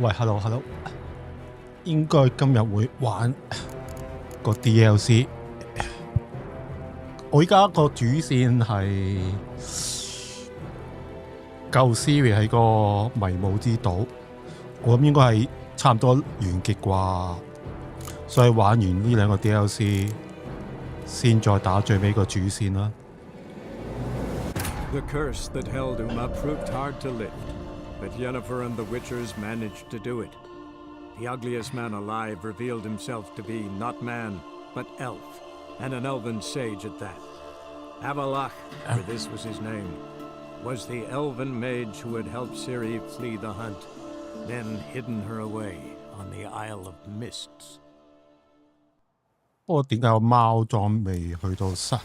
喂 ，hello， 應該今日會玩個 DLC。我而家個主線係舊 series 喺個迷霧之島，我諗應該係差唔多完結啩，所以玩完呢兩個 DLC 先再打最尾個主線啦。The curse that held Uma proved hard to lift, but Yennefer and the Witchers managed to do it. The ugliest man alive revealed himself to be not man, but elf, and an elven sage at that. Avalach, for this was his name, was the elven mage who had helped Ciri flee the hunt, then hidden her away on the Isle of Mists. 不過點解個貓裝未去到30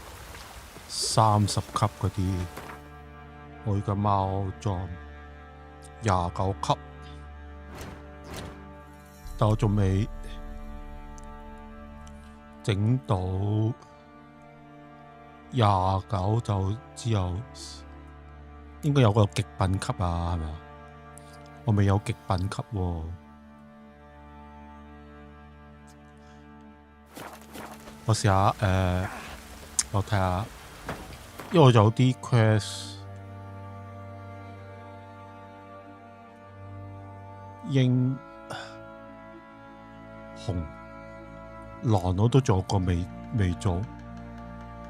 級嗰啲？我而家貓裝29級，但我仲未整到29，就之後應該有個極品級啊，係咪啊？我未有極品級喎。我試下我睇下，因為我有啲 quest 英紅狼我都做過，未做。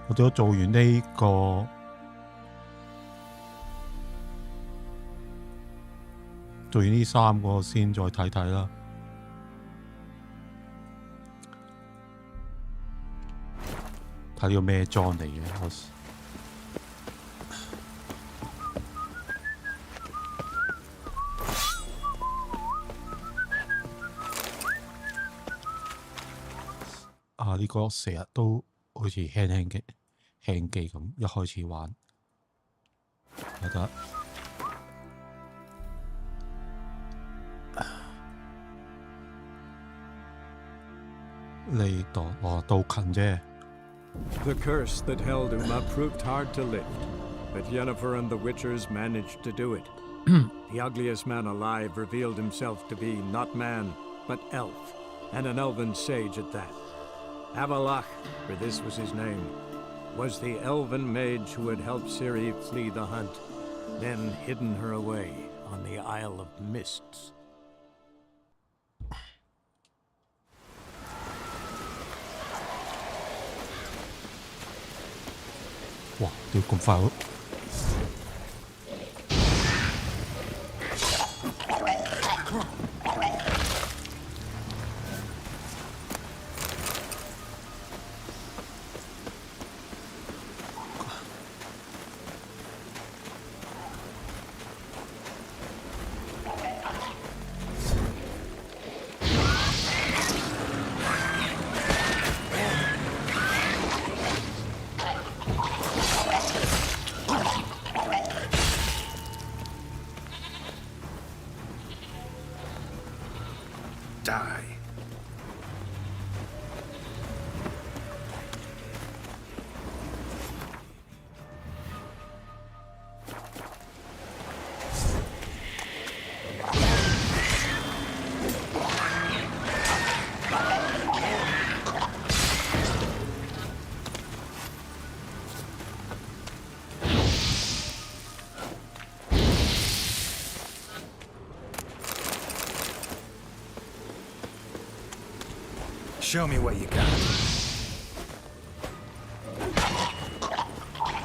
我都做完呢個做完呢3個先再睇睇啦。睇呢個咩裝嚟嘅？呢個成日都好似輕機咁，一開始玩覺得呢度都近啫。The curse that held Uma proved hard to lift, but Yennefer and the Witchers managed to do it. The ugliest man alive revealed himself to be not man, but elf, and an elven sage at that. Avalach, for this was his name, was the elven mage who had helped Ciri flee the hunt, then hidden her away on the Isle of Mists. 哇！屌咁快喎！Show me what you got.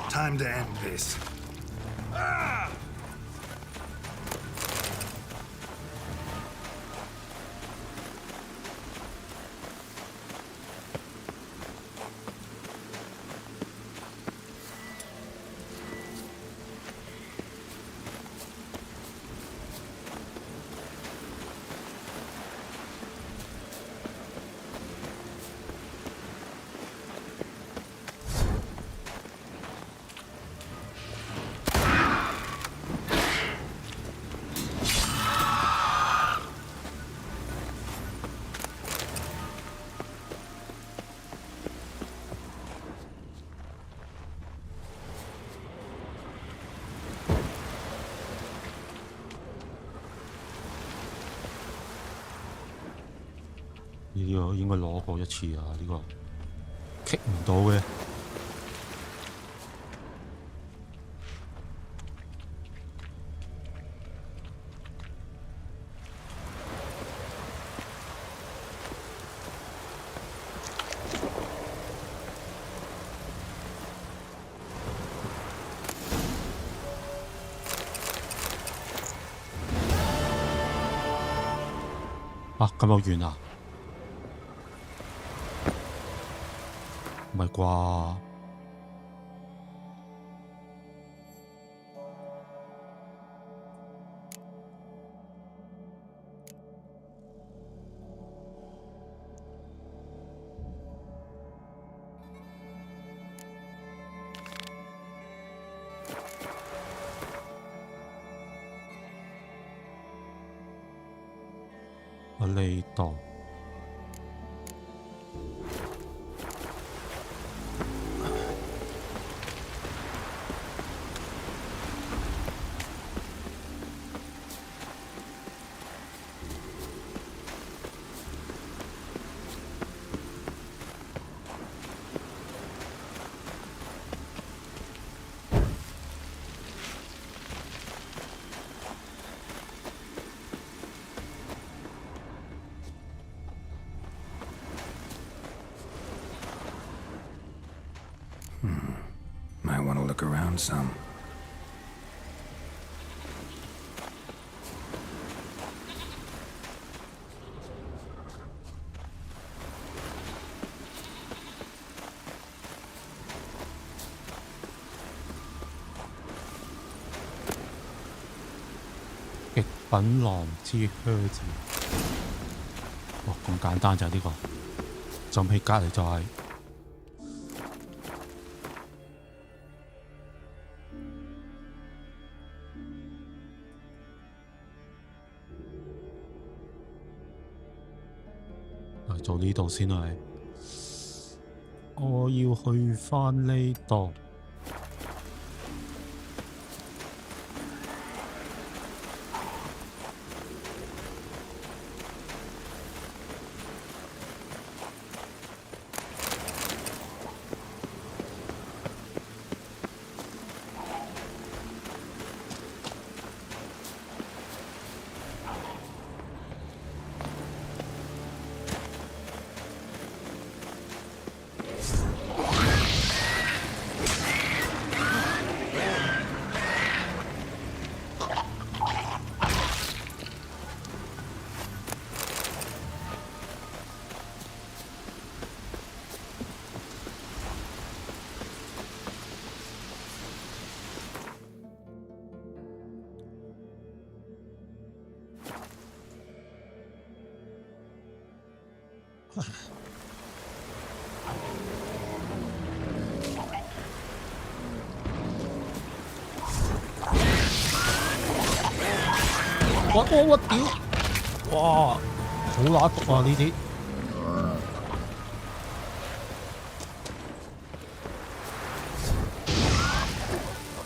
Time to end this. 呢個應該攞過一次啊！呢個棘唔到嘅。咁就完啦？唔係啩？我呢度Might want to look around some.《極品狼之靴子》咁簡單就係呢個，就喺隔離就係。做呢度先係，我要去返呢度。我屌！哇，好乸毒啊呢啲！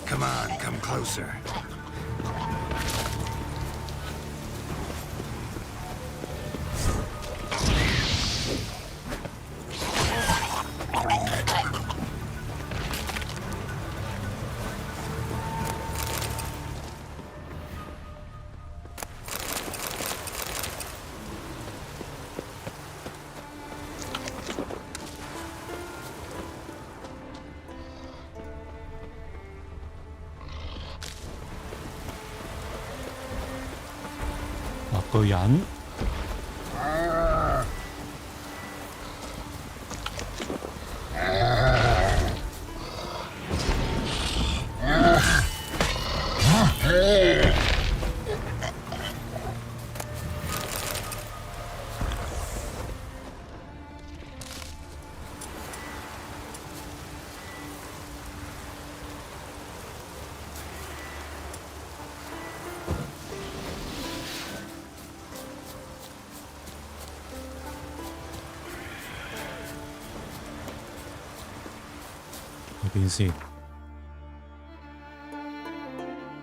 Come on, come closer.啊，巨人！邊先？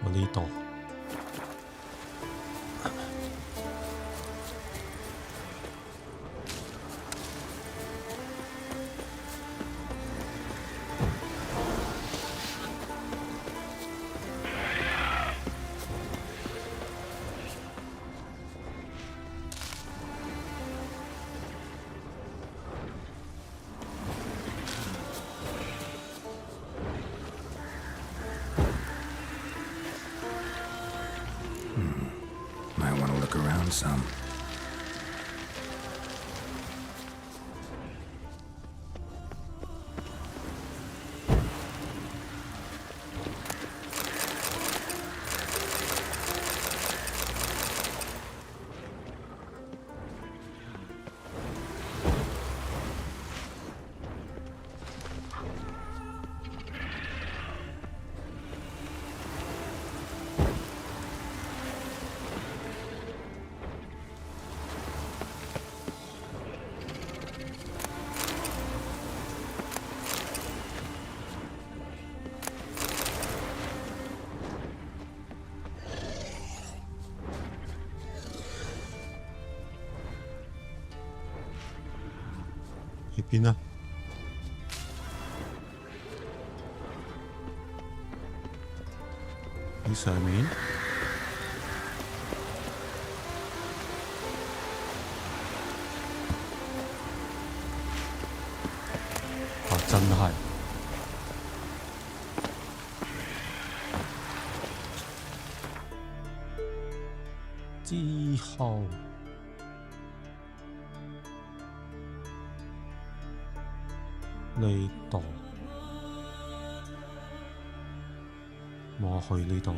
我呢度。look around some. 去邊啊？喺上面。啊，真係。之後。呢度，我去呢度。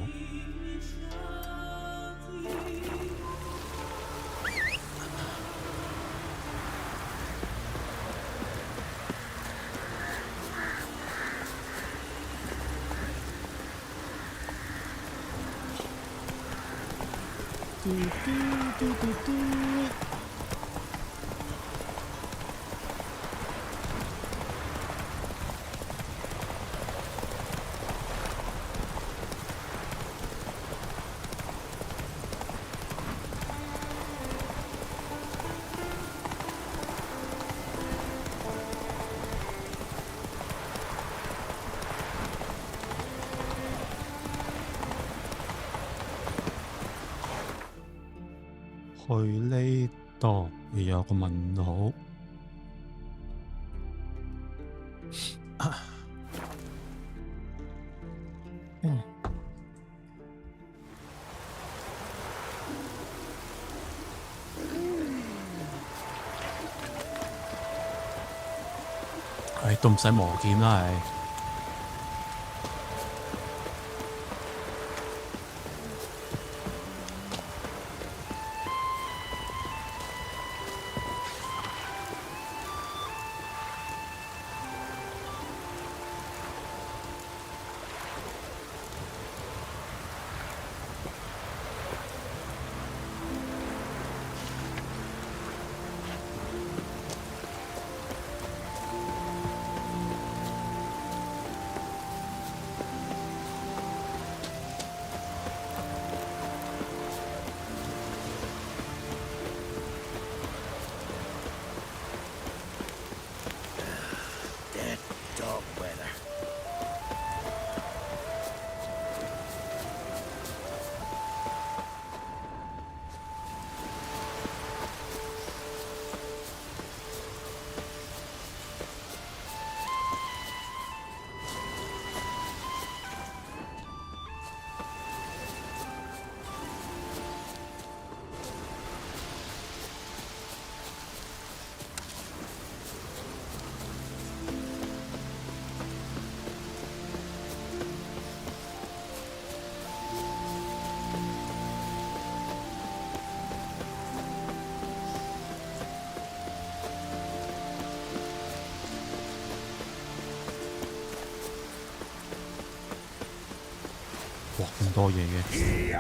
去呢度又有個問號。唉，都唔使磨劍啦，係。哇，咁多嘢嘅。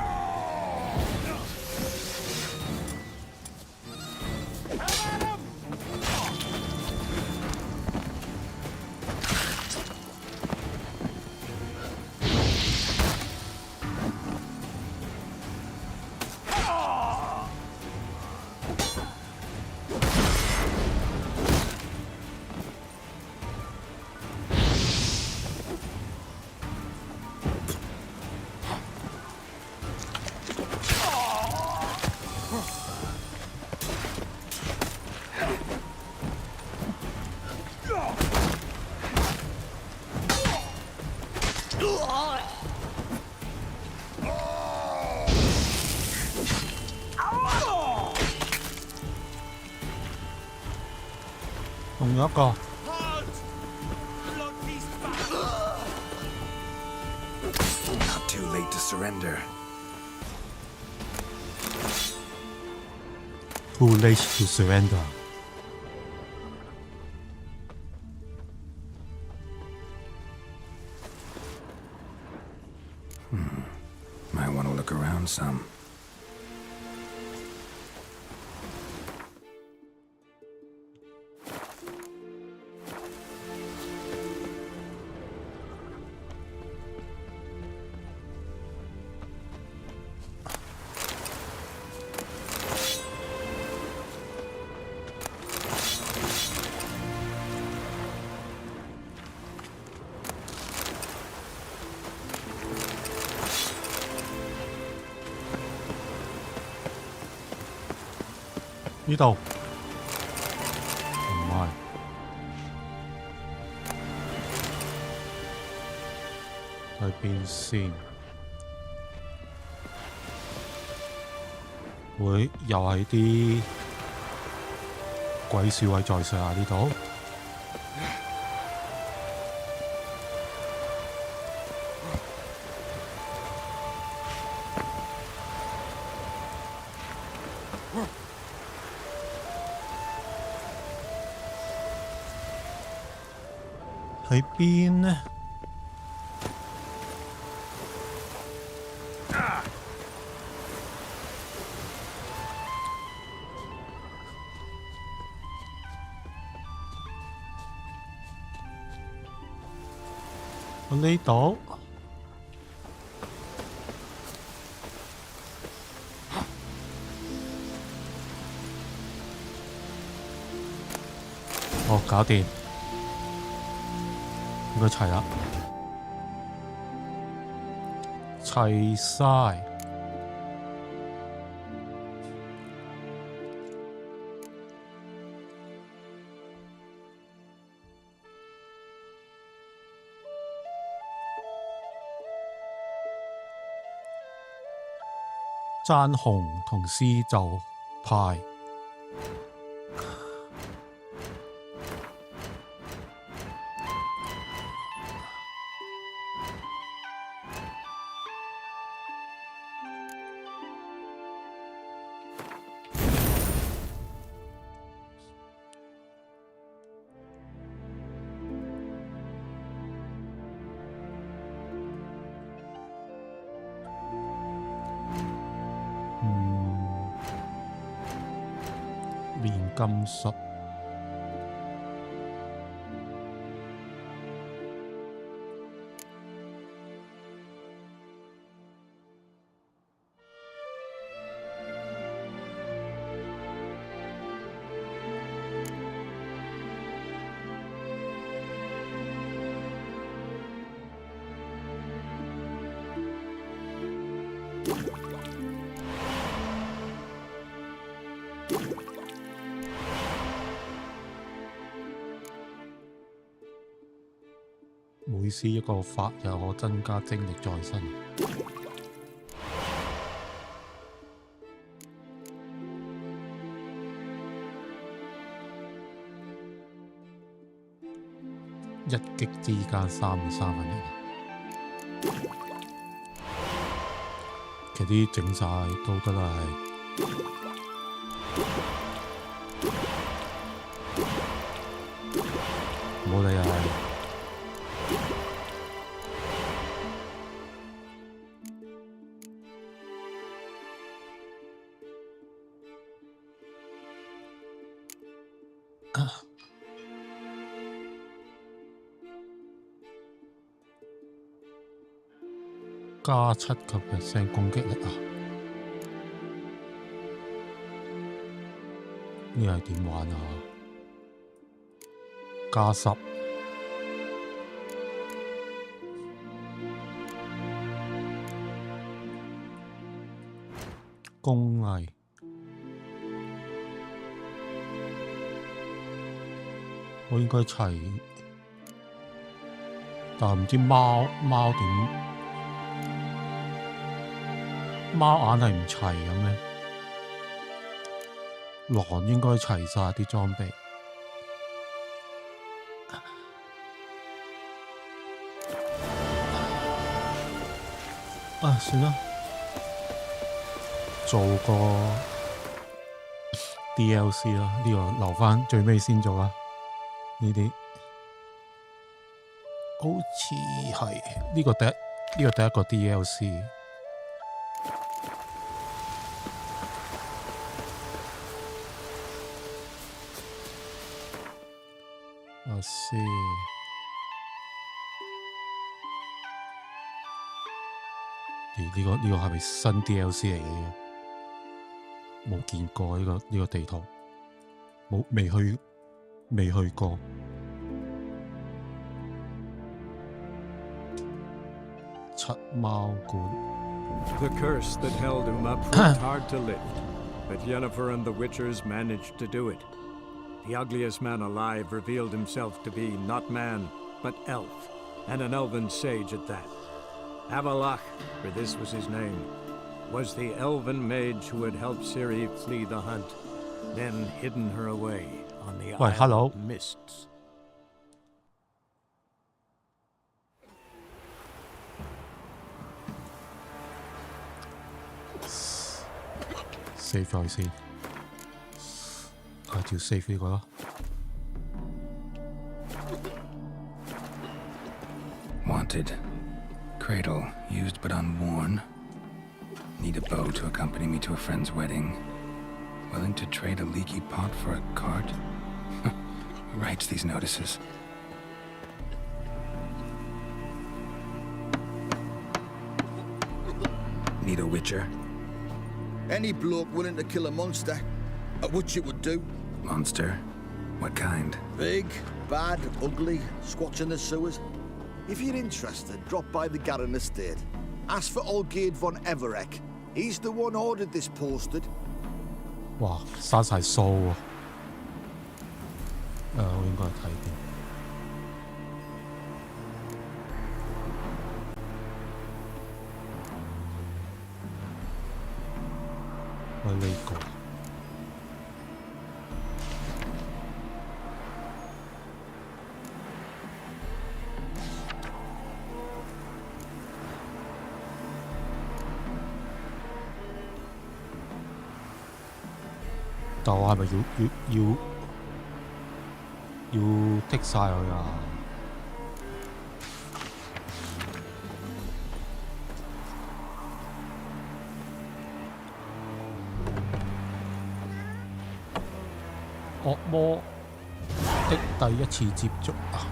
仲有一個。Not too late to surrender. Too late to surrender. Might want to look around some. 呢度唔係，喺邊先？會又係啲鬼小鬼在上啊！呢度喺邊呢？喺呢度。哦，搞掂。應該齊啦，齊晒。讚紅同詩就派。煉金術。每施一個法又可增加精力在身。一擊之間3.1。其實啲整晒都得啦，係冇理係。加7% 攻擊力啊！呢係點玩啊？加10。工藝。我應該齊，但係唔知貓點？貓眼係唔齊嘅咩？狼應該齊晒啲裝備。啊，算啦，做個 DLC 啦，呢個留翻最尾先做啦。呢啲好似係呢個第一個 DLC。啊先。呢個係咪新 DLC 嚟嘅？冇見過呢個地圖，未去過。七貓館。The curse that held Uma proved hard to lift, but Yennefer and the Witchers managed to do it. The ugliest man alive revealed himself to be not man, but elf, and an elven sage at that. Avalach, for this was his name, was the elven mage who had helped Ciri flee the hunt, then hidden her away on the Isle of Mists. Save 咗先，照 save 呢個咯。Wanted. Cradle, used but unworn. Need a bow to accompany me to a friend's wedding. Willing to trade a leaky pot for a cart? Who writes these notices? Need a witcher? Any bloke willing to kill a monster, a witcher would do. Monster? What kind? Big, bad, ugly, squats in the sewers. If you're interested, drop by the Garen estate. Ask for Olgierd von Everek. He's the one ordered this posted. 哇，生晒鬚喎！我應該睇掂。喂，呢個。但我係咪要剔晒佢啊？惡魔的第一次接觸啊！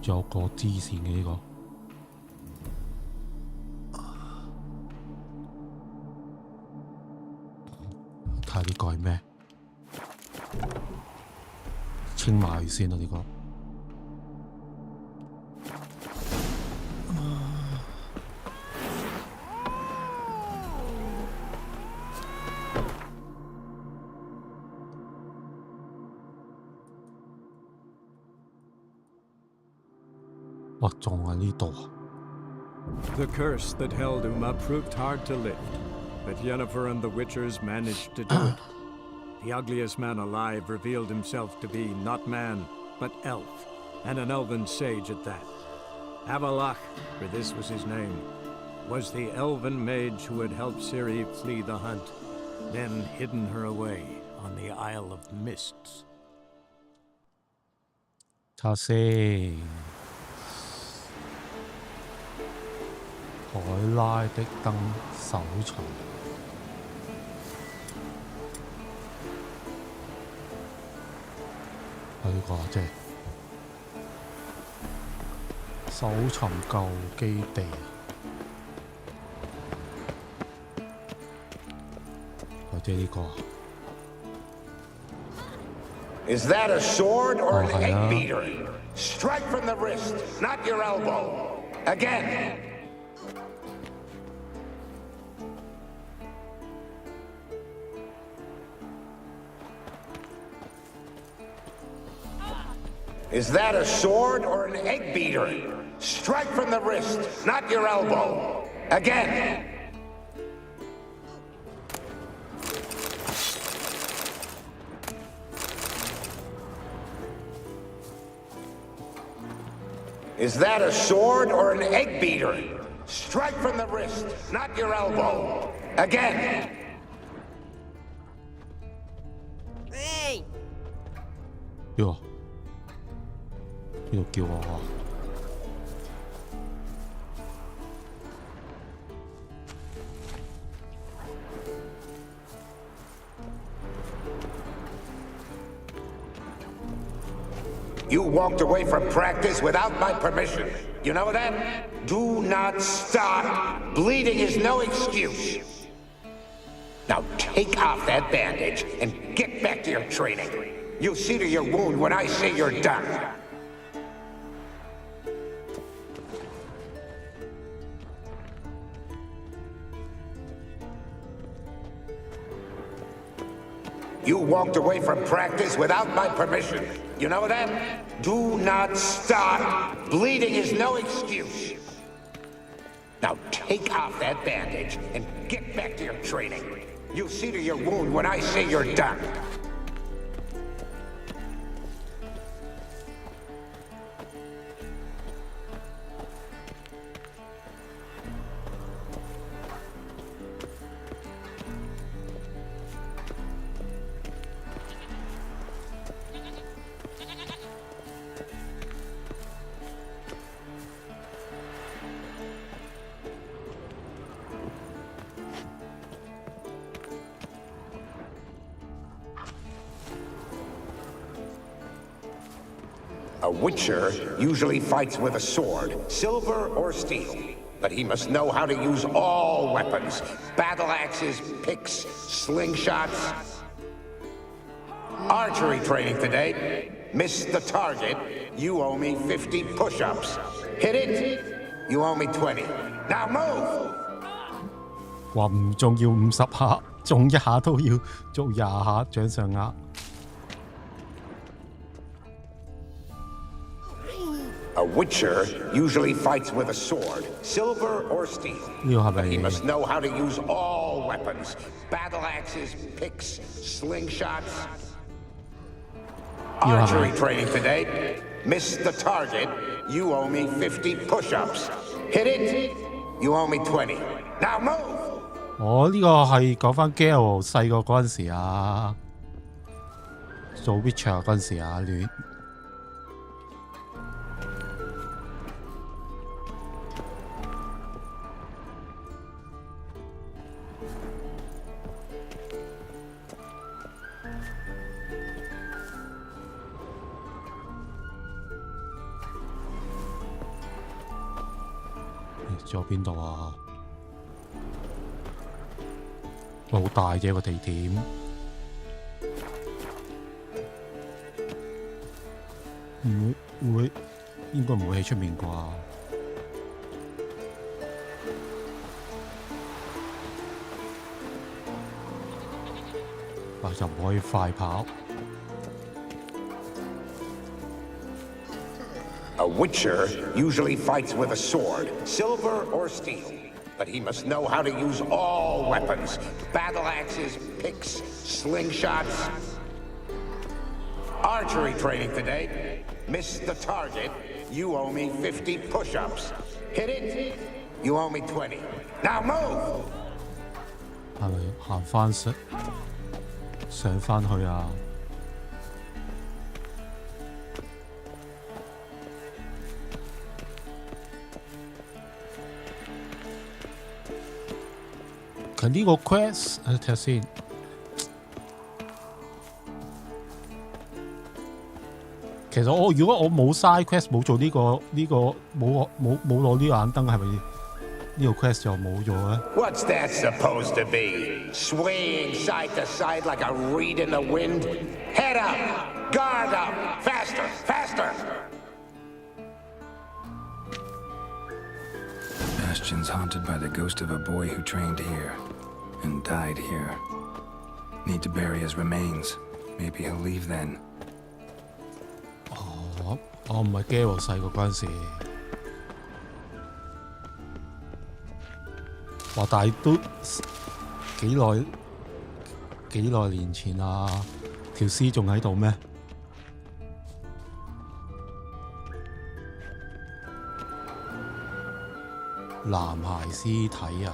仲有個支線嘅呢個，睇下呢個係咩？清埋先啊！呢個。哇，仲喺呢度啊！ The curse that held Uma proved hard to lift, but Yennefer and the Witchers managed to do it. The ugliest man alive revealed himself to be not man, but elf, and an elven sage at that. Avalach, for this was his name, was the elven mage who had helped Ciri flee the hunt, then hidden her away on the Isle of Mists. 睇下先。海拉的燈搜尋，係呢個即係搜尋舊基地，或者呢個。Is that a sword or an egg 係啊 beater? Strike from the wrist, not your elbow. Again. Is that a sword or an egg beater? Strike from the wrist, not your elbow. Again. Is that a sword or an egg beater? Strike from the wrist, not your elbow. Again. Hey! 喲，呢度叫我啊！ You walked away from practice without my permission. You know that? Do not stop. Bleeding is no excuse. Now take off that bandage and get back to your training. You'll see to your wound when I say you're done. You walked away from practice without my permission. You know that? Do not stop. Bleeding is no excuse. Now take off that bandage and get back to your training. You'll see to your wound when I say you're done. A witcher usually fights with a sword, silver or steel. But he must know how to use all weapons. Battle axes, picks, slingshots. Archery training today. Missed the target, you owe me 50 push-ups. Hit it, you owe me 20. Now move! 話唔中要50下，中一下都要做20下掌上壓。 A witcher usually fights with a sword, silver or steel. But he must know how to use all weapons. Battle axes, picks, slingshots. Archery training today. Missed the target, you owe me 50 push-ups. Hit it, you owe me 20. Now move! 我呢個係講翻 Gore 細個嗰陣時啊，做 Witcher 嗰陣時啊，亂。 仲有邊度啊？好大嘅個地點，會應該唔會喺出面啩？啊，就唔可以快跑。 A witcher usually fights with a sword, silver or steel. But he must know how to use all weapons. Battle axes, picks, slingshots. Archery training today. Missed the target, you owe me 50 push-ups. Hit it, you owe me 20. Now move! 係咪行翻上翻去啊？ 其實呢個 quest 睇下先，其實如果我冇 side quest 冇做呢個冇攞呢個眼燈，係咪呢個 quest 就冇咗咧 What's that supposed to be? Swaying side to side like a reed in the wind? Head up! Guard up! Faster! Faster! Bastion's haunted by the ghost of a boy who trained here and died here. Need to bury his remains. Maybe he'll leave then. 我唔係驚我細個嗰陣時，哇！但係都幾耐年前啊，條屍仲喺度咩？男孩屍體啊！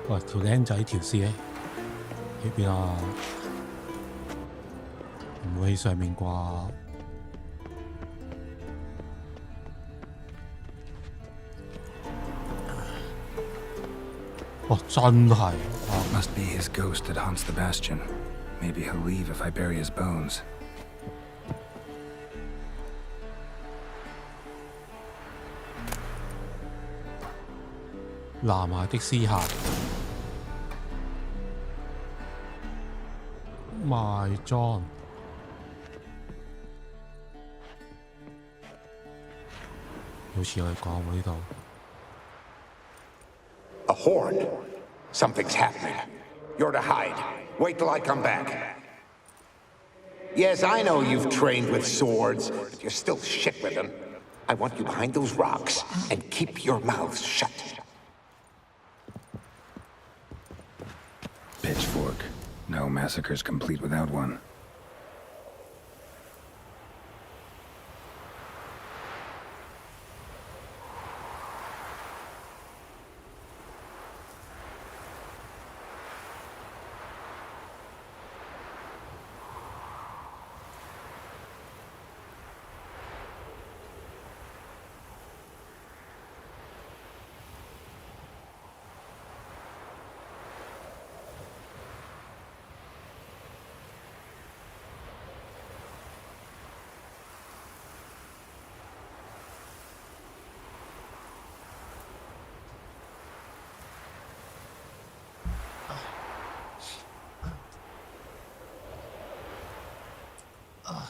喂，條僆仔條屍呢邊啊？唔會喺上面啩？哇！真係 Must be his ghost that haunts the Bastion. Maybe he'll leave if I bury his bones. 男孩的屍骸埋葬，好似有嘢講喎呢度。A horde. Something's happening. You're to hide. Wait till I come back. Yes, I know you've trained with swords, but you're still shit with them. I want you behind those rocks and keep your mouths shut. Pitchfork. No massacre's complete without one.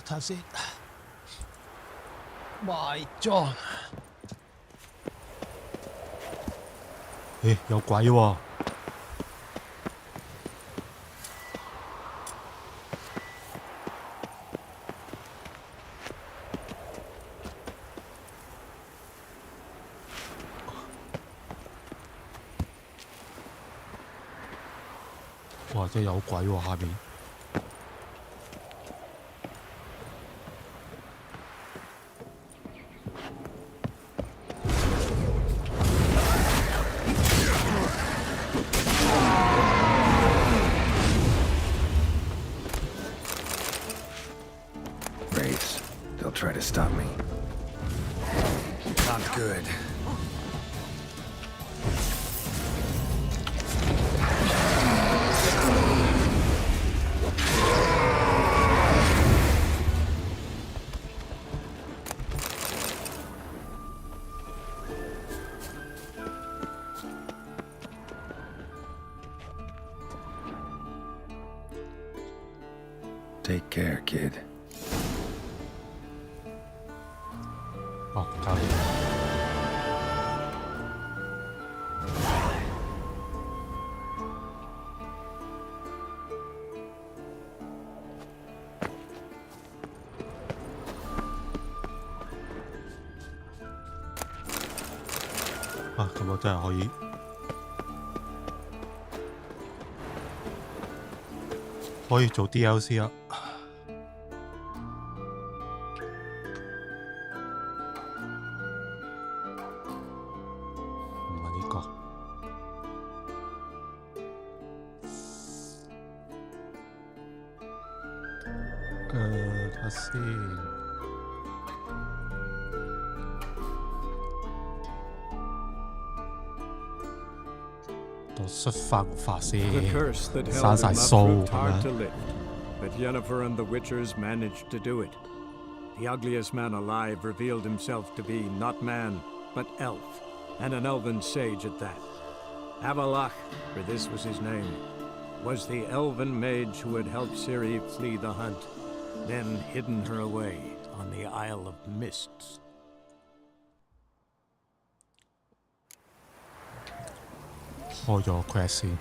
睇下先，埋葬。咦，有鬼喎！哇！真係有鬼喎，下面。Try to stop me. Not good. Take care, kid. 哦，搞掂。啊，咁我真係可以。可以做 DLC 啊。唔係呢個。睇下先。度xuất發法先，生晒鬚咁樣。But Yennefer and the Witchers managed to do it. The ugliest man alive revealed himself to be not man, but elf, and an elven sage at that. Avalach, for this was his name, was the elven mage who had helped Ciri flee the hunt, then hidden her away on the Isle of Mists. 開咗 quest 先。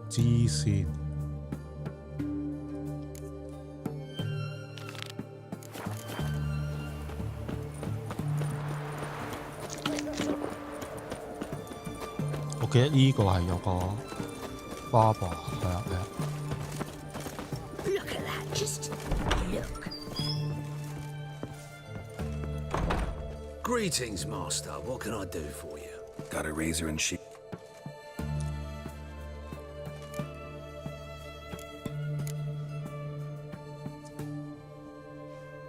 支線。我記得呢個係有個 barber 係啊。Look at that, just look. Greetings, Master. What can I do for you? Got a razor and sheep.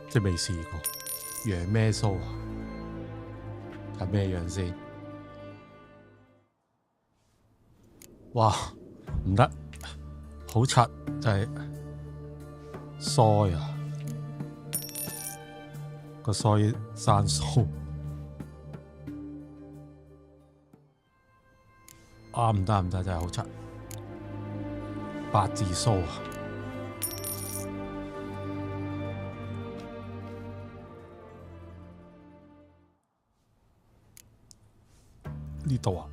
即係未試過，養咩鬚啊？係咩樣先？哇，唔得，好柒就係腮啊，個腮生鬚。啊，唔得，真係好柒，八字鬚啊！呢度啊，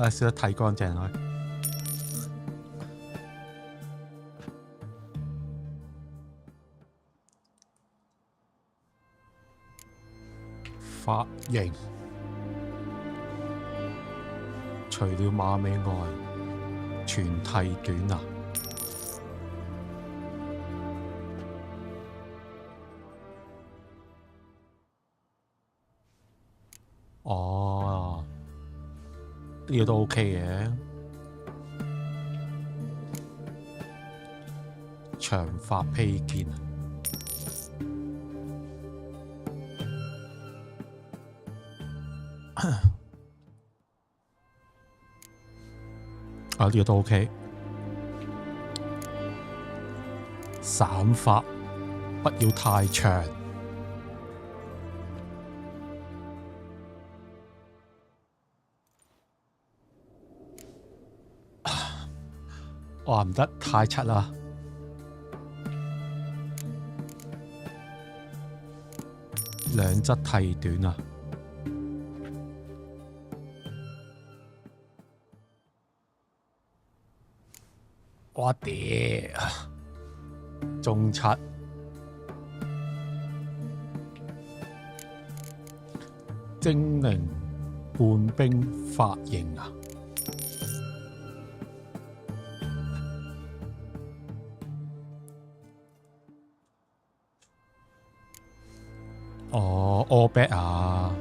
試得睇乾淨佢。髮型除了馬尾外，全剃短啊！哦，呢個都 OK 嘅，長髮披肩啊，呢個都 OK，散髮不要太長。哇，唔得，太柒啦！兩側剃短啊！哇屌，仲柒！精靈半冰髮型啊！哦 ，all back 啊！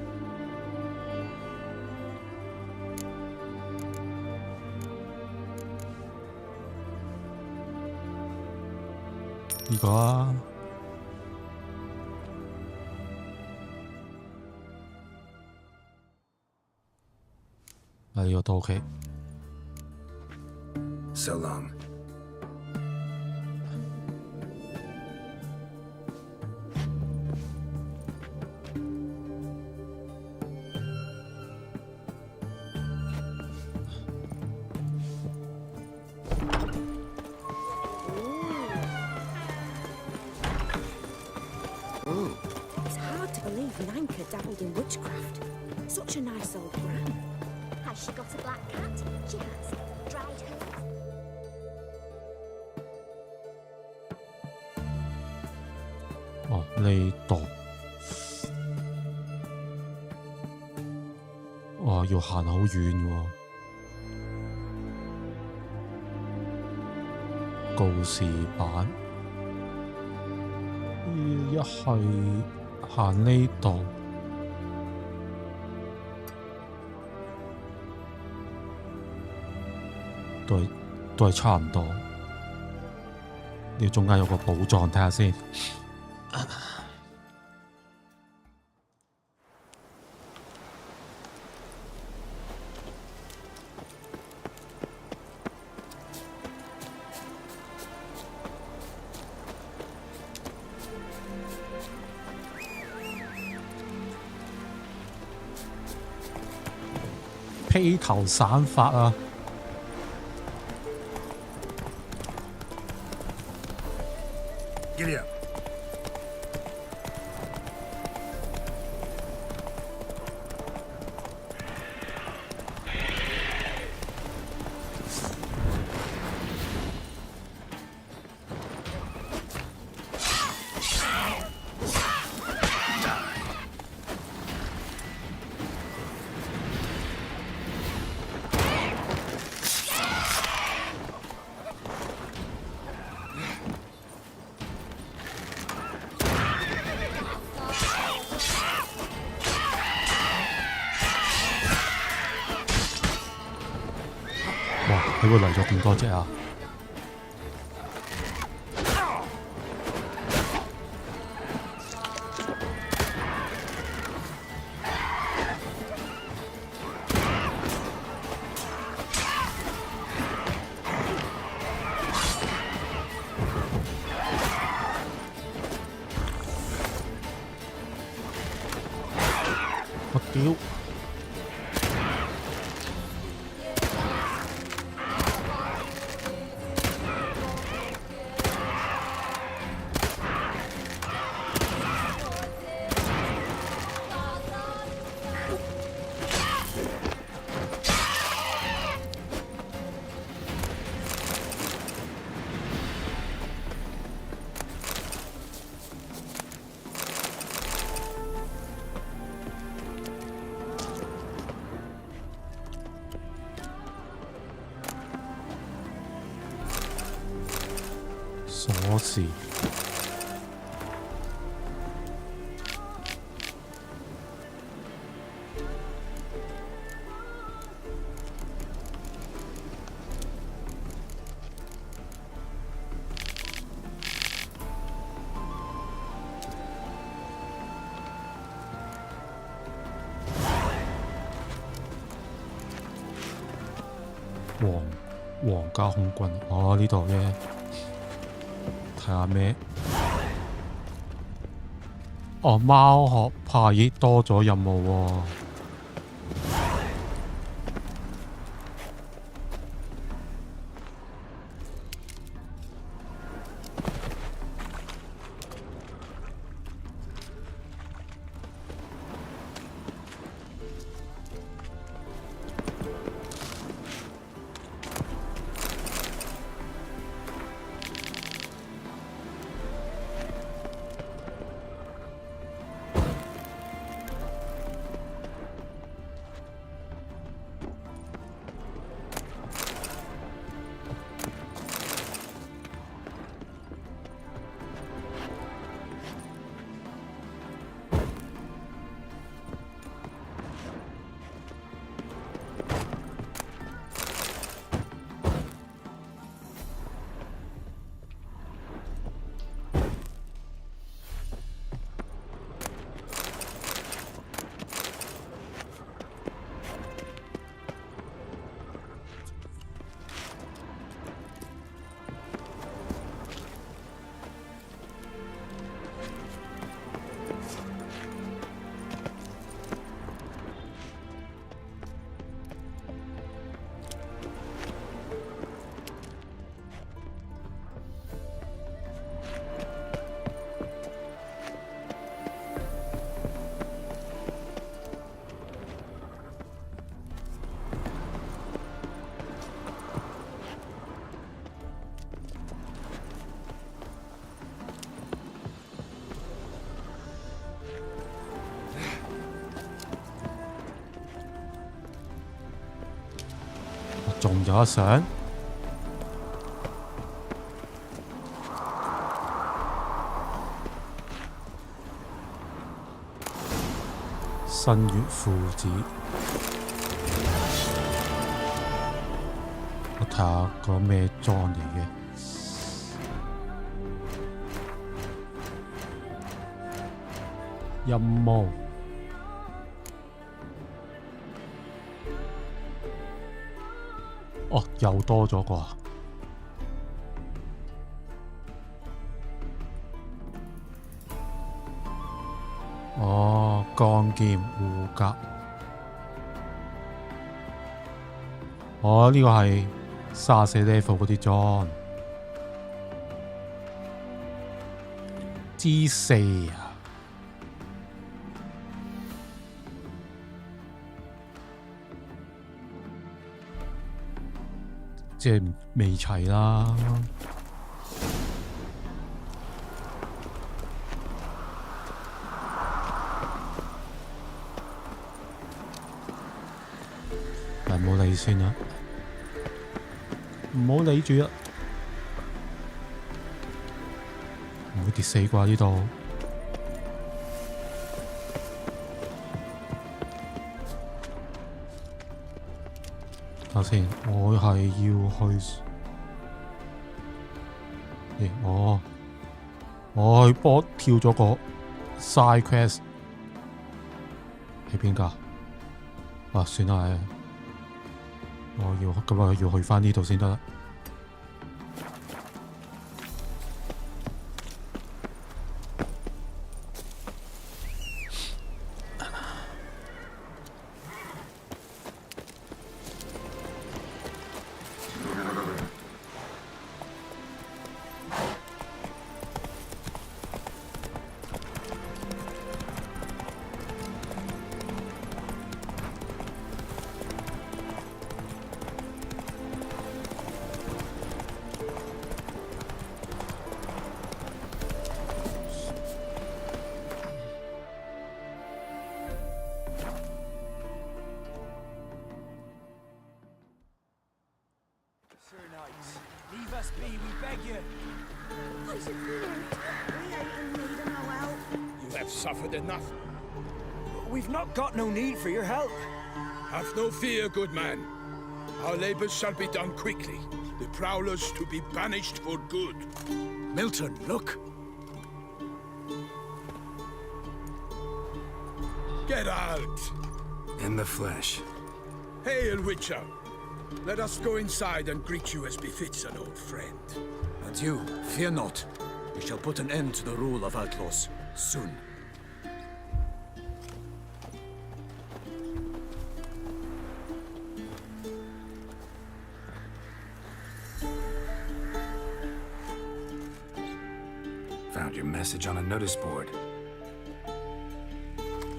呢個啊，呢個都 OK。So long. It's hard to believe Nanka dabbled in witchcraft. Such a nice old gran. Has she got a black cat? She has. Dried her. 哦，呢度。哇，要行好遠喎。告示板，一係行呢度，都係差唔多。呢中間有個寶藏，睇下先。披頭散髮啊！哇！佢會嚟咗咁多隻啊！我屌！鎖匙，皇家空軍，哦呢度嘅。睇下咩？哦，貓學派多咗任務喎。仲有得上。新月父子，我睇下個咩裝嚟嘅。陰謀，哦，又多咗個。哦，鋼劍護甲。哦，呢個係34 level 嗰啲裝。G4啊！即係未齊啦。唔好理先啦，唔好理住啦，唔會跌死啩呢度。睇下先，我係要去，我去幫跳咗個 side quest 喺邊㗎？啊，算啦。咁我要去返呢度先得啦。Suffered enough. We've not got no need for your help. Have no fear, good man. Our labors shall be done quickly. The prowlers to be banished for good. Milton, look. Get out! In the flesh. Hail, Witcher. Let us go inside and greet you as befits an old friend. And you, fear not. We shall put an end to the rule of outlaws soon. Found your message on a notice board.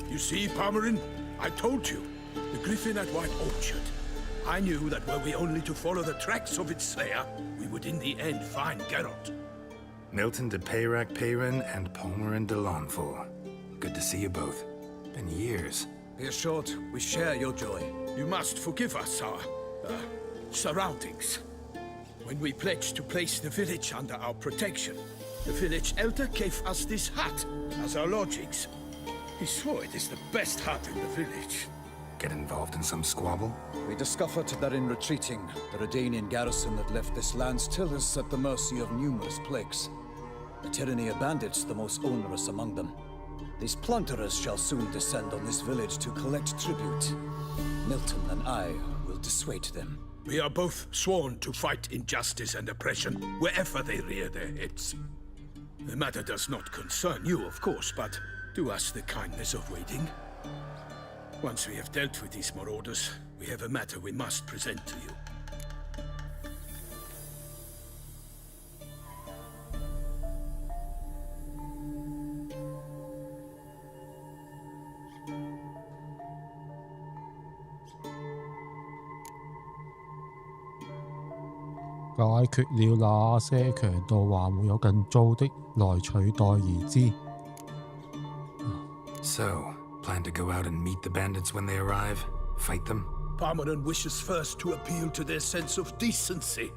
You see, Palmerin? I told you. The griffin at White Orchard. I knew that were we only to follow the tracks of its slayer, we would in the end find Geralt. Milton de Peyrac-Peyrin and Palmerin de Lawnful. Good to see you both. Been years. Be assured, we share your joy. You must forgive us our, surroundings. When we pledged to place the village under our protection, the village elder gave us this hut as our lodgings. He swore it is the best hut in the village. Get involved in some squabble? We discovered that in retreating, the Redanian garrison that left this land still is at the mercy of numerous plagues. The tyranny of bandits the most onerous among them. These plunderers shall soon descend on this village to collect tribute. Milton and I will dissuade them. We are both sworn to fight injustice and oppression wherever they rear their heads. The matter does not concern you, of course, but do us the kindness of waiting. Once we have dealt with these marauders, we have a matter we must present to you.解決了那些強盜，還會有更糟的來取代而知。So, plan to go out and meet the bandits when they arrive? Fight them? Parmeran wishes first to appeal to their sense of decency.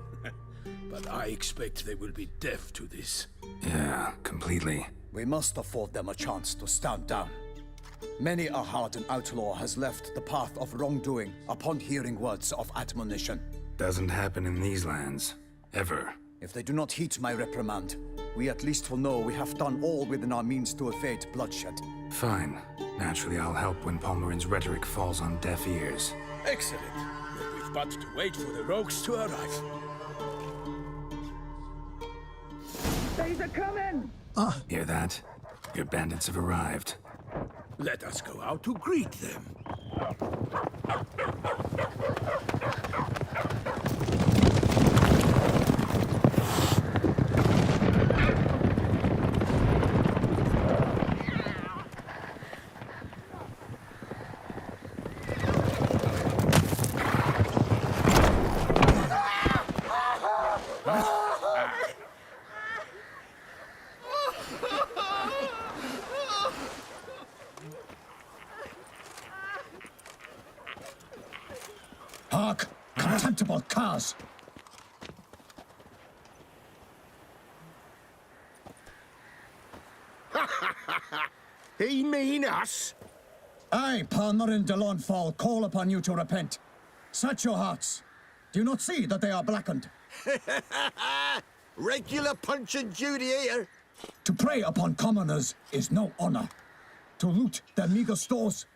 But I expect they will be deaf to this. Yeah, completely. We must afford them a chance to stand down. Many a hardened outlaw has left the path of wrongdoing upon hearing words of admonition. Doesn't happen in these lands. Ever. If they do not heed my reprimand, we at least will know we have done all within our means to evade bloodshed. Fine. Naturally, I'll help when Palmerin's rhetoric falls on deaf ears. Excellent. Then we've but to wait for the rogues to arrive. They're coming! Hear that? Your bandits have arrived. Let us go out to greet them. Hark! Contemptible curs! He mean us? I, Palmerin de Lawnfall, call upon you to repent. Set your hearts. Do you not see that they are blackened? Regular punch and Judy here. To prey upon commoners is no honor. To loot their meager stores,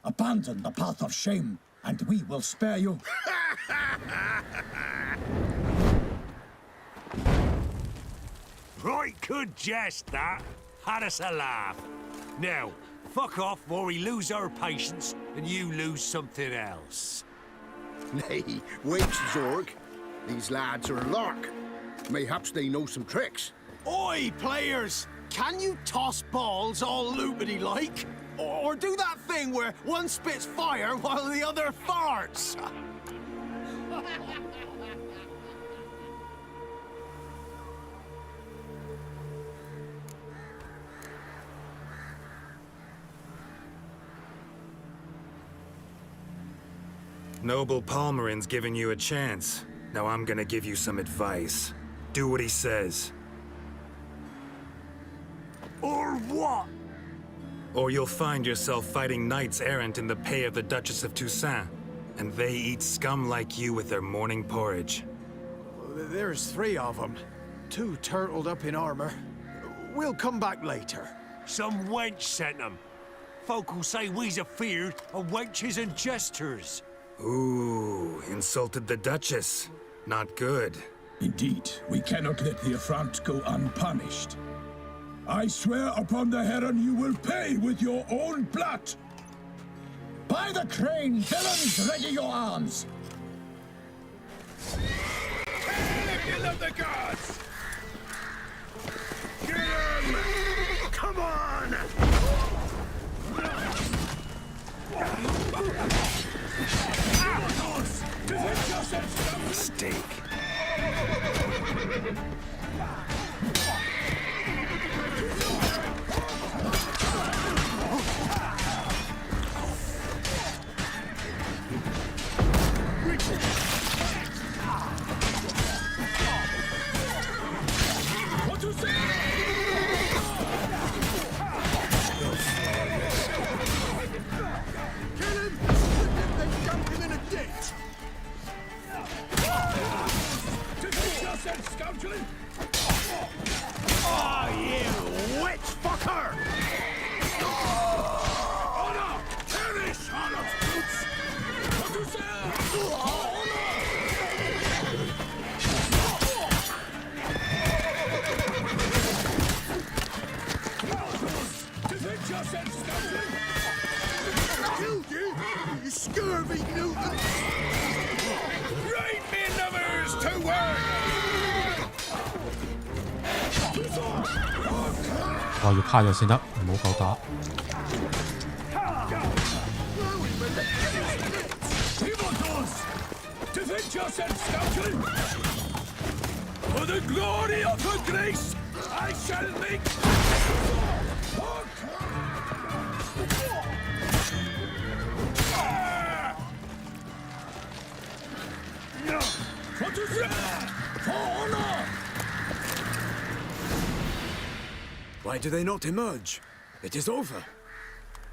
abandon the path of shame, and we will spare you. Right good jest, that. Had us a laugh. Now, fuck off or we lose our patience and you lose something else. Nay, wait, Zorg. These lads are a lark. Mayhaps they know some tricks. Oi, players! Can you toss balls all loopity-like? Or do that thing where one spits fire while the other farts? Noble Palmerin's giving you a chance. Now I'm gonna give you some advice. Do what he says. Or what? Or you'll find yourself fighting knights errant in the pay of the Duchess of Toussaint. And they eat scum like you with their morning porridge. There's 3 of them. 2 turtled up in armor. We'll come back later. Some wench sent them. Folk will say we's afeard of wenches and jesters. Ooh, insulted the Duchess. Not good. Indeed, we cannot let the affront go unpunished. I swear upon the heron you will pay with your own blood. By the crane, villains, ready your arms! Kill of the gods! Get him! Come on! Mistake. What to say? Kill him! Then dump him in a ditch! Defend yourself, scoundrel! Oh, you witch fucker! Honor! Perish, honor! What to say? Defend yourself, scoundrel! Killed you, you scurvy Newton! Right, me lovers, to work! 我要趴咗先得，唔好夠打。Defend yourself, scoundrel! For the glory of her grace, I shall make... For honor! Why do they not emerge? It is over.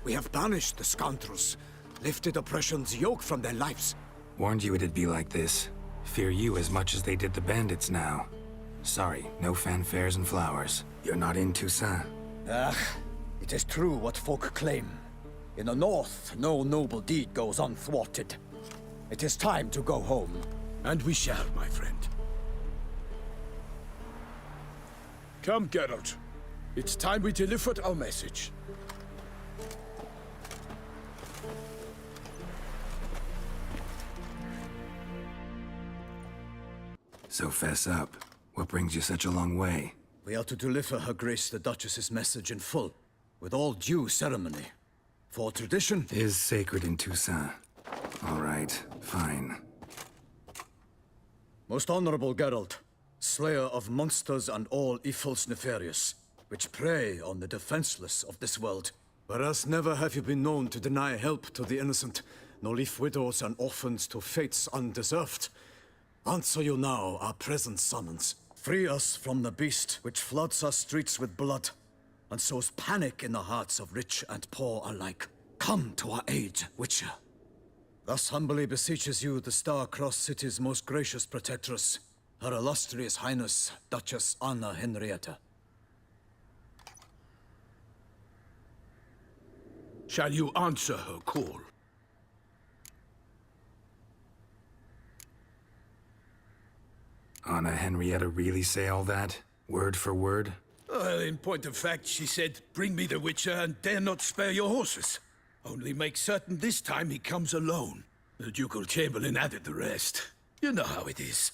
We have banished the scoundrels, lifted oppression's yoke from their lives. Warned you it'd be like this. Fear you as much as they did the bandits now. Sorry, no fanfares and flowers. You're not in Toussaint. Ah, it is true what folk claim. In the north, no noble deed goes unthwarted. It is time to go home. And we shall, my friend. Come, Geralt. It's time we delivered our message. So fess up. What brings you such a long way? We are to deliver Her Grace the Duchess's message in full, with all due ceremony. For tradition is sacred in Toussaint. All right, fine. Most honorable Geralt, slayer of monsters and all evils nefarious, which prey on the defenseless of this world. Whereas never have you been known to deny help to the innocent, nor leave widows and orphans to fates undeserved. Answer you now our present summons. Free us from the beast which floods our streets with blood, and sows panic in the hearts of rich and poor alike. Come to our aid, Witcher. Thus humbly beseeches you the Star-Crossed City's most gracious protectress, Her Illustrious Highness, Duchess Anna Henrietta. Shall you answer her call? Anna Henrietta really say all that? Word for word? Well, in point of fact, she said, bring me the Witcher and dare not spare your horses. Only make certain this time he comes alone. The Ducal Chamberlain added the rest. You know how it is.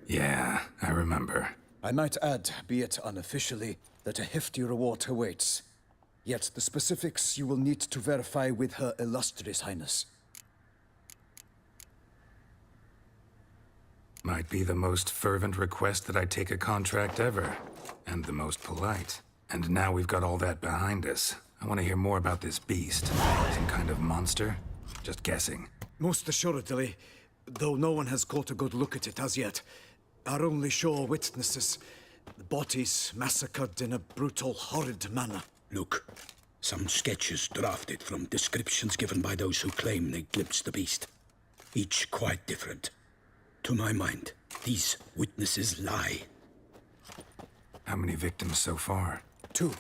Yeah, I remember. I might add, be it unofficially, that a hefty reward awaits. Yet the specifics you will need to verify with Her Illustrious Highness. Might be the most fervent request that I take a contract ever. And the most polite. And now we've got all that behind us. I want to hear more about this beast. Some kind of monster? Just guessing. Most assuredly, though no one has caught a good look at it as yet. Our only sure witnesses. Bodies massacred in a brutal, horrid manner. Look, some sketches drafted from descriptions given by those who claim they glimpsed the beast. Each quite different. To my mind, these witnesses lie. How many victims so far? 2.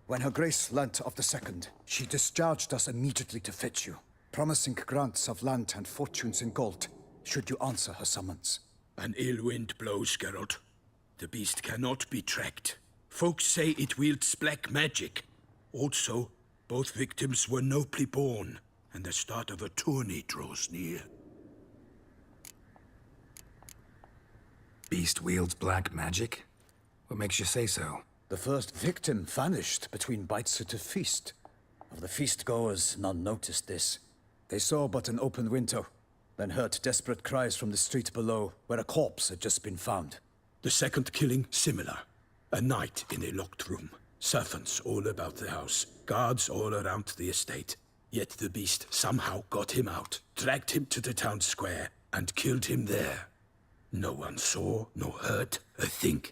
When Her Grace learnt of the second, she discharged us immediately to fetch you, promising grants of land and fortunes in gold, should you answer her summons. An ill wind blows, Geralt. The beast cannot be tracked. Folks say it wields black magic. Also, both victims were nobly born, and the start of a tourney draws near. Beast wields black magic? What makes you say so? The first victim vanished between bites at a feast. Of the feast-goers, none noticed this. They saw but an open window, then heard desperate cries from the street below, where a corpse had just been found. The second killing, similar. A night in a locked room. Servants all about the house. Guards all around the estate. Yet the beast somehow got him out, dragged him to the town square, and killed him there. No one saw, nor heard a thing.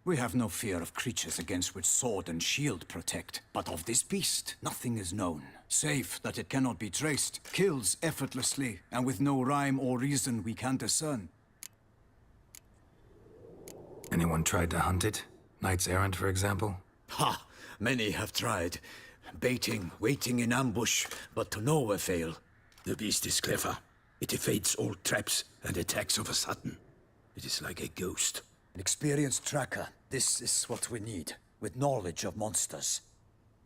We have no fear of creatures against which sword and shield protect. But of this beast, nothing is known. Save that it cannot be traced, kills effortlessly, and with no rhyme or reason we can discern. Anyone tried to hunt it? Knights errant, for example? Ha! Many have tried. Baiting, waiting in ambush, but to no avail. The beast is clever. It evades all traps and attacks of a sudden. It is like a ghost. An experienced tracker. This is what we need, with knowledge of monsters.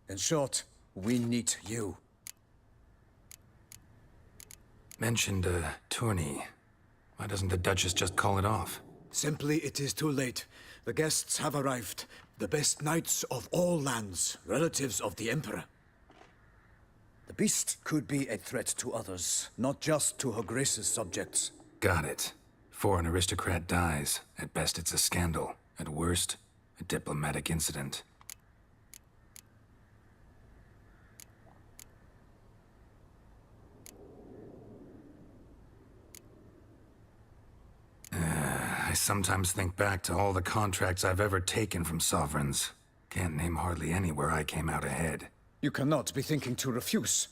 In short, we need you. Mentioned a tourney. Why doesn't the Duchess just call it off? Simply, it is too late. The guests have arrived. The best knights of all lands, relatives of the Emperor. The beast could be a threat to others, not just to Her Grace's subjects. Got it. Before an aristocrat dies, at best it's a scandal. At worst, a diplomatic incident. sometimes think back to all the contracts I've ever taken from sovereigns. Can't name hardly any where I came out ahead. You cannot be thinking to refuse.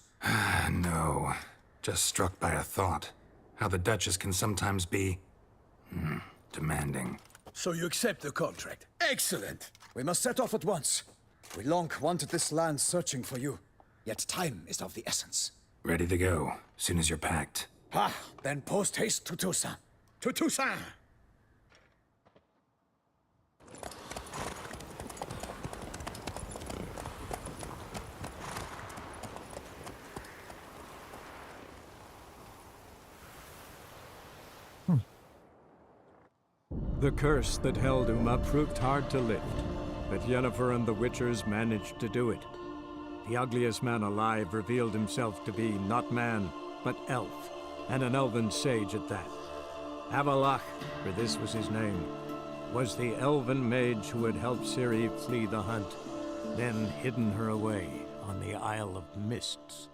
No. Just struck by a thought. How the Duchess can sometimes be... demanding. So you accept the contract? Excellent! We must set off at once. We long wanted this land searching for you. Yet time is of the essence. Ready to go, soon as you're packed. Then post haste to Toussaint. To Toussaint! The curse that held Uma proved hard to lift, but Yennefer and the Witchers managed to do it. The ugliest man alive revealed himself to be not man, but elf, and an elven sage at that. Avalach, for this was his name, was the elven mage who had helped Ciri flee the hunt, then hidden her away on the Isle of Mists.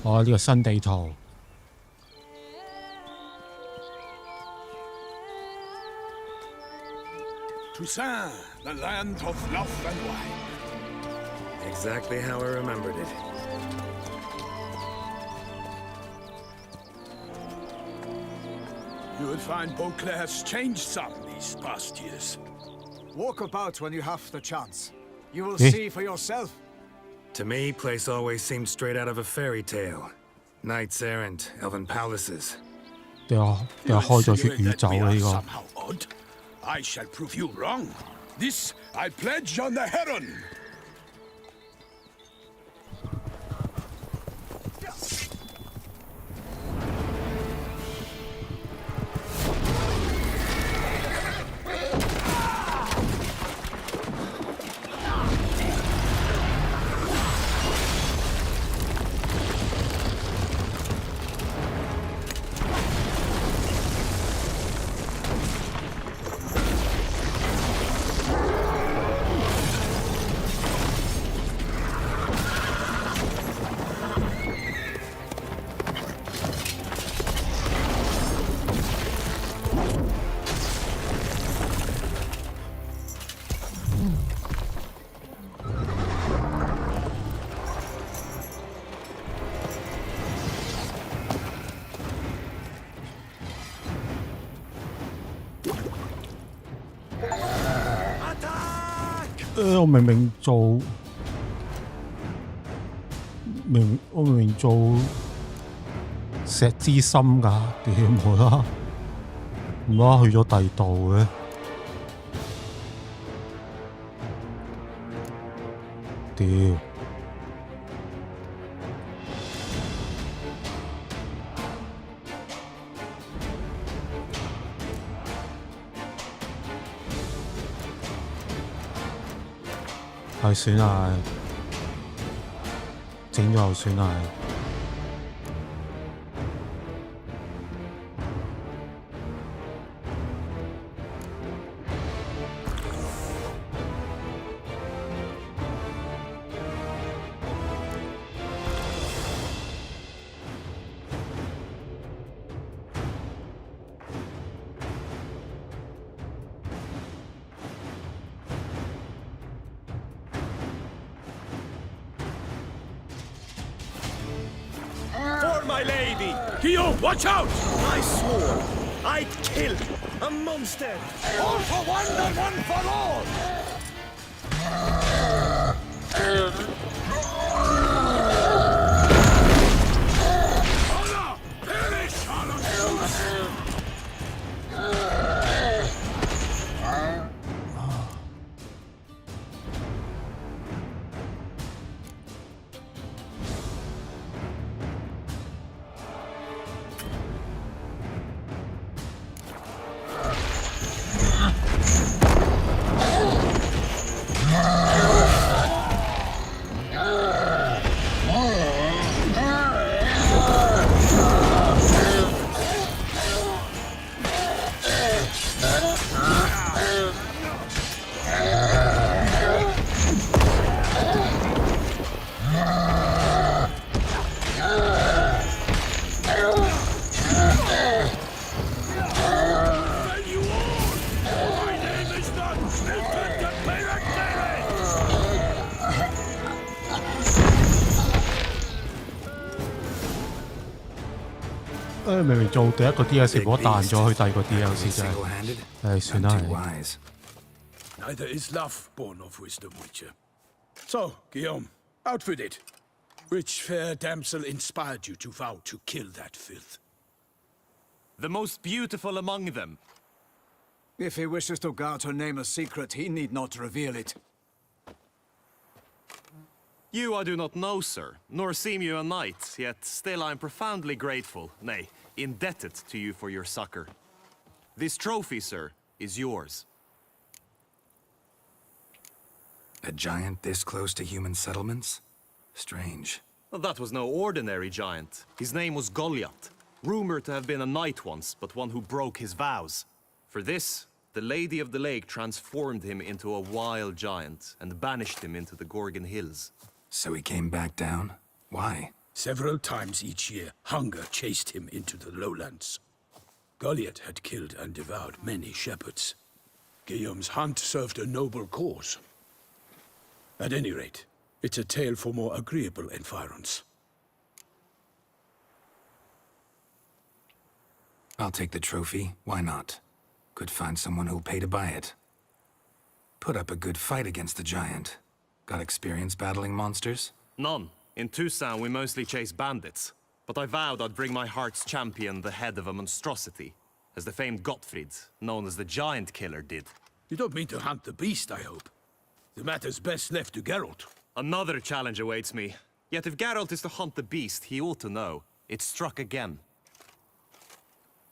Oh, 呢個新地圖。Toussaint, the land of love and wine. Exactly how I remembered it. You will find Beauclair has changed some these past years. Walk about when you have the chance. You will see for yourself. To me, place always seemed straight out of a fairy tale. Knights errant, elven palaces. 你話開咗血宇宙啊！呢個 Somehow odd. I shall prove you wrong. This I pledge on the Heron.我明明做石之心㗎，屌冇啦，唔啦去咗第二度嘅，屌！係算係，整咗就算係。My lady! Kyo, watch out! I swore I'd kill a monster! All for one and one for all! Honor! Perish, honor! 明明做第一個 DLC 我彈咗去第二個 DLC 真係，算啦係。Neither is love born of wisdom, Witcher. So, Guillaume, outfitted. Which fair damsel inspired you to vow to kill that filth? The most beautiful among them. If he wishes to guard her name a secret, he need not reveal it. You I do not know, sir, nor seem you a knight, yet still I am profoundly grateful, nay, indebted to you for your succor. This trophy, sir, is yours. A giant this close to human settlements? Strange. Well, that was no ordinary giant. His name was Goliath, rumored to have been a knight once, but one who broke his vows. For this, the Lady of the Lake transformed him into a wild giant and banished him into the Gorgon Hills. So he came back down? Why? Several times each year, hunger chased him into the lowlands. Goliath had killed and devoured many shepherds. Guillaume's hunt served a noble cause. At any rate, it's a tale for more agreeable environs. I'll take the trophy. Why not? Could find someone who'll pay to buy it. Put up a good fight against the giant. Got experience battling monsters? None. In Tucson, we mostly chase bandits. But I vowed I'd bring my heart's champion the head of a monstrosity, as the famed Gottfried, known as the Giant Killer, did. You don't mean to hunt the beast, I hope. The matter's best left to Geralt. Another challenge awaits me. Yet if Geralt is to hunt the beast, he ought to know. It struck again.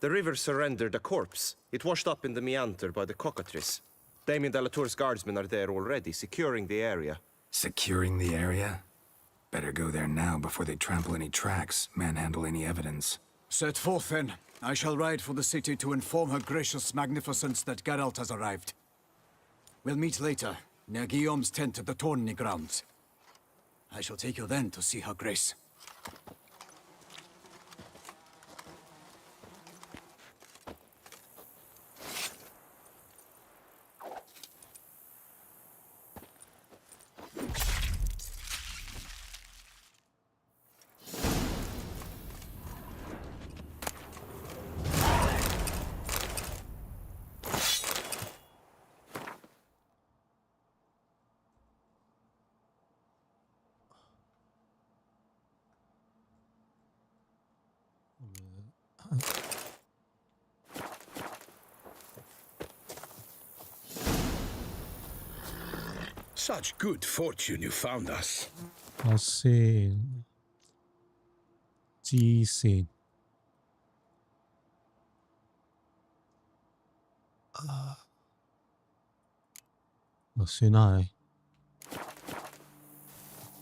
The river surrendered a corpse. It washed up in the meander by the cockatrice. Damien de la Tour's guardsmen are there already, securing the area. Securing the area? Better go there now before they trample any tracks, manhandle any evidence. Set forth then. I shall ride for the city to inform her gracious magnificence that Geralt has arrived. We'll meet later, near Guillaume's tent at the tourney grounds. I shall take you then to see her grace. Such good fortune you found us. 我先支線算啦係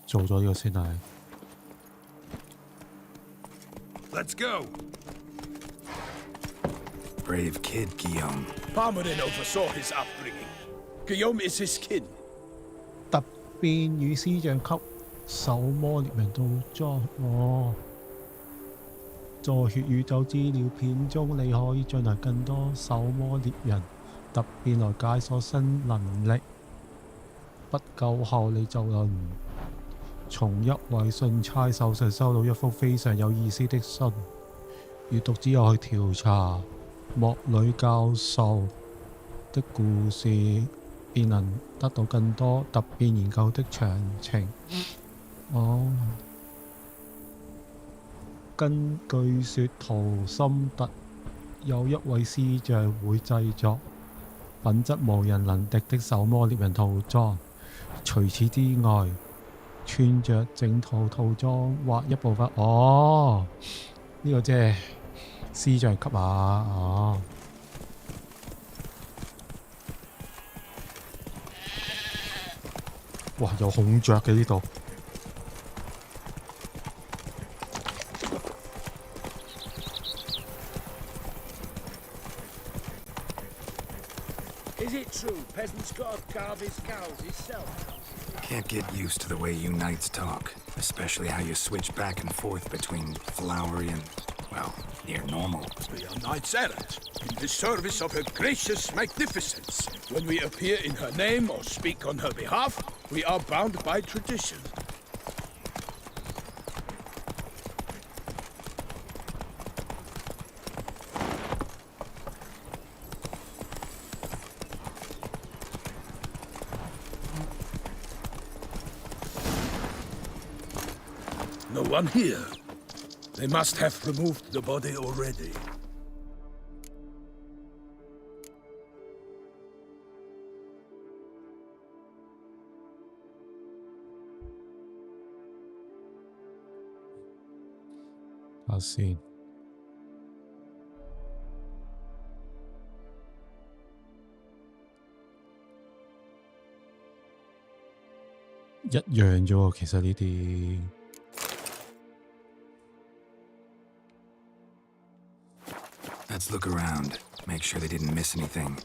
做咗呢個先係。Let's go. Brave kid, Guillaume. Palmerin oversaw his upbringing. Guillaume is his kin. 突變與師匠級手魔獵人到裝在血宇宙資料片中，你可以進行更多手魔獵人突變來解鎖新能力。不久後你就能從一位信差手上收到一封非常有意思的信。閱讀之後去調查莫里教授的故事，便能得到更多突變研究的詳情。根據說圖森特有一位師匠會製作品質無人能敵的手魔獵人套裝。除此之外，穿着整套套裝或一部分。呢個即係師匠級啊！哇，有孔雀嘅呢度。Is it true peasants gotta carve his cows himself? Can't get used to the way you knights talk, especially how you switch back and forth between flowery and, well, near normal. We are knights errant, in the service of her gracious magnificence. When we appear in her name or speak on her behalf, we are bound by tradition. No one here. They must have removed the body already. I see. 一樣啫喎，其實呢啲。Let's look around, make sure they didn't miss anything.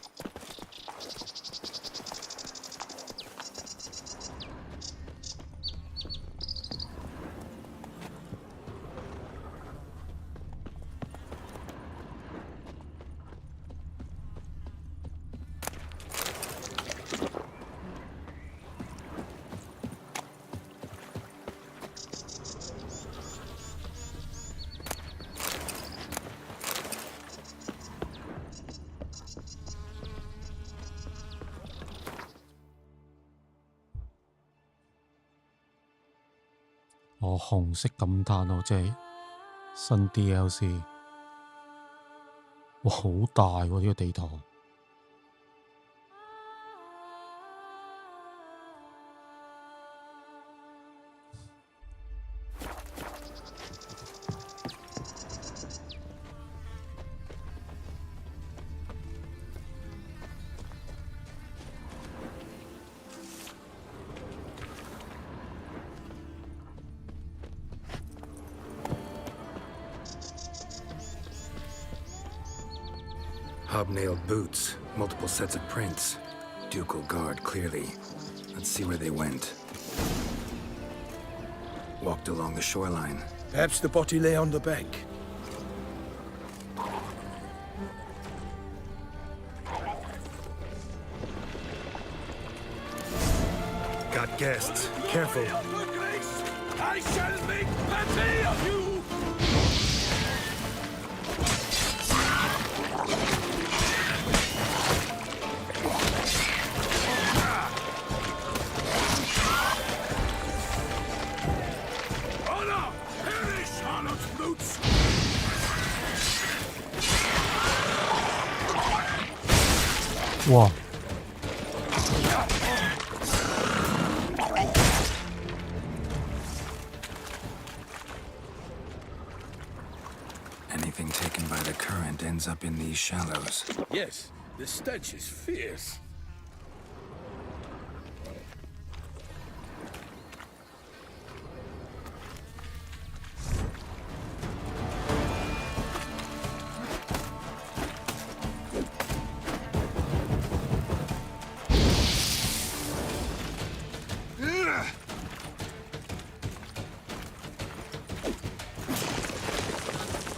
哦，紅色感嘆哦，即係新 DLC。哇，好大喎呢個地圖。Hobnailed boots, multiple sets of prints. Ducal guard, clearly. Let's see where they went. Walked along the shoreline. Perhaps the body lay on the bank. Got guests. Careful. I shall make plenty of you! Wow. Anything taken by the current ends up in these shallows. Yes, the stench is fierce.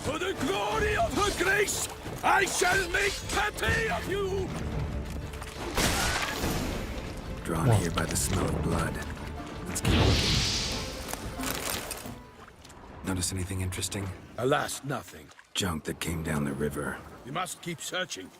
For the glory of her grace, I shall make plenty of you! Drawn here by the smell of blood. Let's keep looking. Notice anything interesting? Alas, nothing. Junk that came down the river. We must keep searching.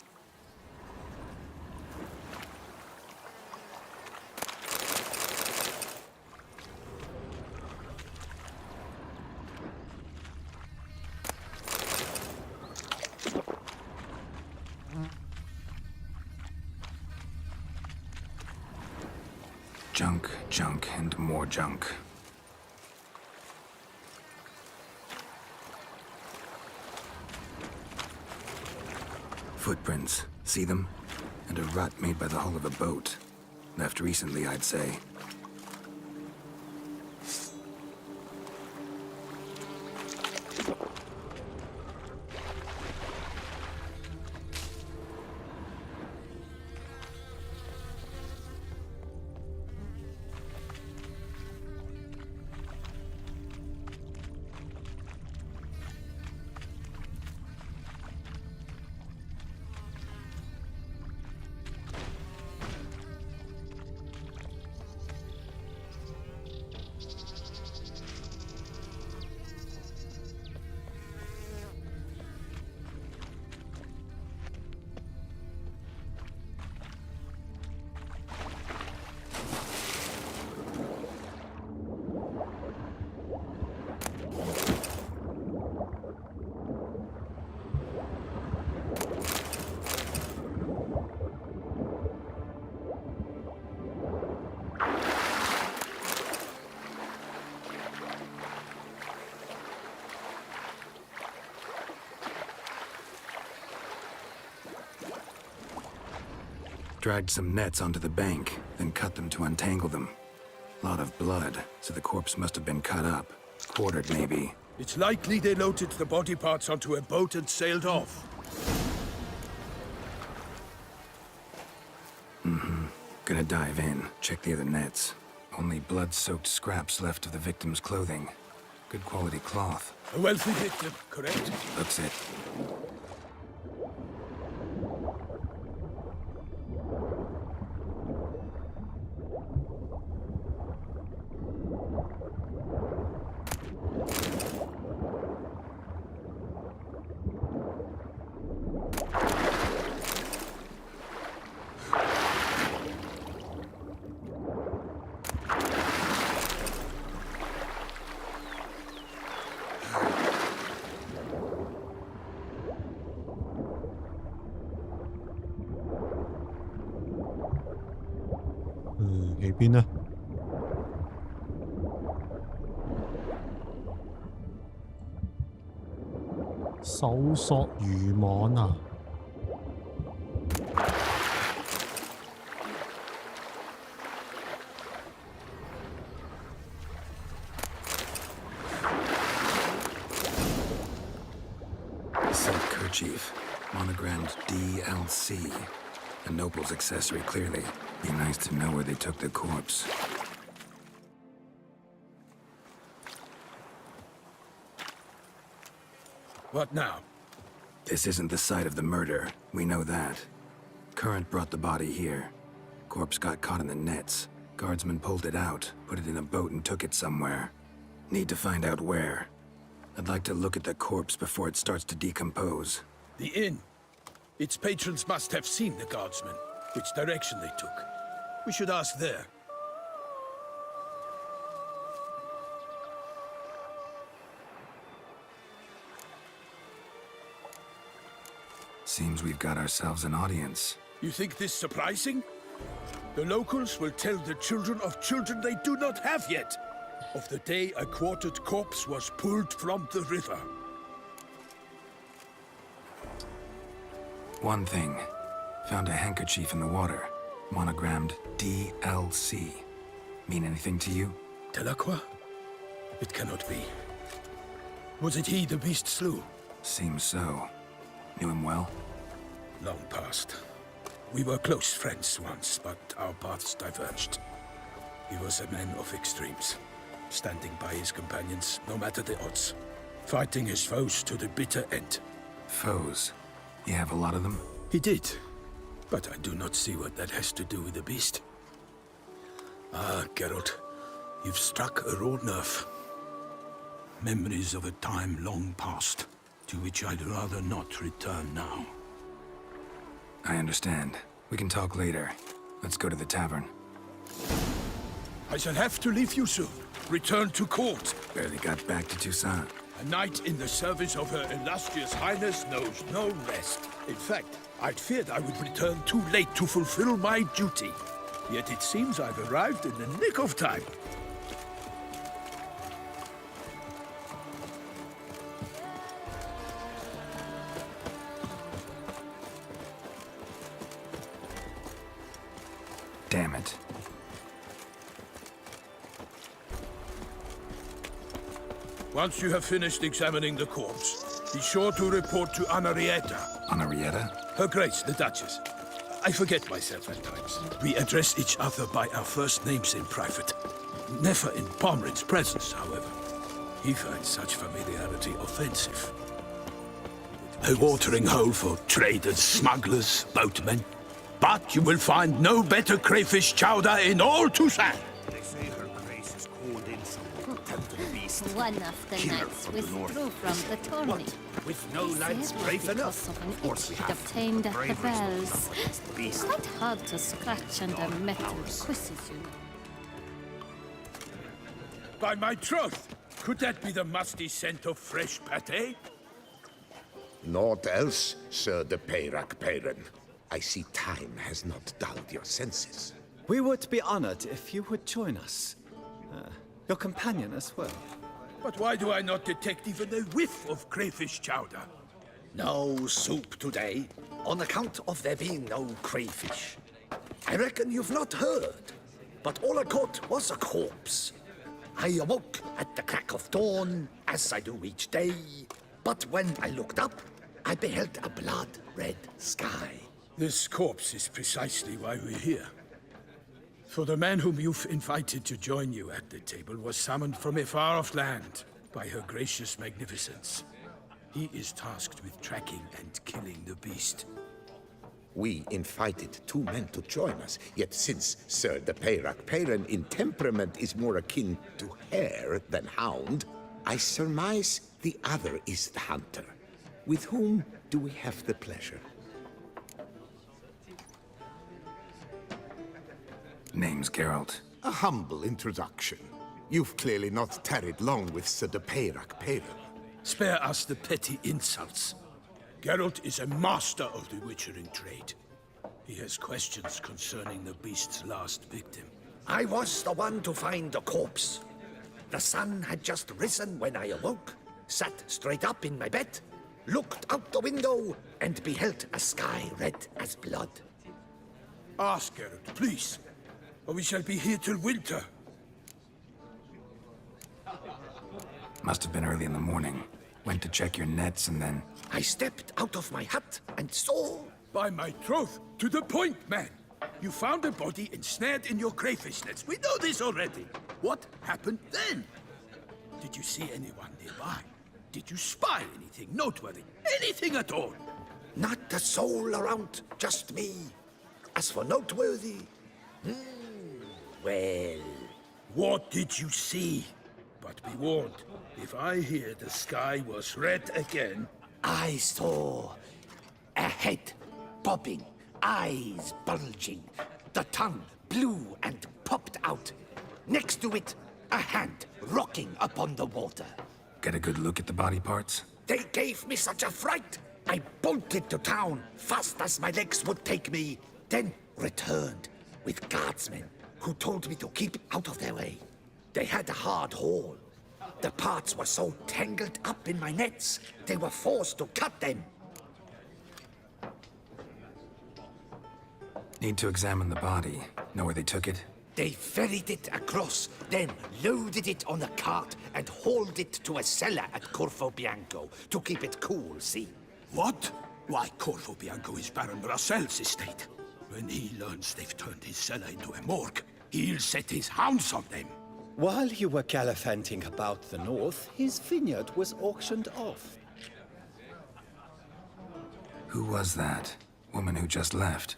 Junk, junk, and more junk. Footprints. See them? And a rut made by the hull of a boat. Left recently, I'd say. Dragged some nets onto the bank, then cut them to untangle them. Lot of blood, so the corpse must have been cut up. Quartered, maybe. It's likely they loaded the body parts onto a boat and sailed off. Gonna dive in, check the other nets. Only blood-soaked scraps left of the victim's clothing. Good quality cloth. A wealthy victim, correct? Looks it.喺邊呢？搜索漁網啊！Silk kerchief, monogrammed DLC. A noble's accessory, clearly. Be nice to know where they took the corpse. What now? This isn't the site of the murder. We know that. Current brought the body here. Corpse got caught in the nets. Guardsmen pulled it out, put it in a boat and took it somewhere. Need to find out where. I'd like to look at the corpse before it starts to decompose. The inn. Its patrons must have seen the guardsmen, which direction they took. We should ask there. Seems we've got ourselves an audience. You think this surprising? The locals will tell the children of children they do not have yet, of the day a quartered corpse was pulled from the river. One thing. Found a handkerchief in the water. Monogrammed DLC. Mean anything to you? Delacroix? It cannot be. Was it he the beast slew? Seems so. Knew him well? Long past. We were close friends once, but our paths diverged. He was a man of extremes, standing by his companions no matter the odds, fighting his foes to the bitter end. Foes? You have a lot of them? He did, but I do not see what that has to do with the beast. Ah, Geralt, you've struck a raw nerve. Memories of a time long past, to which I'd rather not return now. I understand. We can talk later. Let's go to the tavern. I shall have to leave you soon. Return to court. Barely got back to Toussaint. A knight in the service of Her Illustrious Highness knows no rest. In fact, I'd feared I would return too late to fulfill my duty. Yet it seems I've arrived in the nick of time. Damn it. Once you have finished examining the corpse, be sure to report to Anarietta. Anarietta? Her Grace, the Duchess. I forget myself at times. We address each other by our first names in private. Never in Pomerin's presence, however. He finds such familiarity offensive. A watering hole for traders, smugglers, boatmen. But you will find no better crayfish chowder in all Toussaint. They say her grace is called in some tempt the beast. One of the knights withdrew from the tourney. With no lads brave enough? Of course we have. Obtained at the bells. Quite hard to scratch under metal quizzes, you know. By my troth, could that be the musty scent of fresh pâté? Naught else, Sir de Peyrac Peyran. I see time has not dulled your senses. We would be honored if you would join us. Your companion as well. But why do I not detect even a whiff of crayfish chowder? No soup today, on account of there being no crayfish. I reckon you've not heard, but all I caught was a corpse. I awoke at the crack of dawn, as I do each day, but when I looked up, I beheld a blood-red sky. This corpse is precisely why we're here. For the man whom you've invited to join you at the table was summoned from a far-off land by her gracious magnificence. He is tasked with tracking and killing the beast. We invited 2 men to join us, yet since Sir the Peyrak Peyran in temperament is more akin to hare than hound, I surmise the other is the hunter. With whom do we have the pleasure? Name's Geralt. A humble introduction. You've clearly not tarried long with Sir the Peyrak Peyran. Spare us the petty insults. Geralt is a master of the witchering trade. He has questions concerning the beast's last victim. I was the one to find the corpse. The sun had just risen when I awoke, sat straight up in my bed, looked out the window, and beheld a sky red as blood. Ask Geralt, please, or we shall be here till winter. Must have been early in the morning. Went to check your nets and then... I stepped out of my hut and saw... By my troth, to the point, man! You found a body ensnared in your crayfish nets. We know this already. What happened then? Did you see anyone nearby? Did you spy anything noteworthy? Anything at all? Not a soul around, just me. As for noteworthy... well... What did you see? But be warned, if I hear the sky was red again... I saw a head bobbing, eyes bulging, the tongue blew and popped out. Next to it, a hand rocking upon the water. Get a good look at the body parts? They gave me such a fright. I bolted to town, fast as my legs would take me, then returned with guardsmen who told me to keep out of their way. They had a hard haul. The parts were so tangled up in my nets, they were forced to cut them. Need to examine the body. Know where they took it? They ferried it across, then loaded it on a cart and hauled it to a cellar at Corvo Bianco to keep it cool, see? What? Why, Corvo Bianco is Baron Russell's estate. When he learns they've turned his cellar into a morgue, he'll set his hounds on them. While you were gallivanting about the north, his vineyard was auctioned off. Who was that? Woman who just left.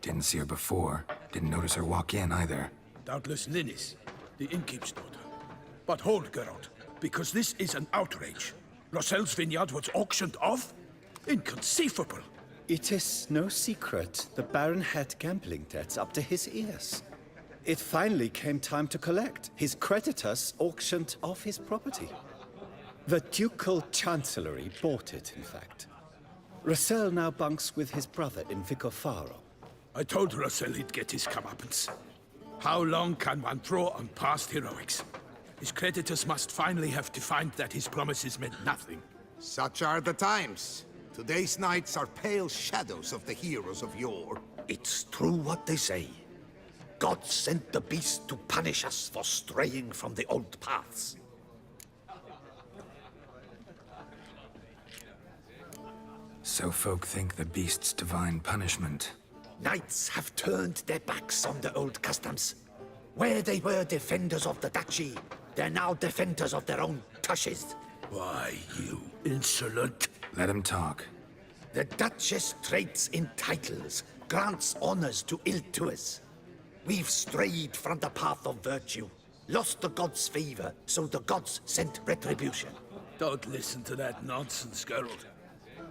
Didn't see her before. Didn't notice her walk in either. Doubtless Linnis, the innkeep's daughter. But hold, Geralt, because this is an outrage. Russell's vineyard was auctioned off? Inconceivable. It is no secret the Baron had gambling debts up to his ears. It finally came time to collect. His creditors auctioned off his property. The Ducal Chancellery bought it, in fact. Russell now bunks with his brother in Vicofaro. I told Russell he'd get his comeuppance. How long can one throw on past heroics? His creditors must finally have to find that his promises meant nothing. Such are the times. Today's knights are pale shadows of the heroes of yore. It's true what they say. God sent the beast to punish us for straying from the old paths. So folk think the beast's divine punishment. Knights have turned their backs on the old customs. Where they were defenders of the duchy, they're now defenders of their own tushes. Why, you insolent... Let him talk. The Duchess trades in titles, grants honors to ill-doers. We've strayed from the path of virtue, lost the gods' favor, so the gods sent retribution. Don't listen to that nonsense, Geralt.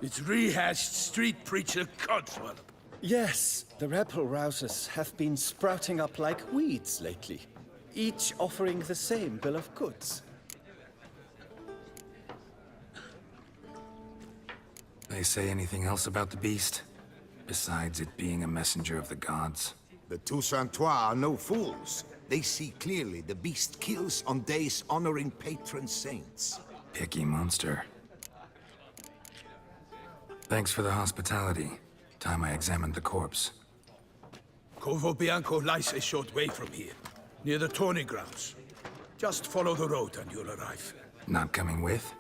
It's rehashed street preacher codswallop. Yes, the rebel rousers have been sprouting up like weeds lately, each offering the same bill of goods. They say anything else about the beast? Besides it being a messenger of the gods? The Toussaintois are no fools. They see clearly the beast kills on days honoring patron saints. Picky monster. Thanks for the hospitality. Time I examined the corpse. Corvo Bianco lies a short way from here, near the tourney grounds. Just follow the road and you'll arrive. Not coming with?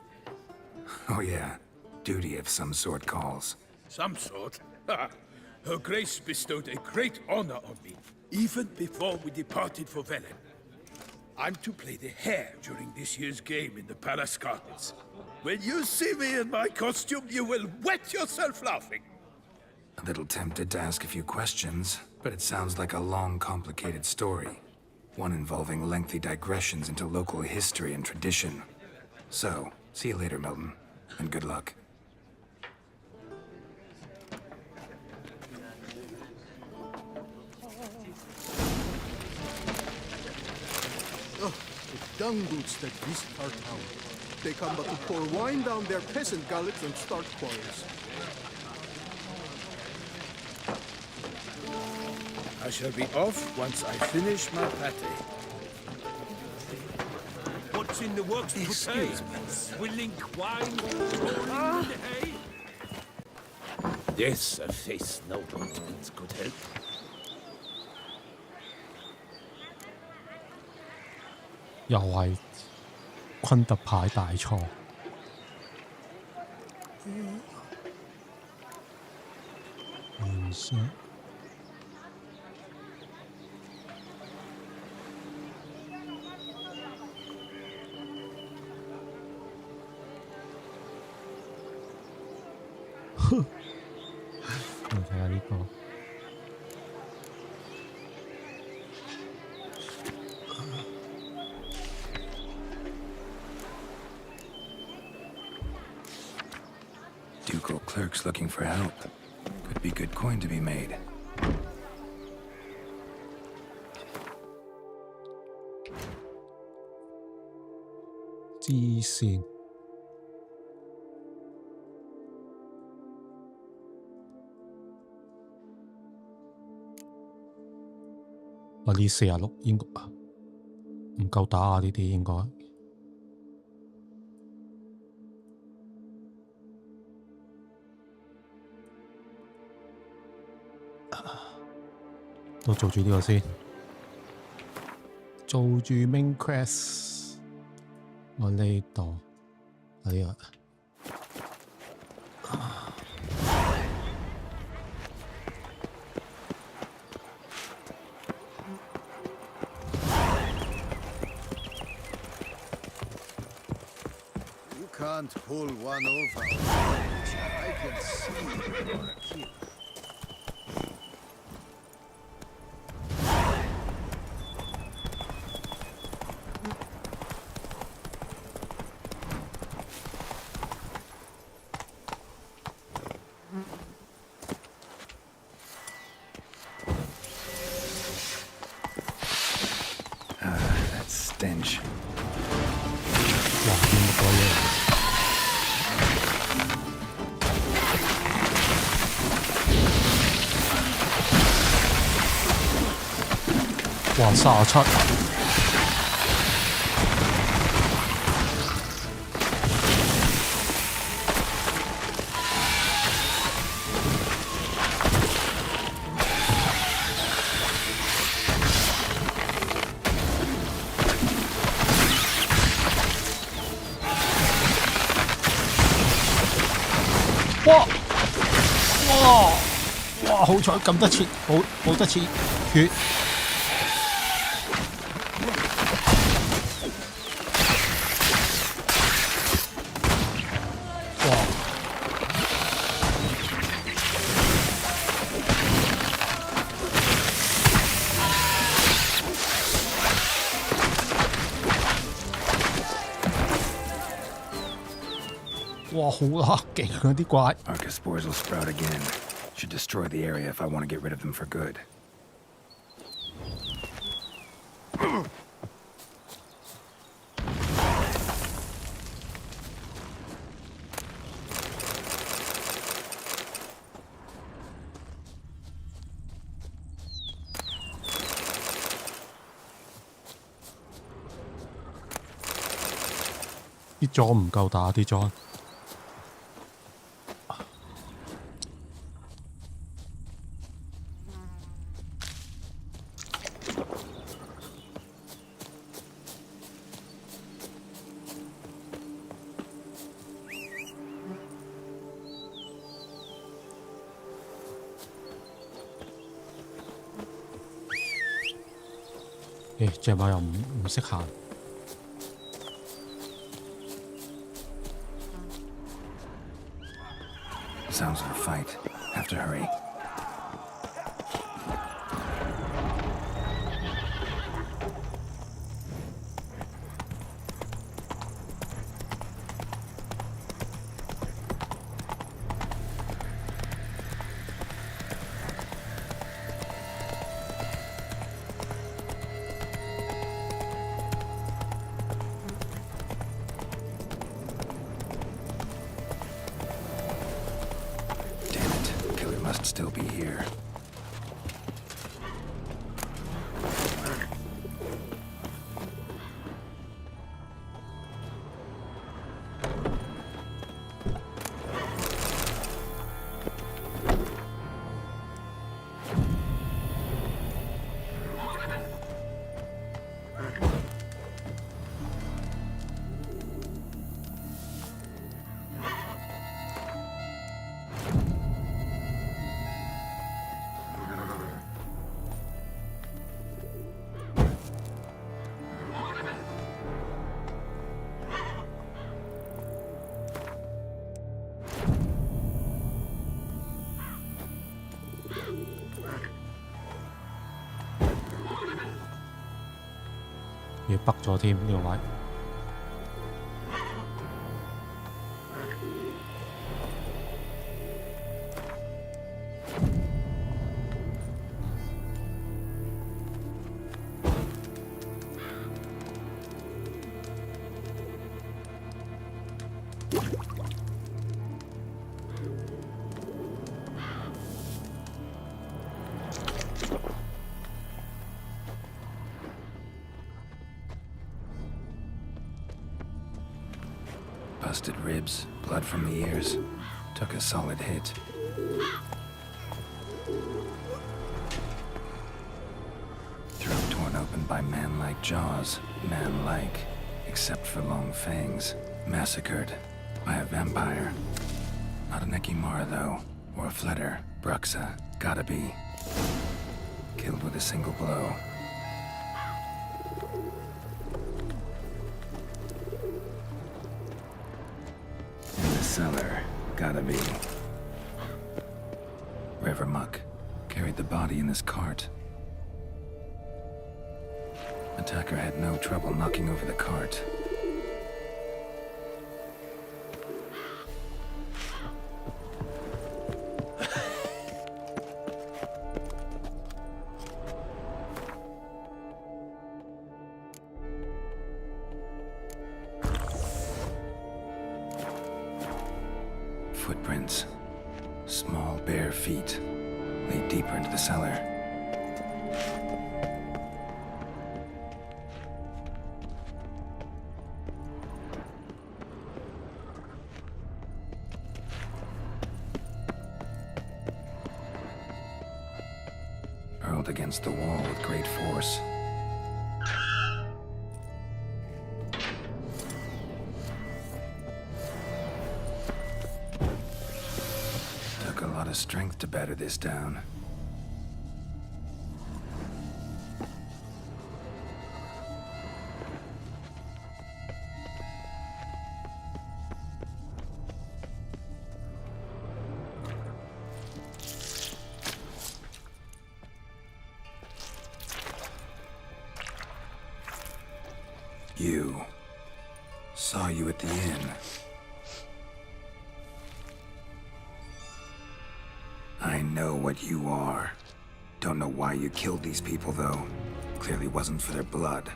Oh yeah, duty of some sort calls. Some sort? Her Grace bestowed a great honor on me, even before we departed for Velen. I'm to play the hare during this year's game in the Palace Gardens. When you see me in my costume, you will wet yourself laughing. A little tempted to ask a few questions, but it sounds like a long, complicated story. One involving lengthy digressions into local history and tradition. So, see you later, Milton, and good luck. Oh, the dung boots that visit our town. They come but to pour wine down their peasant gullets and start quarrels. I shall be off once I finish my pate. What's in the works, Excuse me. Swilling wine, rolling in the hay. Yes, a face no one could help. "又係昆特牌大賽。顏色我睇下呢個。Ducal clerks looking for help. Could be good coin to be made.支線呢46應該唔夠打啊！呢啲應該都做住呢個先，做住 main quest。我呢度呢個。You can't pull one over. I can see you're a kid. That stench. 哇！見到個嘢。哇！37。哇！好彩撳得切，冇得切血。哇！好啦，勁啊啲怪。Arcaspores will sprout again. Should destroy the area if I want to get rid of them for good. 啲裝唔夠打啲裝。隻馬又唔識行。Sounds of a fight. Have to hurry. Must still be here.要北咗添呢個位。Busted ribs, blood from the ears. Took a solid hit. Throat torn open by man-like jaws. Man-like, except for long fangs. Massacred by a vampire. Not an Ekimara, though. Or a Fletter. Bruxa. Gotta be. Killed with a single blow. Cellar. Gotta be. River muck. Carried the body in this cart. Attacker had no trouble knocking over the cart. Footprints. Small, bare feet. Lead deeper into the cellar. Hurled against the wall with great force. Strength to batter this down. You. Saw you at the inn. I know what you are. Don't know why you killed these people, though. Clearly wasn't for their blood.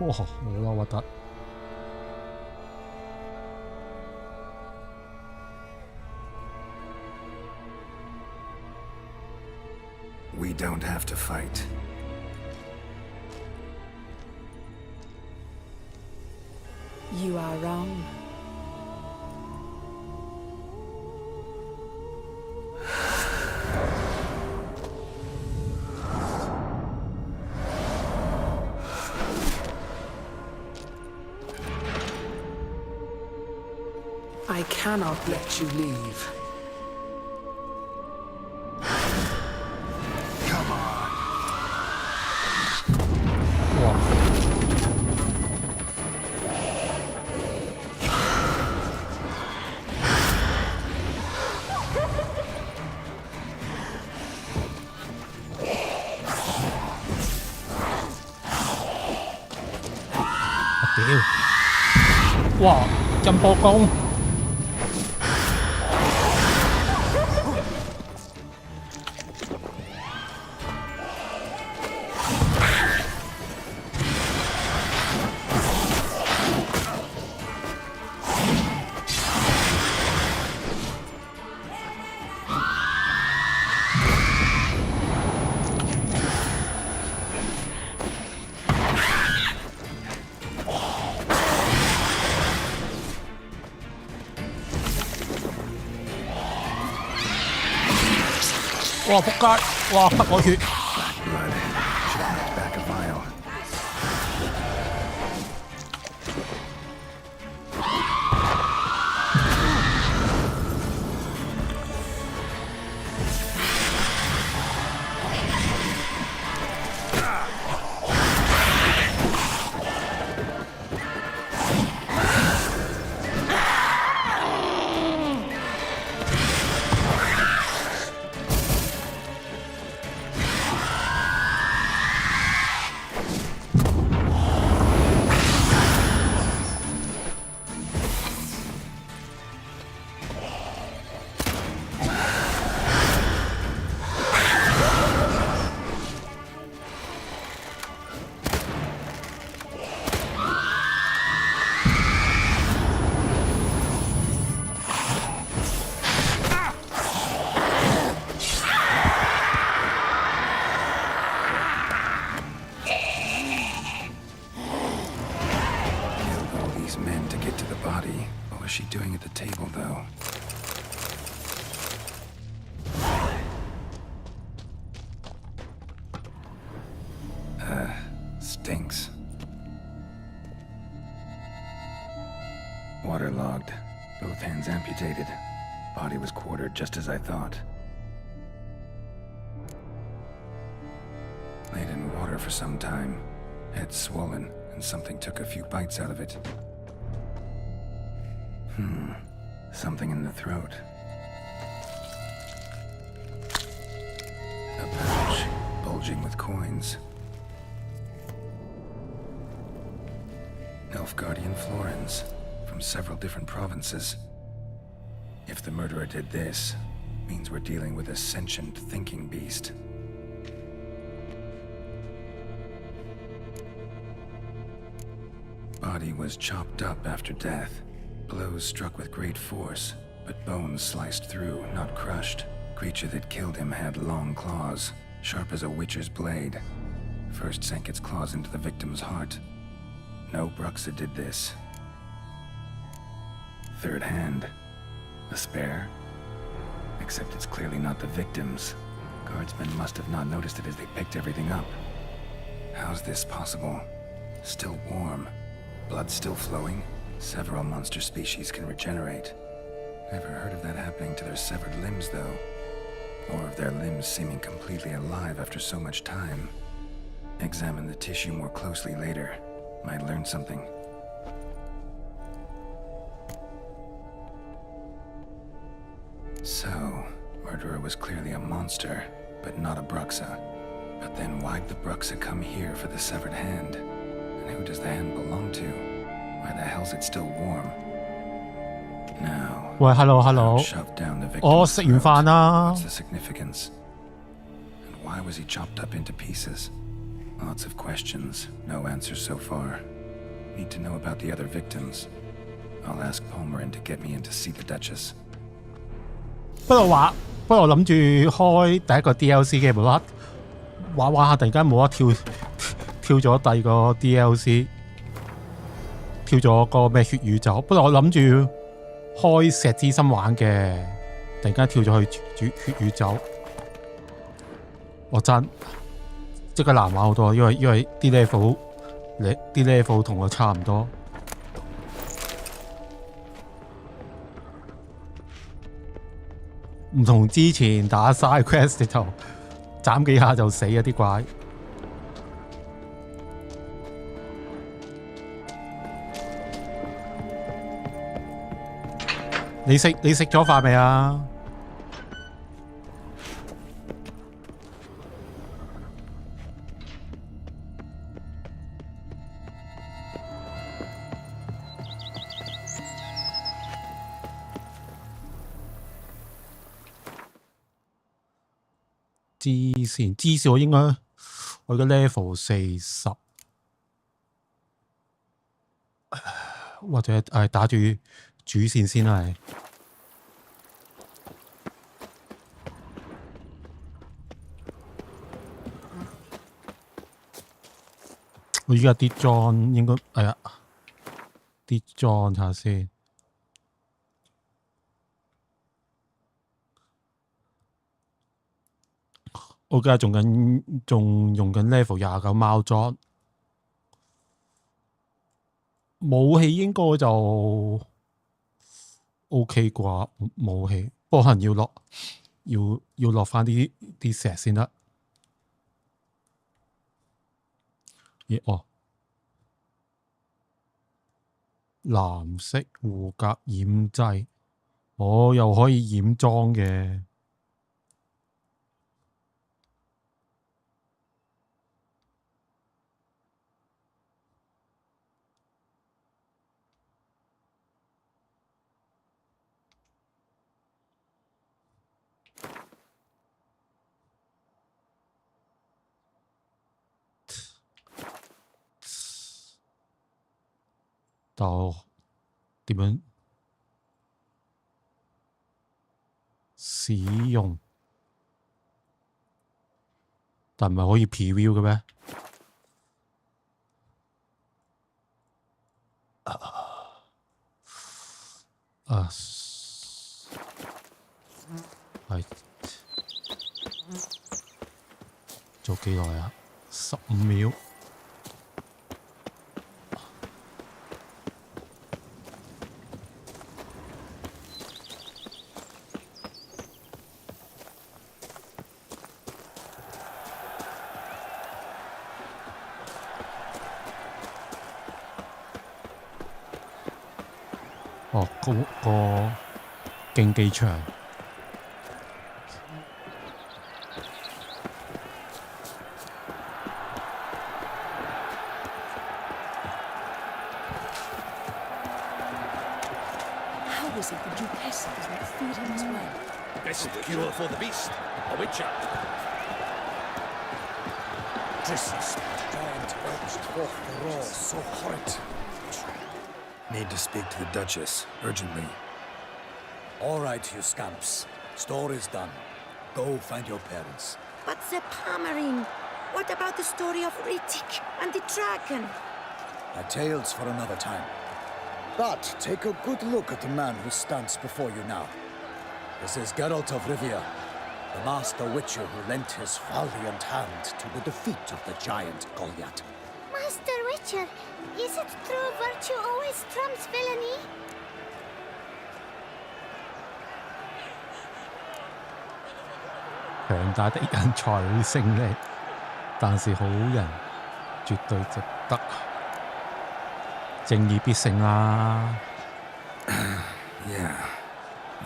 哇，好啦，核突。We don't have to fight. You are wrong. I cannot let you leave. 哇！音波功。哇！仆街！哇！得我血。Stinks. Waterlogged. Both hands amputated. Body was quartered just as I thought. Laid in water for some time. Head swollen, and something took a few bites out of it. Something in the throat. A pouch, bulging with coins. Nilfgaardian florins, from several different provinces. If the murderer did this, means we're dealing with a sentient thinking beast. Body was chopped up after death. Blows struck with great force, but bones sliced through, not crushed. Creature that killed him had long claws, sharp as a witcher's blade. First sank its claws into the victim's heart. No Bruxa did this. Third hand. A spare? Except it's clearly not the victim's. Guardsmen must have not noticed it as they picked everything up. How's this possible? Still warm. Blood still flowing? Several monster species can regenerate. Never heard of that happening to their severed limbs, though. Or of their limbs seeming completely alive after so much time. Examine the tissue more closely later. Might learn something. So, murderer was clearly a monster, but not a Bruxa. But then why'd the Bruxa come here for the severed hand? And who does the hand belong to? Why the hell's it still warm? Now, 喂 ，hello hello， shoved down the victim's 我食完飯啦。 What's the significance? And why was he chopped up into pieces? Lots of questions, no answers so far. Need to know about the other victims. I'll ask Palmerin to get me in to see the Duchess. 不過我諗住開第一個 DLC 嘅，無啦玩下，突然間冇得跳咗第二個 DLC， 跳咗個咩血宇宙。不過我諗住開石之心玩嘅，突然間跳咗去血宇宙，我真即刻難玩好多，因為啲 level 同我差唔多。唔同之前打 side quest 直頭斬幾下就死啊啲怪。你食咗飯未啊？支線我應該我嘅 level 40，或者打住主線先啦。我依家啲裝應該啲裝睇下先。我而家仲用緊 level 29貓裝，武器應該就 OK 啩，武器，不過可能要落翻啲石先得。藍色護甲染劑，又可以染裝嘅。就點樣使用？但唔係可以 preview 嘅咩？係做幾耐啊？15秒。個競技場。How is it the Duchess does not feed him as well? Best cure for the beast, a witcher. This giant urged forth the roar so horrid. Need to speak to the Duchess, urgently. All right, you scamps. Store is done. Go find your parents. But the Palmerine, what about the story of Riddick and the dragon? A tale's for another time. But take a good look at the man who stands before you now. This is Geralt of Rivia, the master witcher who lent his valiant hand to the defeat of the giant Goliath. Master Witcher, is it true virtue always trumps villainy? 強大的人才會勝利，但是好人絕對值得。正義必勝啦！ Yeah,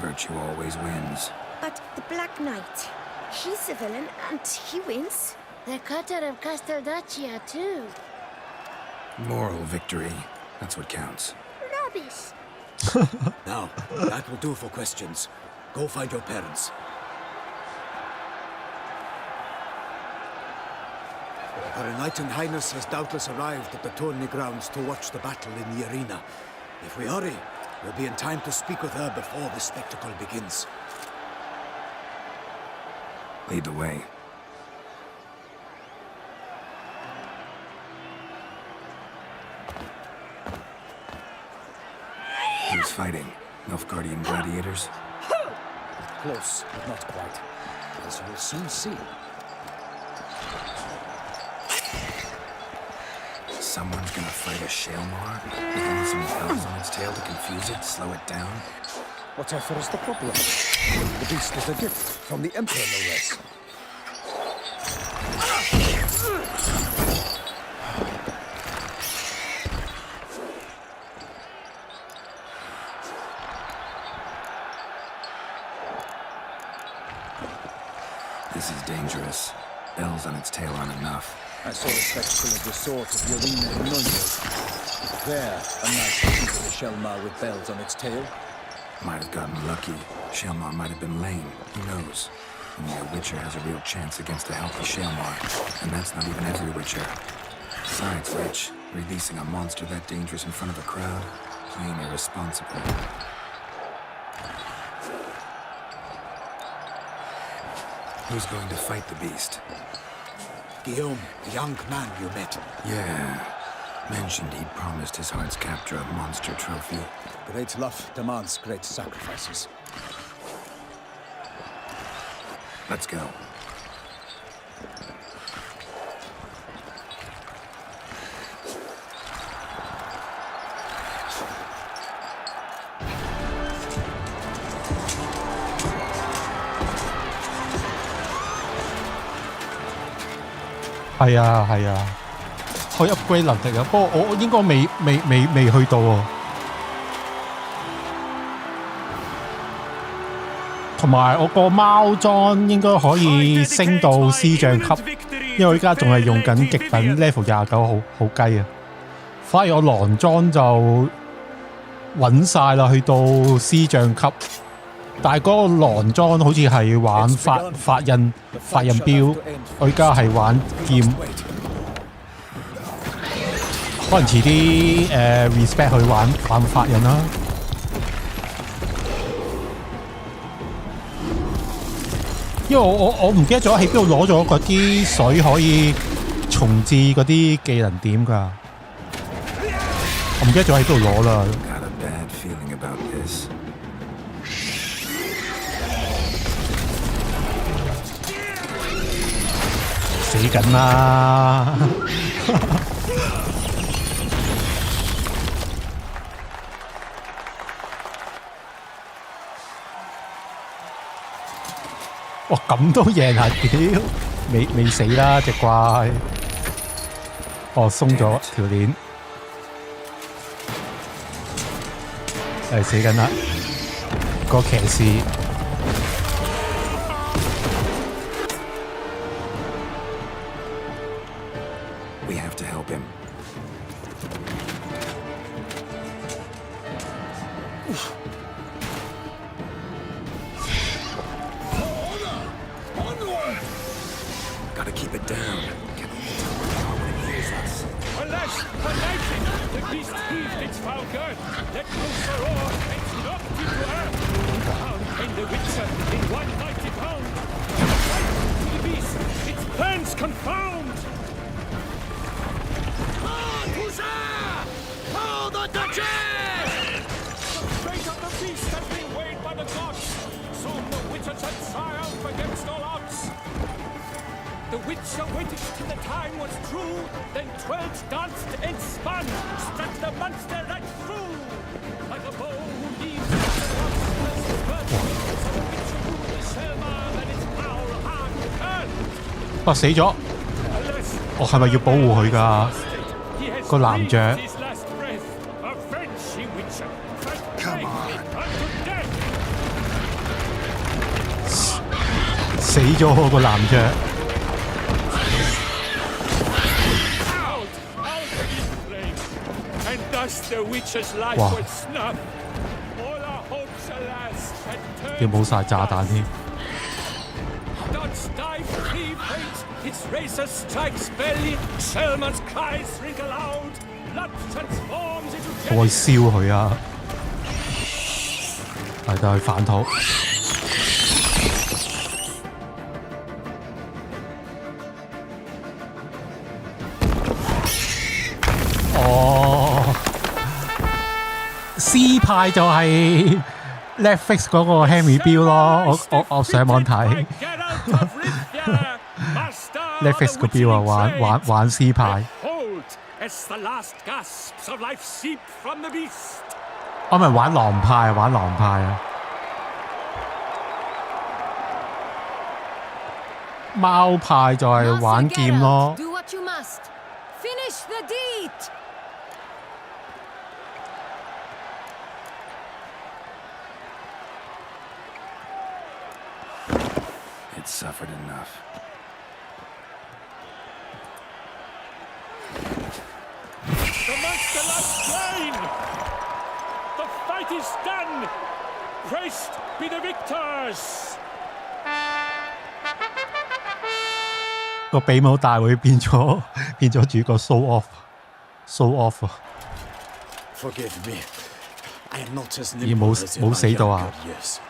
virtue always wins. But the Black Knight, he's a villain and he wins. The cutter of Casteldaccia, too. Moral victory, that's what counts. Rubbish. Now, that will do for questions. Go find your parents. Her Enlightened Highness has doubtless arrived at the tourney grounds to watch the battle in the arena. If we hurry, we'll be in time to speak with her before the spectacle begins. Lead the way. Who's fighting? Nilfgaardian gladiators? Close, but not quite. As we'll soon see. Someone's gonna fight a Shalmar? With only some bells on its tail to confuse it, slow it down? Whatever is the problem? The beast is a gift from the Emperor, no less. This is dangerous. Bells on its tail aren't enough. I saw the spectacle of the sword of Yorina in Nunez. There, a knight defeated a Shelmar with bells on its tail. Might have gotten lucky. Shalmar might have been lame. Who knows? Only a Witcher has a real chance against a healthy Shaelmar, and that's not even every Witcher. Besides which, releasing a monster that dangerous in front of a crowd, plain irresponsible. Who's going to fight the beast? Guillaume, the young man you met. Yeah. Mentioned he'd promised his heart's capture a monster trophy. Great love demands great sacrifices. Let's go.係啊，可以 upgrade 能力啊，不過我應該未去到喎。同埋我個貓裝應該可以升到師匠級，因為我而家仲係用緊極品 level 29，好雞啊！反而我狼裝就穩晒啦，去到師匠級。但係嗰個狼裝好似係玩發印標，我而家係玩劍，可能遲啲respect 去玩發印啦。因為我唔記得咗喺邊度攞咗嗰啲水可以重置嗰啲技能點㗎，我唔記得咗喺邊度攞啦。死緊啦！哇，咁都贏啊！屌，未死啦隻怪。哦，鬆咗條鏈，死緊啦！個騎士。We have to help him. Gotta keep it down. Alas, the lightning! The beast heaved its foul girth, let loose a roar, and knocked into earth. Down came the Witcher in one mighty pound. Right to the beast, its plans confound. Call the Duchess! The fate of the beast has been weighed by the gods. Soon the Witcher shall triumph against all odds. The Witcher waited till the time was true, then twirled, danced, and spun, struck the monster right through. Like a bow who leaves the monster's birth, so the Witcher ruled the Shaelmar and its power hard earned. 死咗！我係咪要保護佢㗎？個男爵。死咗喎個男爵。哇！要冇晒炸彈添。Its razor strikes belly, Shaelmar's cries ring aloud, blood transforms into 再燒佢啊！係但係反土。哦 ，C 派就係 Netflix 嗰個 Henry 標咯，我上網睇。Netflix 個標啊，玩 C 派。我咪玩狼派啊。貓派就係玩劍咯。It's suffered enough. The monster lies slain! The fight is done! Praised be the victors! 個比武大會變咗主角 show off 啊！ Forgive me. I am not as 而 nimble as in 冇 my 死到啊！ younger years.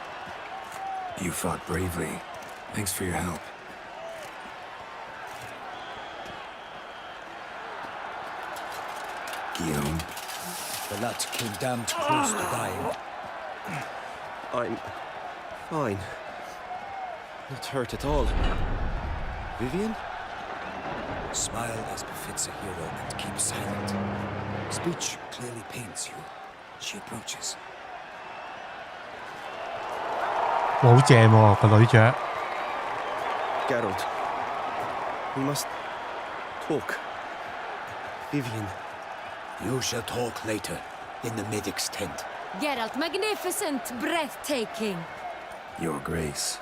You fought bravely. Thanks for your help. Guillaume. The lad came damned close to dying. I'm fine. Not hurt at all. Vivian? Smile as befits a hero and keep silent. Speech clearly pains you. She approaches. 哇，好正喎個女爵。 Geralt. We must talk. Vivian. You shall talk later, in the medic's tent. Geralt, magnificent, breathtaking. Your Grace.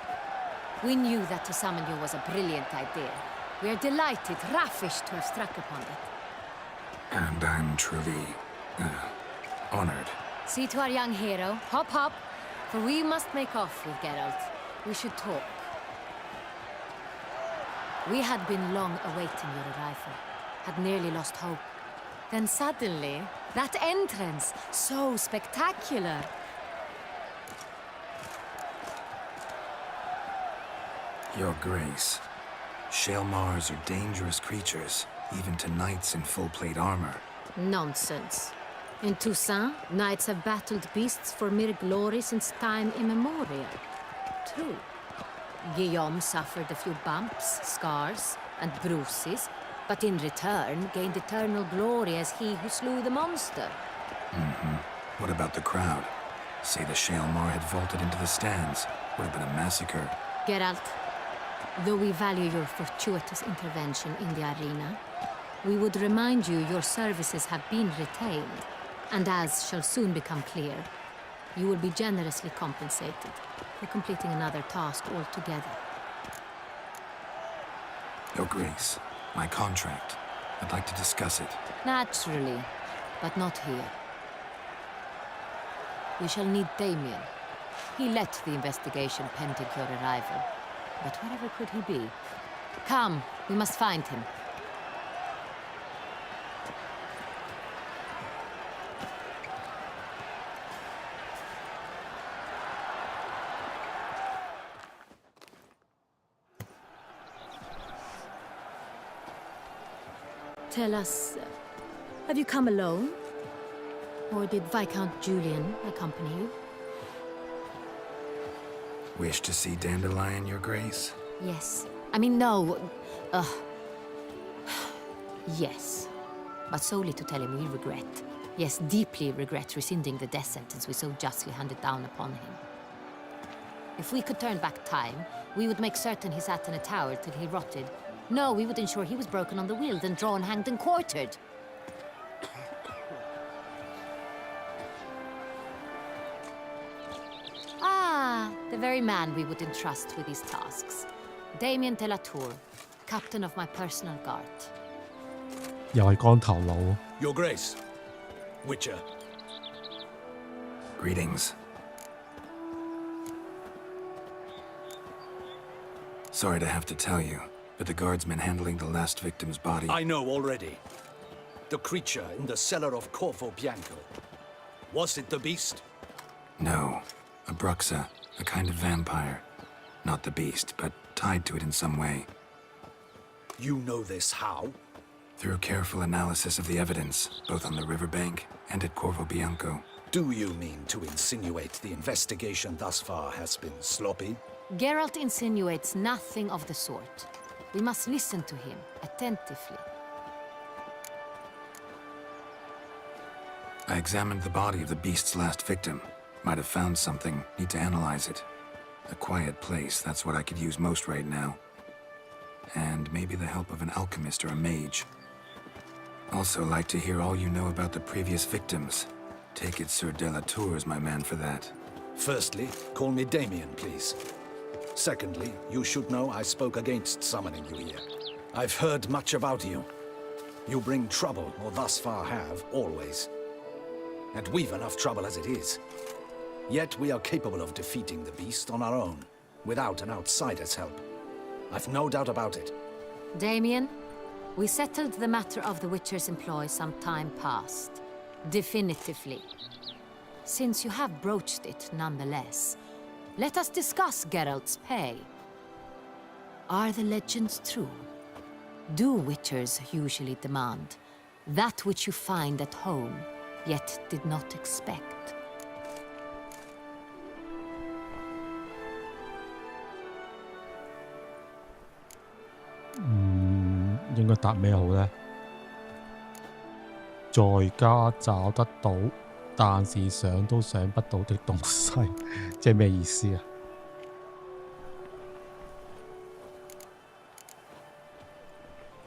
We knew that to summon you was a brilliant idea. We are delighted, ravished to have struck upon it. And I'm truly honored. See to our young hero. Hop, hop. For we must make off with Geralt. We should talk. We had been long awaiting your arrival. Had nearly lost hope. Then suddenly, that entrance, so spectacular. Your Grace. Shaelmars are dangerous creatures, even to knights in full plate armor. Nonsense. In Toussaint, knights have battled beasts for mere glory since time immemorial. True. Guillaume suffered a few bumps, scars, and bruises, but in return gained eternal glory as he who slew the monster. What about the crowd? Say the Shaelmar had vaulted into the stands. Would have been a massacre. Geralt, though we value your fortuitous intervention in the arena, we would remind you your services have been retained, and as shall soon become clear, you will be generously compensated for completing another task altogether. Your Grace, my contract. I'd like to discuss it. Naturally, but not here. We shall need Damien. He led the investigation pending your arrival. But wherever could he be? Come, we must find him. Tell us, have you come alone? Or did Viscount Julian accompany you? Wish to see Dandelion, Your Grace? Yes. I mean, no. Yes. But solely to tell him we regret. Yes, deeply regret rescinding the death sentence we so justly handed down upon him. If we could turn back time, we would make certain he sat in a tower till he rotted. No, we would ensure he was broken on the wheel, then drawn, hanged, and quartered. The very man we would entrust with these tasks. Damien de la Tour, captain of my personal guard. 又係光頭佬。 Your Grace. Witcher. Greetings. Sorry to have to tell you, but the guardsmen handling the last victim's body... I know already. The creature in the cellar of Corvo Bianco. Was it the beast? No. A Bruxa. A kind of vampire. Not the beast, but tied to it in some way. You know this how? Through careful analysis of the evidence, both on the riverbank and at Corvo Bianco. Do you mean to insinuate the investigation thus far has been sloppy? Geralt insinuates nothing of the sort. We must listen to him attentively. I examined the body of the beast's last victim. Might have found something. Need to analyze it. A quiet place, that's what I could use most right now. And maybe the help of an alchemist or a mage. Also like to hear all you know about the previous victims. Take it Sir de la Tour is my man for that. Firstly, call me Damien, please. Secondly, you should know I spoke against summoning you here. I've heard much about you. You bring trouble, or thus far have, always. And we've enough trouble as it is. Yet we are capable of defeating the beast on our own, without an outsider's help. I've no doubt about it. Damien, we settled the matter of the Witcher's employ some time past. Definitively. Since you have broached it nonetheless, let us discuss Geralt's pay. Are the legends true? Do Witchers usually demand that which you find at home, yet did not expect? Hmm, 應該答咩好呢？在家找得到，但是想都想不到的東西，即係咩意思啊？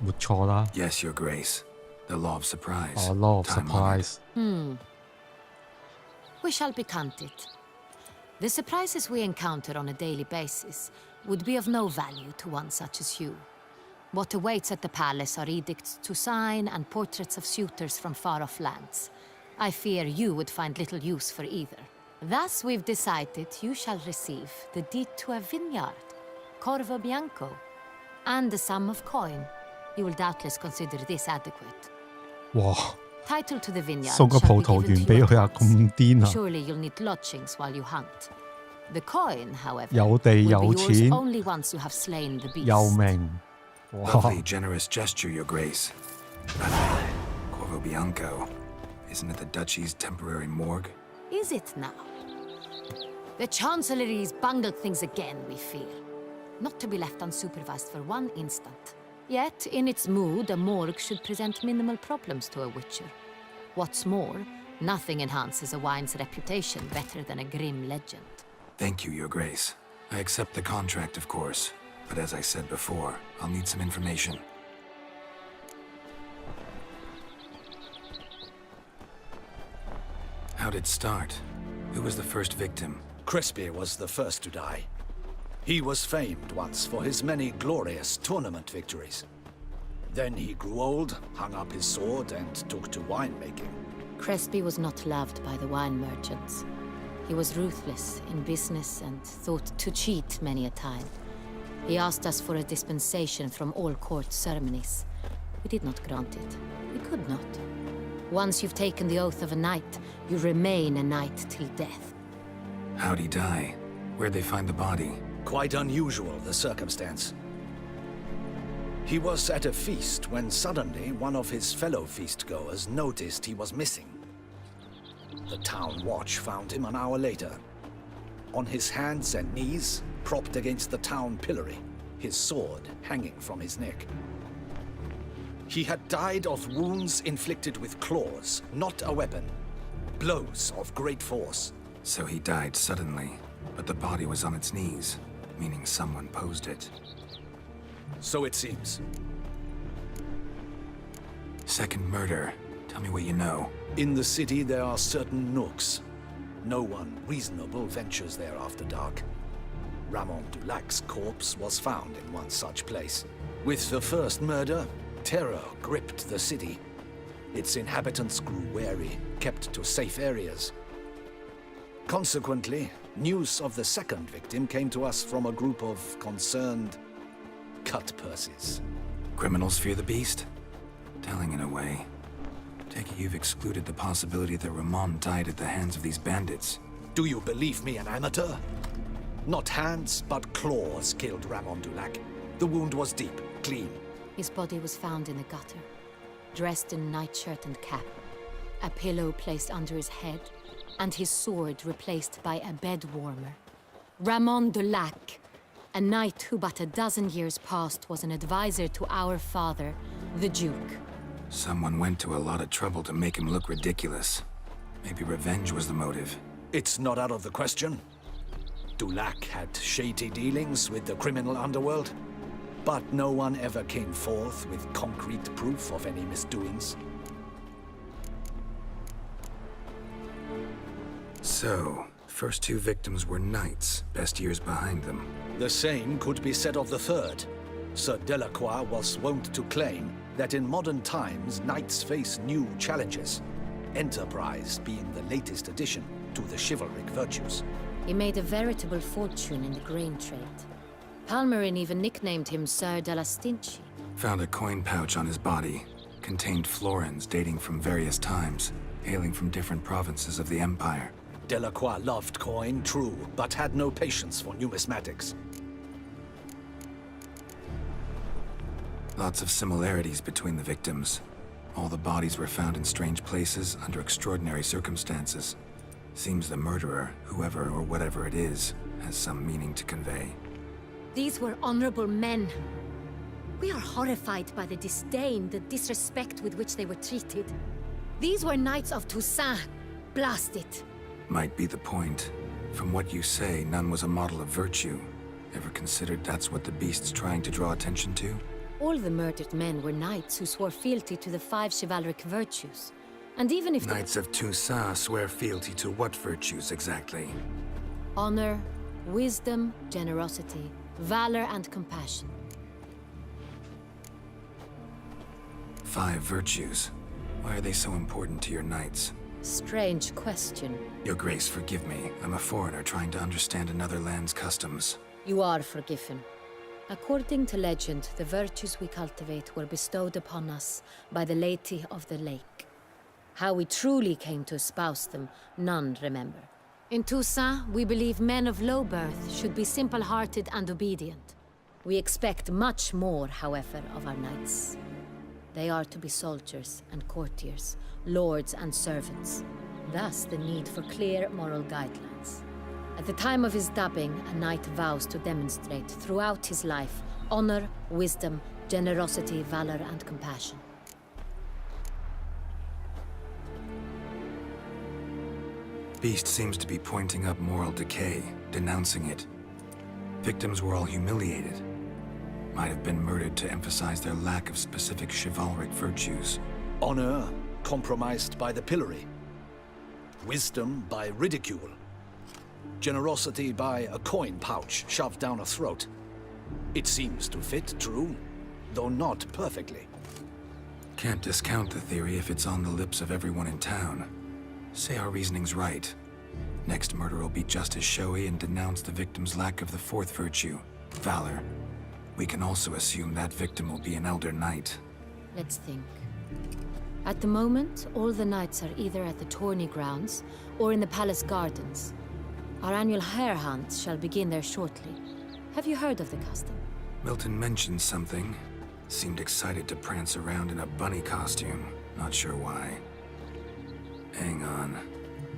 沒錯啦。Yes, Your Grace. The law of surprise. Oh, law of Time surprise. We shall be candid. The surprises we encounter on a daily basis would be of no value to one such as you. What awaits at the palace are edicts to sign and portraits of suitors from far-off lands. I fear you would find little use for either. Thus, we've decided you shall receive the deed to a vineyard, Corvo Bianco, and the sum of coin. You will doubtless consider this adequate. 哇！ Title to the vineyard 送個 shall 葡 be 萄 given 園 to 俾 your 佢啊， house. 咁癲啊！ Surely you'll need lodgings while you hunt. The coin, however, 有地 will 有 be yours 錢 only once you have slain the beast. 有名，哇！ Lovely, generous gesture, Your Grace. But Corvo Bianco, isn't it the Duchy's temporary morgue? Is it now? The Chancellery's bungled things again, we fear. Not to be left unsupervised for one instant. Yet, in its mood, a morgue should present minimal problems to a Witcher. What's more, nothing enhances a wine's reputation better than a grim legend. Thank you, Your Grace. I accept the contract, of course. But as I said before, I'll need some information. How'd it start? Who was the first victim? Crespi was the first to die. He was famed once for his many glorious tournament victories. Then he grew old, hung up his sword, and took to winemaking. Crespi was not loved by the wine merchants. He was ruthless in business and thought to cheat many a time. He asked us for a dispensation from all court ceremonies. We did not grant it. We could not. Once you've taken the oath of a knight, you remain a knight till death. How'd he die? Where'd they find the body? Quite unusual, the circumstance. He was at a feast when suddenly one of his fellow feastgoers noticed he was missing. The town watch found him an hour later. On his hands and knees, propped against the town pillory, his sword hanging from his neck. He had died of wounds inflicted with claws, not a weapon. Blows of great force. So he died suddenly, but the body was on its knees, meaning someone posed it. So it seems. Second murder. Tell me what you know. In the city, there are certain nooks. No one reasonable ventures there after dark. Ramon Dulac's corpse was found in one such place. With the first murder, terror gripped the city. Its inhabitants grew wary, kept to safe areas. Consequently, news of the second victim came to us from a group of concerned cut-purses. Criminals fear the beast? Telling in a way. Take it you've excluded the possibility that Ramon died at the hands of these bandits. Do you believe me an amateur? Not hands, but claws killed Ramon Dulac. The wound was deep, clean. His body was found in the gutter, dressed in nightshirt and cap, a pillow placed under his head, and his sword replaced by a bed warmer. Ramon Dulac, a knight who but a dozen years past was an advisor to our father, the Duke. Someone went to a lot of trouble to make him look ridiculous. Maybe revenge was the motive. It's not out of the question. Dulac had shady dealings with the criminal underworld, but no one ever came forth with concrete proof of any misdoings. So, first two victims were knights, best years behind them. The same could be said of the third. Sir Delacroix was wont to claim that in modern times, knights face new challenges, enterprise being the latest addition to the chivalric virtues. He made a veritable fortune in the grain trade. Palmerin even nicknamed him Sir de la Stinchi. Found a coin pouch on his body. Contained florins dating from various times, hailing from different provinces of the Empire. Delacroix loved coin, true, but had no patience for numismatics. Lots of similarities between the victims. All the bodies were found in strange places under extraordinary circumstances. Seems the murderer, whoever or whatever it is, has some meaning to convey. These were honorable men. We are horrified by the disdain, the disrespect with which they were treated. These were Knights of Toussaint. Blast it. Might be the point. From what you say, none was a model of virtue. Ever considered that's what the beast's trying to draw attention to? All the murdered men were knights who swore fealty to the 5 chivalric virtues. And even if Knights of Toussaint swear fealty to what virtues exactly? honor, wisdom, generosity, valor, and compassion. 5 virtues. Why are they so important to your knights? Strange question. Your Grace, forgive me. I'm a foreigner trying to understand another land's customs. You are forgiven. According to legend, the virtues we cultivate were bestowed upon us by the Lady of the Lake. How we truly came to espouse them, none remember. In Toussaint, we believe men of low birth should be simple-hearted and obedient. We expect much more, however, of our knights. They are to be soldiers and courtiers, lords and servants. Thus, the need for clear moral guidelines. At the time of his dubbing, a knight vows to demonstrate throughout his life honor, wisdom, generosity, valor, and compassion. Beast seems to be pointing up moral decay, denouncing it. Victims were all humiliated. Might have been murdered to emphasize their lack of specific chivalric virtues. Honor compromised by the pillory. Wisdom by ridicule. Generosity by a coin pouch shoved down a throat. It seems to fit, true, though not perfectly. Can't discount the theory if it's on the lips of everyone in town. Say our reasoning's right. Next murder will be just as showy and denounce the victim's lack of the 4th virtue, valor. We can also assume that victim will be an elder knight. Let's think. At the moment, all the knights are either at the tourney grounds or in the palace gardens. Our annual hare hunt shall begin there shortly. Have you heard of the custom? Milton mentioned something. Seemed excited to prance around in a bunny costume. Not sure why. Hang on.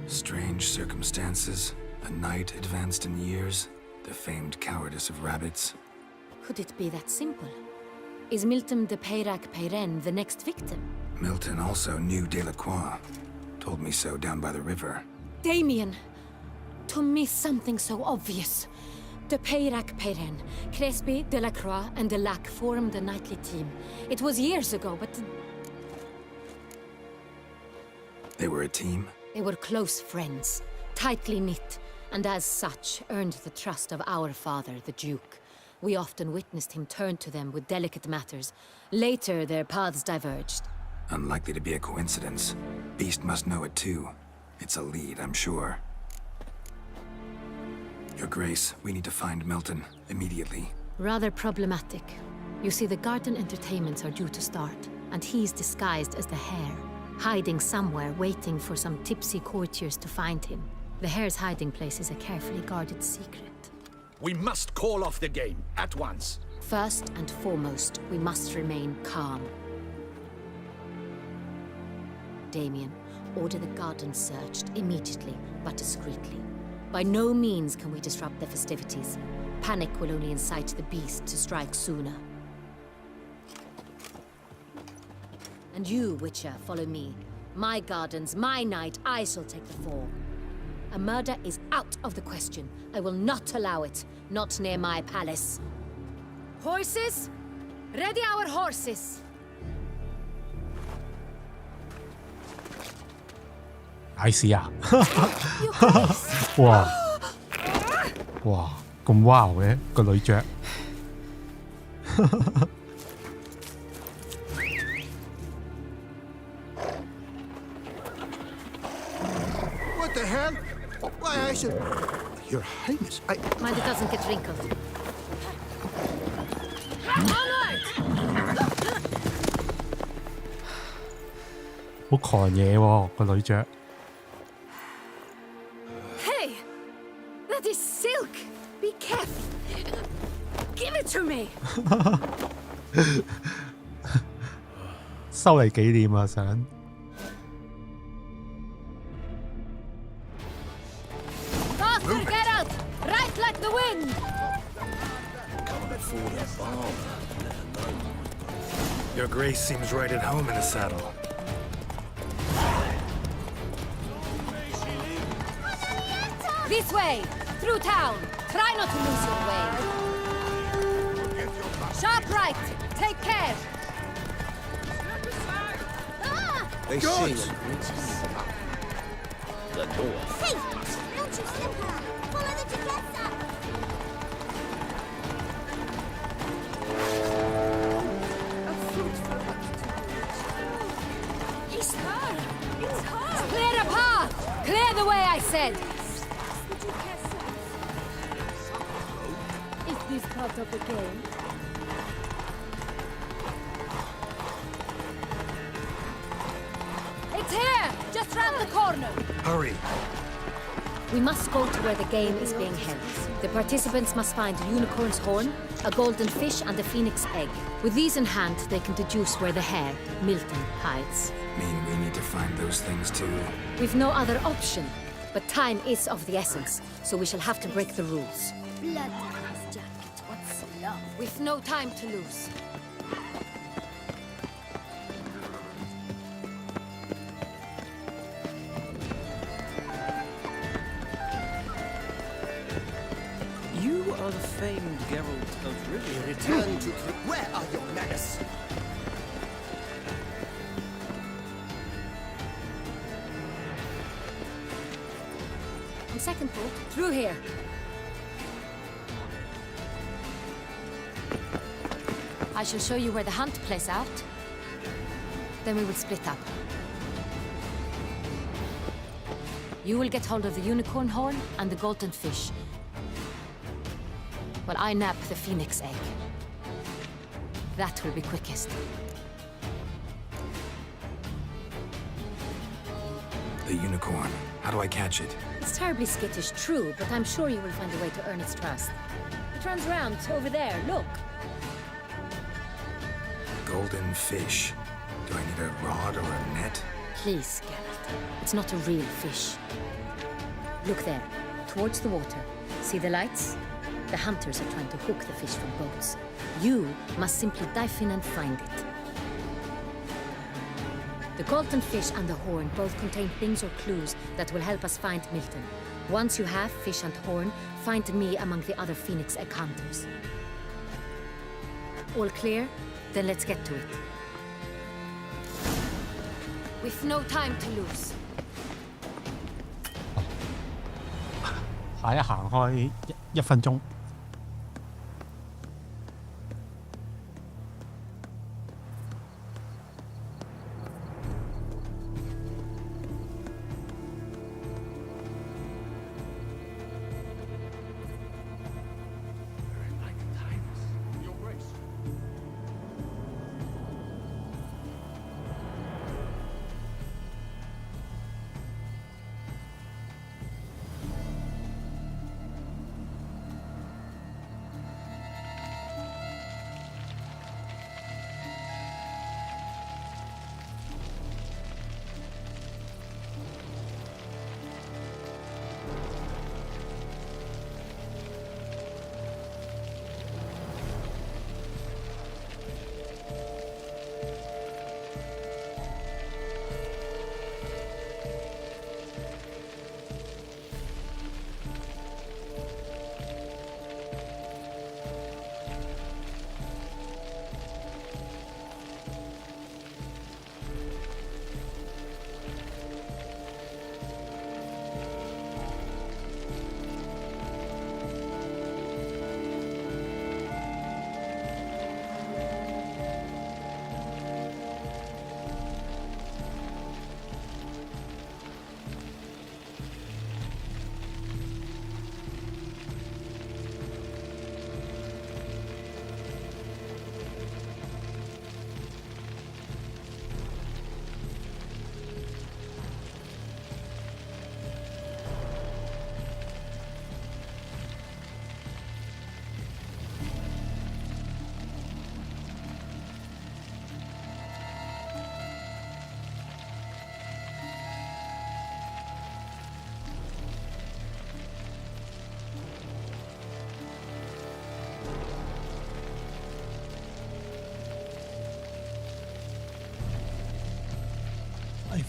Strange circumstances. A knight advanced in years. The famed cowardice of rabbits. Could it be that simple? Is Milton de Peyrac-Peyren the next victim? Milton also knew Delacroix. Told me so down by the river. Damien! To miss something so obvious. De Peyrac-Peyren, Crespi, Delacroix, and Delac formed a knightly team. It was years ago, but... They were a team? They were close friends, tightly knit, and as such earned the trust of our father, the Duke. We often witnessed him turn to them with delicate matters. Later, their paths diverged. Unlikely to be a coincidence. Beast must know it too. It's a lead, I'm sure. Your Grace, we need to find Milton, immediately. Rather problematic. You see, the garden entertainments are due to start, and he's disguised as the hare, hiding somewhere, waiting for some tipsy courtiers to find him. The hare's hiding place is a carefully guarded secret. We must call off the game, at once. First and foremost, we must remain calm. Damien, order the garden searched immediately, but discreetly. By no means can we disrupt the festivities. Panic will only incite the beast to strike sooner. And you, Witcher, follow me. My gardens, my night, I shall take the fall. A murder is out of the question. I will not allow it. Not near my palace. Horses? Ready our horses! Nice 啊！哇哇咁 wow 嘅個女爵。What the hell? Why, I should... Your Highness, I... Mind it doesn't get wrinkled. Onward! 好狂野喎個女爵。Hey, that is silk. Be careful. Give it to me. 收嚟紀念啊，想。Faster, get out! Right like the wind. Coming for the bomb. Your Grace seems right at home in the saddle. This way, through town. Try not to lose your way. Sharp right. Take care. They George! sing the north. Hey! Don't you slip her! Follow the together! It's her. It's her. Clear a path. Clear the way, I said. Is this part of the game? It's here. Just round the corner. Hurry. We must go to where the game is being held. The participants must find a unicorn's horn, a golden fish, and a phoenix egg. With these in hand, they can deduce where the hare, Milton, hides. Mean we need to find those things too. We've no other option. But time is of the essence, so we shall have to break the rules. Blood on his jacket. What's love? With no time to lose. You are the famed Geralt of Rivia. Return to... Where are your manners? On second thought, through here. I shall show you where the hunt plays out. Then we will split up. You will get hold of the unicorn horn and the golden fish, while I nab the phoenix egg. That will be quickest. The unicorn. How do I catch it? It's terribly skittish, true, but I'm sure you will find a way to earn its trust. It runs round over there, look. Golden fish. Do I need a rod or a net? Please, Geralt. It's not a real fish. Look there, towards the water. See the lights? The hunters are trying to hook the fish from boats. You must simply dive in and find it. The golden fish and the horn both contain things or clues that will help us find Milton. Once you have fish and horn, find me among the other phoenix egg hunters. All clear? Then let's get to it. With no time to lose. 下一行開一分鐘。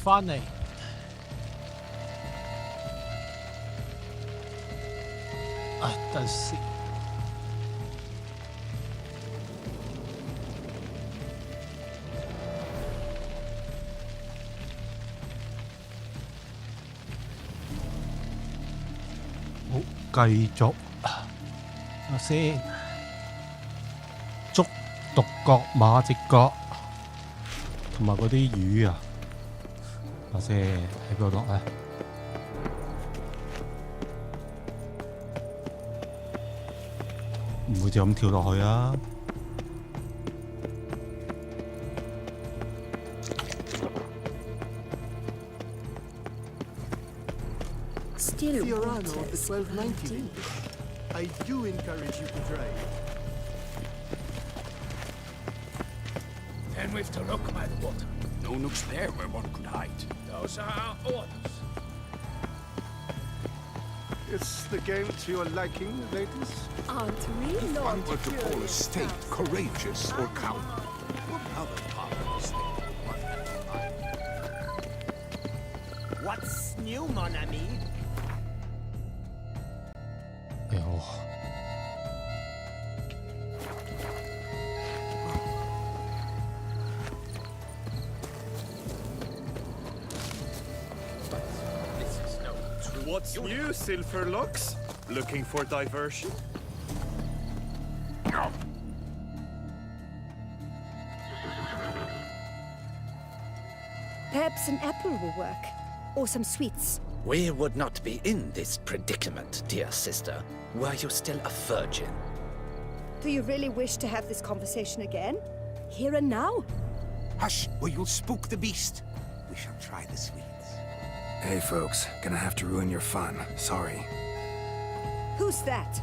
翻嚟。等先。好，繼續。睇下先。捉獨角馬隻角，同埋嗰啲魚啊。睇下先，喺邊度落咧？唔會就咁跳落去啊！Fiorano of the 1290. I do encourage you to try. Then we've to look by the water. No nooks there where one could hide. Those are our orders. Is the game to your liking, ladies? Aren't we, If Lord? one were to call a state courageous or cowardly, what other part of the state would one? What's new, mon ami? ？ What's new, Silver Locks? Looking for diversion? Perhaps an apple will work. Or some sweets. We would not be in this predicament, dear sister, were you still a virgin. Do you really wish to have this conversation again? Here and now? Hush, or you'll spook the beast. We shall try the sweets. Hey, folks. Gonna have to ruin your fun. Sorry. Who's that?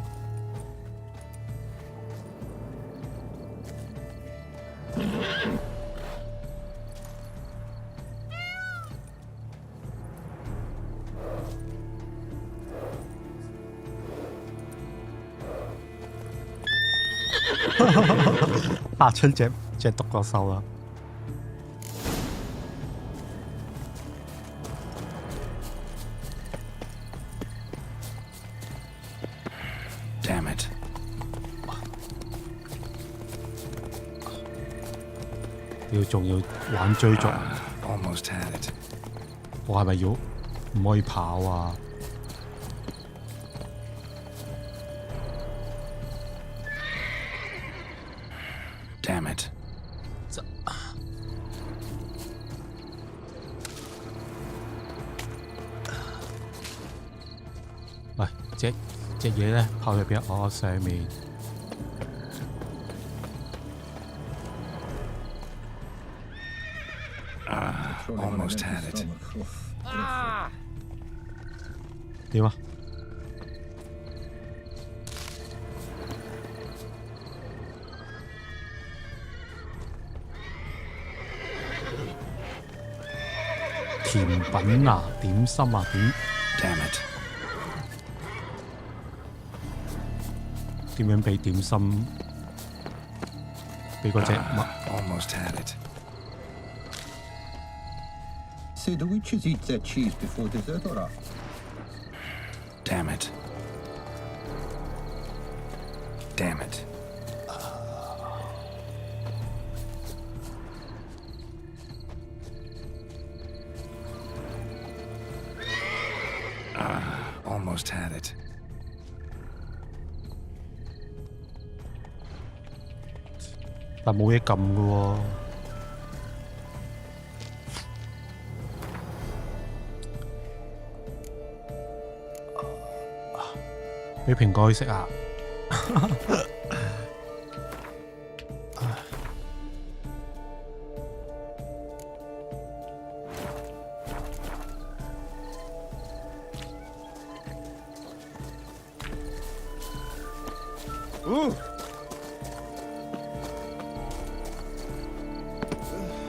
嚇親隻獨角獸啦！ Damn it. 仲要玩追逐。Almost had it. 我係咪要唔可以跑啊？ Damn it. 喂，隻嘢咧跑去邊？我上面。Almost had it. 點啊？甜品啊，點心啊，Damn it. 點樣俾點心俾嗰隻物 Almost had it. So the witches eat their cheese before dessert or after? Damn it. Damn it. Almost had it. 但冇嘢撳㗎喎。俾蘋果去食啊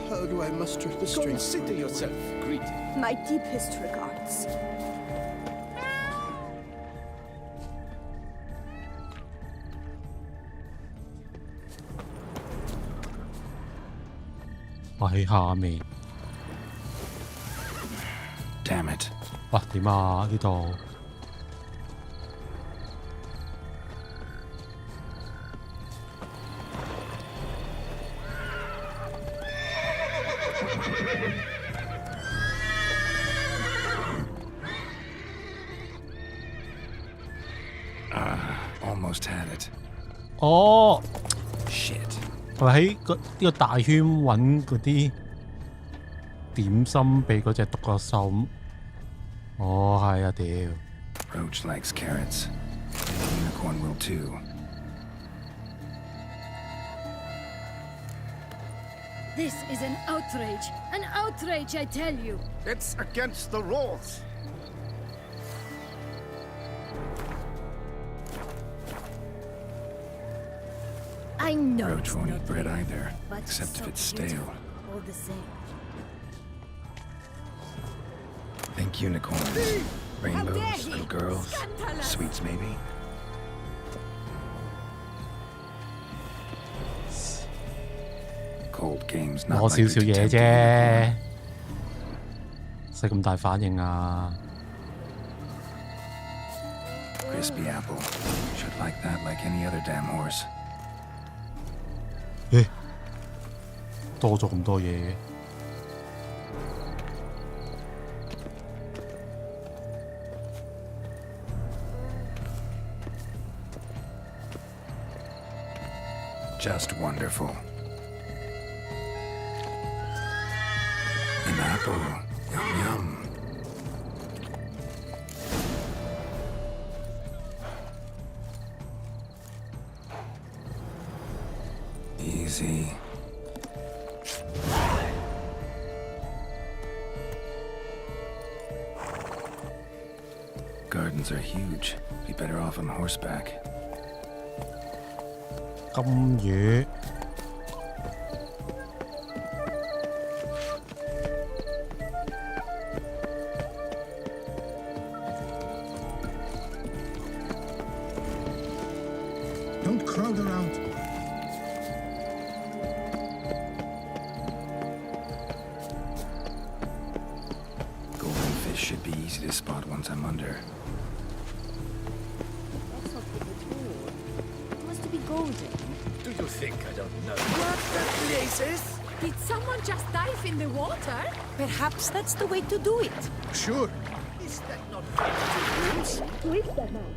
！How do I muster the strength? Consider yourself greeted. My deepest regards. 我喺下面。哇，點啊？呢度Almost had it. 哦 Shit. 係咪喺呢個大圈揾嗰啲點心俾嗰隻獨角獸？哦，係啊，屌！ Roach likes carrots. Unicorn will too. This is an outrage. An outrage, I tell you. It's against the rules. I know. Roach won't eat bread either, but except so if it's beautiful, stale. all the same. Think unicorns, rainbows, he? little girls, Scandalous. sweets maybe. Cold games not 攞少 likely 少 to 嘢 tempt 啫，使咁大反應啊！ Crispy apple. Should like that like any other damn horse. 咦，多咗咁多嘢嘅。Just wonderful. An apple. Yum yum. Easy. Gardens are huge. Be better off on horseback. 金魚。Don't crowd around. Golden fish should be easy to spot once I'm under. That's not big at all. It must be golden. Do you think I don't know what that place is? Did someone just dive in the water? Perhaps that's the way to do it. Sure. Is that not rules? Twist them out.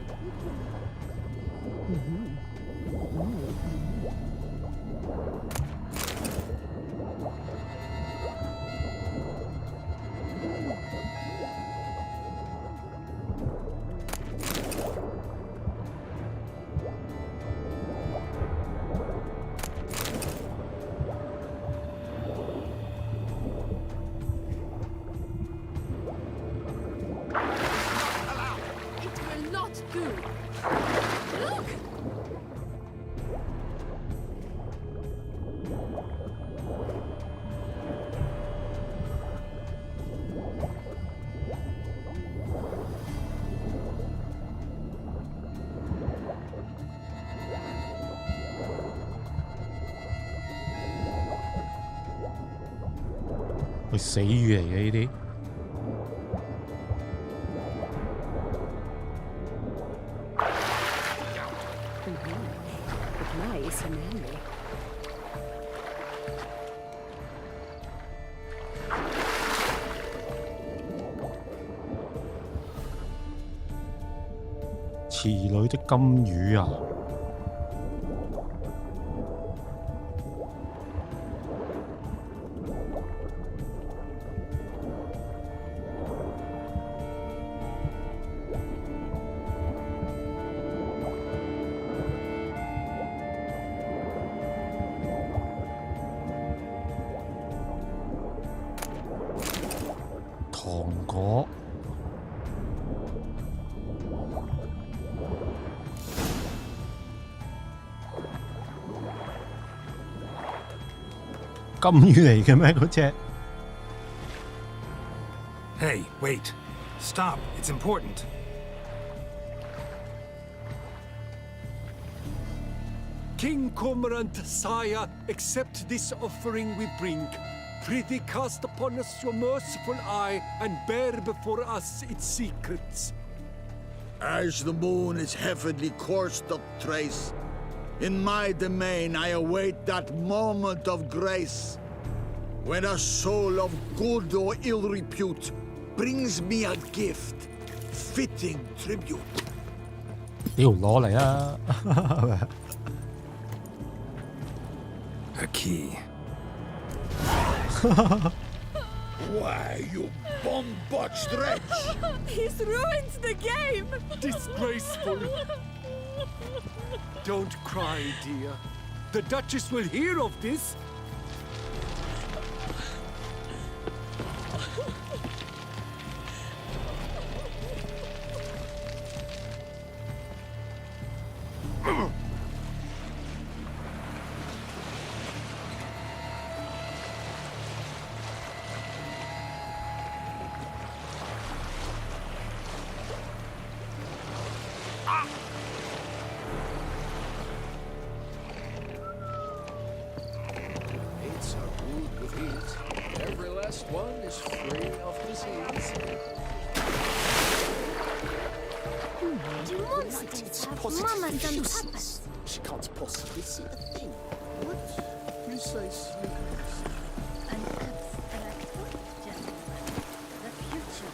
係死魚嚟嘅呢啲。Nice and manly. 池裏的金魚啊！糖果。金魚嚟嘅咩？嗰隻 Hey, wait. Stop. It's important. King Cormorant, sire, accept this offering we bring. Prithee cast upon us your merciful eye and bear before us its secrets. As the moon is heavily coursed up trace, in my domain I await that moment of grace, when a soul of good or ill repute brings me a gift, fitting tribute. 屌攞嚟啊！ A key. Why, you bum-botched wretch! He's ruined the game! Disgraceful! Don't cry, dear. The Duchess will hear of this. Mates are ruled with ease. Every last one is free of disease. Do monsters have mamas and papas? She can't possibly see a thing. What precisely? An abstract gentleman. The future.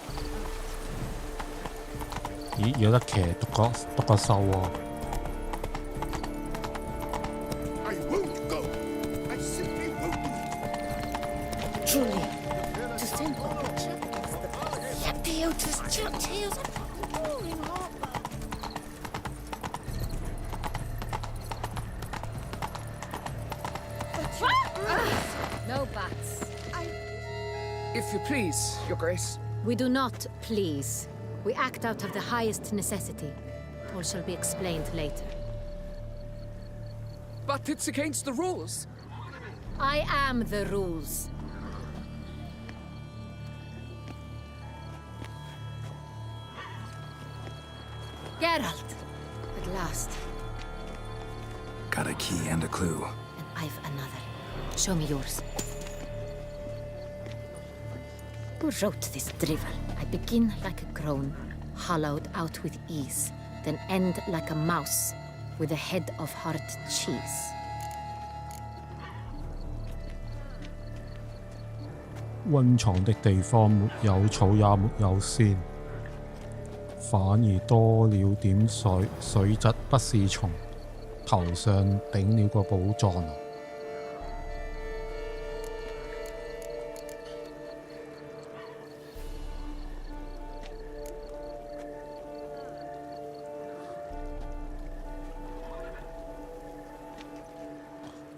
咦，有得騎讀個獸喎！ I won't go. I simply won't. Truly, to send a picture is the Lapiotus tales of rolling harbor. No bats. If you please, Your Grace. We do not please. We act out of the highest necessity. All shall be explained later. But it's against the rules. I am the rules. Geralt! At last. Got a key and a clue. And I've another. Show me yours. Who wrote this drivel? I begin like a crone, hollowed out with ease, then end like a mouse, with a head of hard cheese. 溫藏的地方沒有草也沒有仙，反而多了點水，水質不是蟲，頭上頂了個寶藏啊！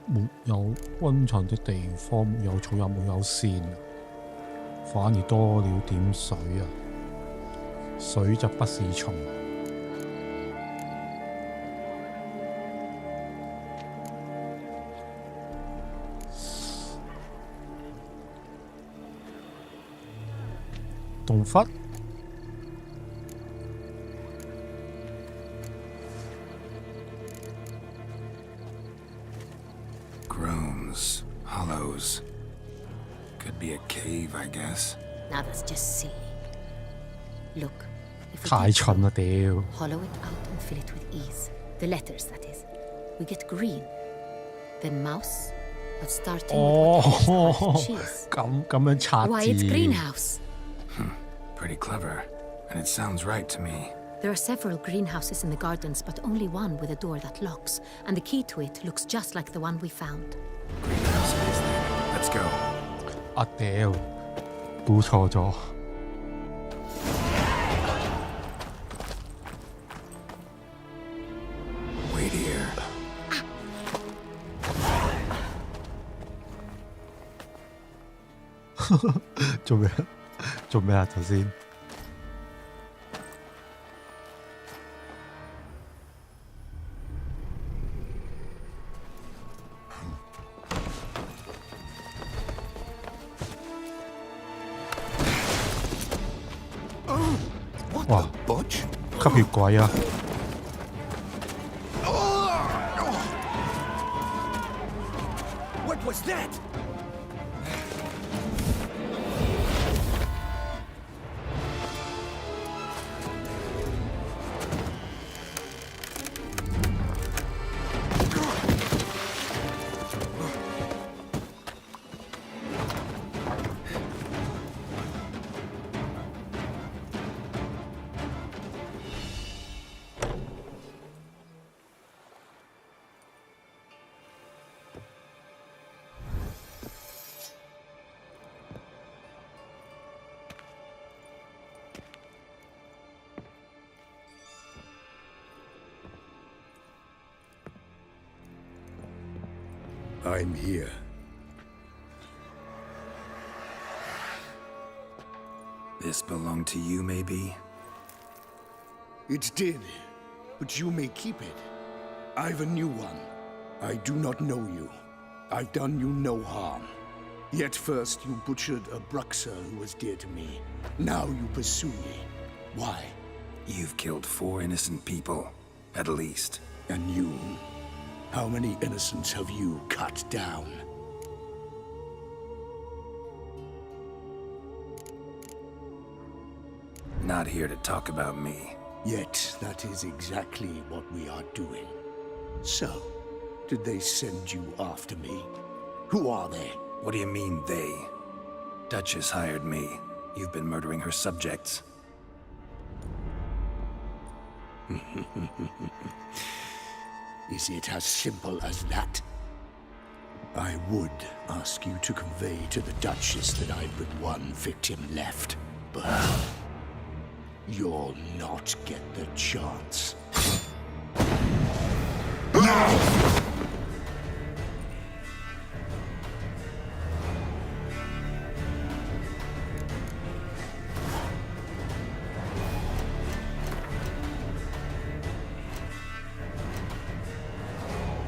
沒有溫藏的地方，沒有草也沒有線，反而多了點水啊！水就不是蟲。洞窟。 Groans, hollows. Could be a cave, I guess. Now that's just silly. Look, if we 太蠢啦屌！ hollow it out and fill it with ease. The letters, that is. We get green. Then mouse, but starting with what哦 cheese. 咁樣拆 Why, it's 字。 greenhouse. Pretty clever. And it sounds right to me. There are several greenhouses in the gardens, but only one with a door that locks, and the key to it looks just like the one we found. Greenhouse it is then. Let's go. 啊屌，估錯咗。Wait here. 做咩？做咩啊？頭先？哇！吸血鬼啊！ What was that? I'm here. This belonged to you, maybe? It did, but you may keep it. I've a new one. I do not know you. I've done you no harm. Yet first you butchered a Bruxer who was dear to me. Now you pursue me. Why? You've killed 4 innocent people, at least. And you? How many innocents have you cut down? Not here to talk about me. Yet that is exactly what we are doing. So, did they send you after me? Who are they? What do you mean, they? Duchess hired me. You've been murdering her subjects. Is it as simple as that? I would ask you to convey to the Duchess that I've but one victim left, but you'll not get the chance.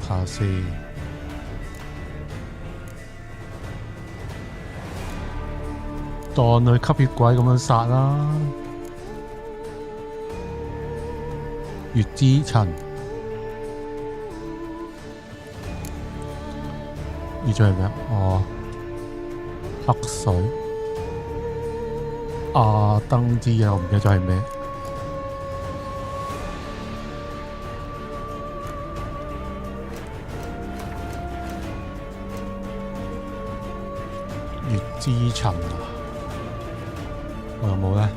下先，當佢吸血鬼咁樣殺啦。月之塵，呢張係咩？哦，黑水。燈之嘢我唔記得咗係咩。月之塵啊，我有冇呢？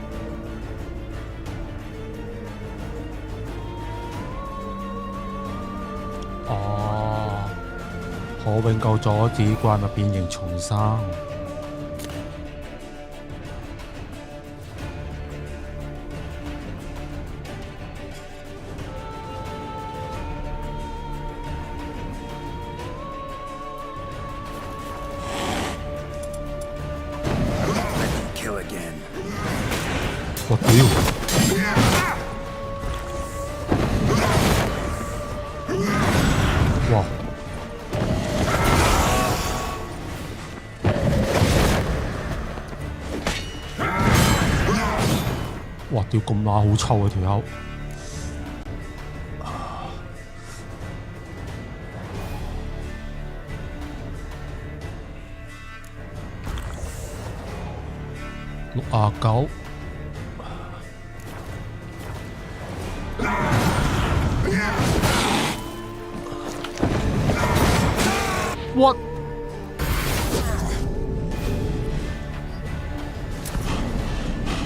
哦，可永久阻止怪物變形重生。我屌！哇！哇！屌咁乸好臭啊條友！69。What？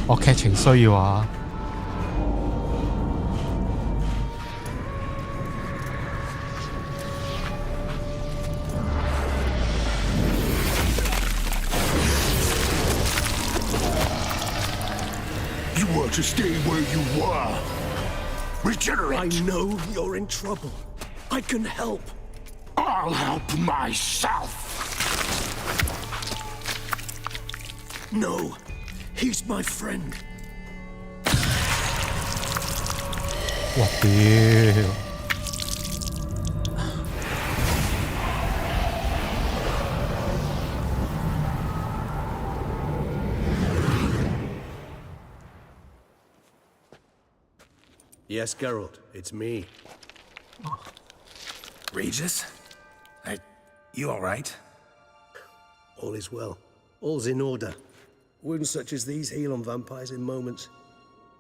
我劇情需要啊！You were to stay where you were. Regenerate. I know you're in trouble. I can help. I'll help myself. No, he's my friend. 我屌！Yes, Geralt, it's me. Regis? You all right? All is well. All's in order. Wounds such as these heal on vampires in moments.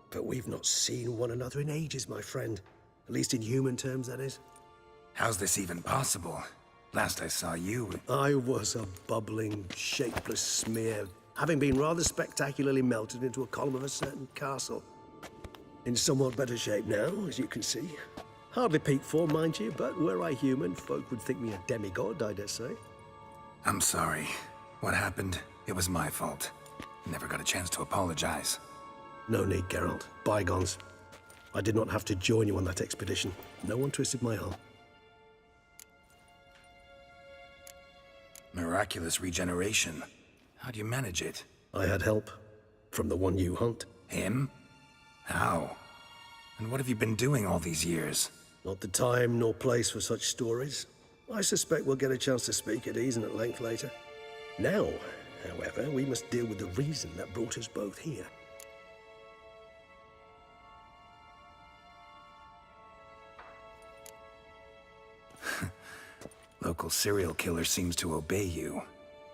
But we've not seen one another in ages, my friend. At least in human terms, that is. How's this even possible? Last I saw you... I was a bubbling, shapeless smear, having been rather spectacularly melted into a column of a certain castle. In somewhat better shape now, as you can see. Hardly peak form, mind you, but were I human, folk would think me a demigod, I dare say. I'm sorry. What happened, it was my fault. Never got a chance to apologize. No need, Geralt. Bygones. I did not have to join you on that expedition. No one twisted my arm. miraculous regeneration. How do you manage it? I had help. From the one you hunt. Him? How? And what have you been doing all these years? Not the time nor place for such stories. I suspect we'll get a chance to speak at ease and at length later. Now, however, we must deal with the reason that brought us both here. Local serial killer seems to obey you.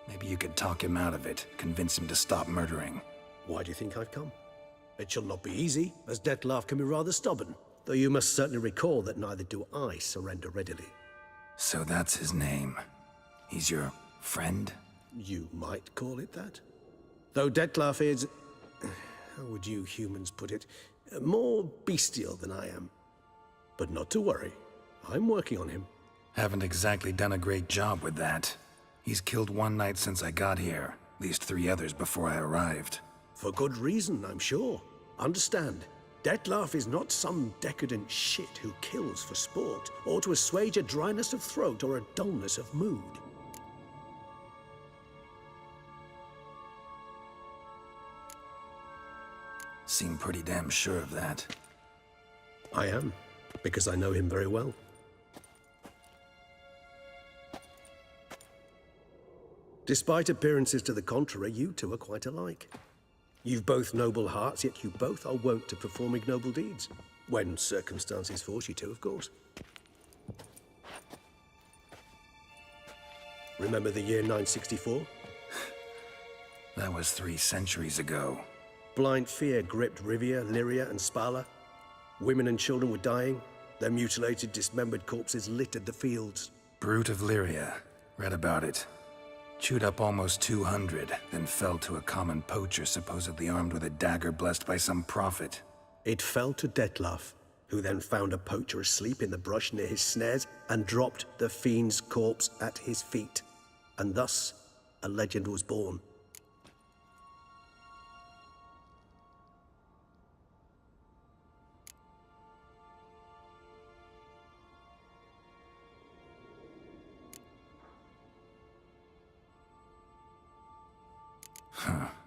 Maybe you could talk him out of it, convince him to stop murdering. Why do you think I've come? It shall not be easy, as Dettlaff can be rather stubborn. Though you must certainly recall that neither do I surrender readily. So that's his name. He's your friend? You might call it that. Though Dettlaff is... how would you humans put it? More bestial than I am. But not to worry. I'm working on him. Haven't exactly done a great job with that. He's killed one knight since I got here. At least 3 others before I arrived. For good reason, I'm sure. Understand, Dettlaff is not some decadent shit who kills for sport, or to assuage a dryness of throat or a dullness of mood. Seem pretty damn sure of that. I am, because I know him very well. Despite appearances to the contrary, you two are quite alike. You've both noble hearts, yet you both are wont to perform ignoble deeds. When circumstances force you to, of course. Remember the year 964? That was 3 centuries ago. Blind fear gripped Rivia, Lyria, and Spala. Women and children were dying. Their mutilated, dismembered corpses littered the fields. Brute of Lyria. Read about it. Chewed up almost 200, then fell to a common poacher supposedly armed with a dagger blessed by some prophet. It fell to Dettlaff, who then found a poacher asleep in the brush near his snares and dropped the fiend's corpse at his feet. And thus, a legend was born.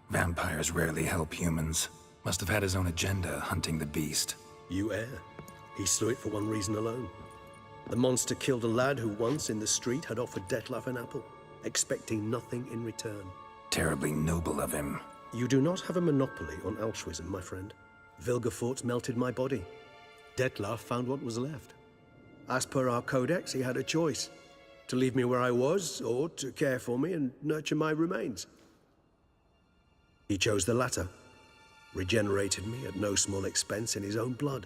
Vampires rarely help humans. Must have had his own agenda, hunting the beast. You err. He slew it for one reason alone. The monster killed a lad who once, in the street, had offered Dettlaff an apple, expecting nothing in return. Terribly noble of him. You do not have a monopoly on altruism, my friend. Vilgefortz melted my body. Dettlaff found what was left. As per our codex, he had a choice. To leave me where I was, or to care for me and nurture my remains. He chose the latter, regenerated me at no small expense in his own blood.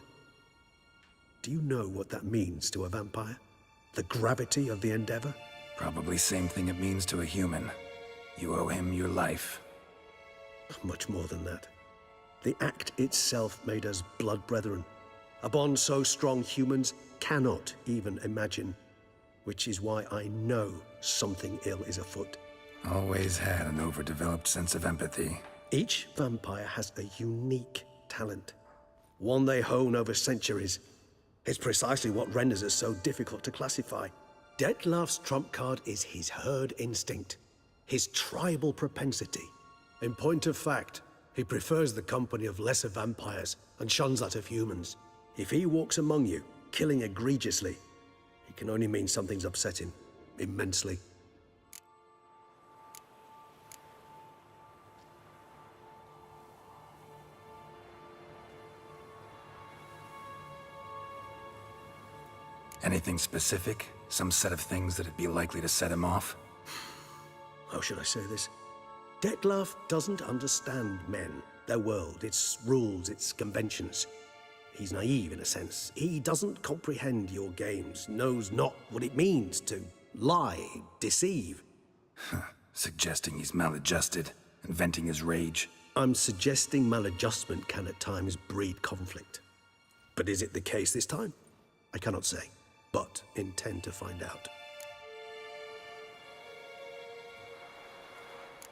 Do you know what that means to a vampire? The gravity of the endeavor? Probably same thing it means to a human. You owe him your life. Much more than that. The act itself made us blood brethren. A bond so strong humans cannot even imagine. Which is why I know something ill is afoot. Always had an overdeveloped sense of empathy. Each vampire has a unique talent, one they hone over centuries. It's precisely what renders us so difficult to classify. Dettlaff's trump card is his herd instinct, his tribal propensity. In point of fact, he prefers the company of lesser vampires and shuns that of humans. If he walks among you, killing egregiously, it can only mean something's upset him, immensely. Anything specific? Some set of things that'd be likely to set him off? How should I say this? Dettlaff doesn't understand men, their world, its rules, its conventions. He's naive in a sense. He doesn't comprehend your games, knows not what it means to lie, deceive. Suggesting he's maladjusted and venting his rage. I'm suggesting maladjustment can at times breed conflict. But is it the case this time? I cannot say, but intend to find out.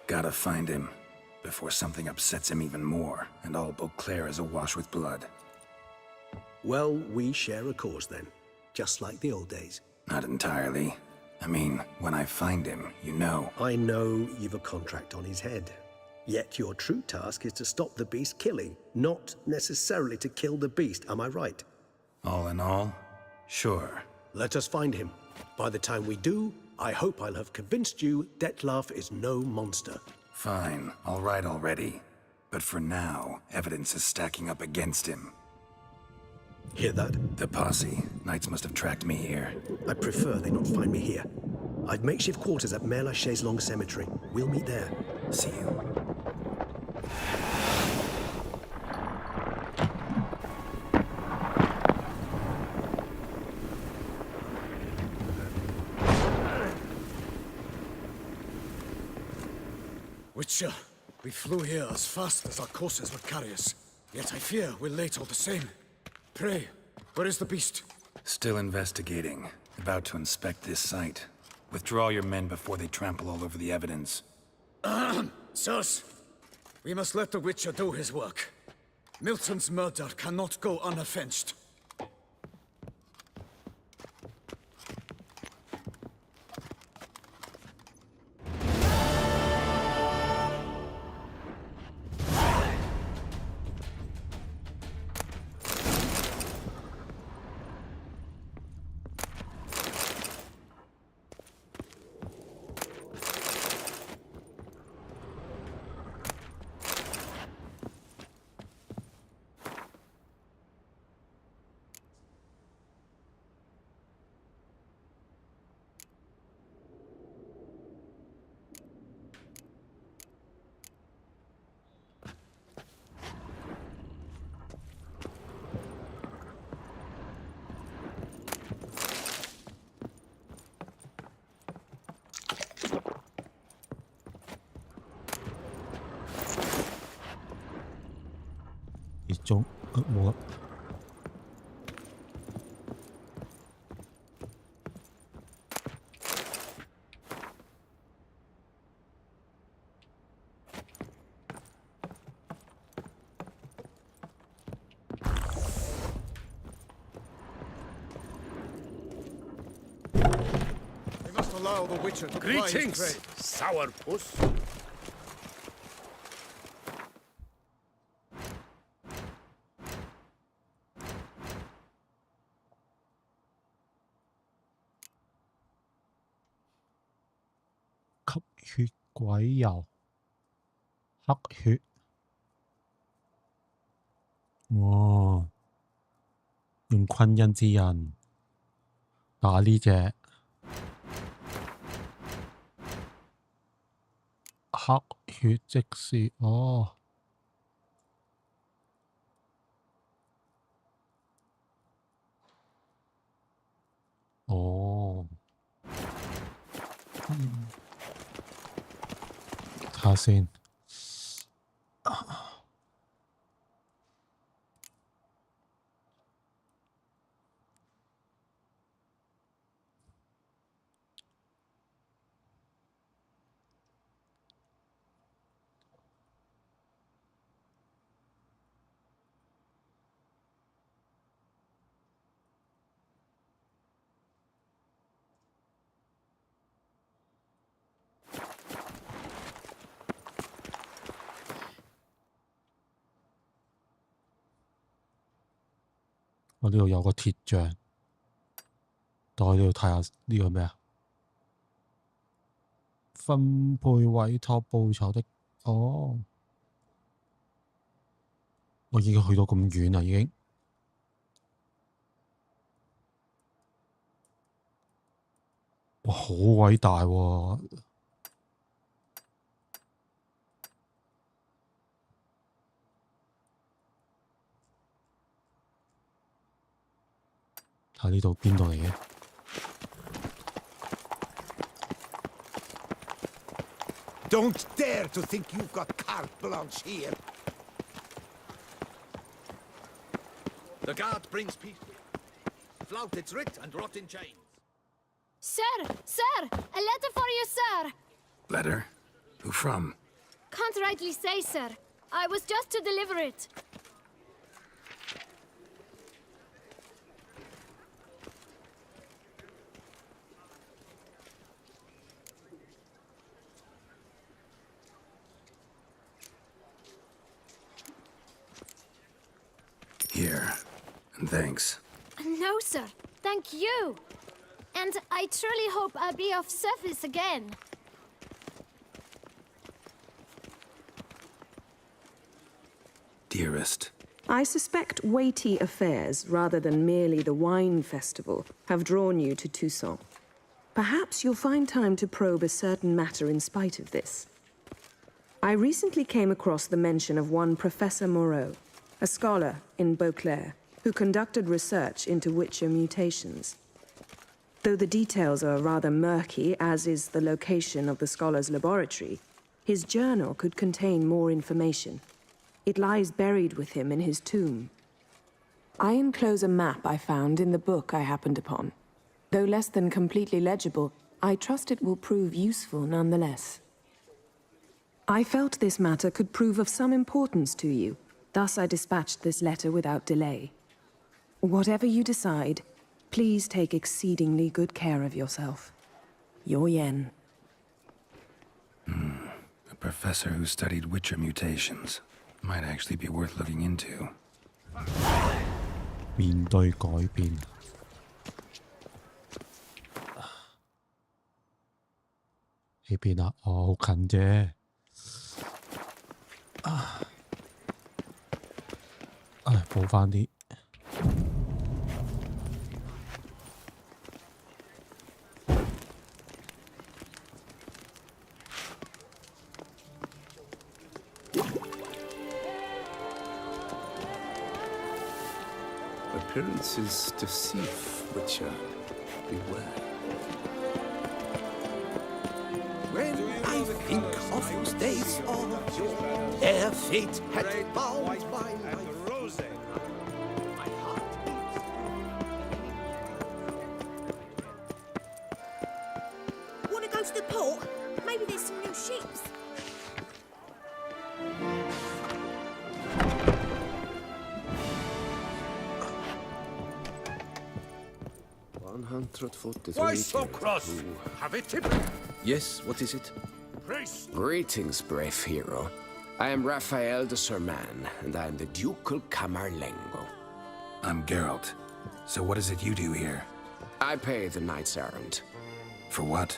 Gotta find him, before something upsets him even more, and all Beauclair is awash with blood. Well, we share a cause then, just like the old days. Not entirely. I mean, when I find him, you know. I know you've a contract on his head. Yet your true task is to stop the beast killing, not necessarily to kill the beast, am I right? All in all, sure. Let us find him. By the time we do, I hope I'll have convinced you Detlef is no monster. Fine, all right already. But for now, evidence is stacking up against him. Hear that? The posse. Knights must have tracked me here. I prefer they not find me here. I've makeshift quarters at Mère Lachaise Long Cemetery. We'll meet there. See you. Witcher, we flew here as fast as our courses would carry us. Yet I fear we're late all the same. Pray, where is the beast? Still investigating. About to inspect this site. Withdraw your men before they trample all over the evidence. Sirs, we must let the Witcher do his work. Milton's murder cannot go unavenged.中冇啦。We must allow the Witcher to ply his Greetings, trade. sourpuss.吸血鬼油，黑血，哇！用昆恩之刃打呢只黑血，即是哦。哦，睇下先。我呢度有個鐵像，但我呢度睇下呢個咩啊？分配委託報酬的，哦，我已經去到咁遠啦，已經。哇，好偉大喎！睇呢度邊度嚟嘅？ Don't dare to think you've got carte blanche here. The guard brings peace. Flout its writ and rot in chains. Sir! Sir! A letter for you, sir! Letter? Who from? Can't rightly say, sir. I was just to deliver it. Thanks. No, sir. Thank you. And I truly hope I'll be of service again. Dearest. I suspect weighty affairs, rather than merely the wine festival, have drawn you to Toussaint. Perhaps you'll find time to probe a certain matter in spite of this. I recently came across the mention of one Professor Moreau, a scholar in Beauclair, who conducted research into Witcher mutations. Though the details are rather murky, as is the location of the scholar's laboratory, his journal could contain more information. It lies buried with him in his tomb. I enclose a map I found in the book I happened upon. Though less than completely legible, I trust it will prove useful nonetheless. I felt this matter could prove of some importance to you, thus I dispatched this letter without delay. Whatever you decide, please take exceedingly good care of yourself. Your Yen. A professor who studied Witcher mutations. Might actually be worth looking into. 面對改變。呢邊啊，哦，好近啫。補返啲。Appearances deceive, Witcher. Beware. When I think of those days of their fate had bound my life. My heart beats. Wanna go to the port? Maybe there's some new ships. 100 foot is Why so cross? Have it tipped? Yes, what is it? Priest! Greetings, brave hero. I am Raphael de Serman, and I am the Ducal Camarlengo. I'm Geralt. So what is it you do here? I pay the knight's errand. For what?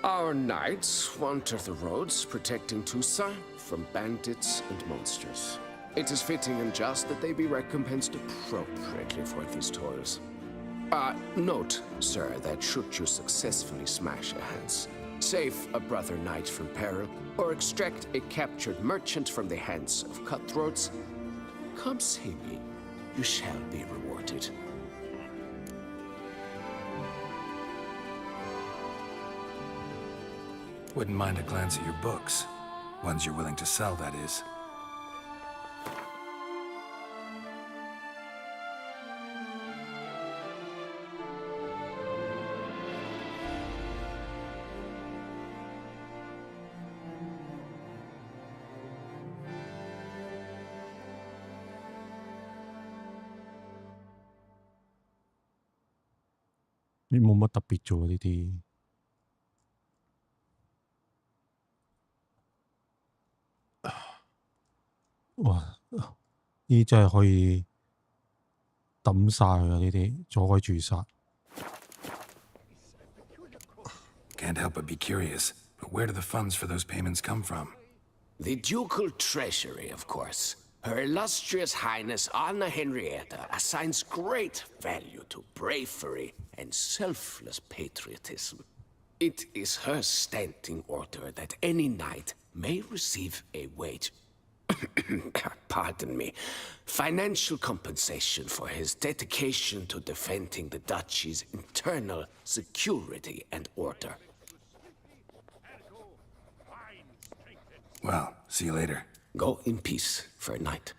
Our knights wander the roads, protecting Toussaint from bandits and monsters. It is fitting and just that they be recompensed appropriately for these toils. Note, sir, that should you successfully smash a hands, save a brother knight from peril, or extract a captured merchant from the hands of cutthroats, come see me. You shall be rewarded. Wouldn't mind a glance at your books. Ones you're willing to sell, that is.你冇乜特別做呢啲。哇！呢啲真係可以抌晒佢啊！呢啲阻開住殺。Can't help but be curious, but where do the funds for those payments come from? The ducal treasury, of course. Her illustrious highness Anna Henrietta assigns great value to bravery and selfless patriotism. It is her standing order that any knight may receive a wage. Pardon me. Financial compensation for his dedication to defending the duchy's internal security and order. Well, see you later. Go in peace for a night.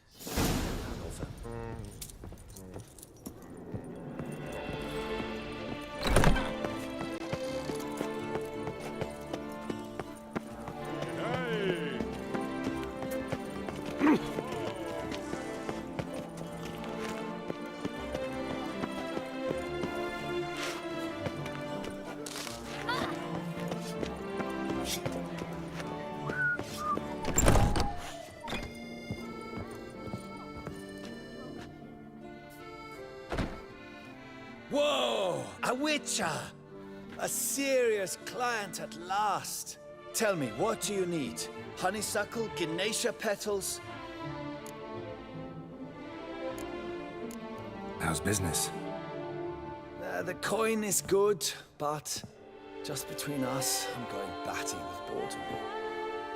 Witcher! A serious client at last. Tell me, what do you need? Honeysuckle, Ganesha petals? How's business? The coin is good, but just between us, I'm going batty with boredom.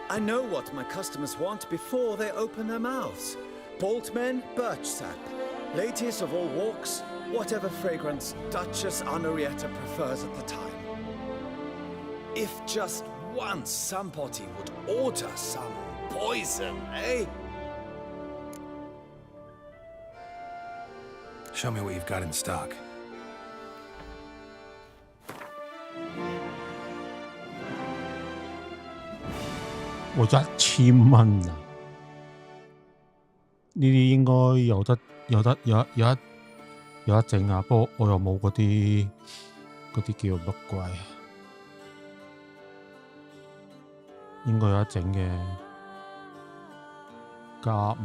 I know what my customers want before they open their mouths. Boltmen, birch sap. Ladies of all walks, whatever fragrance Duchess Henrietta prefers at the time. If just once somebody would order some poison, eh? Show me what you've got in stock.我1000蚊啊！呢啲應該有得整啊，不過我又冇嗰啲叫乜鬼啊？應該有得整嘅，+5。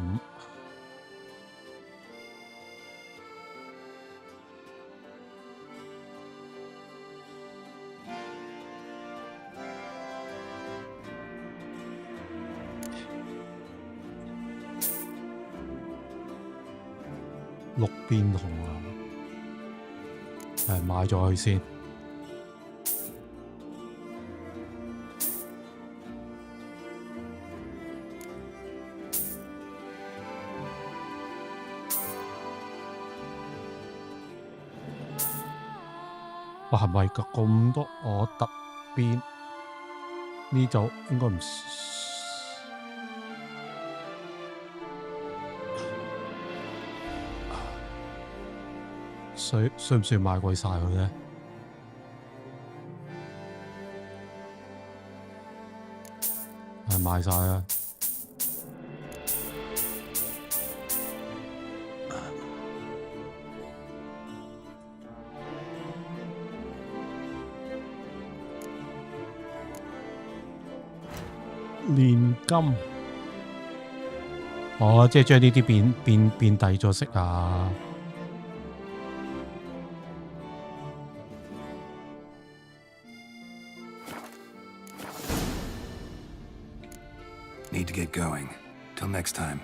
6邊紅啊！買咗佢先。哇，係咪咁多？我特邊呢就應該唔。需唔需要買貴晒佢咧？買晒啦！煉金，哦，即係將呢啲變遞咗色啊！Need to get going. Till next time.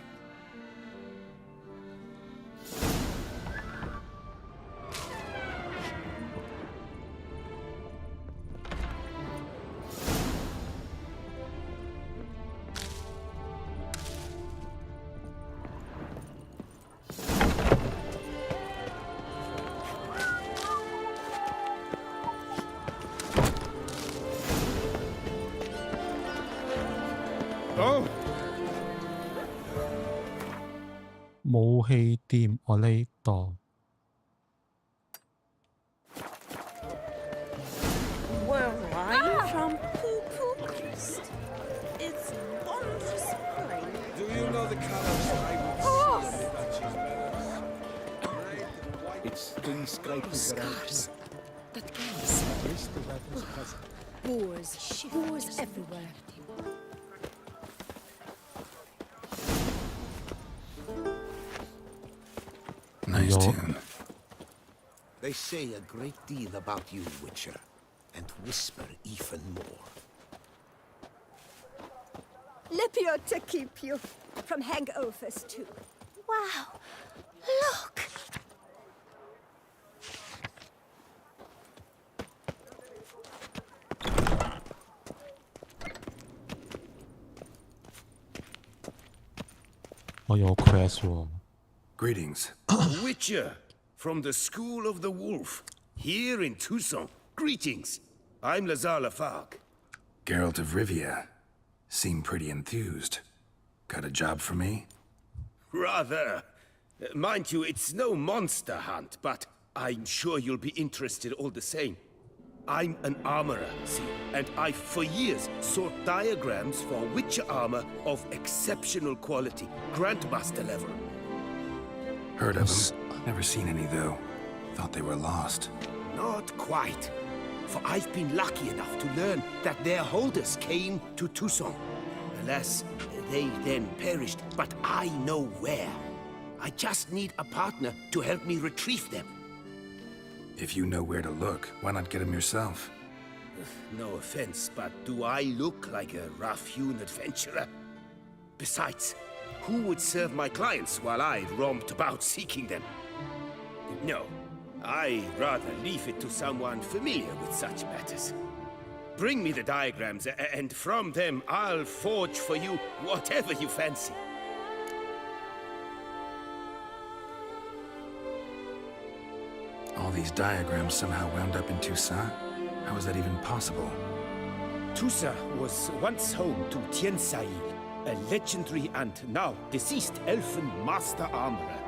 Oh! 武器店我呢度。Where are you from, Poo Poo Christ? It's wondrous spring. Do you know the colors I would see on the Duchy's banners? Red and white. It's thin scraping Scars. That gas. Boars everywhere. Nice tune. They say a great deal about you, Witcher, and whisper even more. Lepio to keep you from hangovers too. Wow! Look! Greetings. Witcher, from the School of the Wolf, here in Tucson. Greetings. I'm Lazar Lafargue. Geralt of Rivia. Seem pretty enthused. Got a job for me? Rather. Mind you, it's no monster hunt, but I'm sure you'll be interested all the same. I'm an armorer, see, and I've for years sought diagrams for Witcher armor of exceptional quality, Grandmaster level. Heard of them. Never seen any, though. Thought they were lost. Not quite. For I've been lucky enough to learn that their holders came to Tucson. Alas, they then perished, but I know where. I just need a partner to help me retrieve them. If you know where to look, why not get them yourself? No offense, but do I look like a rough-hewn adventurer? Besides, who would serve my clients while I roamed about seeking them? No, I'd rather leave it to someone familiar with such matters. Bring me the diagrams, and from them I'll forge for you whatever you fancy. All these diagrams somehow wound up in Toussaint? How is that even possible? Toussaint was once home to Tiansail, a legendary and now deceased elfin master armorer.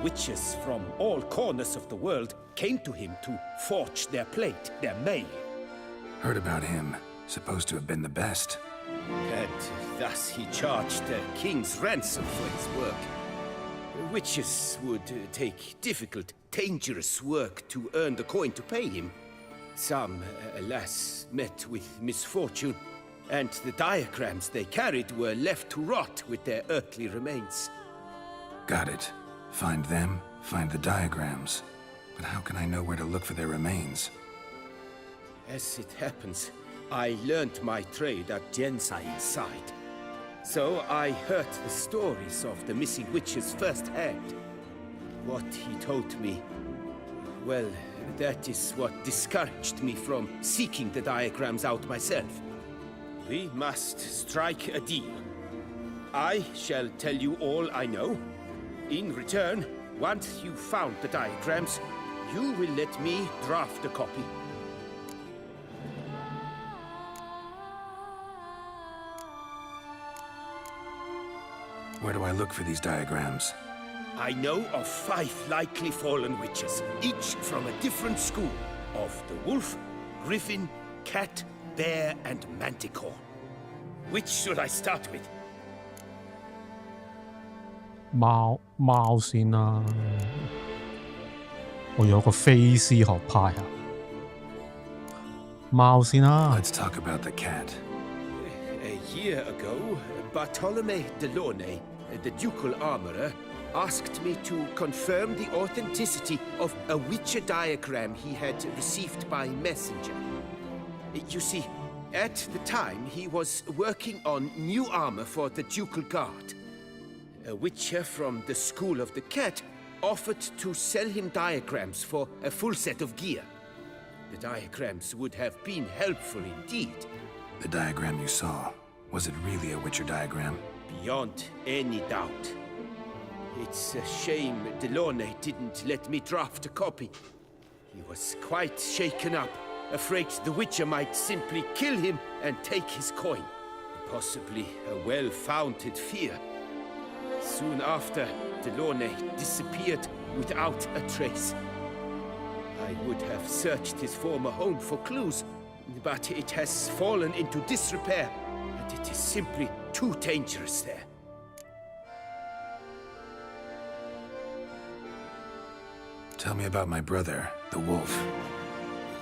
Witches from all corners of the world came to him to forge their plate, their mail. Heard about him. Supposed to have been the best. And thus he charged the king's ransom for his work. Witches would take difficult, dangerous work to earn the coin to pay him. Some, alas, met with misfortune, and the diagrams they carried were left to rot with their earthly remains. Got it. Find them, find the diagrams. But how can I know where to look for their remains? As it happens, I learned my trade at Tiansail's side. So I heard the stories of the missing witches firsthand. What he told me, well, that is what discouraged me from seeking the diagrams out myself. We must strike a deal. I shall tell you all I know. In return, once you've found the diagrams, you will let me draft a copy. Where do I look for these diagrams? I know of 5 likely fallen witches, each from a different school of the wolf, griffin, cat, bear, and manticore. Which should I start with? 貓先啦，我有個飛絲學派啊，貓先啦。Let's talk about the cat. A year ago, Bartolome Delaunay, the ducal armorer, asked me to confirm the authenticity of a Witcher diagram he had received by messenger. You see, at the time he was working on new armor for the ducal guard. A Witcher from the School of the Cat offered to sell him diagrams for a full set of gear. The diagrams would have been helpful indeed. The diagram you saw, was it really a Witcher diagram? Beyond any doubt. It's a shame Delaunay didn't let me draft a copy. He was quite shaken up, afraid the Witcher might simply kill him and take his coin. Possibly a well-founded fear. Soon after, Delaunay disappeared without a trace. I would have searched his former home for clues, but it has fallen into disrepair, and it is simply too dangerous there. Tell me about my brother, the wolf.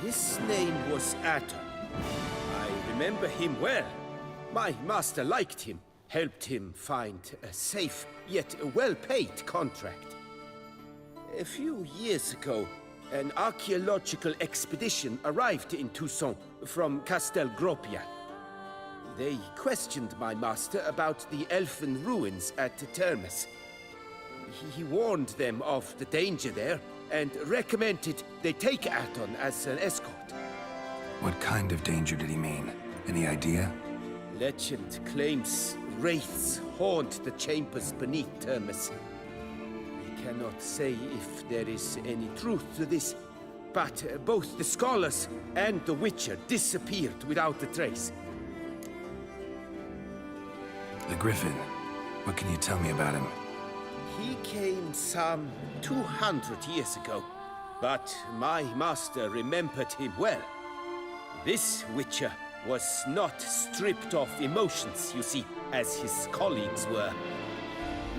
His name was Aton. I remember him well. My master liked him, helped him find a safe, yet well-paid contract. A few years ago, an archaeological expedition arrived in Toussaint from Castel Gropia. They questioned my master about the elfin ruins at Termes. He warned them of the danger there and recommended they take Aton as an escort. What kind of danger did he mean? Any idea? Legend claims wraiths haunt the chambers beneath Termes. I cannot say if there is any truth to this, but both the scholars and the Witcher disappeared without a trace. The Griffin. What can you tell me about him? He came some 200 years ago, but my master remembered him well. This Witcher was not stripped of emotions, you see, as his colleagues were.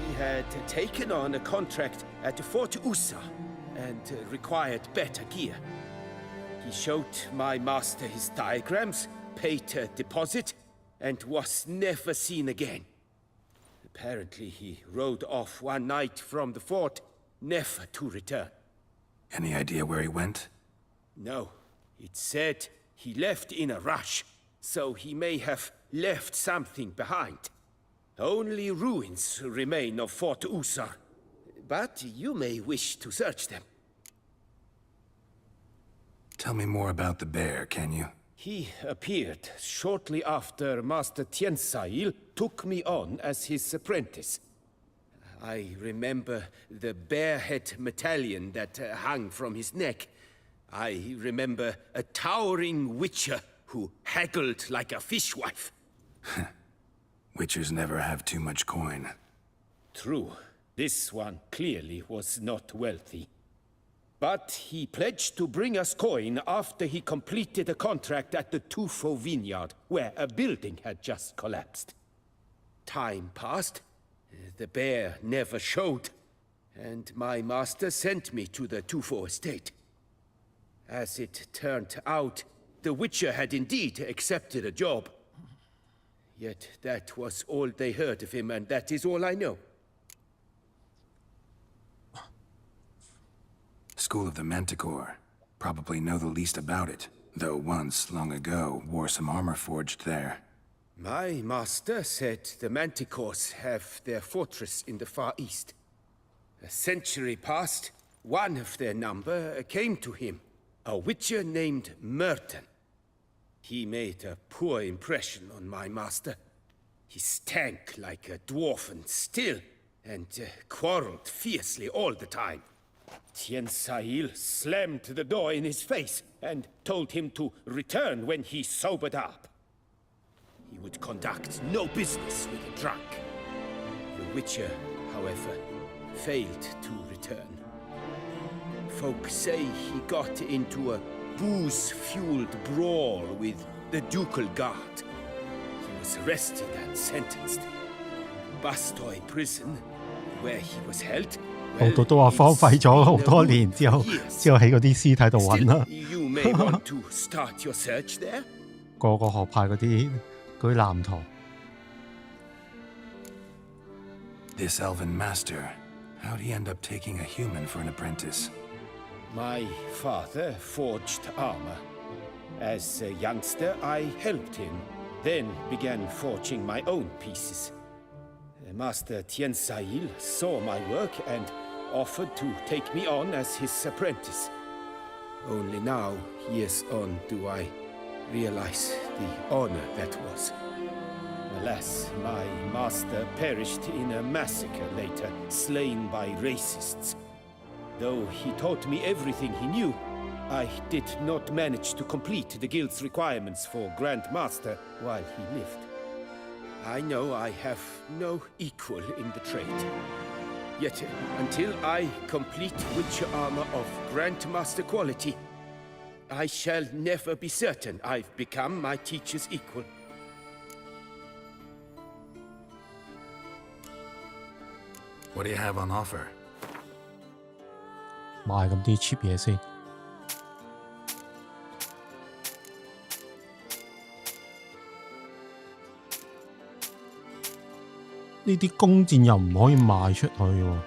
He had taken on a contract at Fort Usa and required better gear. He showed my master his diagrams, paid a deposit, and was never seen again. Apparently he rode off one night from the fort, never to return. Any idea where he went? No, it said he left in a rush, so he may have left something behind. Only ruins remain of Fort Usar, but you may wish to search them. Tell me more about the bear, can you? He appeared shortly after Master Tiansail took me on as his apprentice. I remember the bear-head medallion that hung from his neck. I remember a towering witcher who haggled like a fishwife. Witchers never have too much coin. True. This one clearly was not wealthy. But he pledged to bring us coin after he completed a contract at the Tufo vineyard, where a building had just collapsed. Time passed. The bear never showed, and my master sent me to the Tufo estate. As it turned out, the Witcher had indeed accepted a job. Yet that was all they heard of him, and that is all I know. School of the Manticore. Probably know the least about it, though once, long ago, wore some armor forged there. My master said the Manticores have their fortress in the Far East. A century passed, one of their number came to him, a witcher named Merton. He made a poor impression on my master. He stank like a dwarfen still, and quarreled fiercely all the time. Tiansail slammed the door in his face and told him to return when he sobered up. He would conduct no business with a drunk. The Witcher, however, failed to return. Folk say he got into a booze-fueled brawl with the ducal guard. He was arrested and sentenced. Bastoy prison, where he was held. 好多都話荒廢咗好多年之後喺嗰啲屍體度揾啦。You may want to start your search there. 個個學派嗰啲藍圖。This elven master, how'd he end up taking a human for an apprentice? My father forged armor. As a youngster, I helped him, then began forging my own pieces. Master Tiansail saw my work and offered to take me on as his apprentice. Only now, years on, do I realize the honor that was. Alas, my master perished in a massacre later, slain by racists. Though he taught me everything he knew, I did not manage to complete the guild's requirements for Grand Master while he lived. I know I have no equal in the trade. Yet, until I complete Witcher armor of Grandmaster quality, I shall never be certain I've become my teacher's equal. What do you have on offer? 買咁啲 cheap 嘢先。呢啲弓箭又唔可以賣出去喎，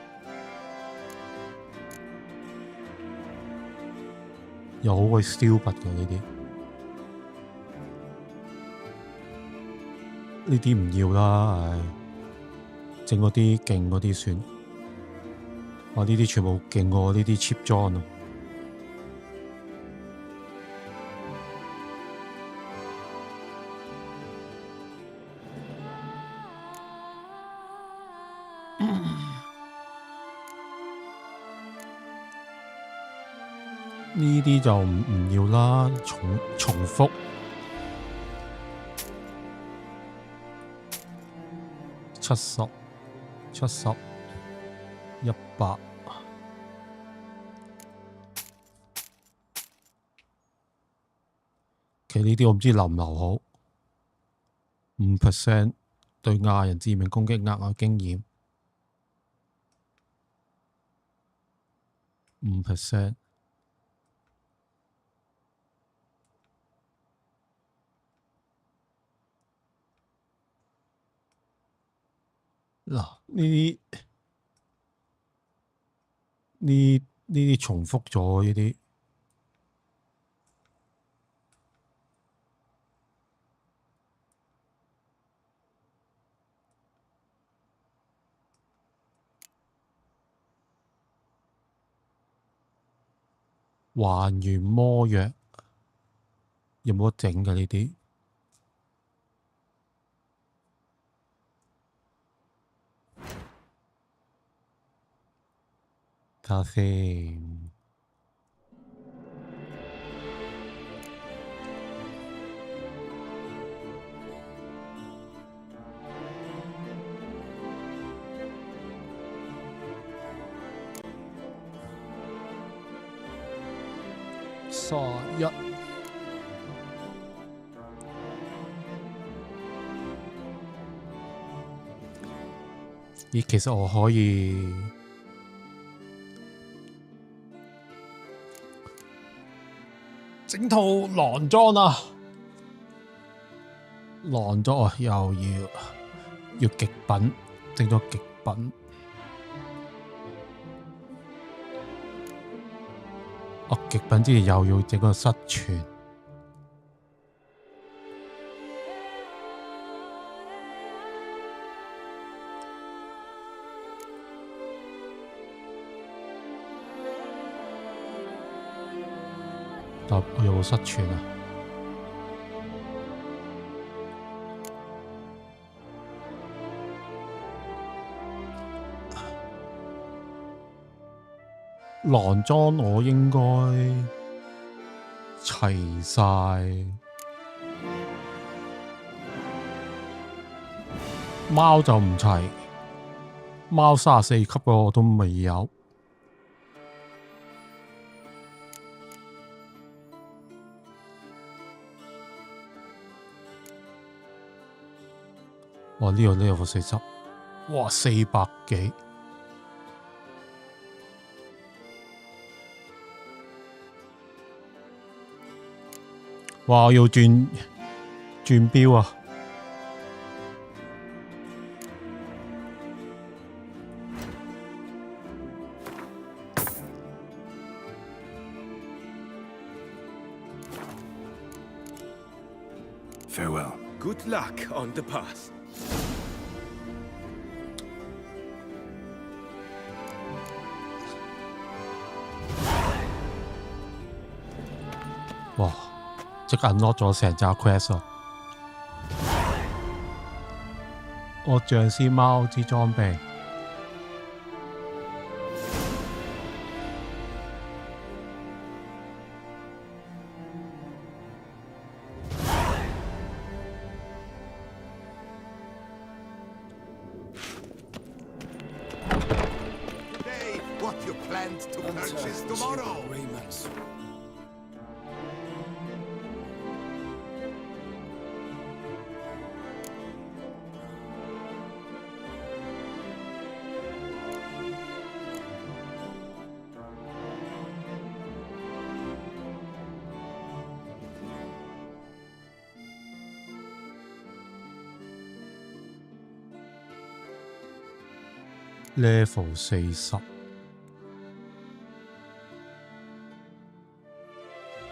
又好鬼 stupid 嘅呢啲，呢啲唔要啦，唉，整嗰啲勁嗰啲算。哇！呢啲全部勁過呢啲 cheap 裝啊！呢啲就唔要啦，重複。70、100。其實呢啲我唔知留唔留好。5% 對亞人致命攻擊額外經驗。5%。嗱，呢啲重複咗呢啲，還原魔藥有冇得整嘅呢啲？睇下先。31咦，其實我可以整套狼裝啊！狼裝啊，又要極品，整咗極品。極品之前又要整個失傳，但我有冇失傳啊？狼裝我應該齊晒，貓就唔齊，貓34級個我都未有。哇！呢個40，哇400幾。哇！我要轉標啊！Farewell. Good luck on the path. 哇！即刻 unlock 咗成扎 quest 啊！我像是貓之裝備。What you planned to purchase tomorrow? level 40，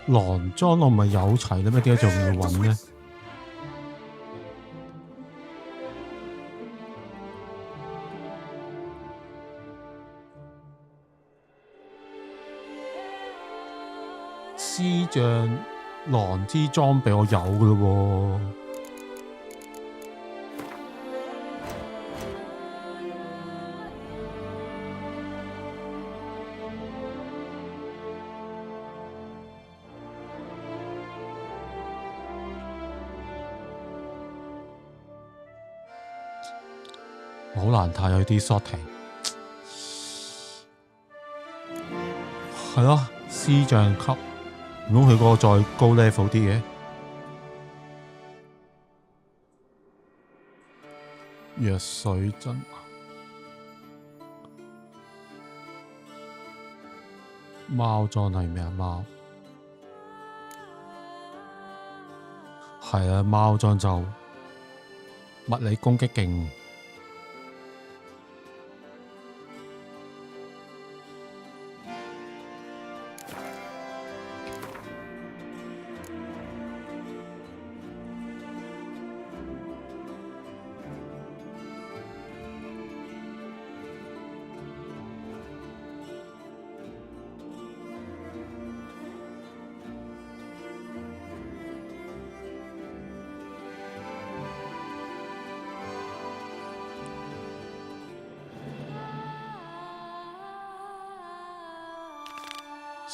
狼裝我咪有齊啦咩？點解仲要揾呢？師像狼之裝備我有噶咯喎。好難睇佢啲 sorting， 係咯，師像級，唔通佢嗰個再高 level 啲嘅？藥水針，貓裝係咩啊？貓係啊，貓裝就物理攻擊勁。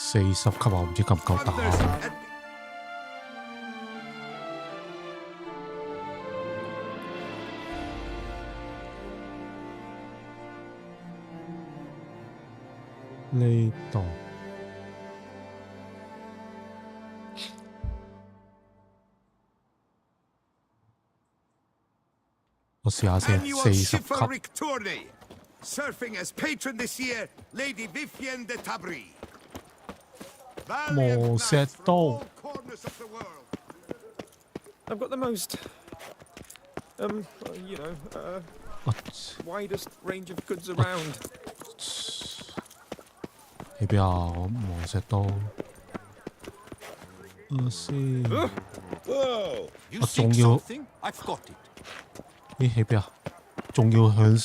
40級啊，唔知夠唔夠打。呢度我試下先，40級。Surfing as patron this year, Lady Vivienne de Tabry. 磨石刀。I've got the most, widest range of goods around. 喺邊啊？磨石刀。先。我仲要。咦？喺邊啊？仲要向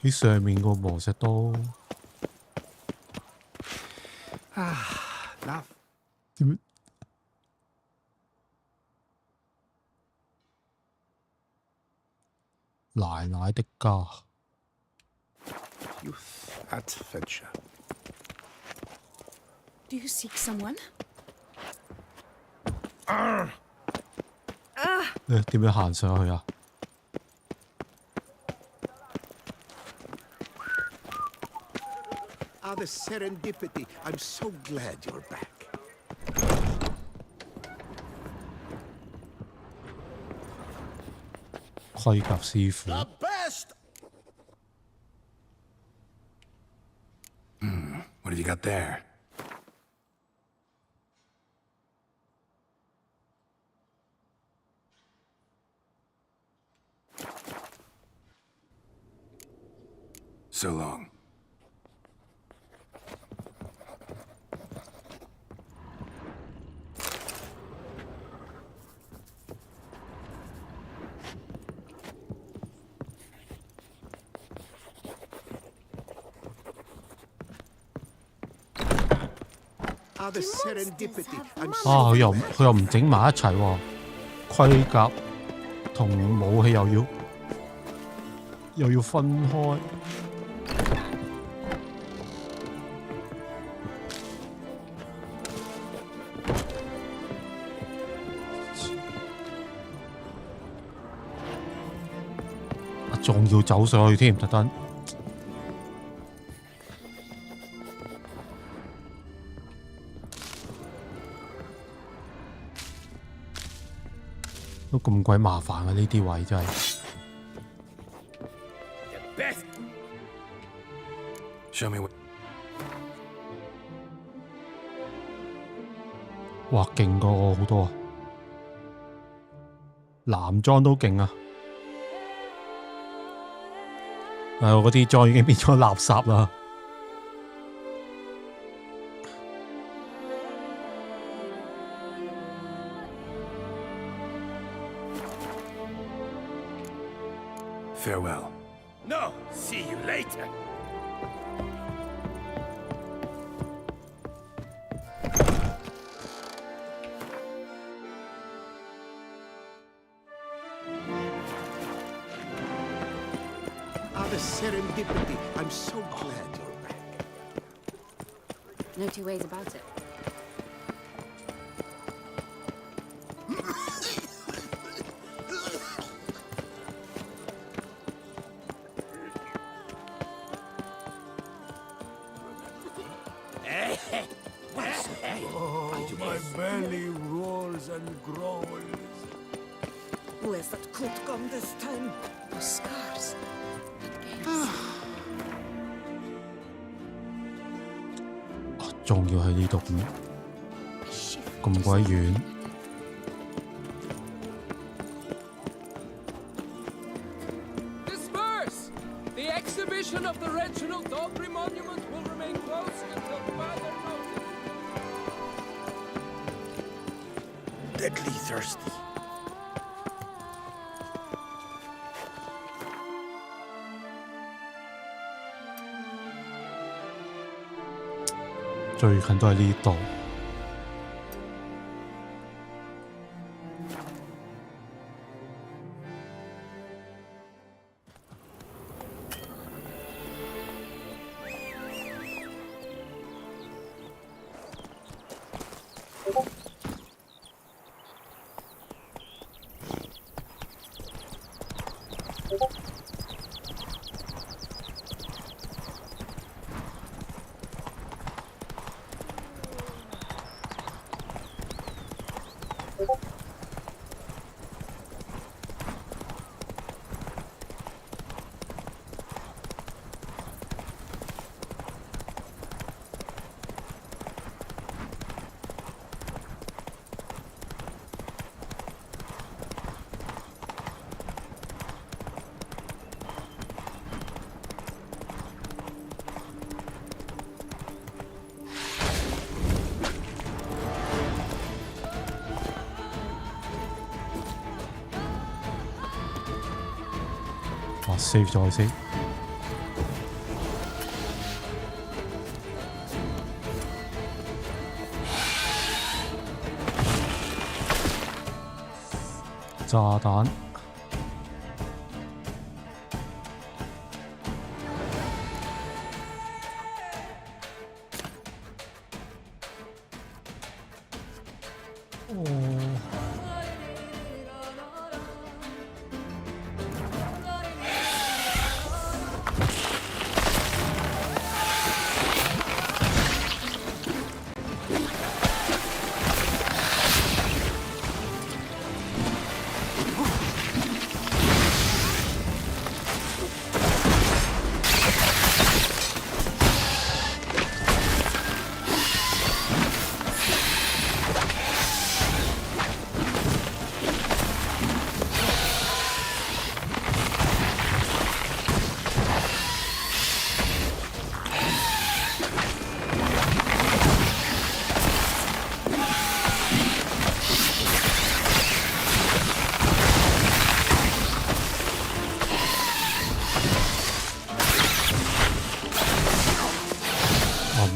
喺上面個磨石刀。點？奶奶的家。Youth adventure. Do you seek someone? 點樣行上去啊？The serendipity. I'm so glad you're back. 盔甲師傅。What have you got there? So long. The serendipity. 啊！佢又唔整埋一齊喎，盔甲同武器又要分開。仲要走上去添，特登。都咁鬼麻煩啊！呢啲位真係。Show me what. 哇，勁過我好多啊！男裝都勁啊！我嗰啲裝已經變咗垃圾啦。Farewell. No, see you later. The serendipity. I'm so glad you're back. No two ways about it. My belly roars and growls. Where's that coat gone this time? The scars. 仲要喺呢度咁鬼遠。Disperse! The exhibition of the Reginald Aubrey monument will remain closed until further notice. Deadly thirsty. 最近都係呢度。save 咗先。炸彈。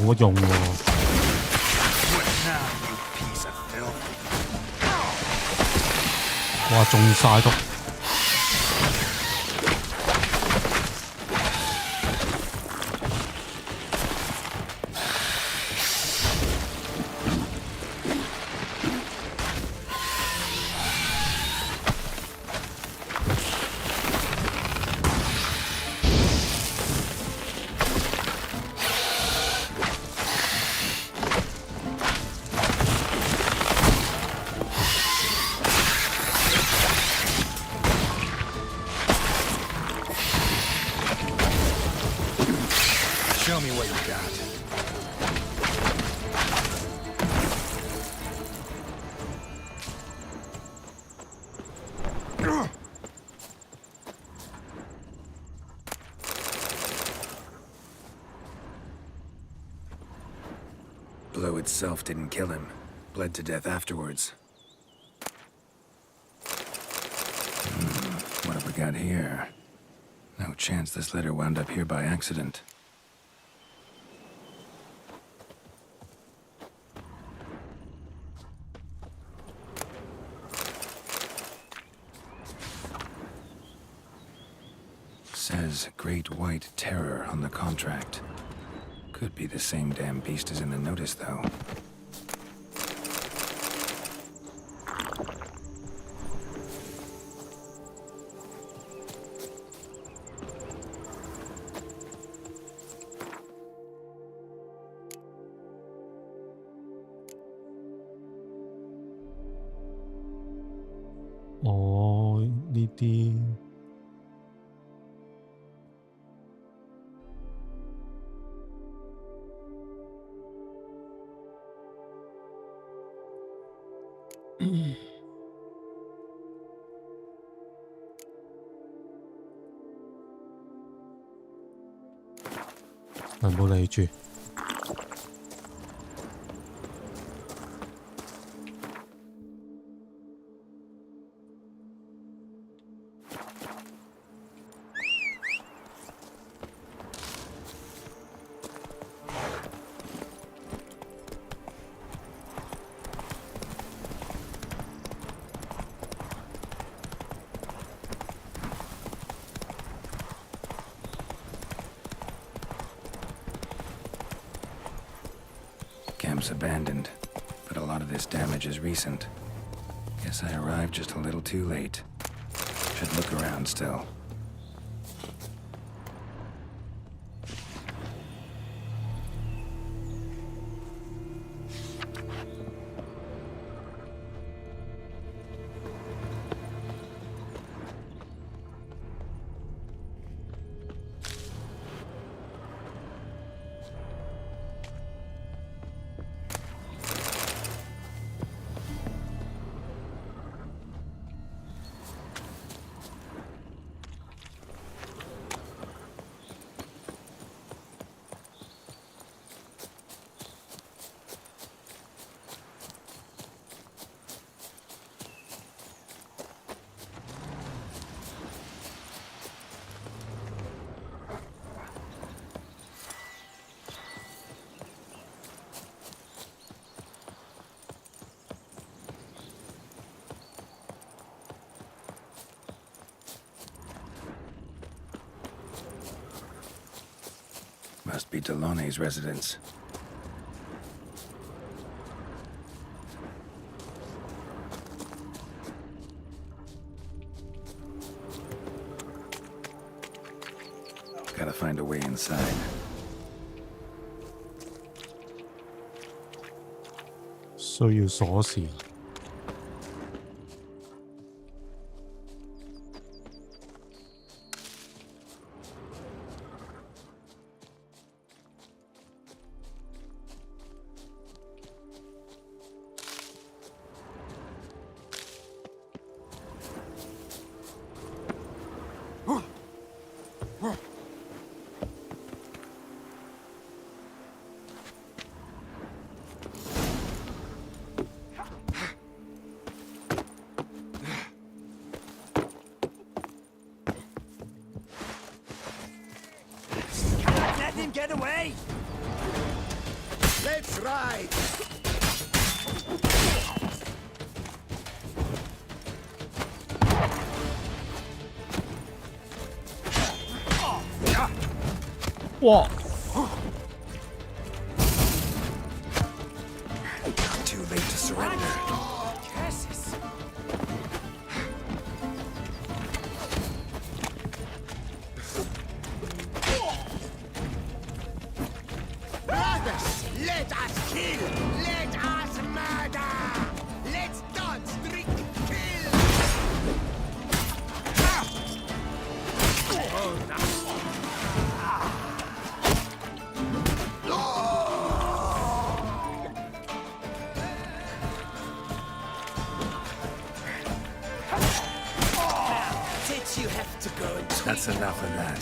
冇乜用喎。哇！中晒都〜Show me what you got. Blow itself didn't kill him. Bled to death afterwards. What have we got here? No chance this letter wound up here by accident. Says Great White Terror on the contract. Could be the same damn beast as in the notice, though.哦，呢啲。唔好理住。Camp's abandoned, but a lot of this damage is recent. Guess I arrived just a little too late. Should look around still. Must be Delaunay's residence. Gotta find a way inside. 需要鎖匙。Let him get away! Let's ride! What? Too late to surrender. Jesus. Brothers, let us kill! Let us murder! Let's dance, drink, kill! Oh, nice. You have to go and That's enough of that.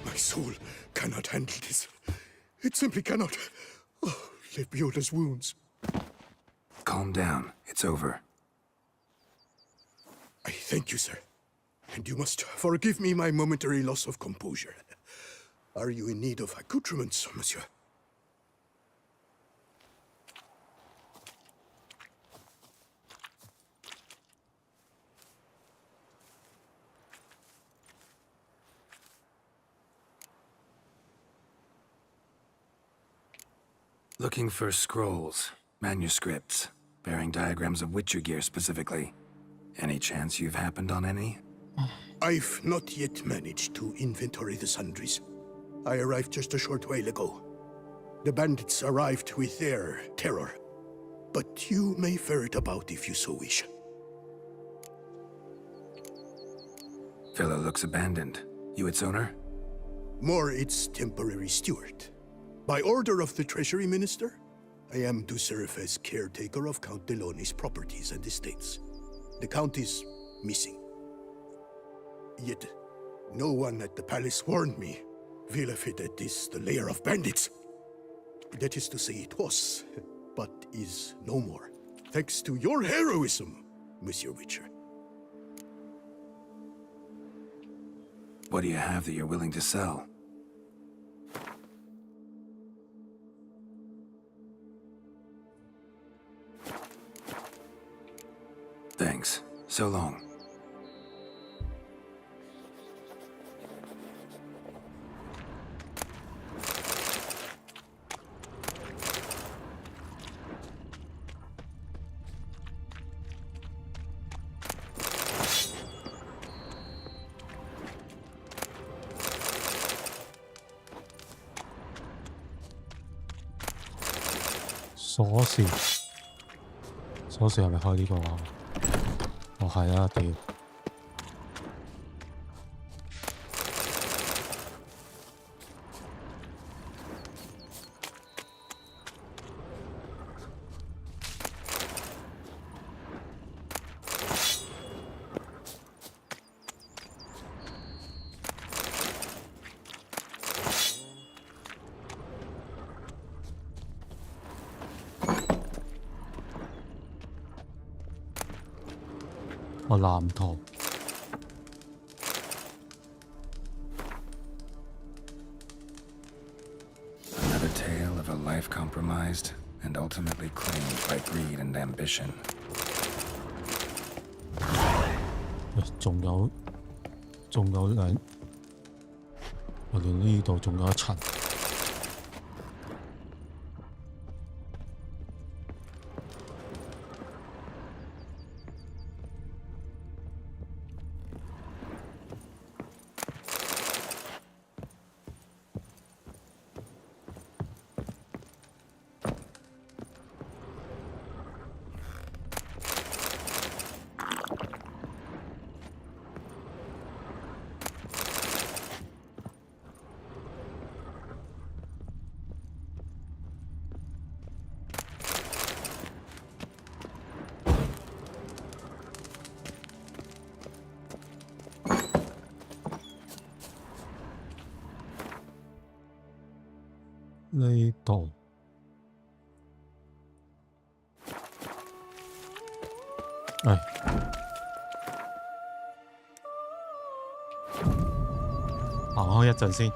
My soul cannot handle this. It simply cannot. Oh, Lebioda's wounds. Calm down. It's over. I thank you, sir. And you must forgive me my momentary loss of composure. Are you in need of accoutrements, monsieur? Looking for scrolls, manuscripts, bearing diagrams of Witcher gear specifically. Any chance you've happened on any? I've not yet managed to inventory the sundries. I arrived just a short while ago. The bandits arrived with their terror. But you may ferret about if you so wish. Villa looks abandoned. You its owner? More its temporary steward. By order of the Treasury Minister, I am to serve as caretaker of Count Delaunay's properties and estates. The Count is missing. Yet, no one at the palace warned me. Villafedet is the lair of bandits. That is to say it was, but is no more. Thanks to your heroism, Monsieur Witcher. What do you have that you're willing to sell? Thanks. So long.鎖匙係咪開呢個啊？哦，係啊，屌！個藍圖。Another tale of a life compromised and ultimately claimed by greed and ambition. 仲有兩，我哋呢度仲有一層。呢度，行開一陣先。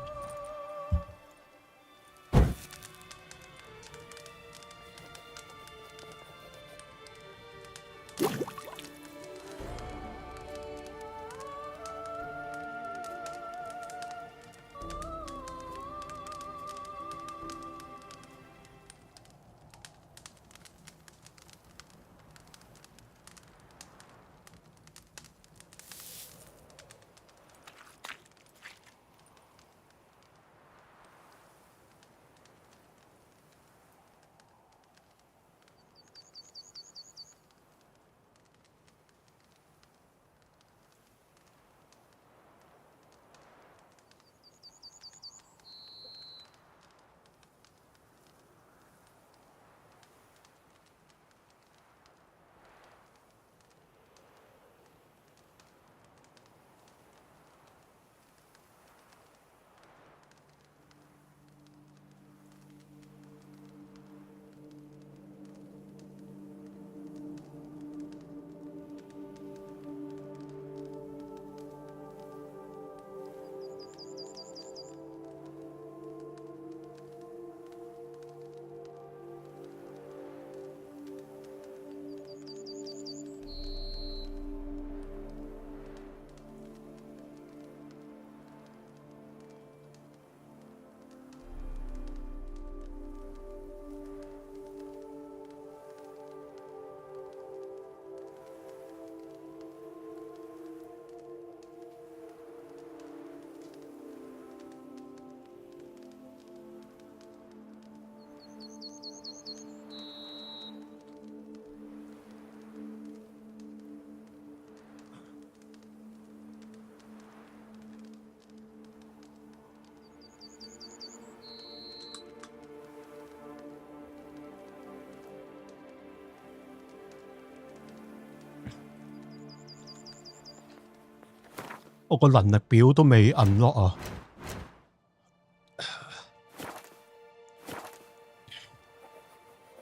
我個能力表都未 unlock 啊！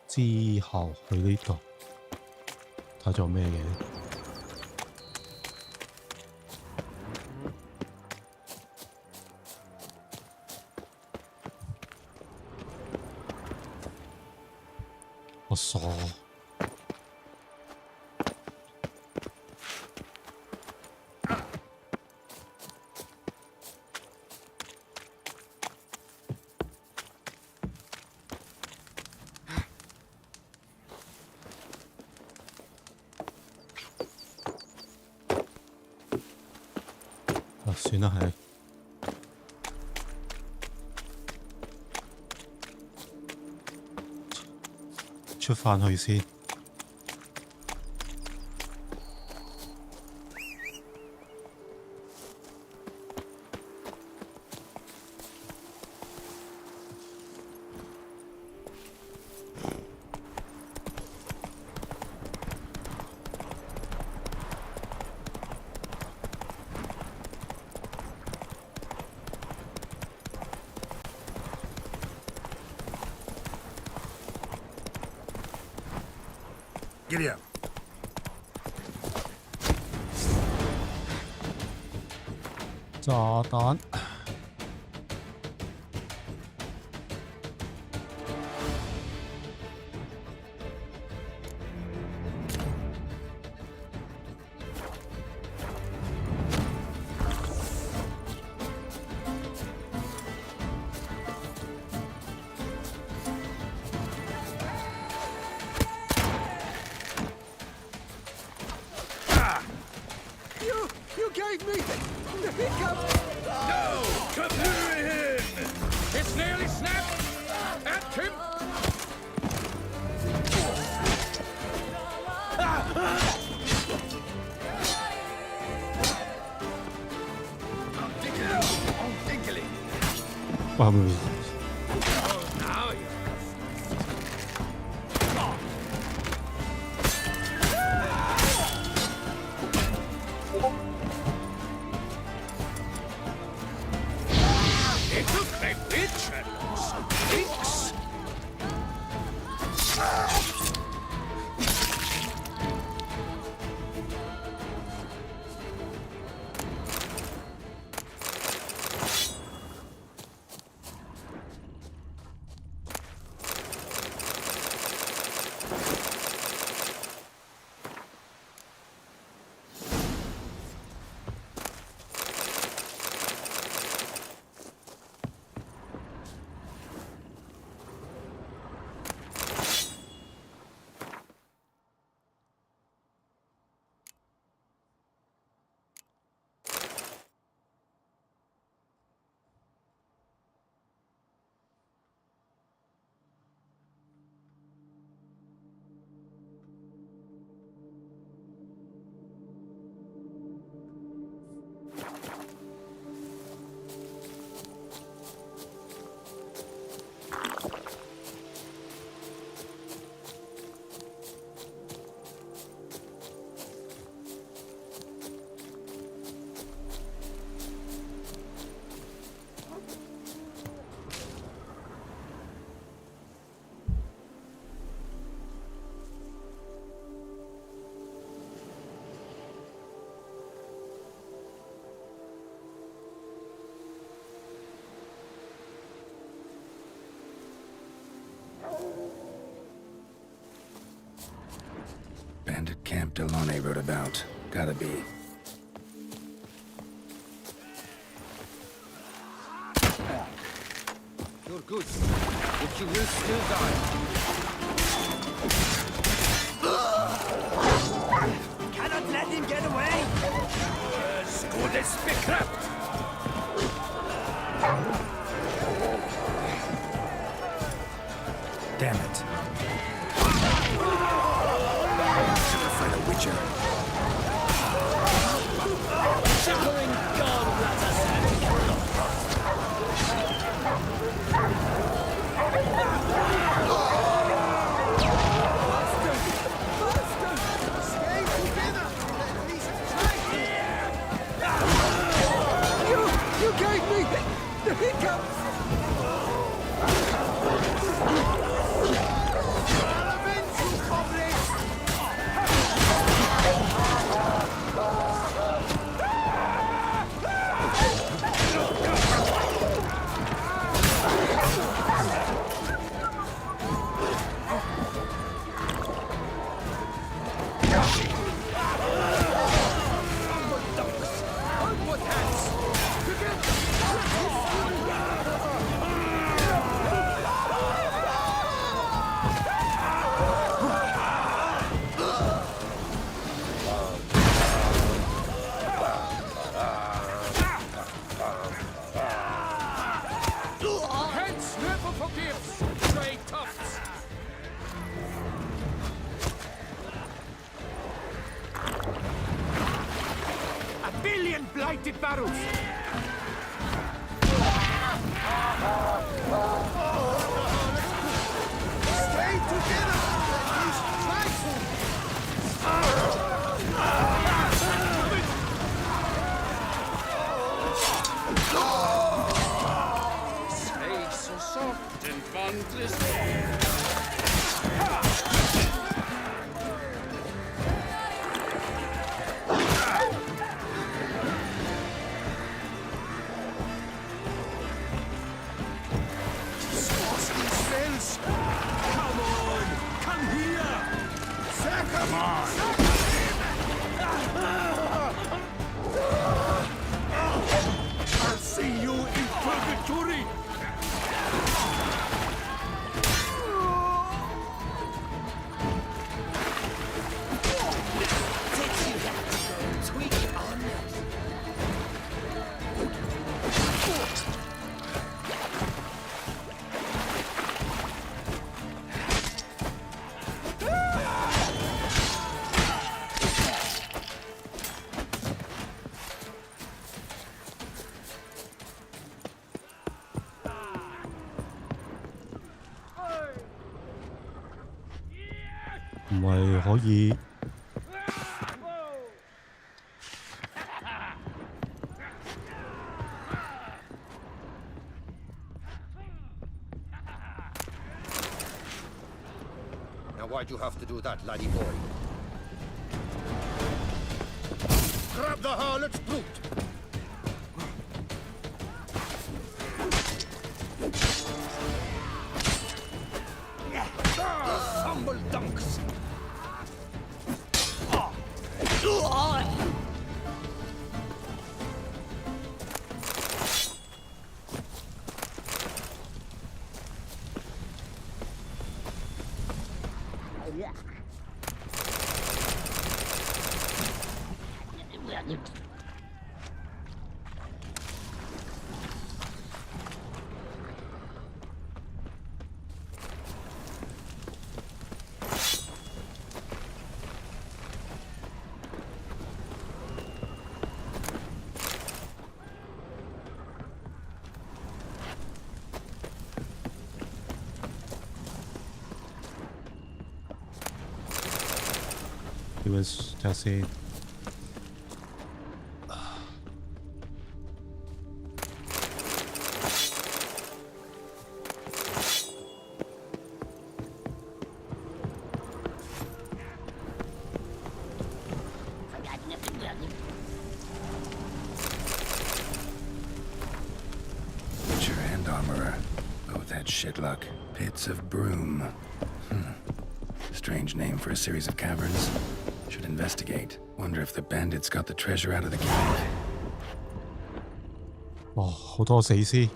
之後去呢度睇咗咩嘢？我傻。算啦，係出返去先。Giddy up. 炸彈。哇，唔 It took my witch and some drinks. Bandit camp Delaunay wrote about. Gotta be. You're good, but you will still die. Cannot let him get away! Skådes bekräft! Damn it. Should have found a witcher. Showering God, let us You gave me the hiccups! Hence never forgives, stray tufts. A billion blighted barrels! Stay together! Say so soft and boundless. Spells! Come on! Come here! Come on! I'll see you in purgatory! 唔係可以？Now why'd you have to do that, laddie boy? Grab the harlot's brute! Humble dunks! It was just it. Butcher and armorer both had shit luck. Pits of broom. Strange name for a series of caverns. Should investigate. Wonder if the bandits got the treasure out of the cave. 哇，好多死屍。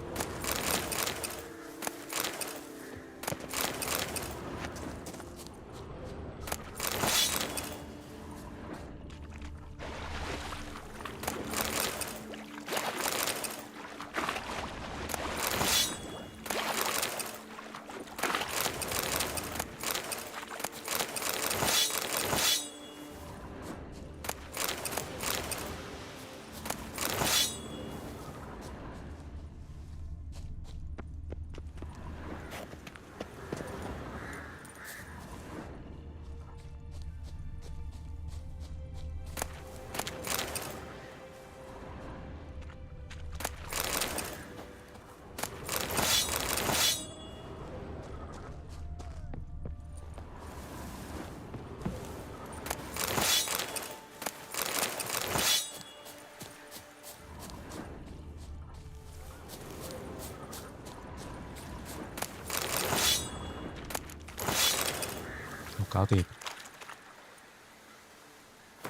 搞掂。呢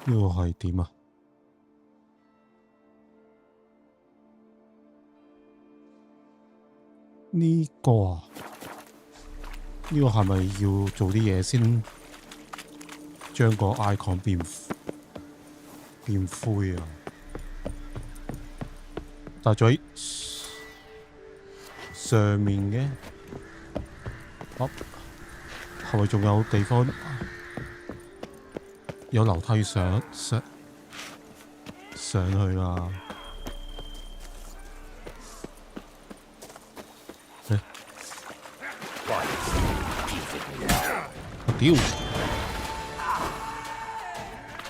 個係點啊？呢個啊？呢個係咪要做啲嘢先將個 icon 變灰啊？但係喺上面嘅，係咪仲有地方有樓梯上去啊？我屌！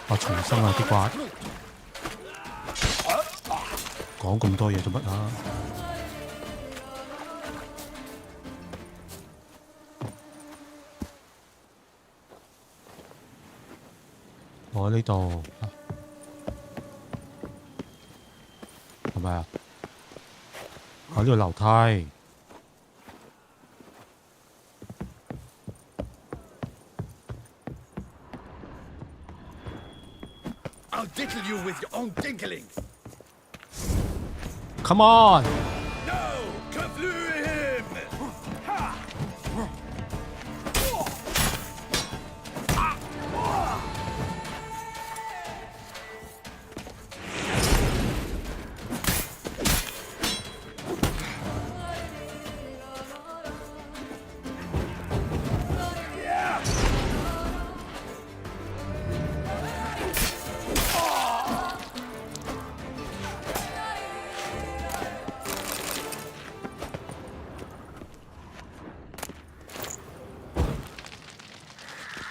我重生啊啲怪！講咁多嘢做乜啊？我喺呢度，係咪啊？我呢度樓梯。I'll diddle you with your own tinkling. Come on! No! Kaflu him! Ha!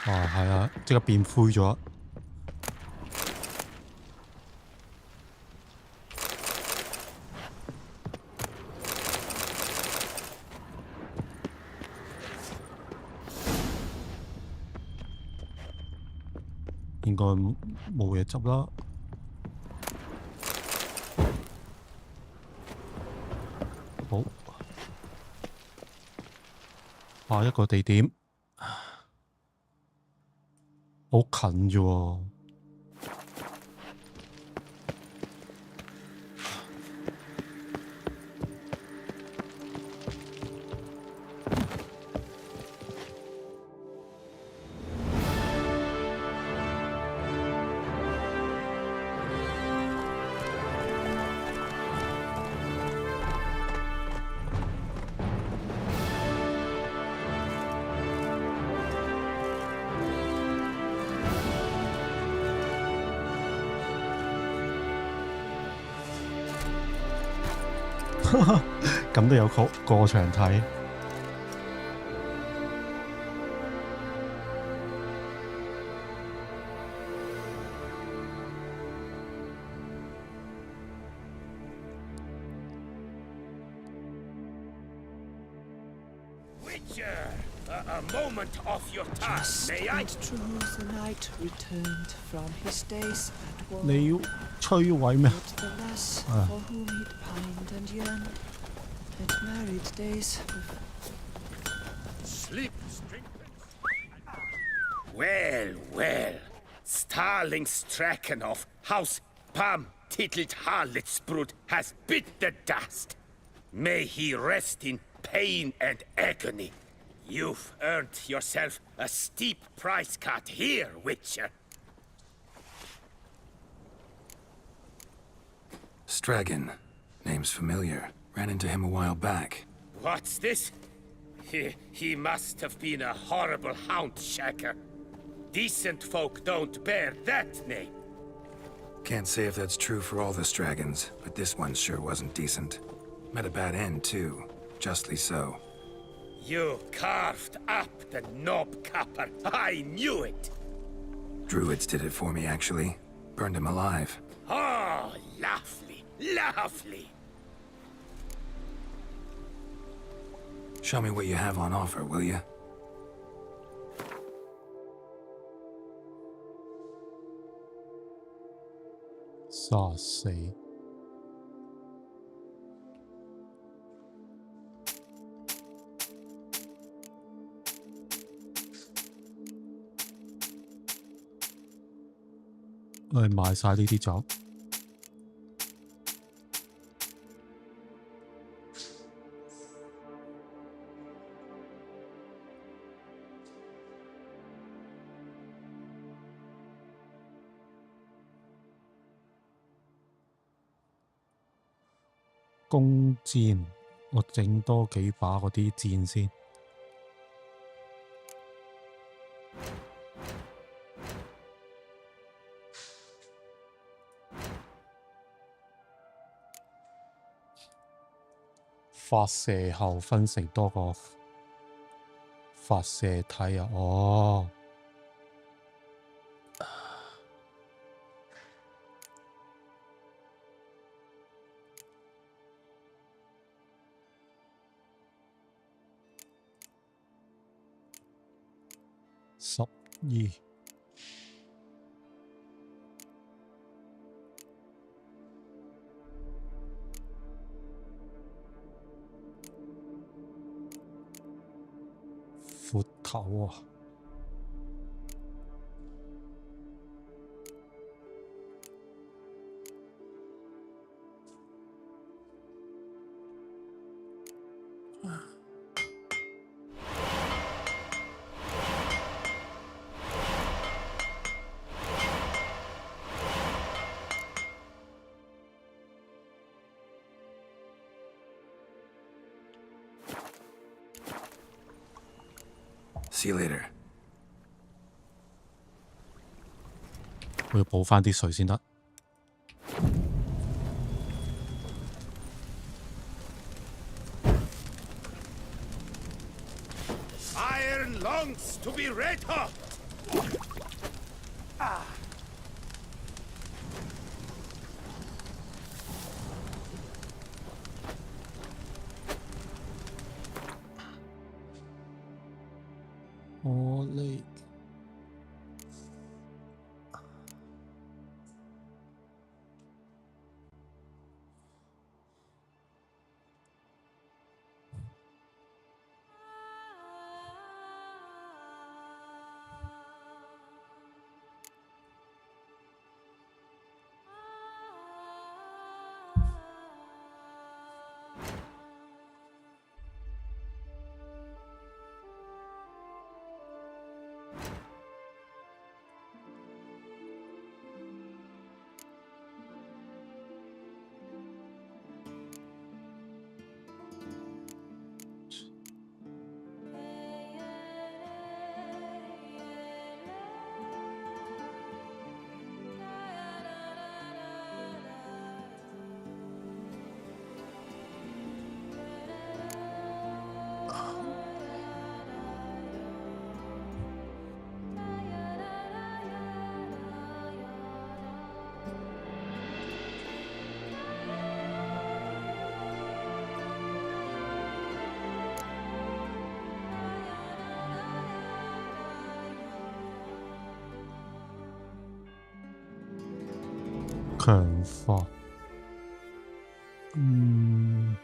係啊，即刻變灰咗。應該冇嘢執啦。好，下一個地點好近啫喎。咁都有過場睇。A moment of your time, may I? True, the knight returned from his days at war. 你要摧毀咩？ Nevertheless, for whom he'd pined and yearned, had married days. Sleep, Well, well. Starling Strakenhoff, House Pam Tittled Harlotsbrud has bit the dust. May he rest in pain and agony. You've earned yourself a steep price cut here, Witcher. Stragan. Name's familiar. Ran into him a while back. What's this? He must have been a horrible hound shacker. Decent folk don't bear that name. Can't say if that's true for all the Stragons, but this one sure wasn't decent. Met a bad end, too. Justly so. You carved up the knob-capper. I knew it. Druids did it for me, actually. Burned him alive. Oh, lovely, lovely. Show me what you have on offer, will you? Saucy.我哋買晒呢啲酒。弓箭，我整多幾把嗰啲箭先。發射後分成多個發射體啊！哦，12。闊頭啊！See you later. 我要補返啲水先得。Iron longs to be red hot. 我嚟。強化，咁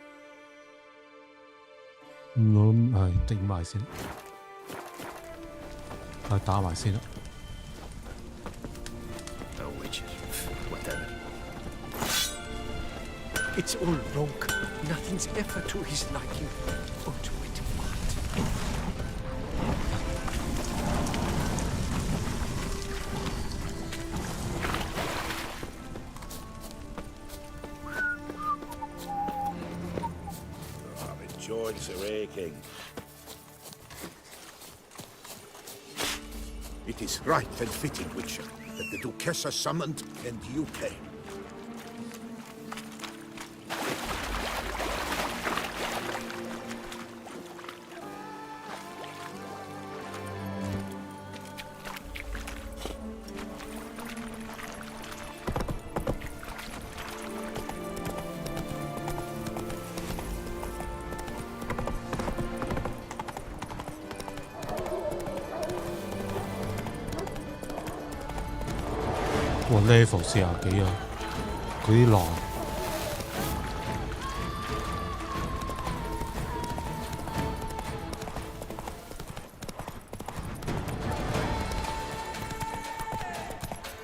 係定埋先，係打埋先啦。A witch, whatever. It's all wrong. Nothing's ever to his liking. Oh, to it, what? Joints are aching. It is right and fitting, Witcher, that the Duchessa summoned and you came. level 40幾啊，嗰啲狼。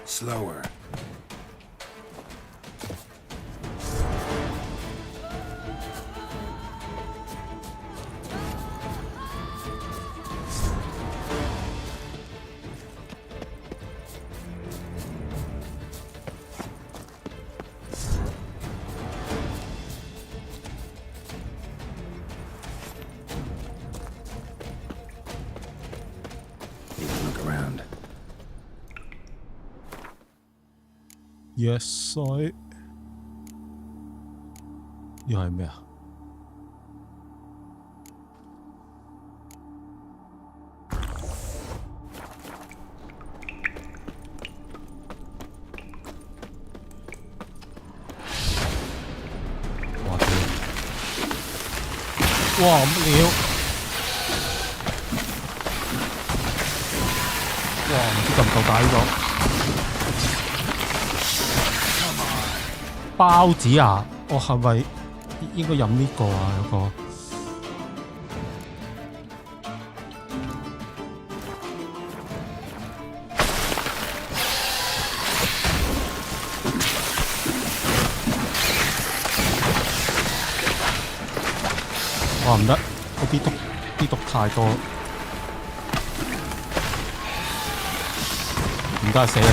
Slower. Yes, I。又係咩啊？哇！哇！乜料？哇！唔知夠唔夠打呢個？包子啊！我係咪應該飲呢個啊？有個哇唔得，嗰啲毒太多，唔得，死啦！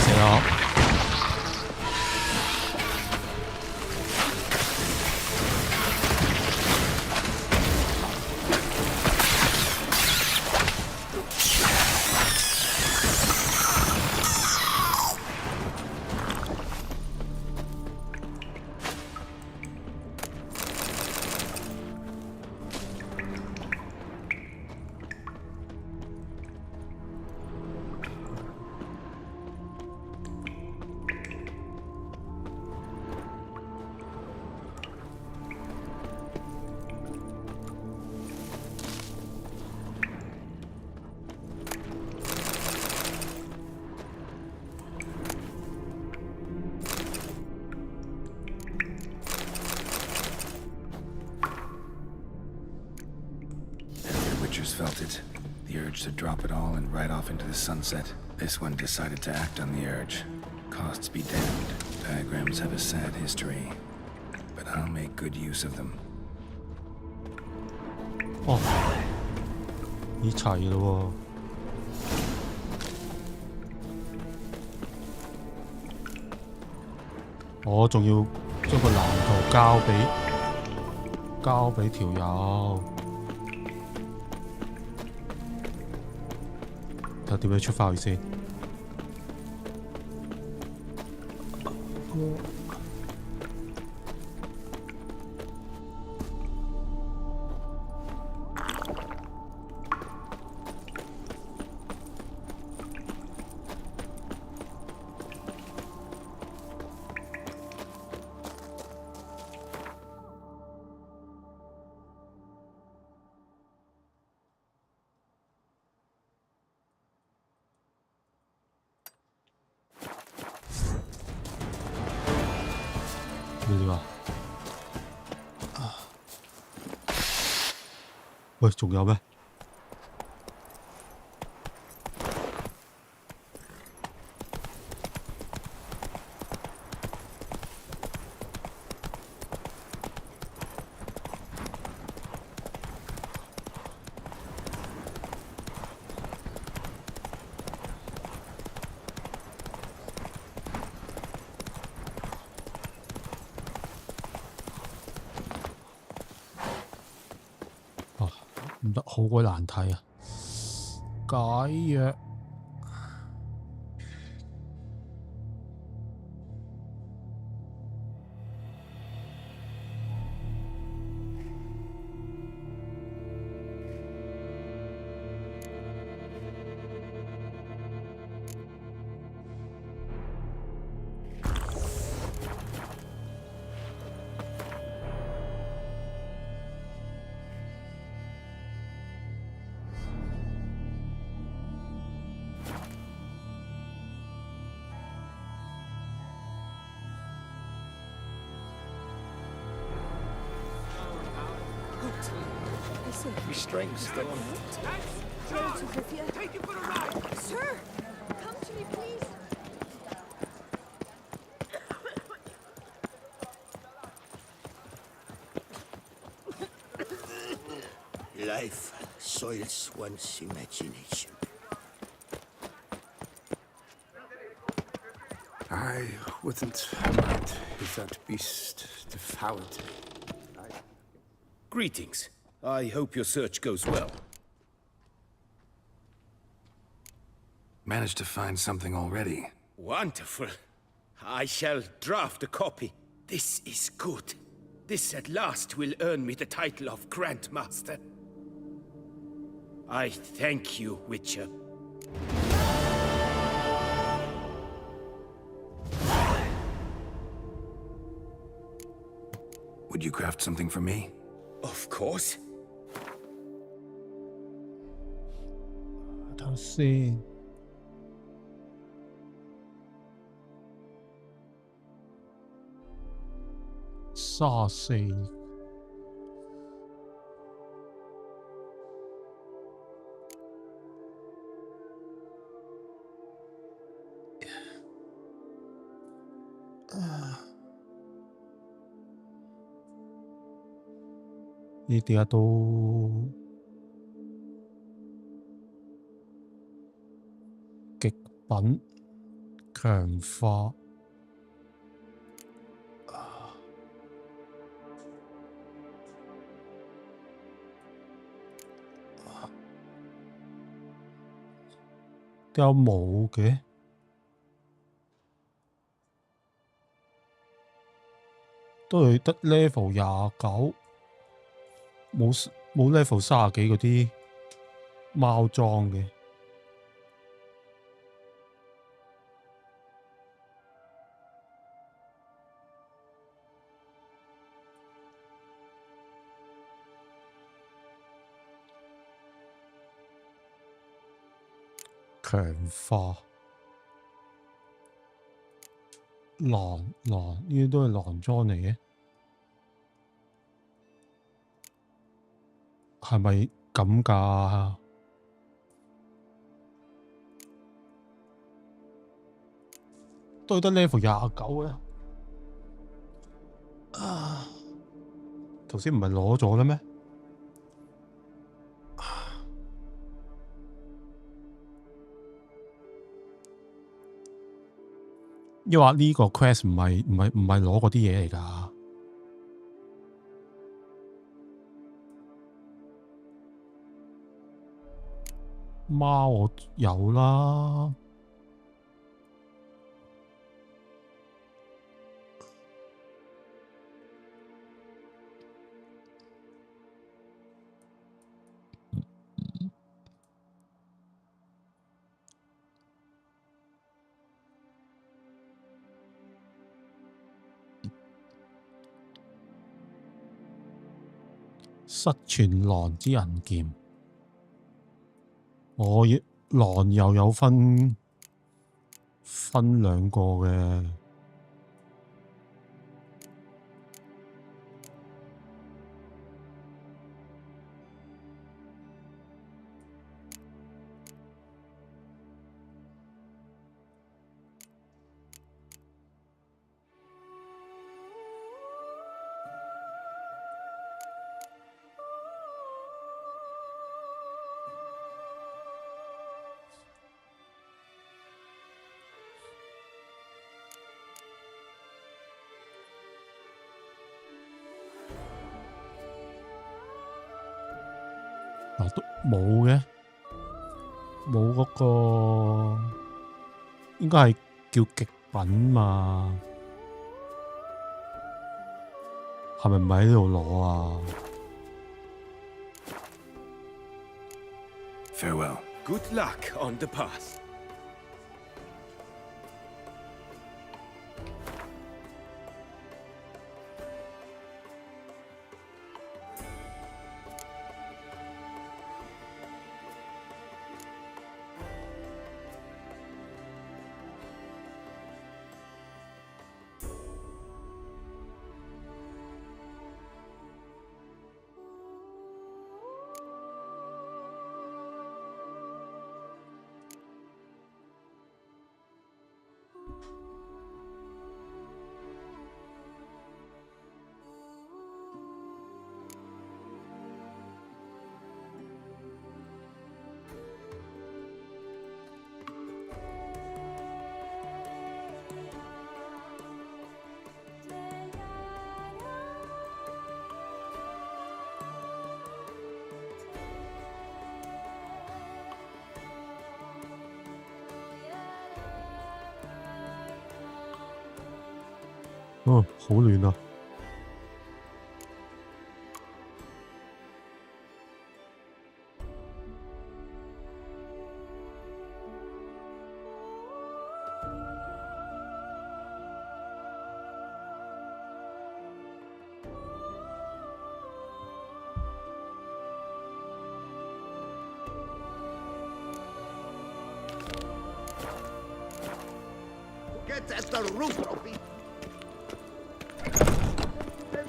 Witchers felt it. The urge to drop it all and ride off into the sunset. This one decided to act on the urge. Costs be damned. Diagrams have a sad history. But I'll make good use of them. 哦，已齊咯喎！我仲要將個藍圖交俾條友，睇下點樣出翻去先。喂，仲有咩？唔得，好鬼難睇啊！解藥Restraints still on. Take you for a ride! Sir! Come to me, please! Life soils one's imagination. I wouldn't mind if that beast devoured. Greetings. I hope your search goes well. Managed to find something already. Wonderful. I shall draft a copy. This is good. This at last will earn me the title of Grandmaster. I thank you, Witcher. Would you craft something for me? Of course. 睇下先。34。呢啲都極品強化。點解冇嘅？都係得 level 29，冇 level 30幾嗰啲貓裝嘅。強化狼呢啲都係狼裝嚟嘅，係咪咁㗎？都得 level 29嘅。頭先唔係攞咗啦咩？因為呢個 quest 唔係攞嗰啲嘢嚟㗎。貓我有啦。失傳狼之銀劍，狼又有分兩個嘅。都冇嘅，冇嗰個應該係叫極品嘛，係咪唔喺呢度攞啊 Farewell. Good luck on the path.哦，好亂啊！Get at the roof of the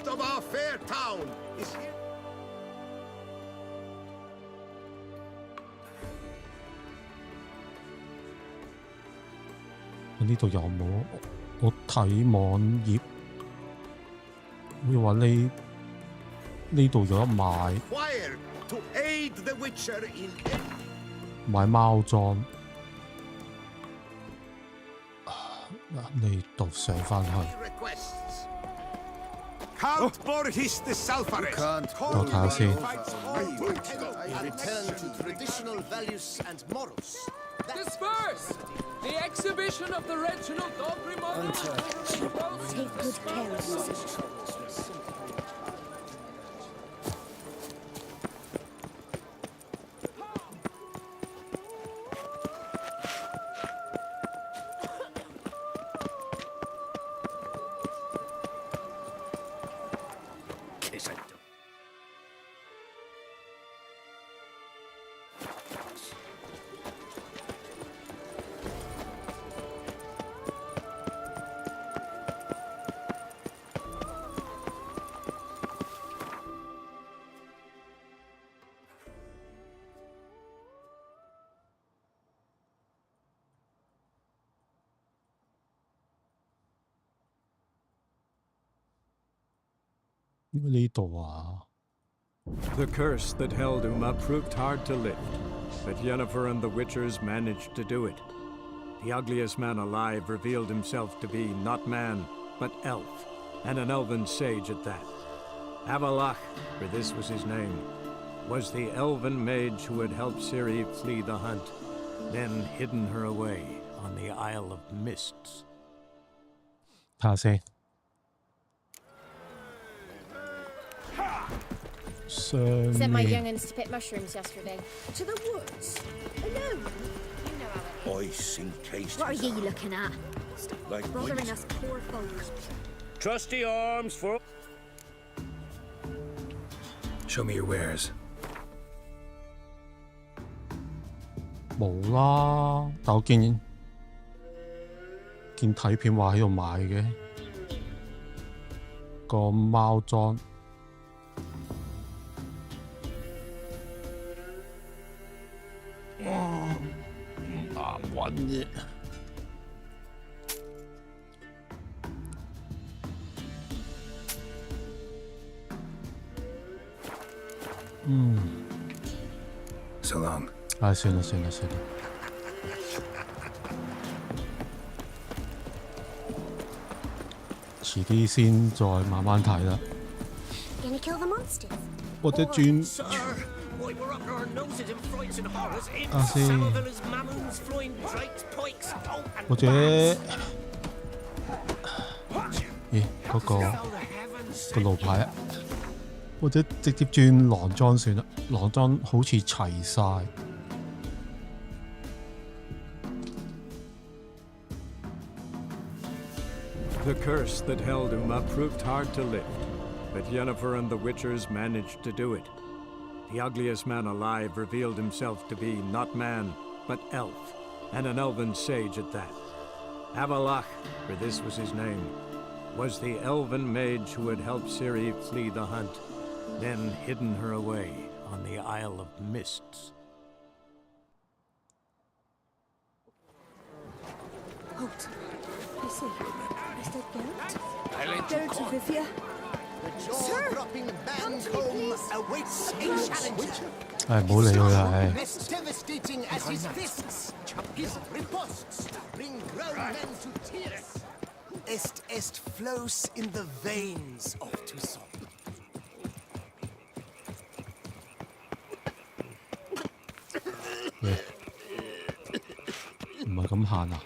of our fair town is here. 呢度有冇？我睇網頁會話呢度有得賣 Required to aid the Witcher in 買貓裝。呢度上返去。 requests. Count Borges the Sulphurous. 我睇下先。 Return to traditional values and morals. Disperse! The exhibition of the Reginald Aubrey model. Take good care of yourself. 呢度啊。 The curse that held Uma proved hard to lift, but Yennefer and the Witchers managed to do it. The ugliest man alive revealed himself to be not man, but elf, and an elven sage at that. Avalach, for this was his name, was the elven mage who had helped Ciri flee the hunt, then hidden her away on the Isle of Mists. 睇下先。上 Sent my 面 young'uns to pick mushrooms yesterday. To the woods? Alone? You know how it is. Ice encased. What are ye looking at? Like Bothering wheat. us poor folk. Trusty arms for. Show me your wares. 冇啦，但我見睇片話喺度買嘅個貓裝。 哇！唔難揾嘅。So long. 唉，算啦算啦算啦。遲啲先再慢慢睇啦。 Gonna kill the monsters? 或者轉 Sir, why we're up our noses in frights and horrors, apes, Ah, sí. salmonellas, mammals, flying drakes, pikes, oh, and 或者 bats. 咦嗰個路牌啊，或者直接轉狼裝算啦。狼裝好似齊晒。 The curse that held Uma proved hard to lift, but Yennefer and the Witchers managed to do it. The ugliest man alive revealed himself to be not man, but elf, and an elven sage at that. Avalach, for this was his name, was the elven mage who had helped Ciri flee the hunt, then hidden her away on the Isle of Mists. Halt. Listen. Is that Geralt? I let you Geralt call. of Rivia? The jaw-dropping Bancombe awaits a challenger. 唉，唔好理佢啦，唉。 As devastating as his fists, his riposts bring grown men to tears. Est flows in the veins of Toussaint. 唔係咁行啊！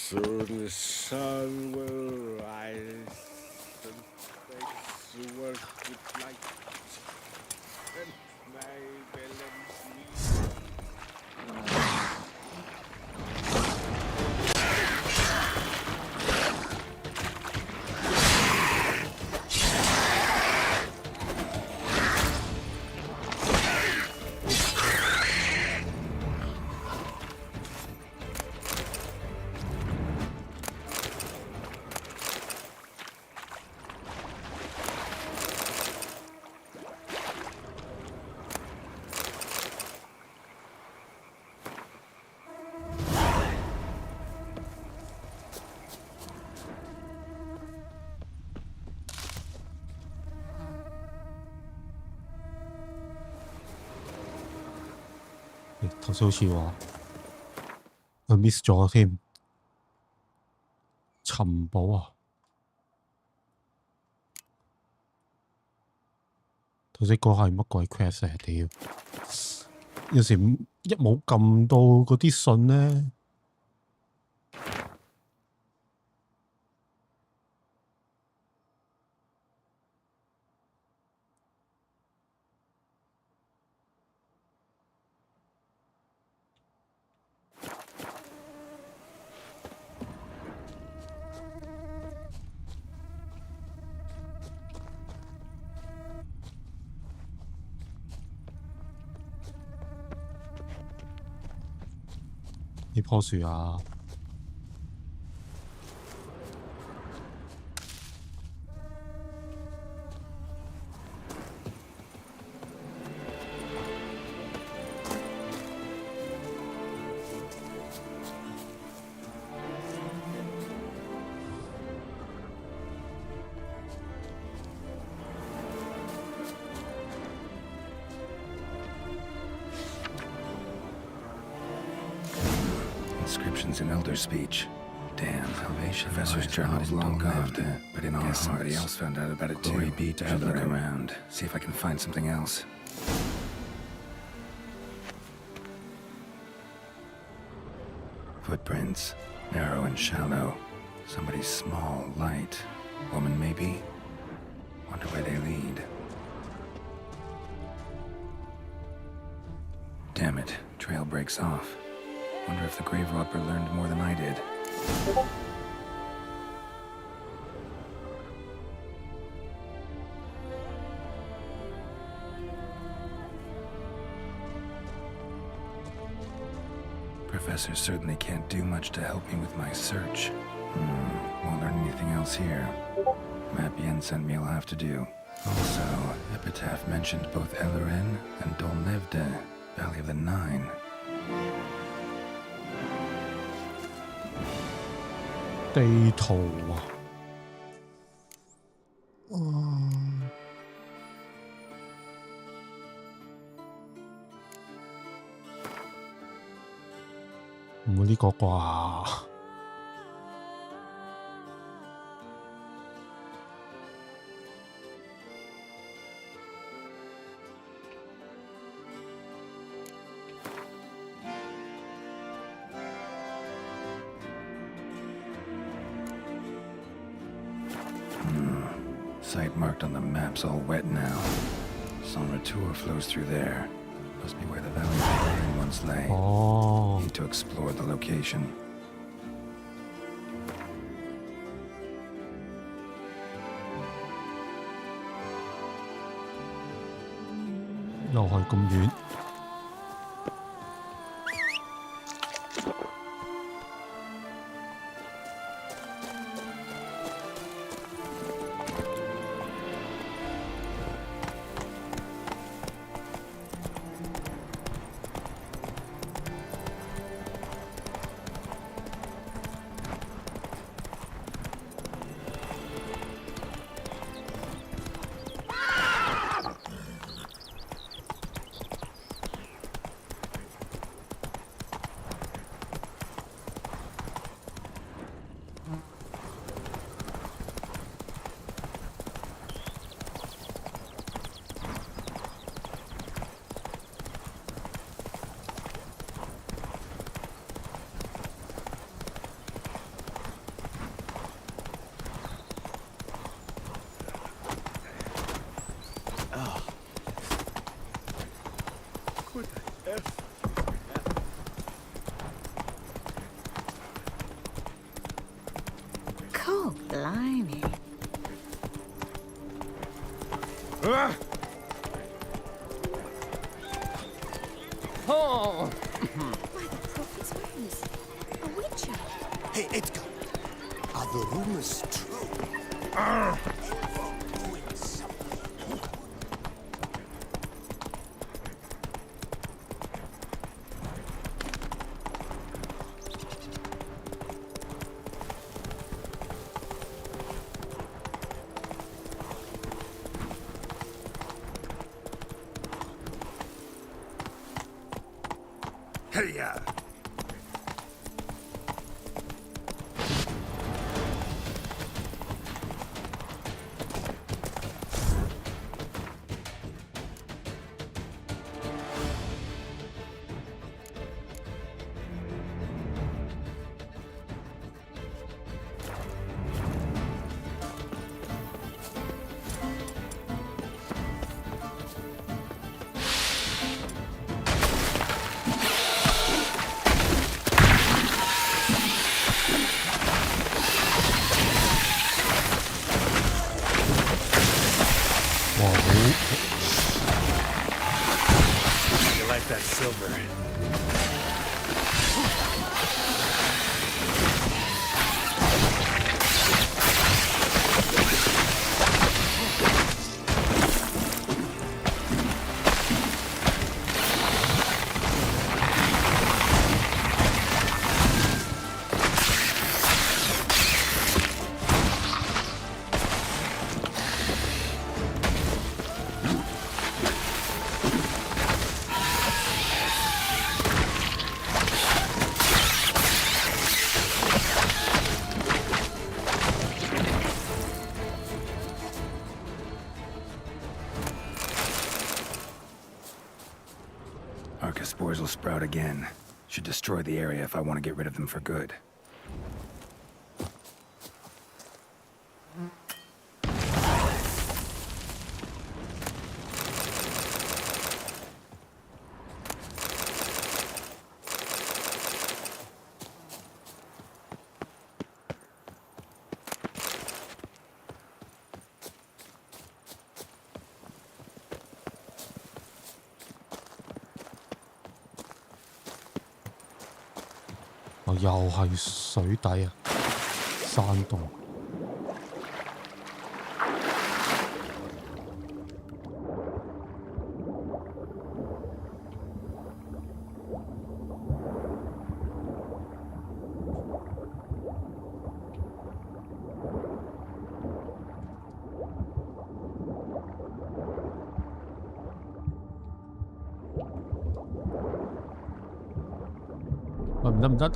Soon the sun will rise and face work with light, and my villains頭先好似話佢 miss 咗添，尋寶啊！頭先嗰係乜鬼 quest 嚟？屌！有時一冇撳到嗰啲信呢。 呢棵樹啊！ Inscriptions in elder speech. Damn, Salvation Professor's journal is long gone, but in guess somebody else found out about it too. Glory be to Ellerin. Look around, see if I can find something else. Footprints, narrow and shallow. Somebody's small, light. Woman, maybe? Wonder where they lead. Damn it, trail breaks off. Wonder if the grave robber learned more than I did. Professor certainly can't do much to help me with my search. Won't learn anything else here. Map Yen sent me will have to do. Also, Epitaph mentioned both Ellerin and Dolnevde, Valley of the Nine. Địa圖啊，唔會呢個啩？Site marked on the map's all wet now. San Retour flows through there. Must be where the Valley of the Nine once lay. Oh. Need to explore the location.又係咁遠。Cool, blimey. Oh! By the prophet's witness, a witcher. Hey, Edgar, are the rumors true? Hey-ya! You like that silver? Arca spores will sprout again. Should destroy the area if I want to get rid of them for good.又係水底啊，山洞。喂，唔得唔得！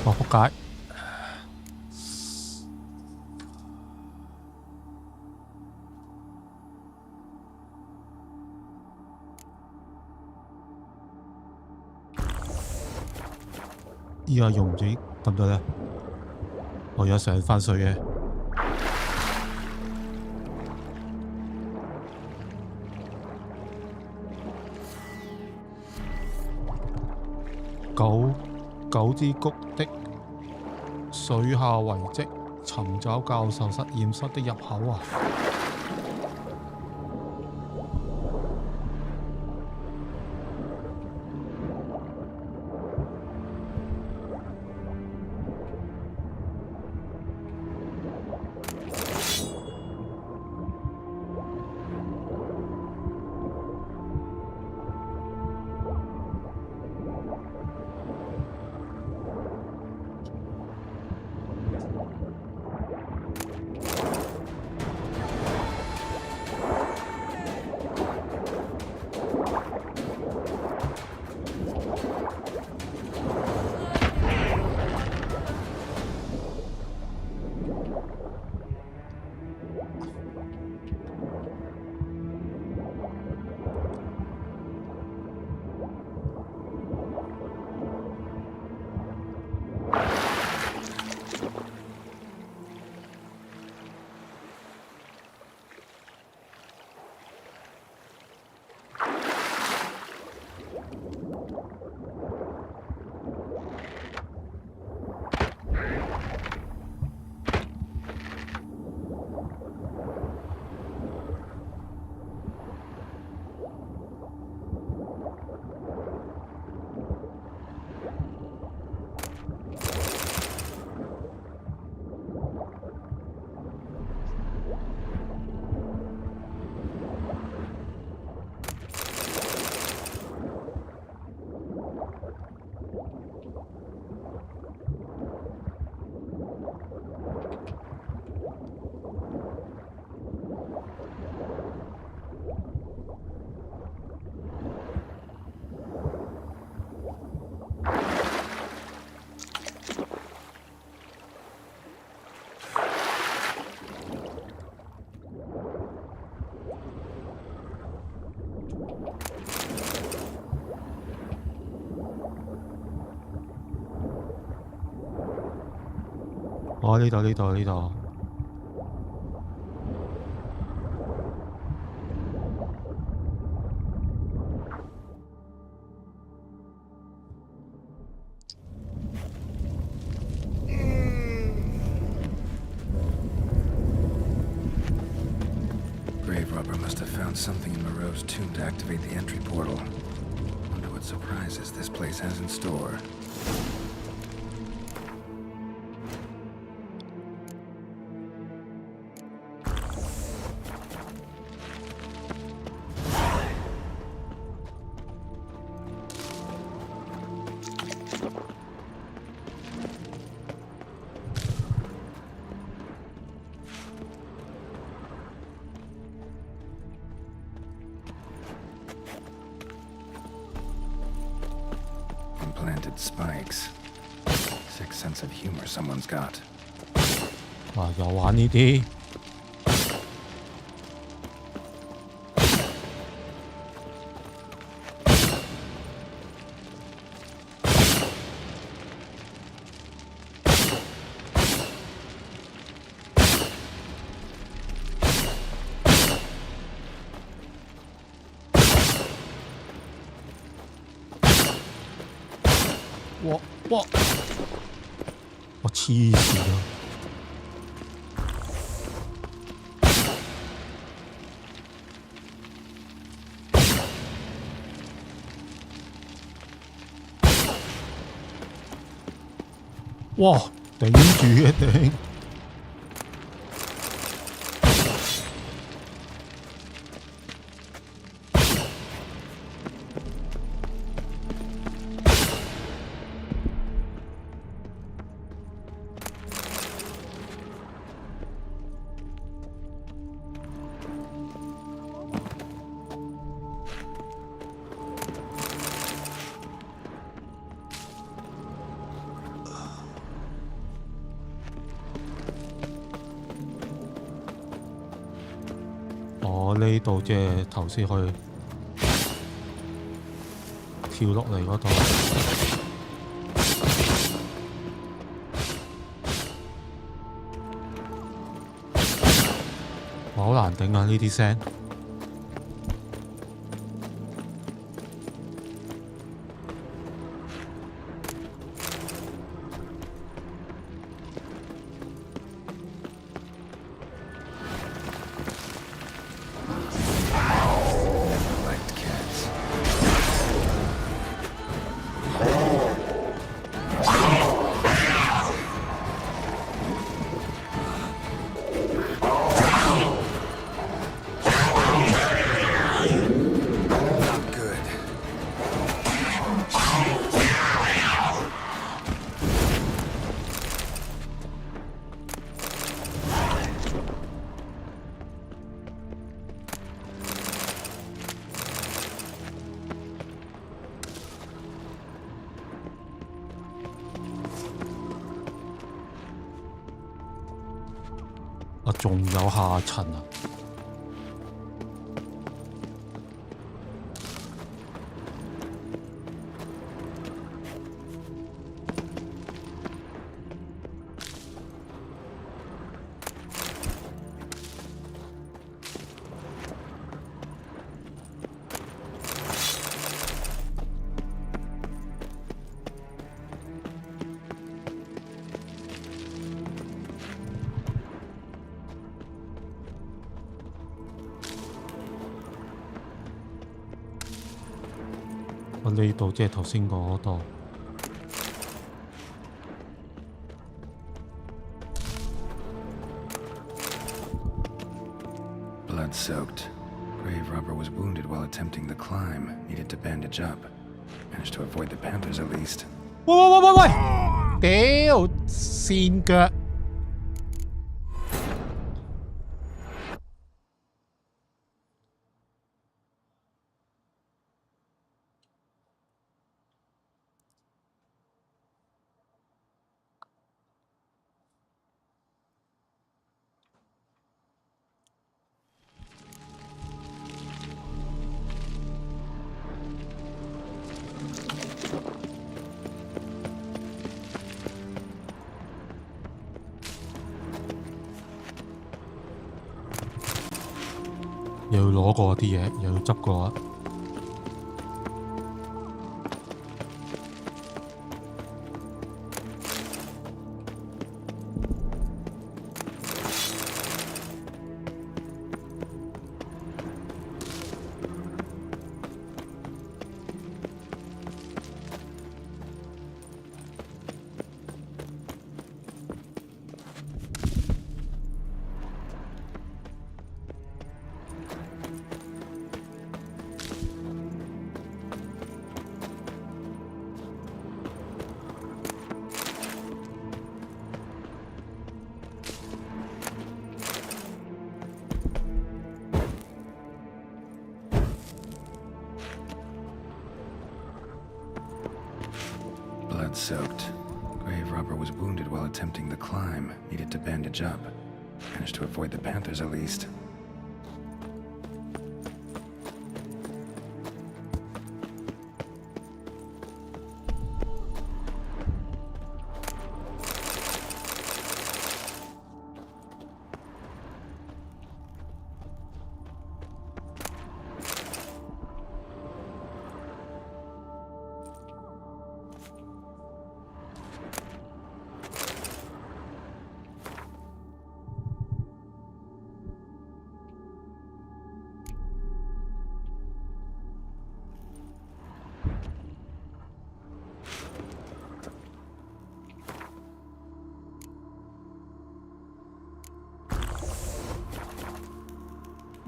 我仆街！依家用唔住得唔得咧？我而家成日翻水嘅。九之谷的水下遺跡，尋找教授實驗室的入口啊！哦，呢度。something in Moreau's tomb to activate the entry portal. Wonder what surprises this place has in store. Implanted spikes. Sick sense of humor someone's got. 哇！又玩呢啲。哇！我黐線啊！哇！頂住啊頂！呢度即係頭先可以跳落嚟嗰度。哇！好難頂啊！呢啲聲。仲有下層啊！我呢度即係頭先嗰度。Blood-soaked. Grave robber was wounded while attempting the climb. Needed to bandage up. Managed to avoid the panthers at least. 喂！屌跣腳！又要攞過啲嘢，又要執過。soaked. Grave robber was wounded while attempting the climb. Needed to bandage up. Managed to avoid the panthers at least.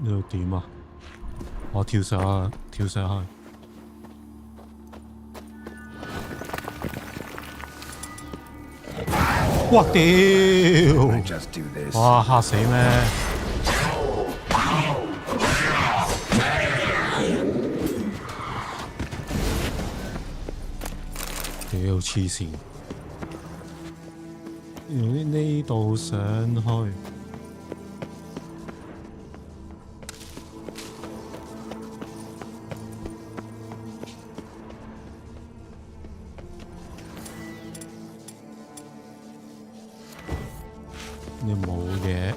呢度點啊？我跳上去。哇屌！哇嚇死咩？屌黐線！用呢度上去。你冇嘢，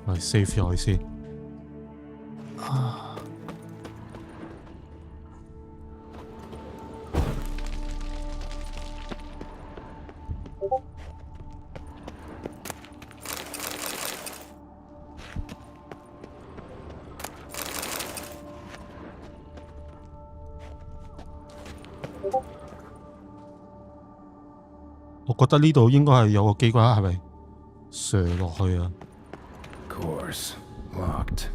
嚟 save 咗佢先。我覺得呢度應該係有個機關，係咪射落去啊 Course locked.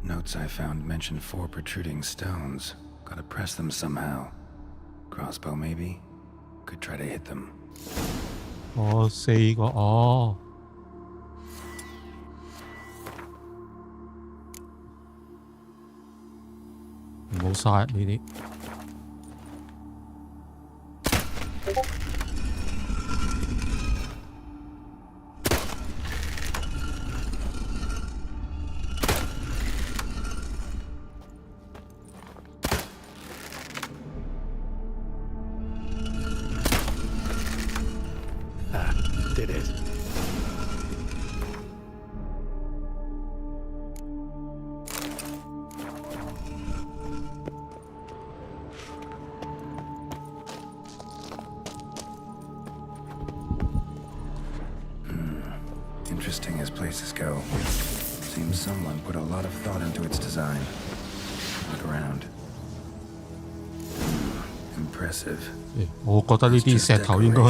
Notes I found mention 4 protruding stones. Gotta press them somehow. Crossbow maybe? Could try to hit them. 哦，4個哦。唔好嘥呢啲。Did it. Interesting as places go. Seems someone put a lot of thought into its design. Look around. Impressive. 我覺得呢啲石頭應該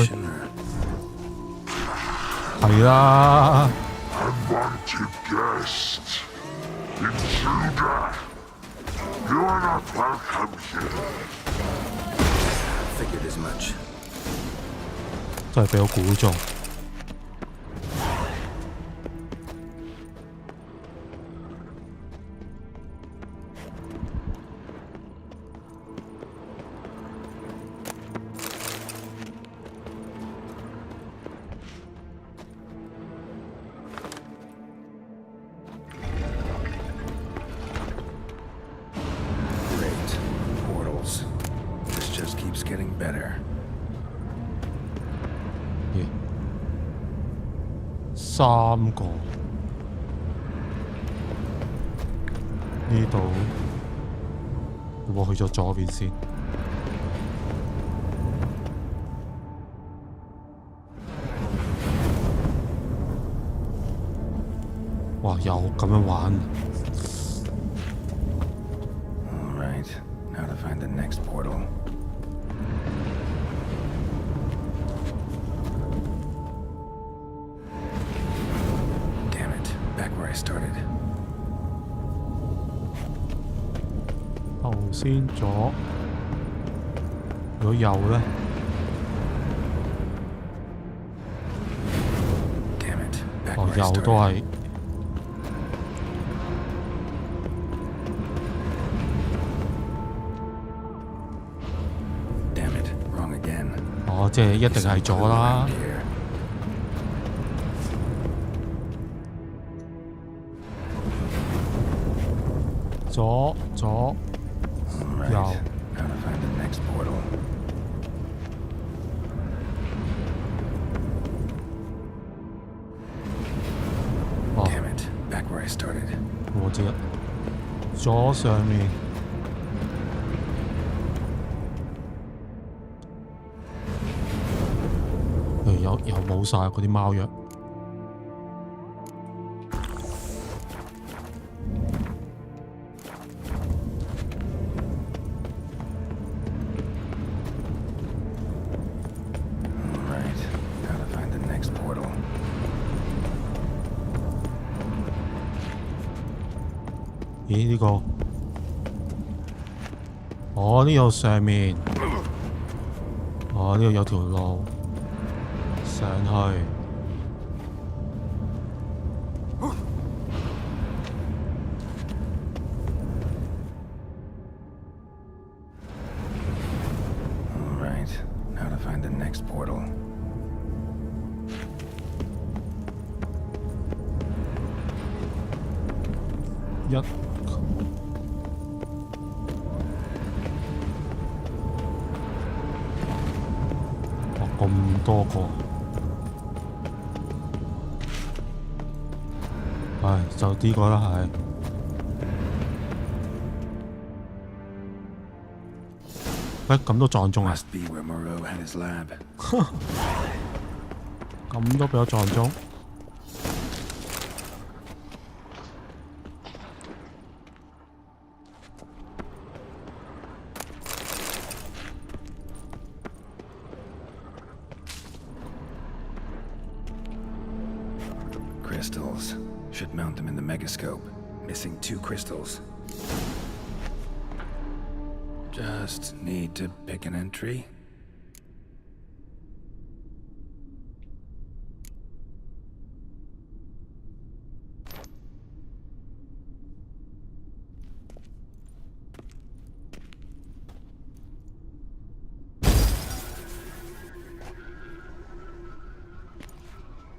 係啦。Unwanted guest. Intruder. You are not welcome here. Figured as much. 真係俾我估中。3個呢度，我去咗左邊先。哇！又咁樣玩。All right, now to find the next portal. Started. 頭先左，如果右呢 Damn it! Back 哦，又都係。哦，即係一定係左啦。左右。哦，我知啦，左上面。又冇晒嗰啲貓藥。咦？呢個？哦，呢度上面。哦，呢度有條路。上去。Alright, now to find the next portal. 一。哇，咁多個。唉，就呢個啦，係。喂，咁都撞中啊！咁都俾我撞中。Crystals. Should mount them in the megascope. Missing 2 crystals. Just need to pick an entry.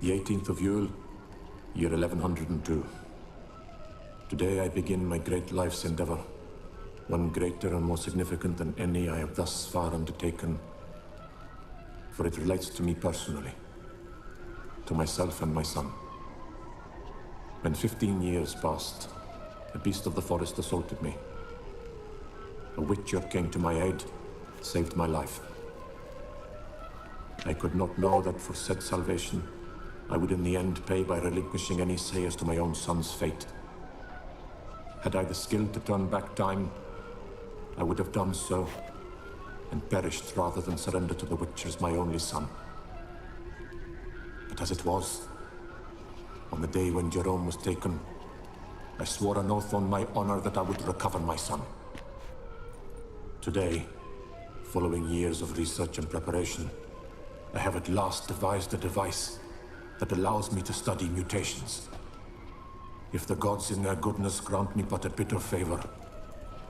The 18th of Yule, year 1102. Today I begin my great life's endeavor, one greater and more significant than any I have thus far undertaken, for it relates to me personally, to myself and my son. When 15 years passed, a beast of the forest assaulted me. A witcher came to my aid, saved my life. I could not know that for said salvation, I would in the end pay by relinquishing any say as to my own son's fate. Had I the skill to turn back time, I would have done so, and perished rather than surrender to the Witchers my only son. But as it was, on the day when Jerome was taken, I swore an oath on my honor that I would recover my son. Today, following years of research and preparation, I have at last devised a device that allows me to study mutations. If the gods in their goodness grant me but a bit of favor,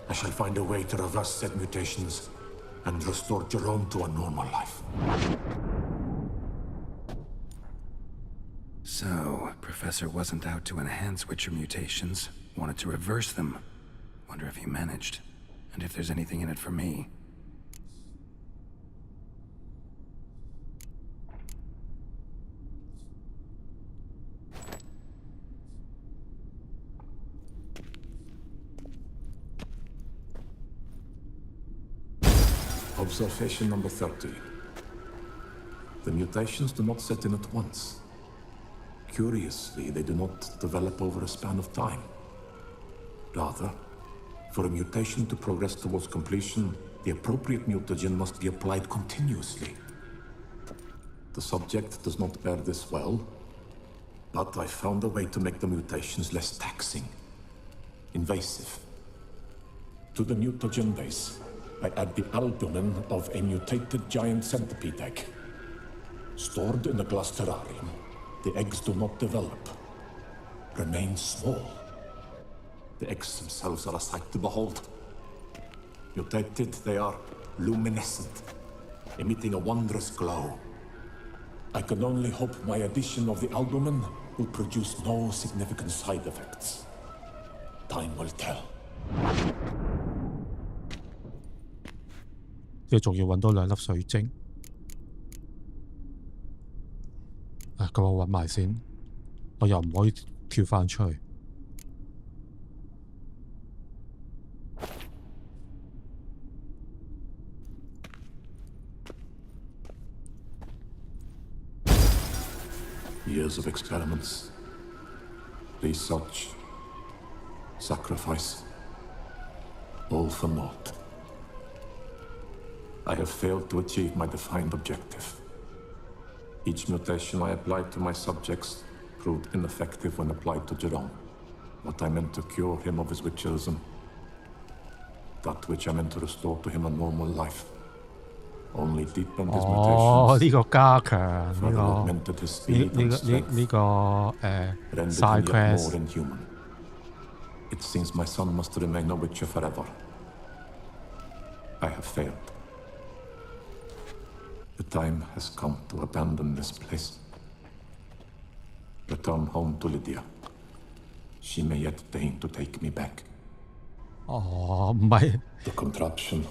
I shall find a way to reverse said mutations and restore Jerome to a normal life. So, Professor wasn't out to enhance Witcher mutations, wanted to reverse them. Wonder if he managed, and if there's anything in it for me. Observation number 30. The mutations do not set in at once. Curiously, they do not develop over a span of time. Rather, for a mutation to progress towards completion, the appropriate mutagen must be applied continuously. The subject does not bear this well, but I found a way to make the mutations less taxing, invasive. To the mutagen base, I add the albumin of a mutated giant centipede egg. Stored in a glass terrarium, The eggs do not develop, remain small. The eggs themselves are a sight to behold. Mutated, they are luminescent, emitting a wondrous glow. I can only hope my addition of the albumin will produce no significant side effects. Time will tell. 即係仲要揾多2粒水晶。咁我揾埋先，我又唔可以跳翻出去。Years of experiments, research, sacrifice, all for naught. I have failed to achieve my defined objective. Each mutation I applied to my subjects proved ineffective when applied to Jerome. What I meant to cure him of his witcherism, that which I meant to restore to him a normal life, only deepened his mutations. 呢個加強呢個 augmented his speed and strength, 呢個 rendered side him yet quest more inhuman. It seems my son must remain a witcher forever. I have failed. The time has come to abandon this place. Return home to Lydia. She may yet deign to take me back. 唔係 The contraption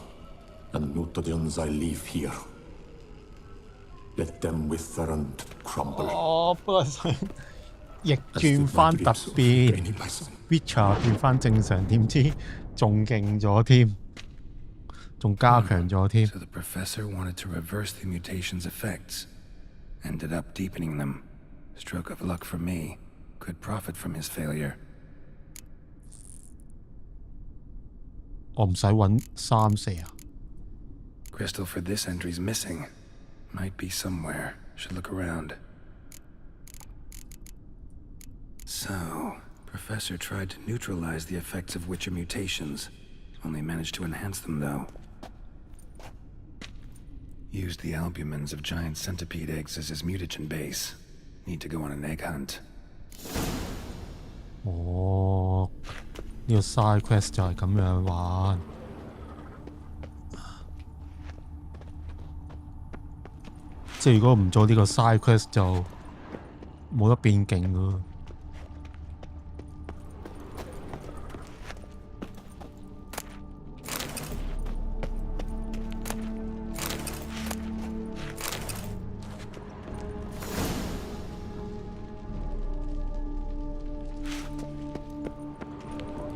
and mutagens I leave here. Let them wither and crumble. 不過想逆轉翻特別 Witcher 變翻正常，點知仲勁咗添，仲加強咗添。 So the professor wanted to reverse the mutation's effects. Ended up deepening them. Stroke of luck for me. Could profit from his failure. 我唔使揾3、4啊。 Crystal for this entry's missing. Might be somewhere. Should look around. So, Professor tried to neutralize the effects of Witcher mutations. Only managed to enhance them, though. Used the albumins of giant centipede eggs as his mutagen base. Need to go on an egg hunt. 呢個 side quest 就係咁樣玩。即係如果唔做呢個 side quest 就冇得變勁㗎。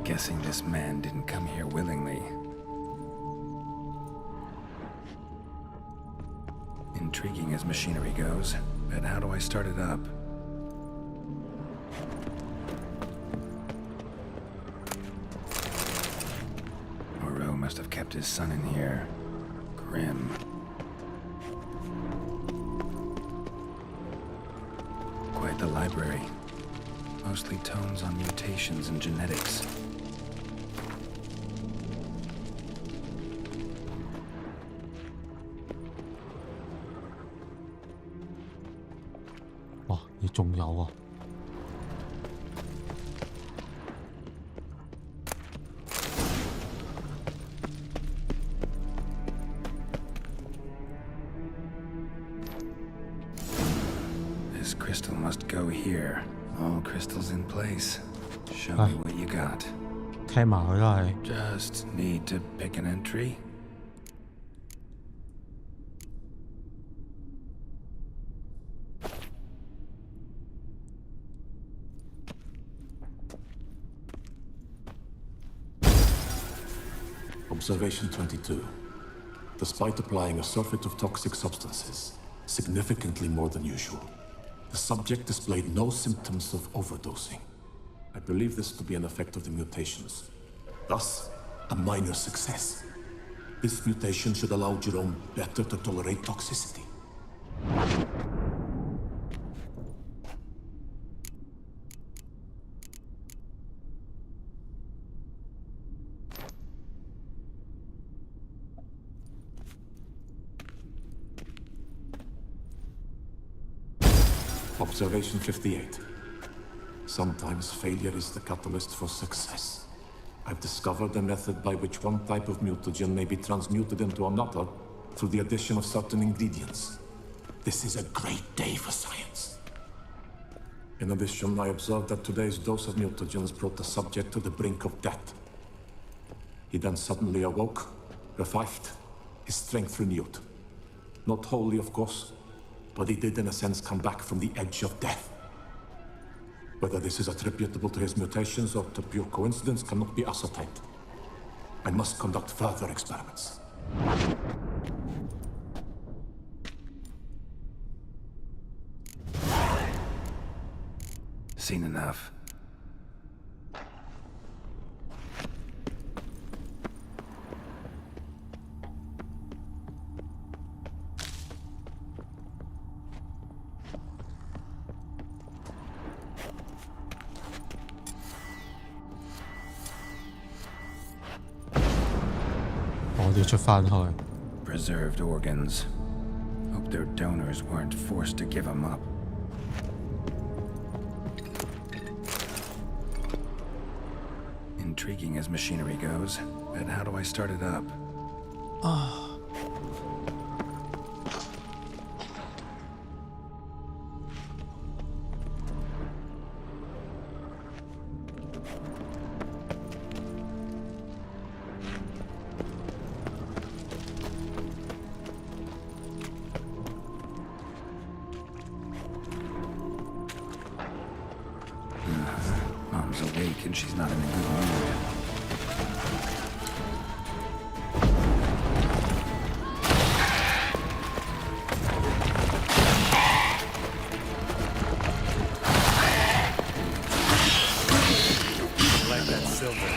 Guessing this man didn't come here willingly. Intriguing as machinery goes, but how do I start it up? Moreau must have kept his son in here. Grim. Quite the library. Mostly tomes on mutations and genetics. Wow, 你仲有啊？ This crystal must go here. All crystals in place. Show me what you got. 聽埋佢啦，係。 Just need to pick an entry. Observation 22. Despite applying a surfeit of toxic substances, significantly more than usual, the subject displayed no symptoms of overdosing. I believe this to be an effect of the mutations. Thus, a minor success. This mutation should allow Jerome better to tolerate toxicity. Observation 58. Sometimes failure is the catalyst for success. I've discovered a method by which one type of mutagen may be transmuted into another through the addition of certain ingredients. This is a great day for science. In addition, I observed that today's dose of mutagens brought the subject to the brink of death. He then suddenly awoke, revived, his strength renewed. Not wholly, of course, but he did in a sense come back from the edge of death. Whether this is attributable to his mutations or to pure coincidence cannot be ascertained. I must conduct further experiments. Seen enough. Preserved organs. Hope their donors weren't forced to give them up. Intriguing as machinery goes, but how do I start it up? Mom's awake and she's not in a good mood. Like that silver.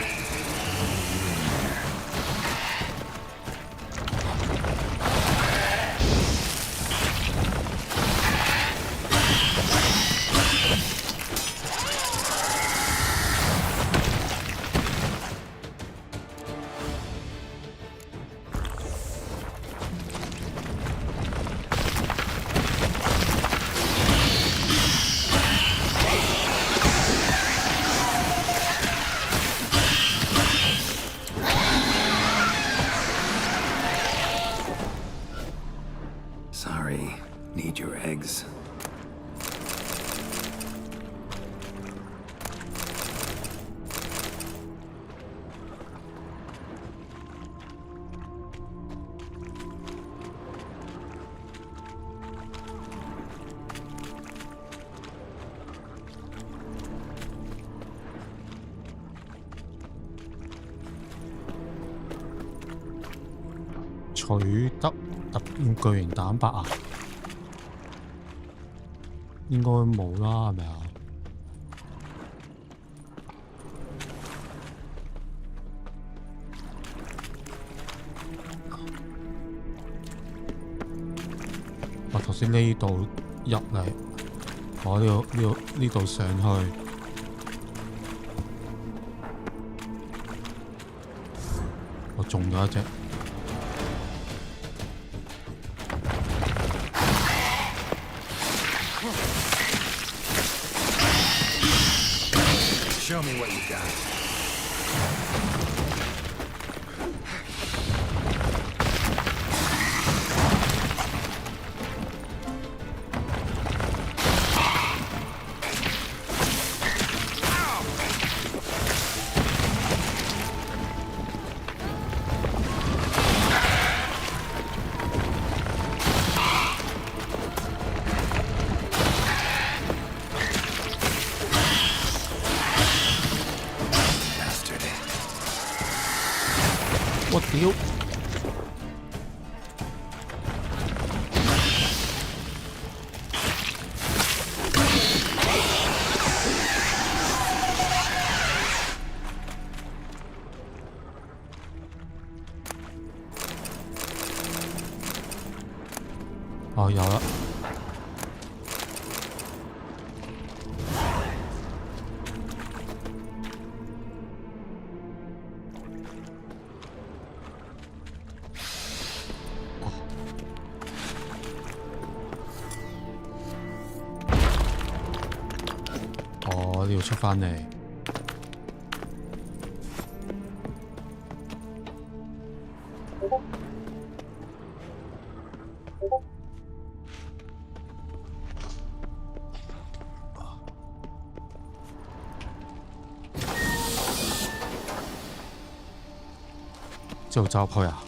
Sorry, need your eggs.取得特變巨型蛋白啊？應該冇啦，係咪啊？我頭先呢度入嚟，我呢度上去，我中咗一隻。Show me what you got. Bastard. 我屌！哦，有啦。出返嚟。就走去啊！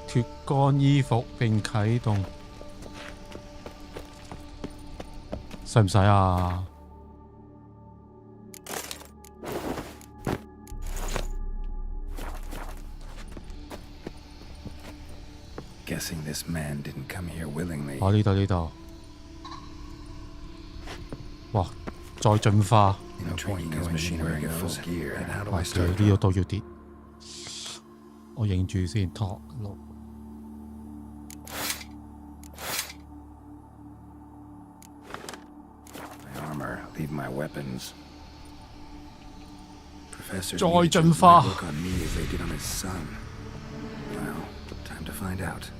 脱乾衣服並啟動，使唔使啊？ Guessing this man didn't come here willingly. 呢度，哇！再進化，呢度都要跌，我認住先托路。 Leave my weapons. Professor 再進化。 work on me as they did on his son. Well, time to find out.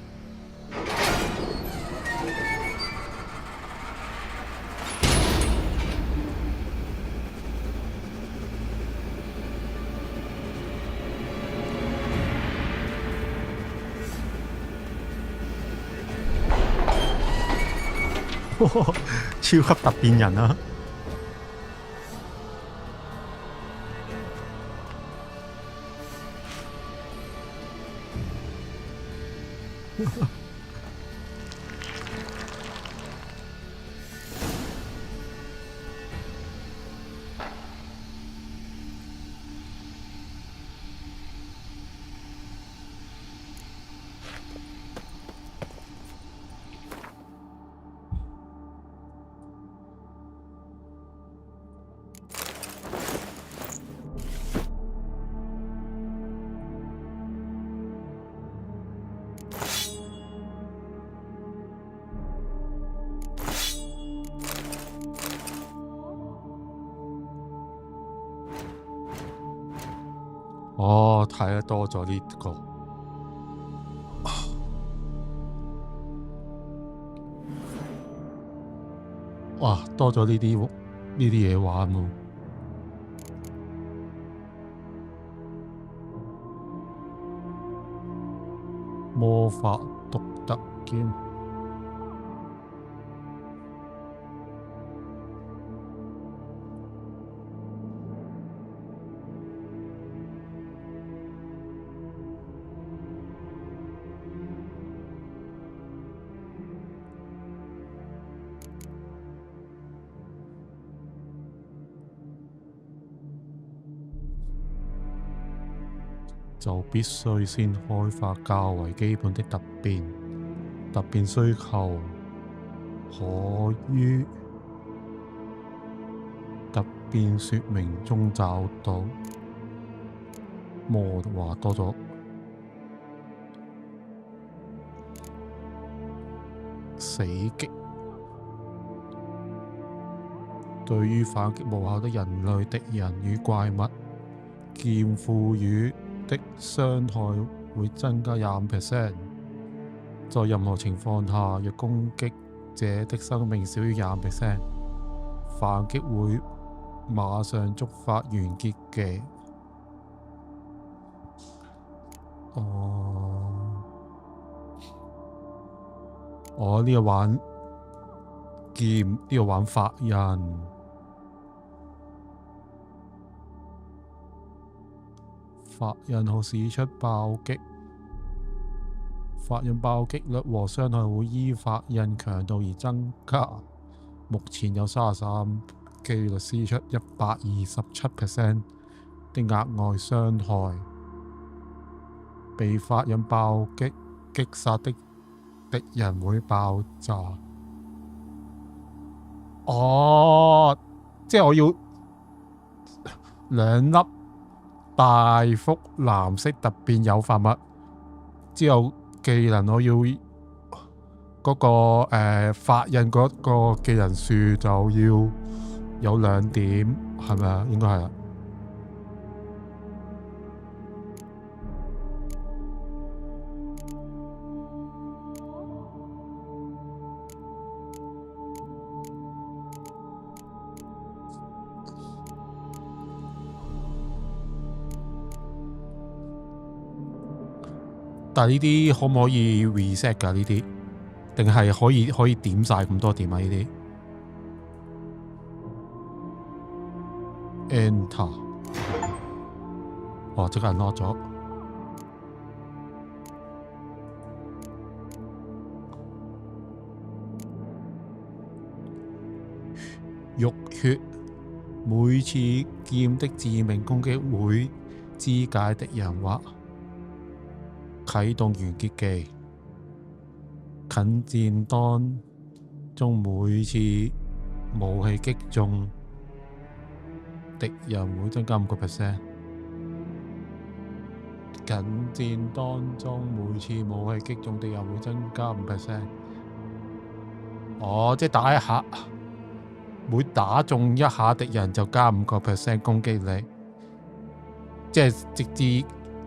超級突變人啊！哦，睇得多咗呢個，哇，多咗呢啲嘢玩喎。魔法獨特劍。 就必須先開發較為基本的突變，突變需求可於突變說明中找到。魔話多咗死擊，對於反擊無效的人類敵人與怪物，劍賦予的傷害會增加25%。在任何情況下，若攻擊者的生命少於25%，反擊會馬上觸發完結技。呢個玩劍，呢個玩法印。 法印可使出爆擊，法印爆擊率和傷害會依法印強度而增加。目前有33%機率施出127%的額外傷害。被法印爆擊擊殺的敵人會爆炸。哦，即係我要2粒。 大幅藍色突變誘發物之後，技能我要嗰個發印嗰個技能樹就要有2點，係咪啊？應該係啦。但係呢啲可唔可以 reset 㗎？呢啲定係可以點晒咁多點啊？呢啲 Enter， 哦，即刻 unlock 咗。浴血，每次劍的致命攻擊會肢解敵人或啟動完結技。近戰當中每次武器擊中敵人會增加5%。近戰當中每次武器擊中敵人會增加5%。哦，即係打一下。每打中一下敵人就加5% 攻擊力，即係直至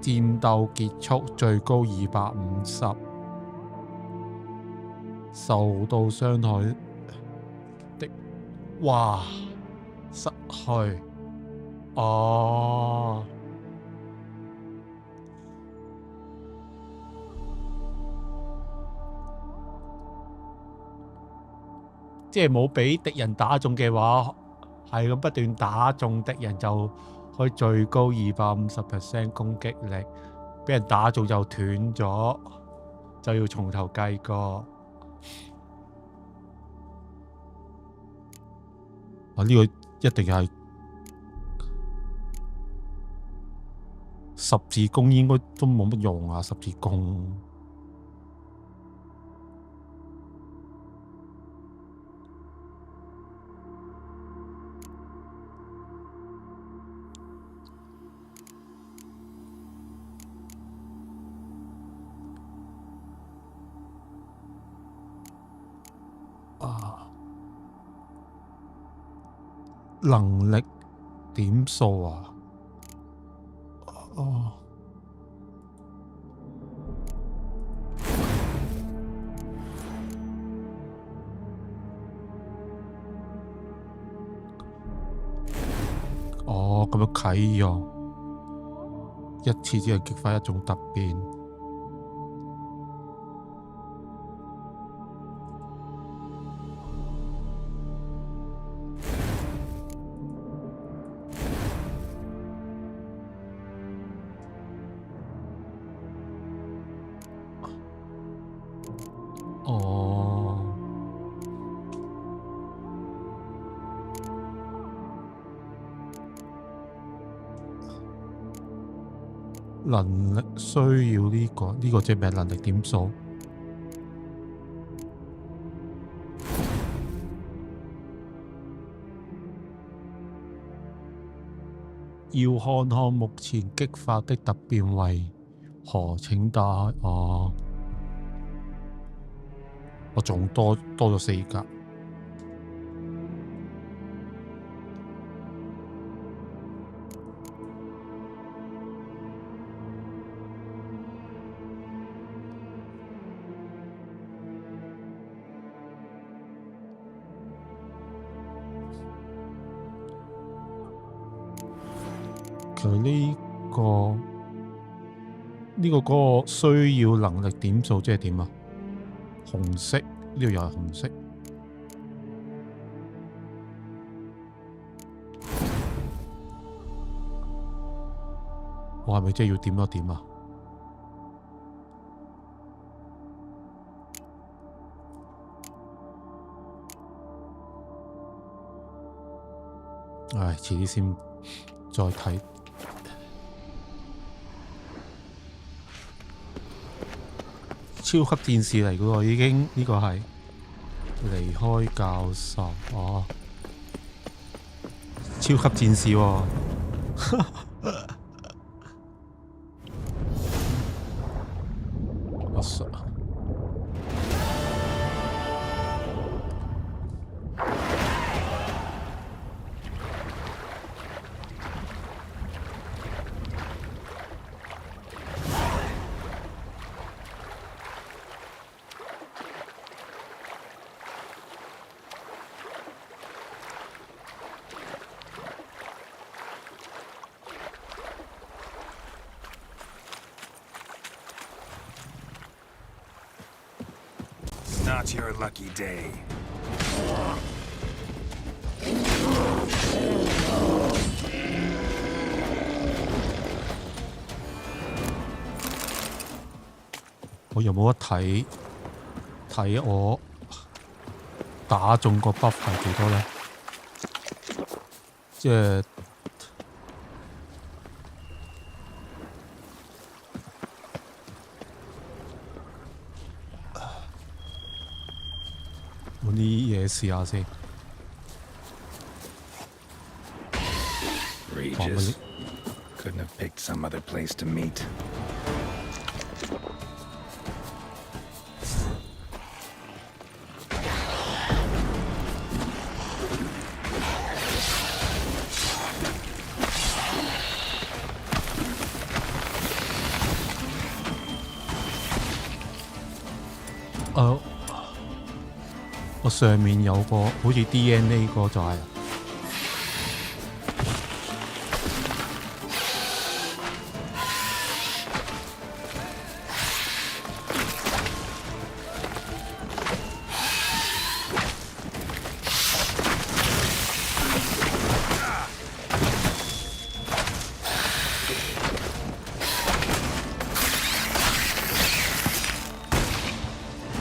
戰鬥結束，最高250。受到傷害的，哇，失去，哦，即係冇俾敵人打中嘅話，係咁不斷打中敵人就可以最高250% 攻擊力，俾人打中就斷咗，就要從頭計過。啊！呢個一定係十字弓，應該都冇乜用啊！十字弓。能力點數啊？哦，哦，咁樣啟用，一次只係激發一種突變。能力需要呢個即係咩？能力點數？要看看目前激發的突變為何？請打哦，我仲多咗4格。佢呢個嗰個需要能力點數即係點啊？紅色，呢度又係紅色。我係咪真係要點多點啊？唉，遲啲先再睇。超級戰士嚟嘅喎，已經呢個係離開教授哦，超級戰士喎。我傻。not your lucky day. 我有冇得睇我打中個 buff 係幾多咧？即係揾啲嘢試下先。Regis. Couldn't have picked some other place to meet. Uh, 我上面有個好似 DNA 個就係。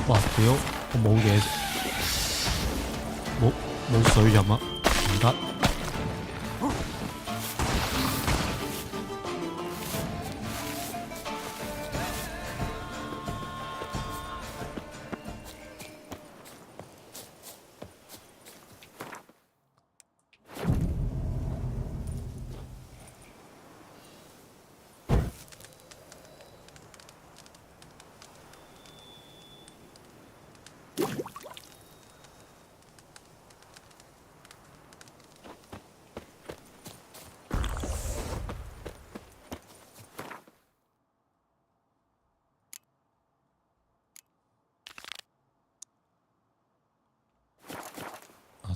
哇！屌，我冇嘢，冇水飲啊，唔得。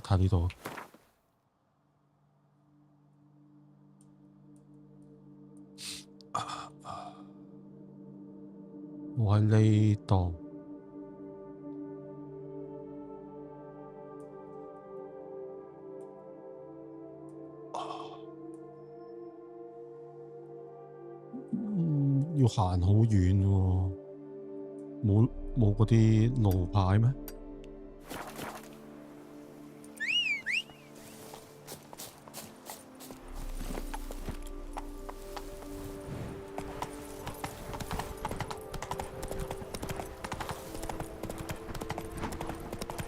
睇呢度，我喺呢度，要行好遠喎，冇嗰啲路牌咩？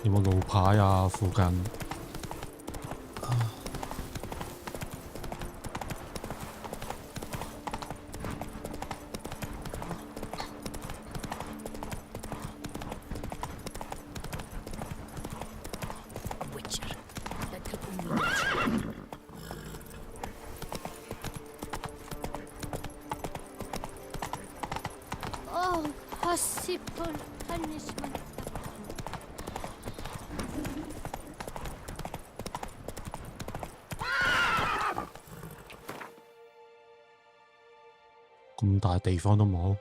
有冇路牌啊？附近Oh, possible punishment. 咁大地方都冇。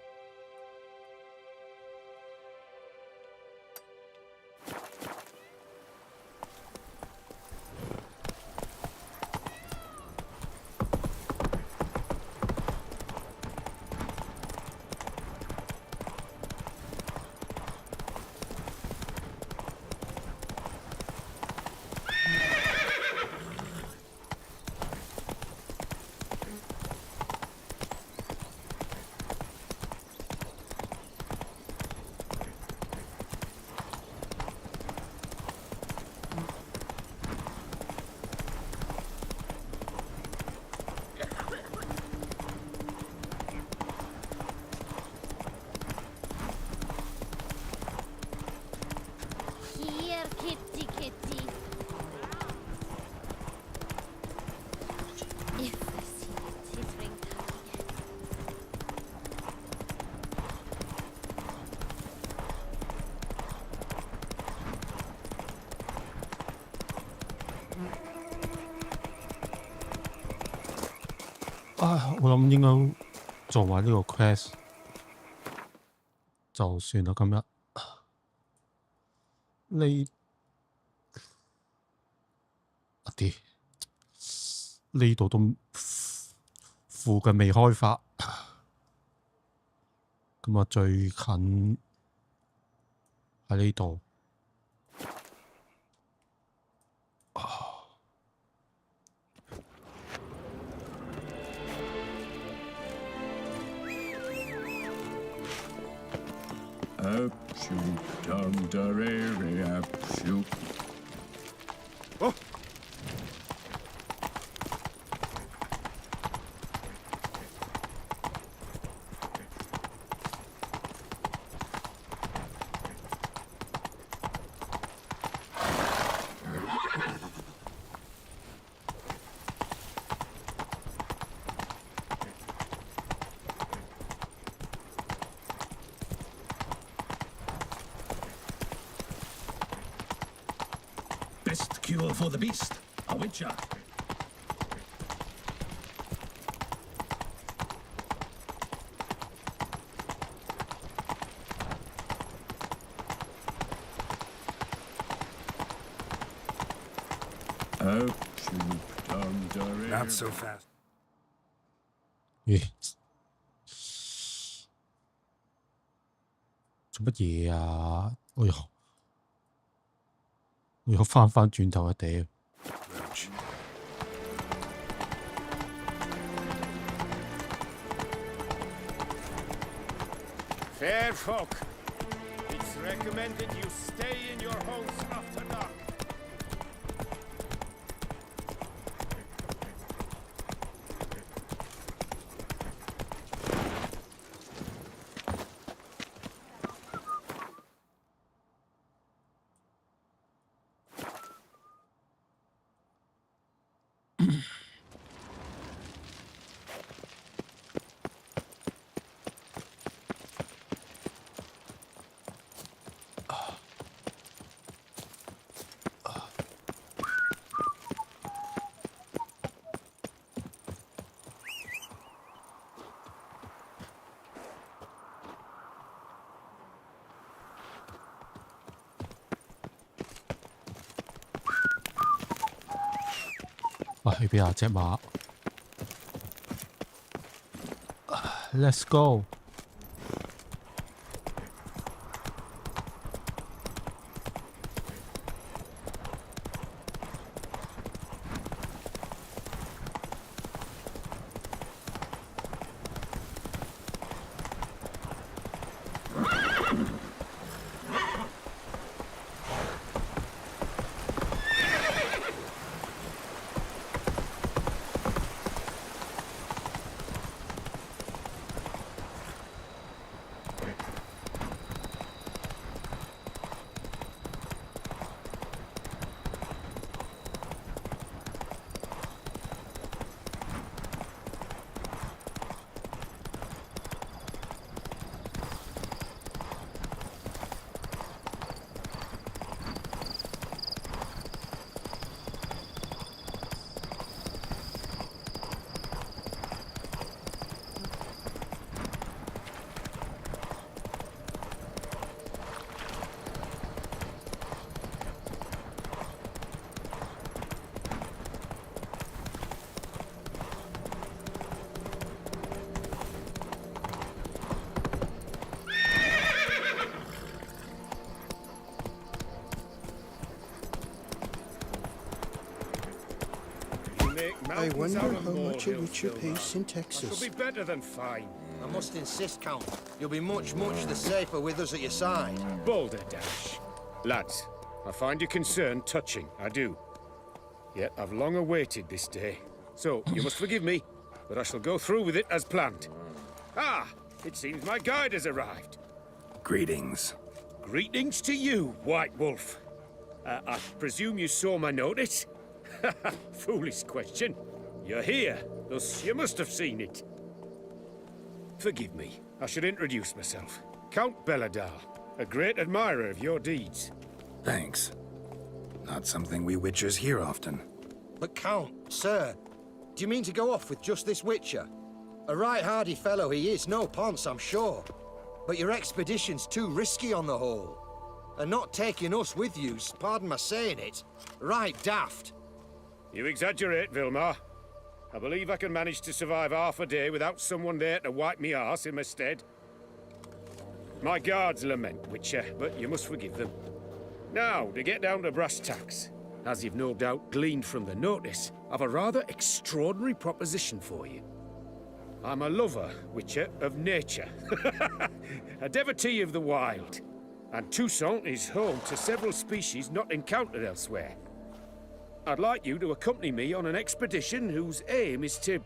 Here, kitty, kitty. If I see a tittering tongue.我諗應該做埋呢個 quest 就算啦，今日。呢啲呢度都附近未開發，咁啊最近喺呢度。Oh! Best cure for the beast, a witcher. Not so fast. 咦？做乜嘢啊？哎呦！我要翻轉頭啊！屌！ Fair folk, it's recommended you stay in your homes after dark.去邊啊？隻馬 ，Let's go！I wonder how much a witcher pays in taxes. It'll be better than fine. I must insist, Count. You'll be much the safer with us at your side. Balderdash. Lads, I find your concern touching, I do. Yet I've long awaited this day. So, you must forgive me, but I shall go through with it as planned. Ah! It seems my guide has arrived. Greetings. Greetings to you, White Wolf. I presume you saw my notice? Foolish question. You're here, thus you must have seen it. Forgive me, I should introduce myself. Count Belladar, a great admirer of your deeds. Thanks. Not something we witchers hear often. But Count, sir, do you mean to go off with just this witcher? A right hardy fellow he is, no ponce, I'm sure. But your expedition's too risky on the whole. And not taking us with you's, pardon my saying it, right daft. You exaggerate, Vilmar. I believe I can manage to survive half a day without someone there to wipe me arse in my stead. My guards lament, Witcher, but you must forgive them. Now, to get down to brass tacks, as you've no doubt gleaned from the notice, I've a rather extraordinary proposition for you. I'm a lover, Witcher, of nature. A devotee of the wild. And Toussaint is home to several species not encountered elsewhere. I'd like you to accompany me on an expedition whose aim is to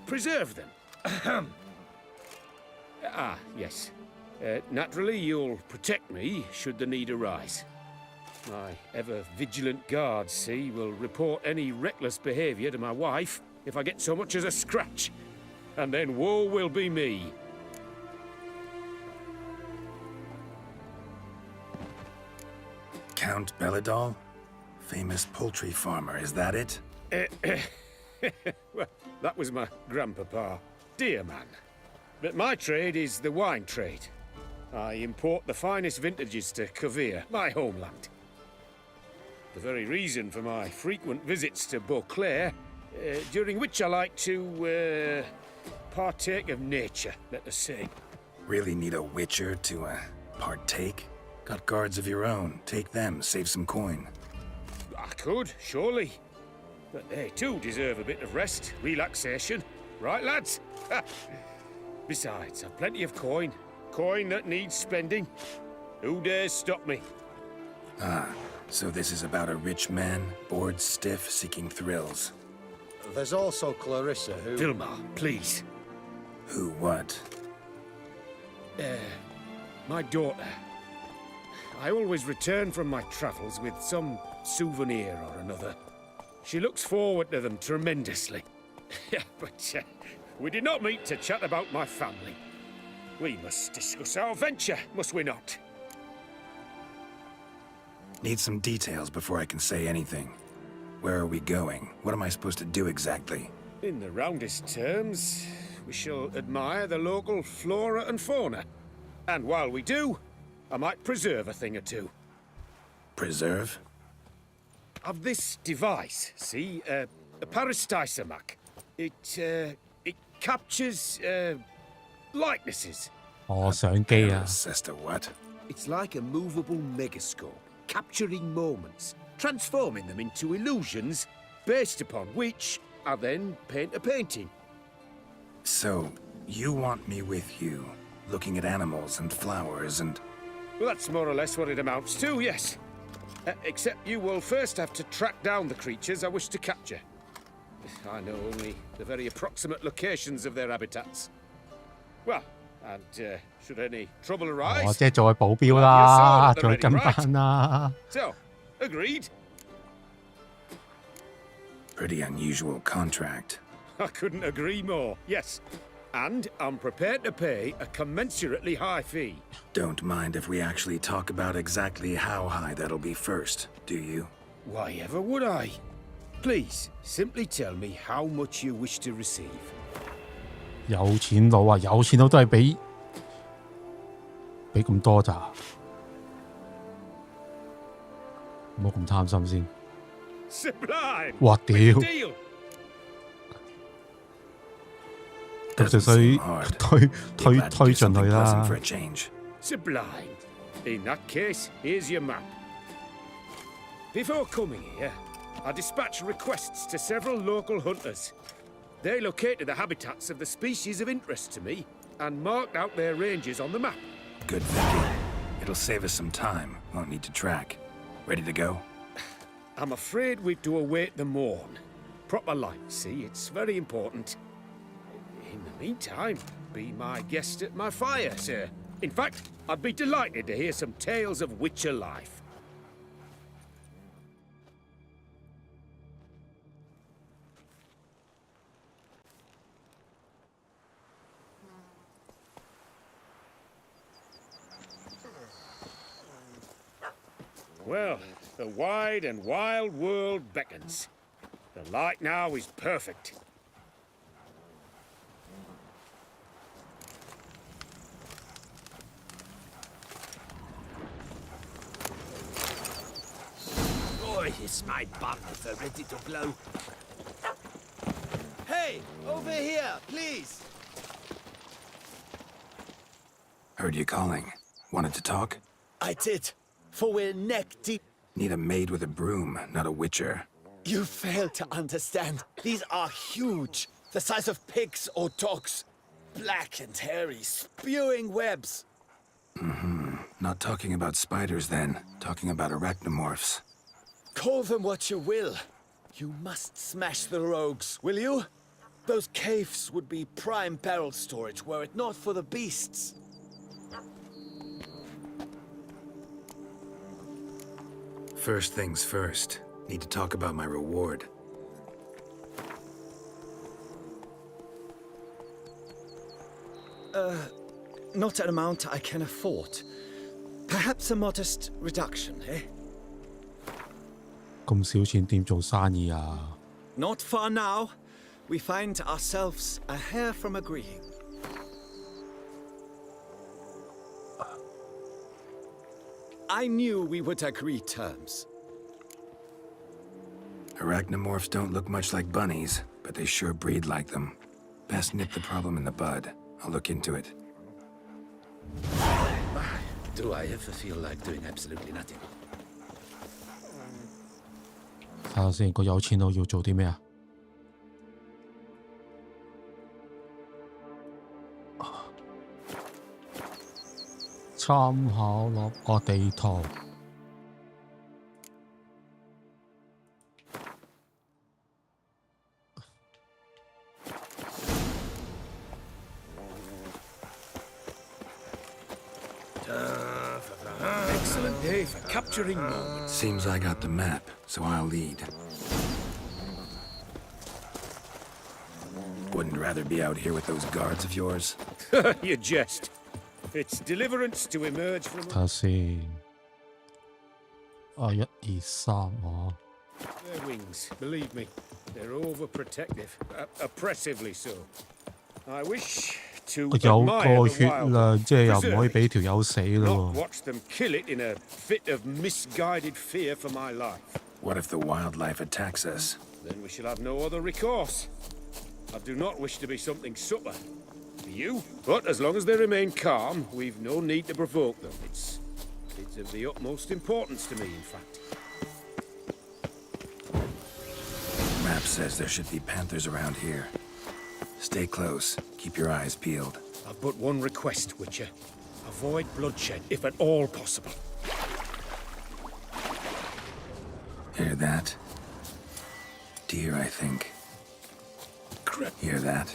preserve them. Yes. Naturally, you'll protect me should the need arise. My ever-vigilant guards, see, will report any reckless behavior to my wife if I get so much as a scratch. And then woe will be me. Count Belladol? Famous poultry farmer, is that it? Well, that was my grandpapa. Dear man. But my trade is the wine trade. I import the finest vintages to Cavill, my homeland. The very reason for my frequent visits to Beauclair, during which I like to partake of nature, let us say. Really need a witcher to partake? Got guards of your own. Take them, save some coin. I could, surely. But they too deserve a bit of rest, relaxation. Right, lads? Besides, I've plenty of coin. Coin that needs spending. Who dares stop me? Ah, so this is about a rich man, bored stiff, seeking thrills. There's also Clarissa, who... Vilmar, please. Who what? My daughter. I always return from my travels with some souvenir or another. She looks forward to them tremendously. But we did not meet to chat about my family. We must discuss our venture, must we not? Need some details before I can say anything. Where are we going? What am I supposed to do exactly? In the roundest terms, we shall admire the local flora and fauna. And while we do, I might preserve a thing or two. Preserve? Of this device, see? A peristysomac. It captures, likenesses. 相機啊 Assessed a what? It's like a movable megascope, capturing moments, transforming them into illusions, based upon which I then paint a painting. So, you want me with you, looking at animals and flowers and... Well, that's more or less what it amounts to, yes. Except you will first have to track down the creatures I wish to capture. I know only the very approximate locations of their habitats. Well, and should any trouble arise... 即係做佢保鏢啦，做佢跟班啦。 So, agreed? Pretty unusual contract. I couldn't agree more, yes. And I'm prepared to pay a commensurately high fee. Don't mind if we actually talk about exactly how high that'll be first, do you? Why ever would I? Please, simply tell me how much you wish to receive. 有錢佬啊，有錢佬都係俾咁多咋，唔好咁貪心先。 Sublime! 哇屌！ Deal! 咁就需推進去啦。 Sublime. In that case, here's your map. Before coming here, I dispatched requests to several local hunters. They located the habitats of the species of interest to me and marked out their ranges on the map. Good thinking. It'll save us some time. Won't need to track. Ready to go? I'm afraid we've to await the morn. Proper light, see? It's very important. In the meantime, be my guest at my fire, sir. In fact, I'd be delighted to hear some tales of Witcher life. Well, the wide and wild world beckons. The light now is perfect. Kiss my butt if they're ready to blow. Hey, over here, please. Heard you calling. Wanted to talk? I did, for we're neck deep. Need a maid with a broom, not a witcher. You fail to understand. These are huge, the size of pigs or dogs. Black and hairy, spewing webs. Not talking about spiders then. Talking about arachnomorphs. Call them what you will. You must smash the rogues, will you? Those caves would be prime barrel storage were it not for the beasts. First things first. Need to talk about my reward. Not an amount I can afford. Perhaps a modest reduction, eh? 咁少錢點做生意啊？ Not far now. We find ourselves a hair from agreeing. I knew we would agree terms. Arachnomorphs don't look much like bunnies, but they sure breed like them. Best nip the problem in the bud. I'll look into it. Do I ever feel like doing absolutely nothing? 睇下先，個有錢佬要做啲咩啊？參考落個地圖。Excellent day for capturing moments. Seems I got the map, so I'll lead. Wouldn't rather be out here with those guards of yours? You jest. It's deliverance to emerge from... 睇下先。1、2、3哦。 Their wings, believe me, they're overprotective, oppressively so. I wish to 有 admire 個 the 血 wild, 量，即係又唔可以 preserve 俾條友死 it, 咯 not watch them kill it in a fit of misguided fear for my life. What if the wildlife attacks us? Then we shall have no other recourse. I do not wish to be something subtler for you, but as long as they remain calm, we've no need to provoke them. It's of the utmost importance to me, in fact. Map says there should be panthers around here. Stay close. Keep your eyes peeled. I've but one request, Witcher. Avoid bloodshed, if at all possible. Hear that? Deer, I think. Hear that?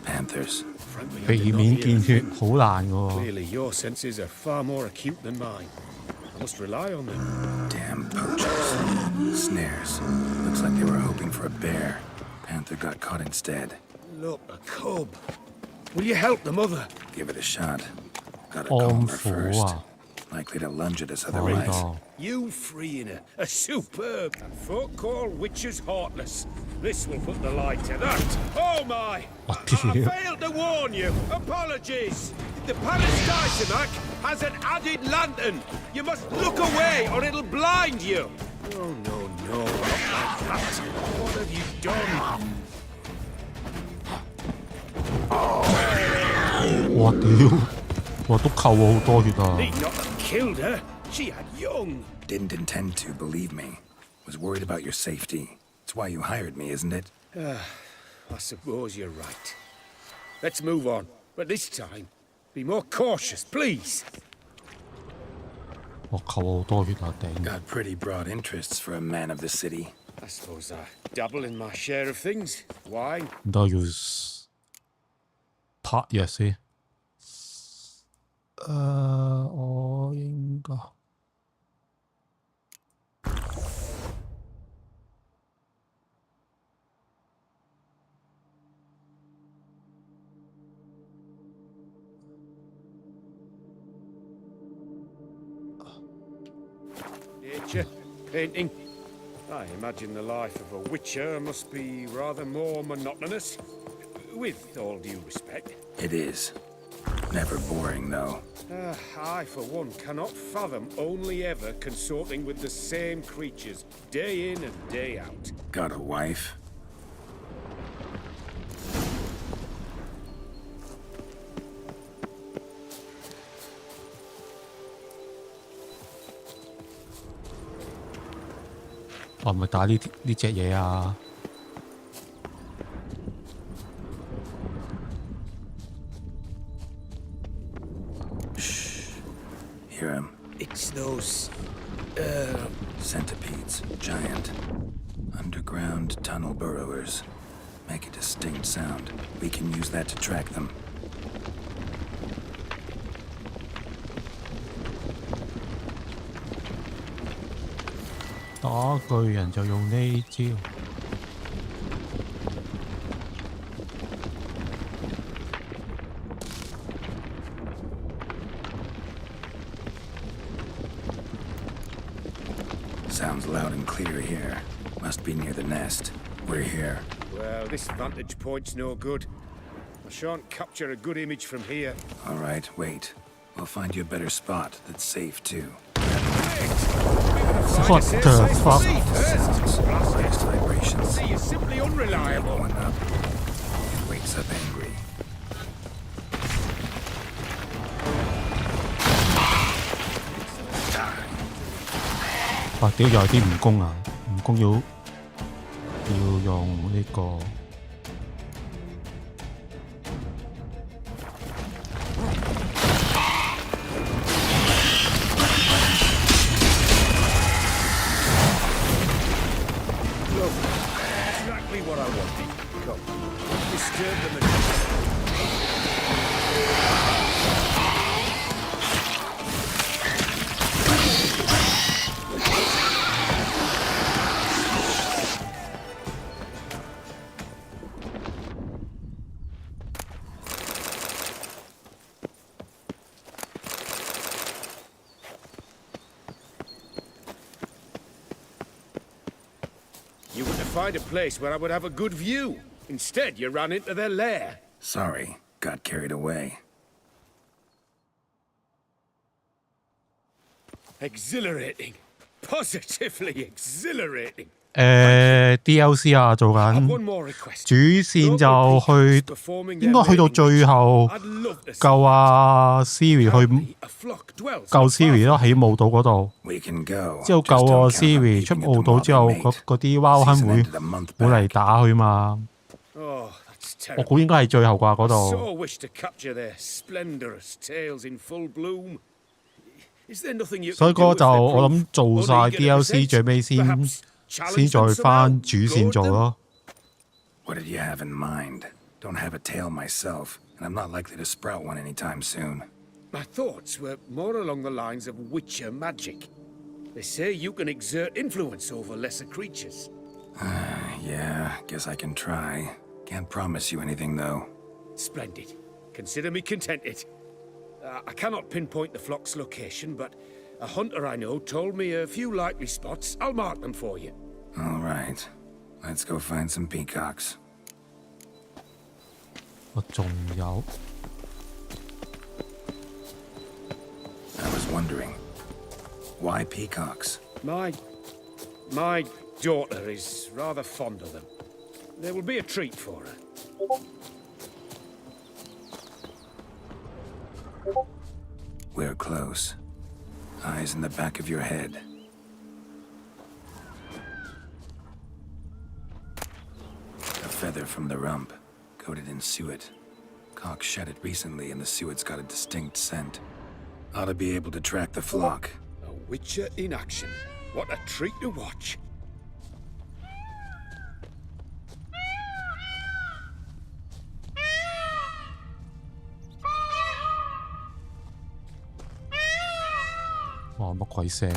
Panthers. 避免見血好難喎。 Clearly, your senses are far more acute than mine. I must rely on them. Damn poachers. Snares. Looks like they were hoping for a bear. Panther got caught instead. Look, a cub. Will you help the mother? Give it a shot. Gotta calm her 安撫 first. 啊！ Likely to lunge at us 可以 otherwise. 㗎。 You freeing her. A superb. And folk call witches heartless. This will put the light to that. Oh my! I failed to warn you. Apologies. The palace Dysamak has an added lantern. You must look away or it'll blind you. No, no, no. Not like that. What have you done? 哇屌！哇都扣我好多血啊！ Need not have killed her. She had young. Didn't intend to, believe me. Was worried about your safety. It's why you hired me, isn't it? I suppose you're right. Let's move on. But this time, be more cautious, please. 我扣我好多血啊！頂！ Got pretty broad interests for a man of the city. I suppose I dabble in my share of things. Wine. 都要拍藥先。我應該。 Nature, painting. I imagine the life of a witcher must be rather more monotonous. With all due respect. It is. Never boring, though. I, for one, cannot fathom only ever consorting with the same creatures, day in and day out. Got a wife?我係咪打呢隻嘢啊？ Hear him? It's those... Centipedes. Giant. Underground tunnel burrowers. Make a distinct sound. We can use that to track them. Đó, 巨人就用呢招。 Sounds loud and clear here. Must be near the nest. We're here. Well, this vantage point's no good. I shan't capture a good image from here. All right, wait. We'll find you a better spot that's safe, too. What the fuck? Last vibrations. See, you're simply unreliable. One up. It wakes up angry. 哇！屌又係啲蜈蚣啊！蜈蚣要用呢個。 Exactly what I wanted. Come, disturb them again. You were to find a place where I would have a good view. Instead, you ran into their lair. Sorry, got carried away. Exhilarating. Positively exhilarating. DLC 啊，做緊主線就去，應該去到最後救阿 Siri 去救 Siri 咯，喺墓島嗰度。之後救阿 Siri 出墓島之後，嗰啲貓坑會嚟打佢嘛。我估應該係最後啩嗰度。 所以嗰個就我諗做晒 DLC 最尾先再翻主線做咯。 What did you have in mind? Don't have a tail myself, and I'm not likely to sprout one anytime soon. My thoughts were more along the lines of Witcher magic. They say you can exert influence over lesser creatures. Yeah, guess I can try. Can't promise you anything, though. Splendid. Consider me contented. I cannot pinpoint the flock's location, but a hunter I know told me a few likely spots. I'll mark them for you. All right. Let's go find some peacocks. 我仲有。 I was wondering, why peacocks? My daughter is rather fond of them. There will be a treat for her. We're close. Eyes in the back of your head. A feather from the rump, coated in suet. Cock shed it recently and the suet's got a distinct scent. Ought to be able to track the flock. A Witcher in action. What a treat to watch. Wow, 乜鬼聲？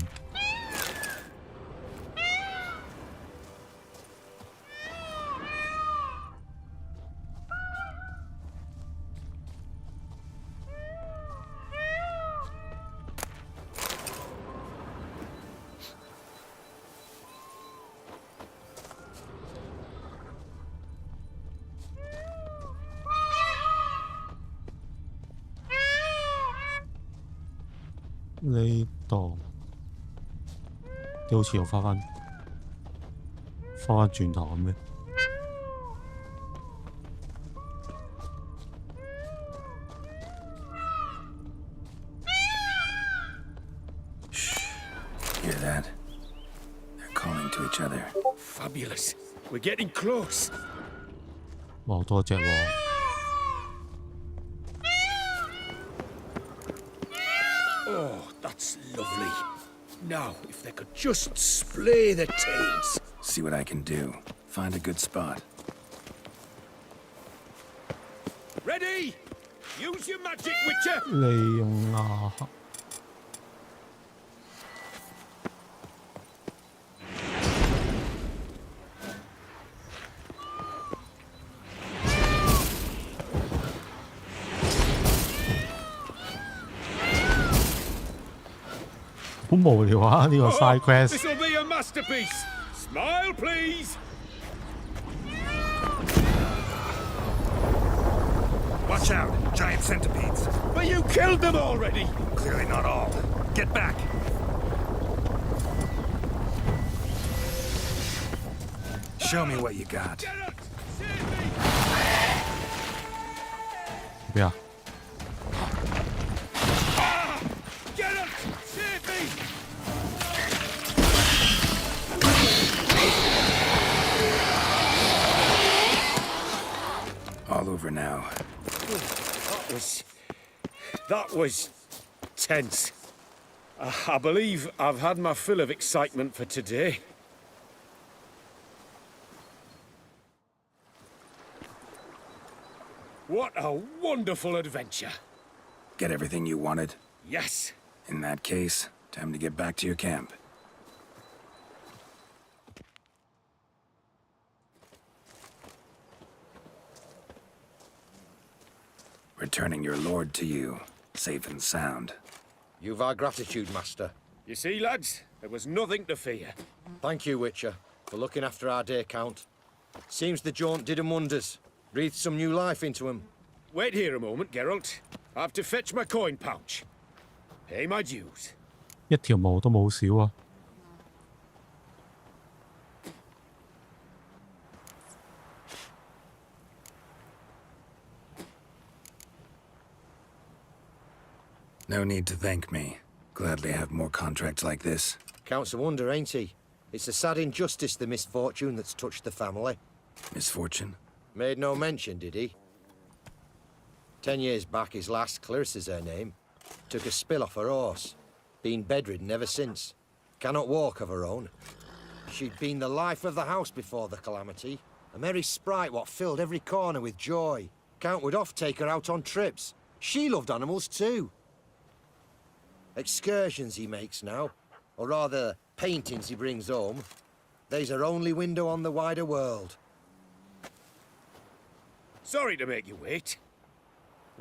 呢度啲好似又翻轉頭咁嘅。Hear that? They're calling to each other. Fabulous. We're getting close. 哇，好多隻喎！ Oh, that's lovely. Now, if they could just splay the tails. See what I can do. Find a good spot. Ready? Use your magic, Witcher. 利用啊！ 好無聊啊！呢個 side quest。 This'll be a masterpiece. Smile, please. Watch out, giant centipedes. But you killed them already. Clearly not all. Get back. Show me what you got. 咩啊？ Get it! Save me! All over now. That was tense. I believe I've had my fill of excitement for today. What a wonderful adventure. Get everything you wanted? Yes. In that case, time to get back to your camp. Returning your lord to you, safe and sound. You've our gratitude, Master. You see, lads, there was nothing to fear. Thank you, Witcher, for looking after our day count. Seems the jaunt did 'em wonders. Breathed some new life into 'em. Wait here a moment, Geralt. I have to fetch my coin pouch. Pay my dues. 一條毛都冇少啊！ No need to thank me. Gladly have more contracts like this. Counts a wonder, ain't he? It's a sad injustice, the misfortune that's touched the family. Misfortune? Made no mention, did he? 10 years back, his lass, Clarissa's her name, took a spill off her horse. Been bedridden ever since. Cannot walk of her own. She'd been the life of the house before the calamity. A merry sprite what filled every corner with joy. Count would oft take her out on trips. She loved animals too. Excursions he makes now, or rather, paintings he brings home. They's her only window on the wider world. Sorry to make you wait.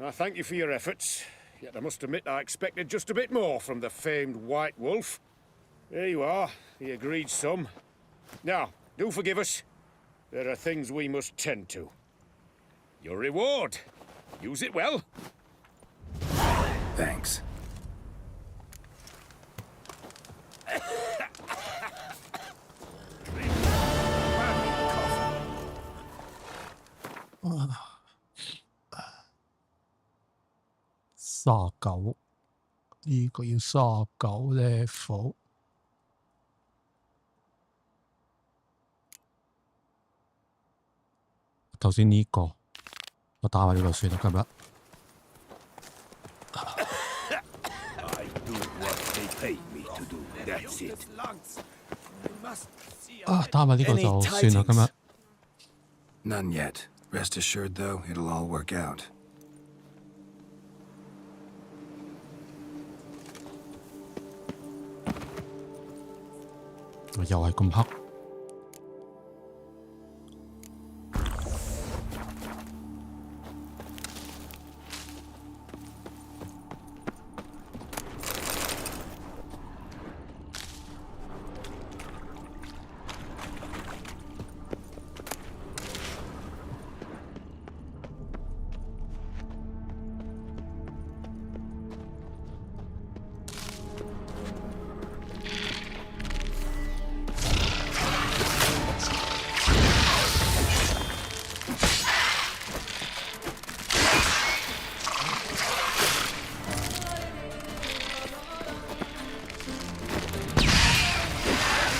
I thank you for your efforts, yet I must admit I expected just a bit more from the famed White Wolf. There you are, the agreed sum. Now, do forgive us. There are things we must tend to. Your reward. Use it well. Thanks. $39，呢個要39 level。頭先呢個，我打埋呢個算啦，今日。I do what they pay me to do. That's it. 啊，打埋呢個就算啦，今日。 None yet. Rest assured, though, it'll all work out. 又係咁黑。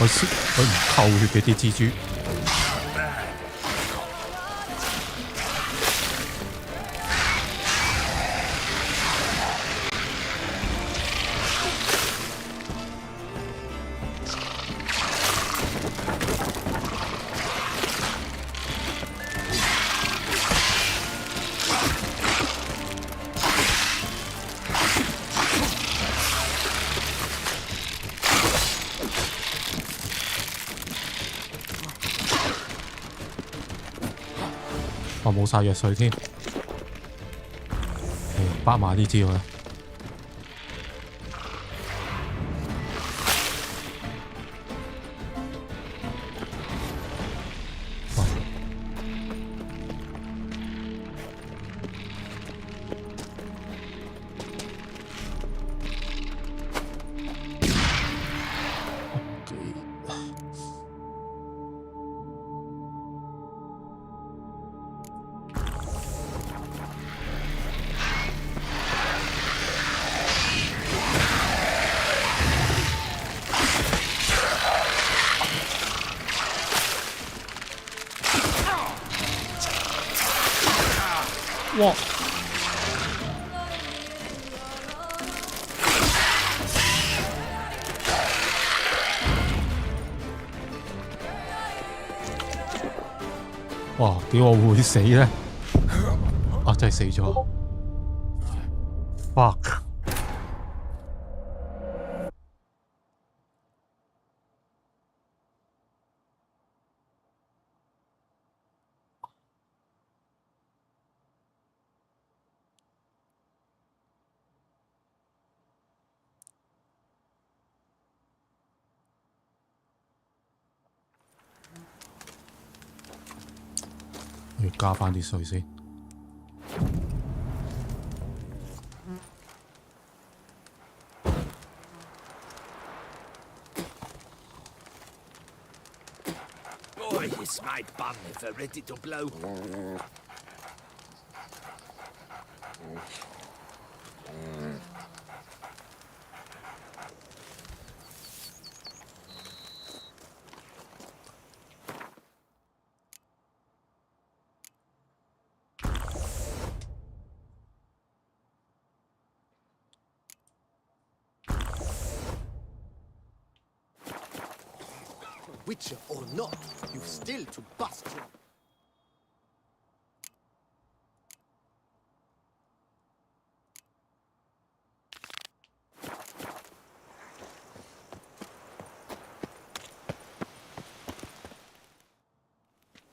佢唔扣血嘅啲蜘蛛。我冇晒藥水添，包埋呢招啦。哇！哇！點我會死咧？啊！真係死咗 ！fuck！要加返啲水先。Boy, it's my bum if they're ready to blow. Witcher or not, you've still to bust your...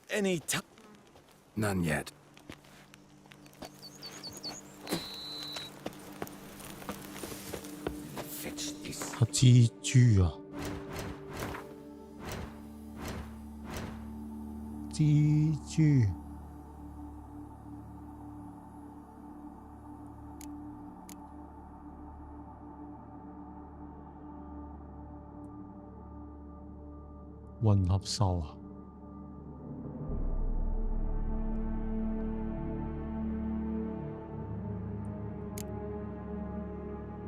Any time? None yet. 蜘蛛啊！蜘蛛，混合獸啊！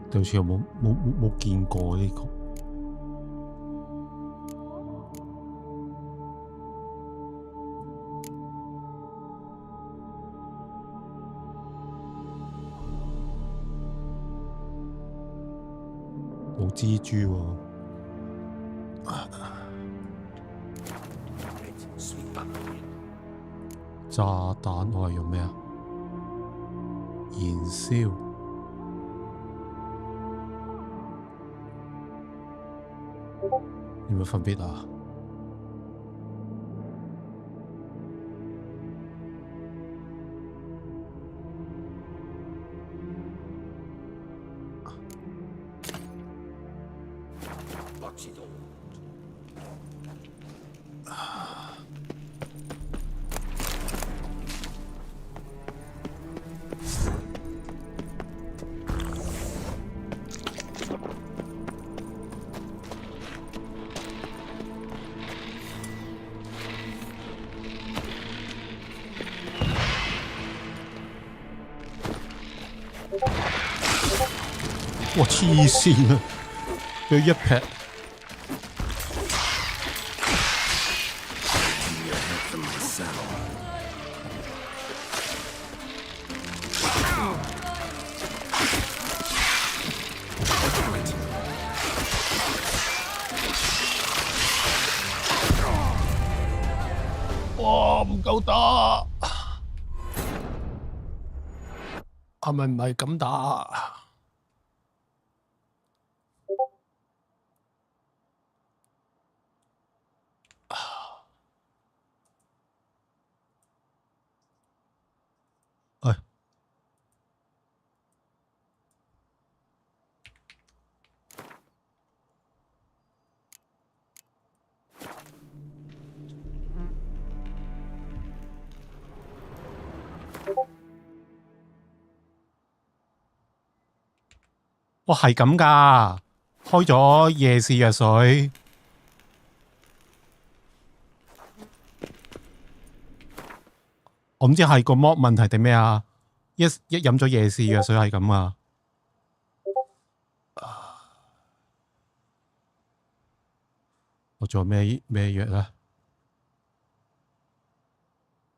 對，好似我冇見過呢個。冇蜘蛛喎。炸彈我係用咩啊？燃燒。有冇分別啊？哇！黐線啊！佢一劈 settle. 哇，唔夠打，係咪唔係咁打？哎，哇，係咁㗎，開咗夜視藥水。我唔知係個 mod 問題定咩啊！一飲咗夜視藥水係咁啊！我做咩藥咧？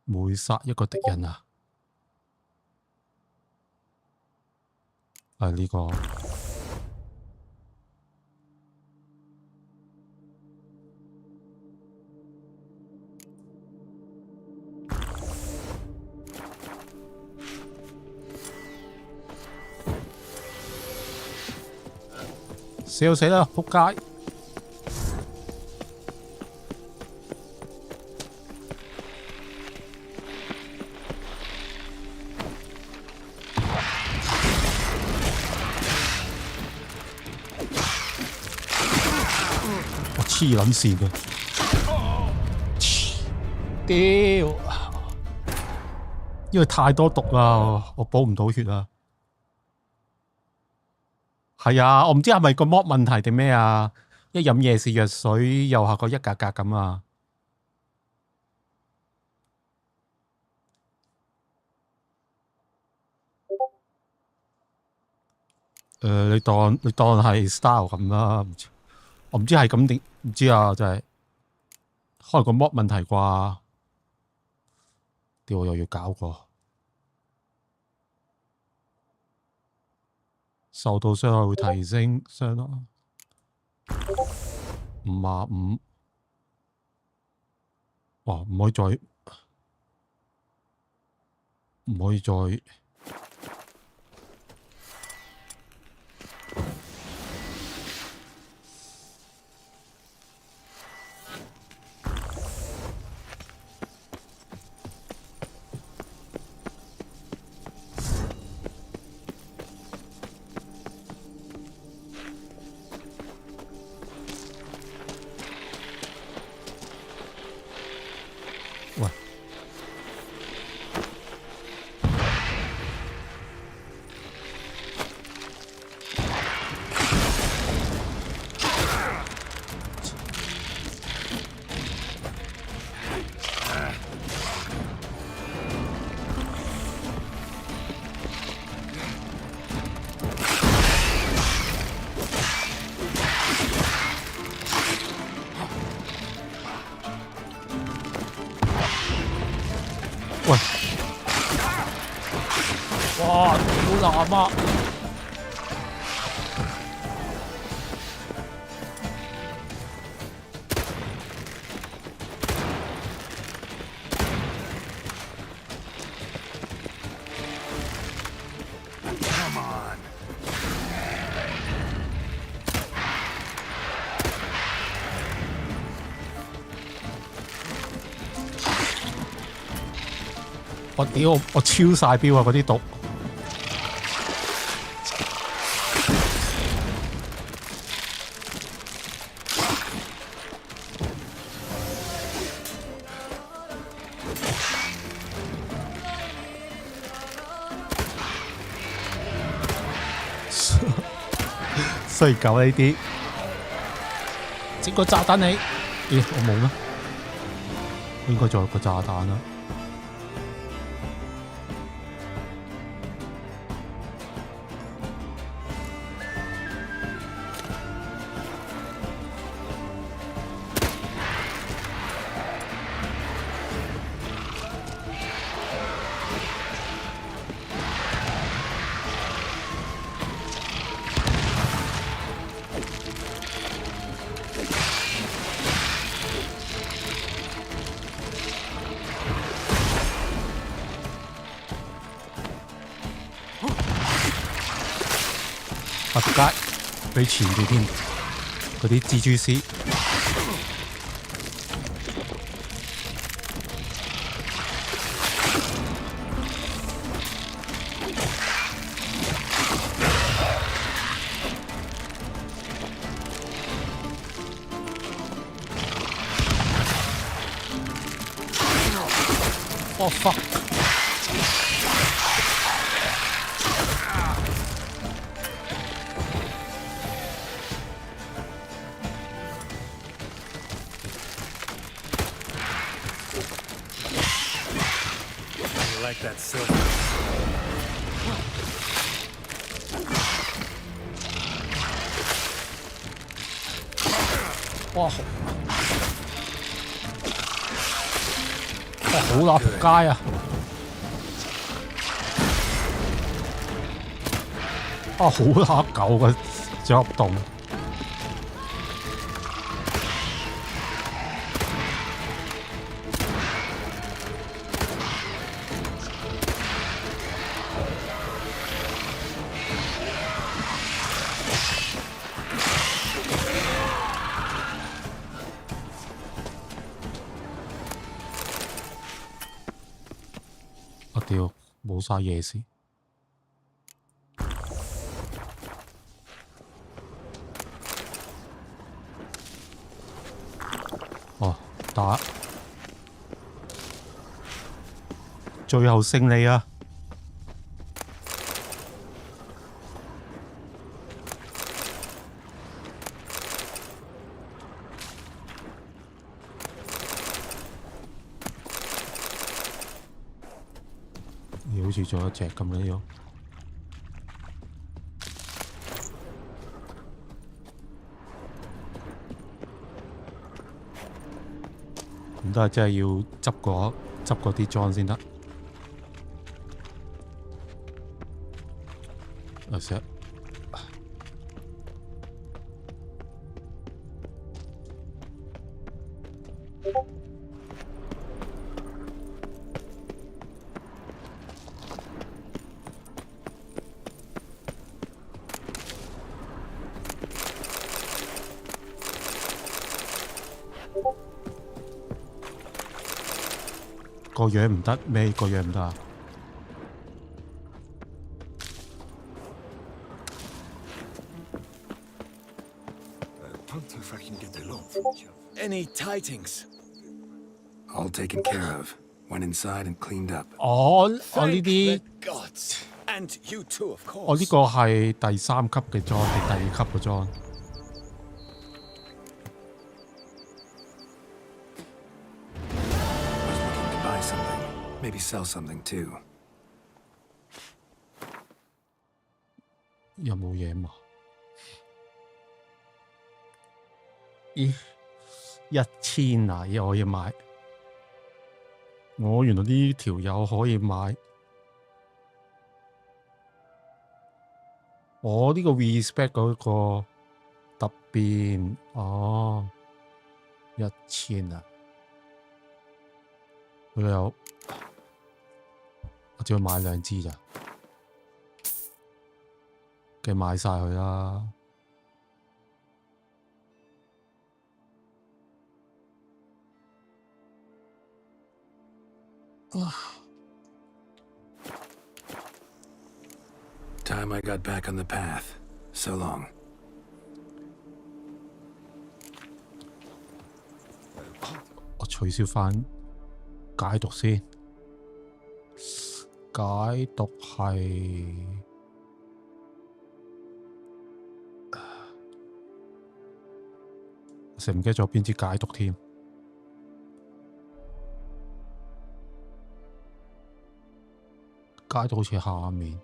每殺一個敵人啊！係呢個。死就死啦！仆街！我黐撚線嘅，屌！因為太多毒啦，我補唔到血啊！係啊，我唔知係咪個 mod 問題定咩啊？一飲夜視藥水右下角一格格咁啊！你當係 style 咁啦，我唔知係咁定唔知啊，真係可能個 mod 問題啩？屌我又要搞過。受到傷害會提升傷害55，哇！唔可以再喂。喂！哇！好難啊！我屌！我超晒標啊！嗰啲毒。衰狗呢啲，整個炸彈你。咦？我冇咩？應該仲有個炸彈啦。仆街，俾纏住添，嗰啲蜘蛛絲。Oh fuck！ You like that silver? 哇！哇！好啦，仆街啊！啊，好啦，舊嘅雀洞。我屌，冇晒夜視。哦，打，最後勝利啊！你好似仲有一隻咁樣。咁都係真係要執嗰啲裝先得。啊石。個樣唔得咩？個樣唔得啊！ Any tidings? All taken care of. Went inside and cleaned up. 我呢啲 And you too, of course. 我呢個係第3級嘅裝定第2級嘅裝？ Maybe sell something too. 有冇嘢嘛？咦，1000啊！我要買。我原來呢條友可以買。我呢個 respect 嗰個特變哦，1000啊！佢有。 我只要買2支咋，梗係買晒佢啦。Time I got back on the path. So long. 我取消返解讀先。 解讀係成唔記得咗邊支解讀添？解讀好似下面。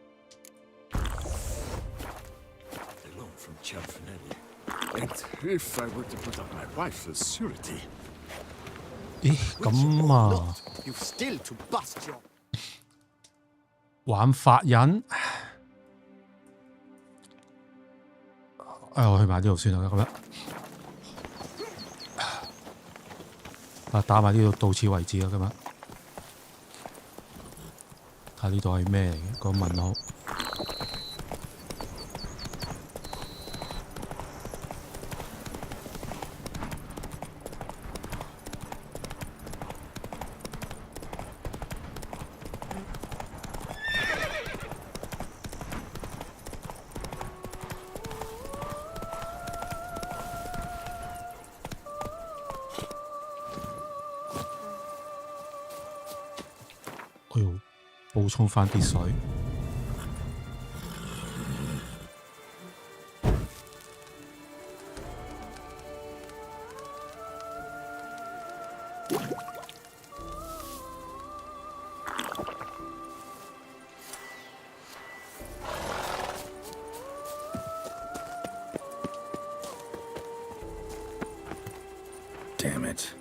咦，咁啊？ 玩法人，我去買呢度算啦，咁樣。打埋呢度到此為止啦，咁樣。睇呢度係咩嚟嘅？個問號。我要補充翻啲水。Damn it.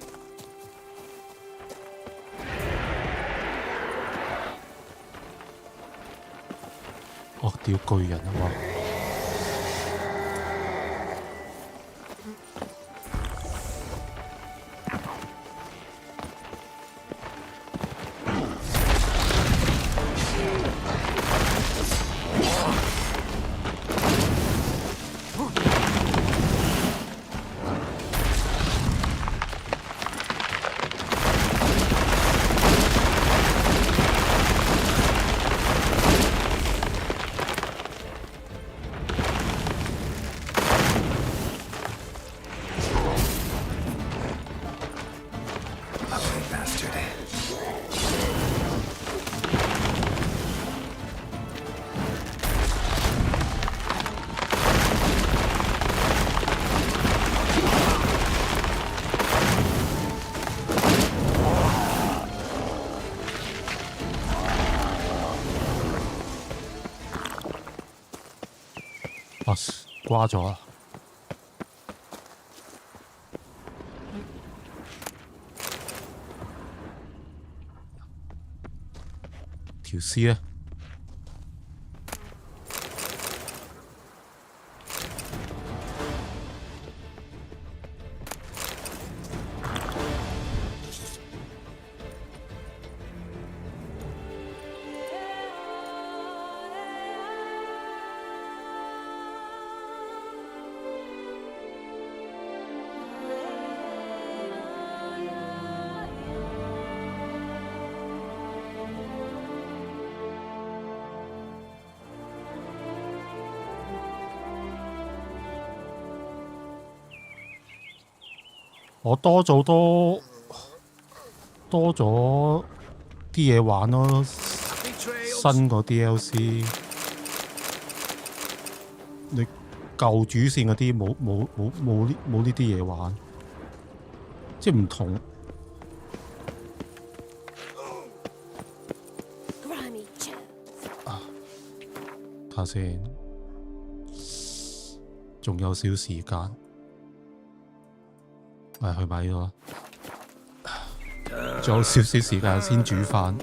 哦，屌巨人啊！哇！瓜咗啊！條屍咧？我多咗啲嘢玩咯，新個 DLC， 你舊主線嗰啲冇呢啲嘢玩，即係唔同。睇下先，仲有少時間。去買咗，仲有少少時間先煮飯。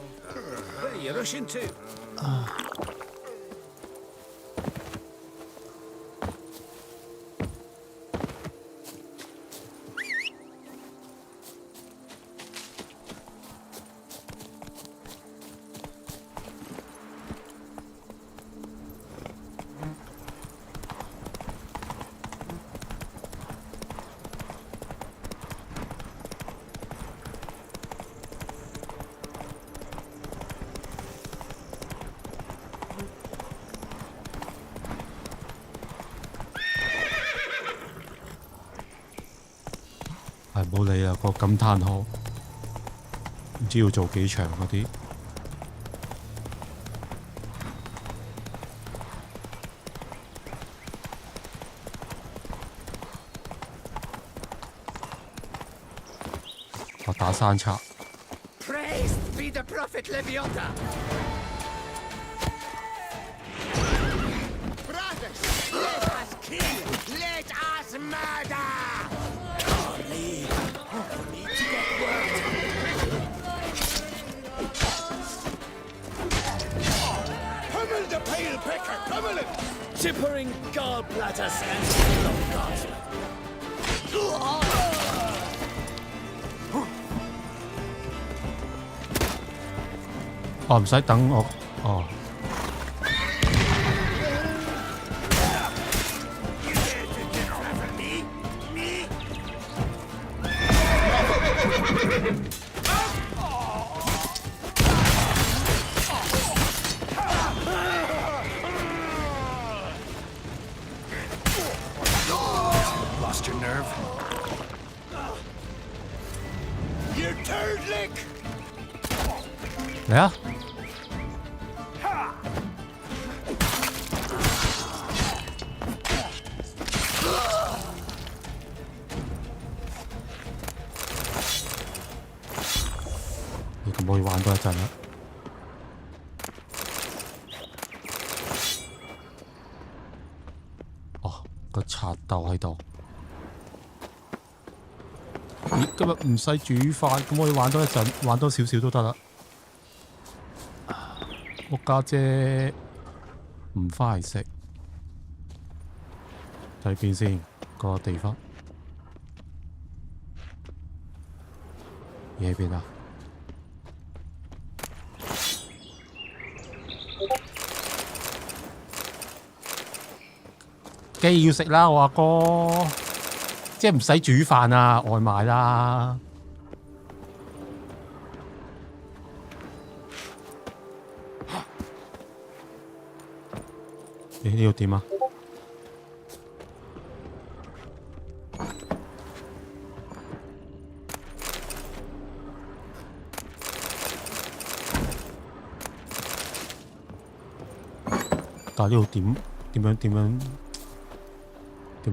冇理啊！個感嘆號唔知要做幾長嗰啲。我打山賊。Praised be the prophet Leviota. Brothers, let us kill, let us murder. Pummel the pale picker, pummel him! Tippering gallbladders and love gods. 哦，唔使等我，哦。Lost your nerve? You turd lick! 嚟啊！你咁可以玩多一陣啦。哦，個賊竇喺度。咦，今日唔使煮飯，咁我要玩多一陣，玩多少少都得啦。我家姐唔翻嚟食，睇邊先個地方。嘢喺邊啊？梗係要食啦，我阿哥，即係唔使煮飯啊，外賣啦。你呢度點啊？但係呢度點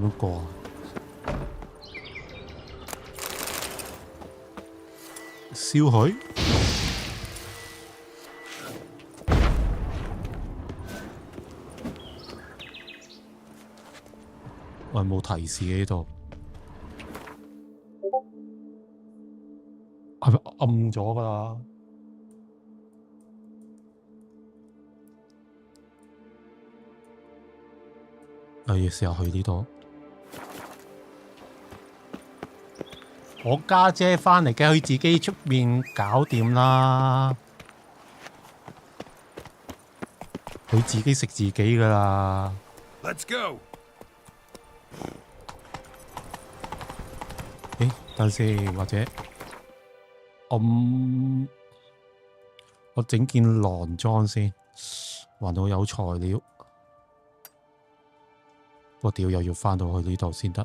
樣過啊？燒佢？我冇提示嘅呢度，係咪暗咗㗎啦？要試下去呢度。我家姐返嚟嘅，佢自己出面搞掂啦。佢自己食自己㗎啦。Let's go. 等先，或者我整件狼裝先，還到有材料。我屌又要返到去呢度先得。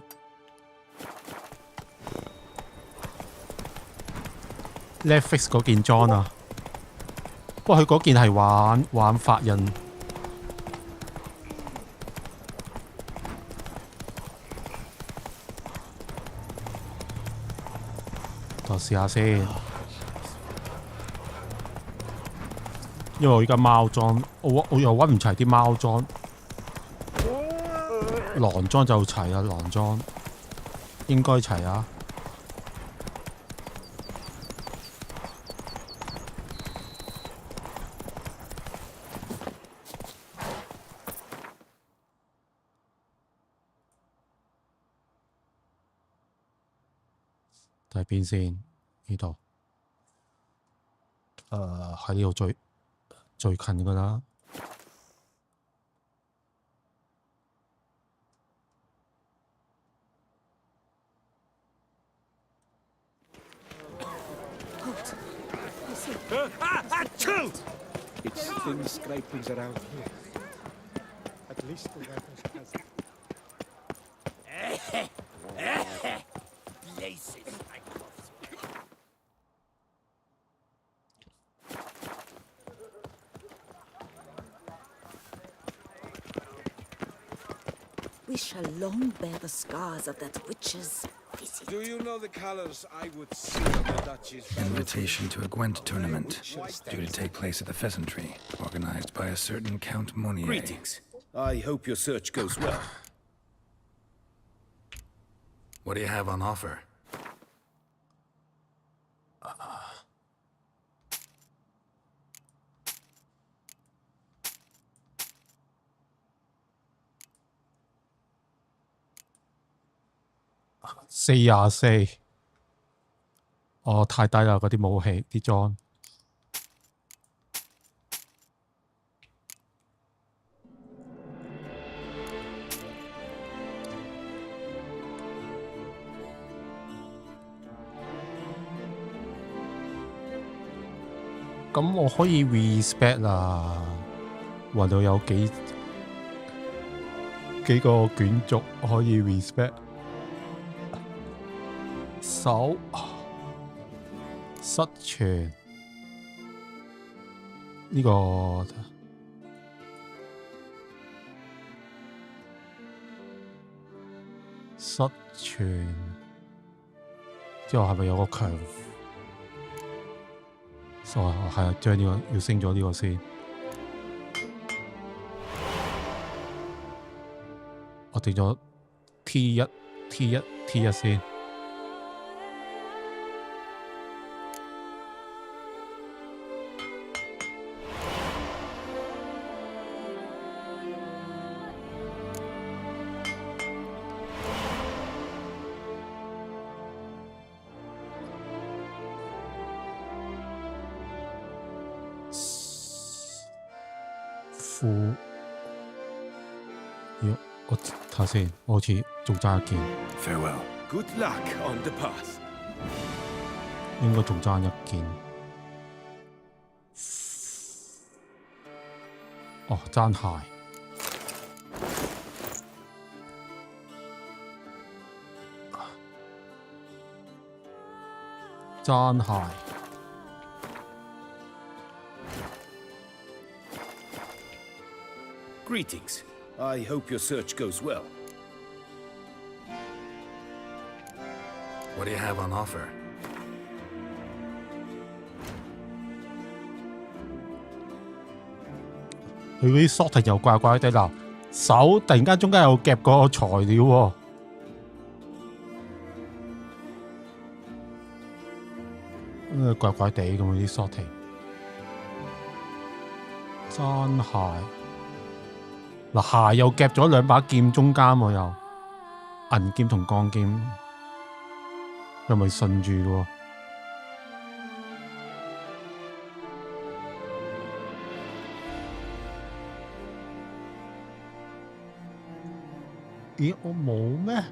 Netflix 嗰件裝啊，不過佢嗰件係玩法印。我試下先，因為我而家貓裝，我又揾唔齊啲貓裝，狼裝就齊啦，狼裝應該齊啊。睇邊先？呢度，喺呢度最近噶啦。Chill! It's thin scrapings around here. At least the weapons has. Places I We shall long bear the scars of that witch's visit. Do you know the colors I would see on the Duchess? Invitation to a Gwent tournament, due to take place at the Pheasantry, organized by a certain Count Monnier. Greetings. I hope your search goes well. What do you have on offer? 44，哦，太低啦！嗰啲武器啲裝。咁我可以 respect 啦，揾到有幾個卷軸可以 respect。手失傳呢個失傳之後係咪有個強哦，係啊，將呢個要升咗呢個先。我定咗 T1 先。我睇下先，我好似仲爭一件。Farewell. Good luck on the path. 應該仲爭一件。哦，爭鞋。爭鞋。Greetings. I hope your search goes well. What do you have on offer? 佢嗰啲 sorting 又怪怪地嗱，手突然間中間有夾個材料喎，怪怪地咁啲 sorting。真係嗱，鞋又夾咗兩把劍中間喎，又銀劍同鋼劍，又咪順住嘅喎。咦，我冇咩？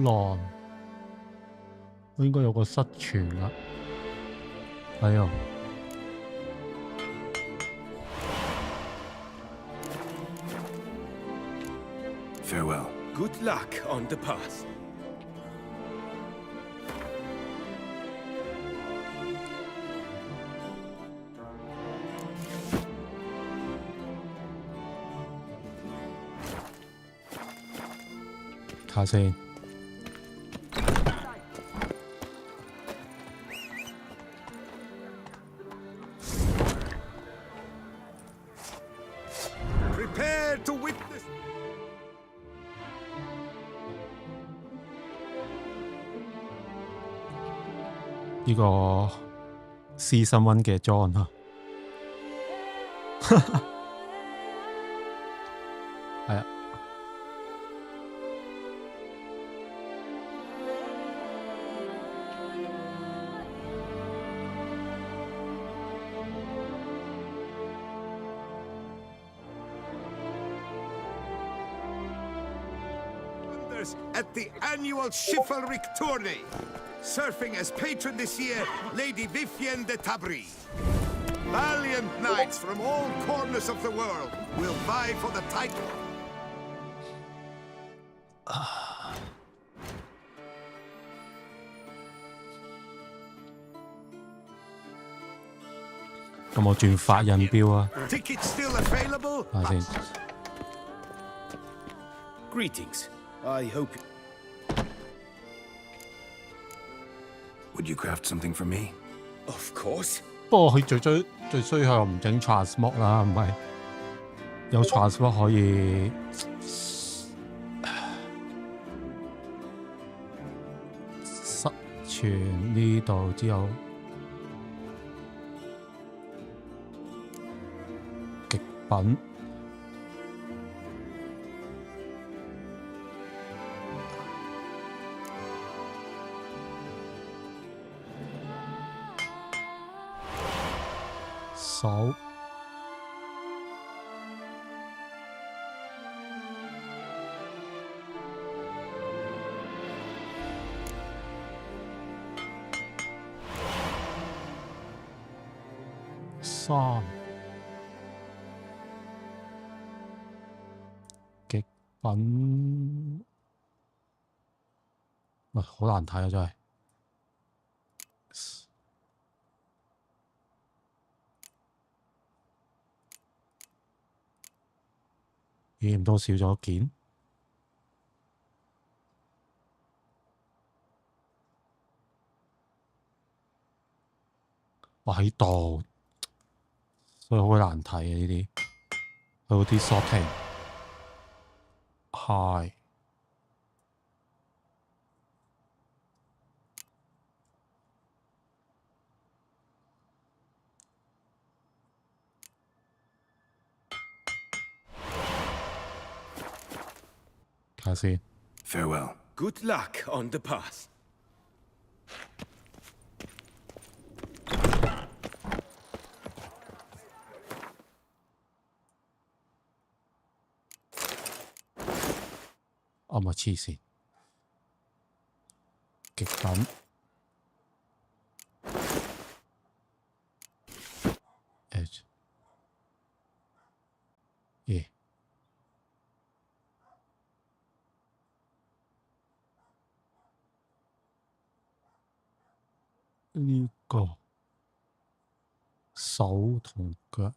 狼，我應該有個失傳啦。係啊。Farewell. Good luck on the path. 睇下先。Prepare to witness. 呢個私心温嘅 John 啊，係啊。At the annual chivalric tourney. Surfing as patron this year, Lady Vivienne de Tabry. Valiant knights from all corners of the world will vie for the title. 咁我轉發印標啊。Tickets still available? 睇下先。Greetings. I hope. Would you craft something for me? Of course. 不過佢最衰佢又唔整 transmog 啦，唔係有 transmog 可以失傳呢度之後極品。手三極品，喂，好難睇啊！真係。咦，唔多少咗件？我喺度，所以好難睇嘅呢啲。佢嗰啲 sorting high。睇下先。Farewell. Good luck on the path. 我咪黐線，極品 H 咦？呢個手同腳。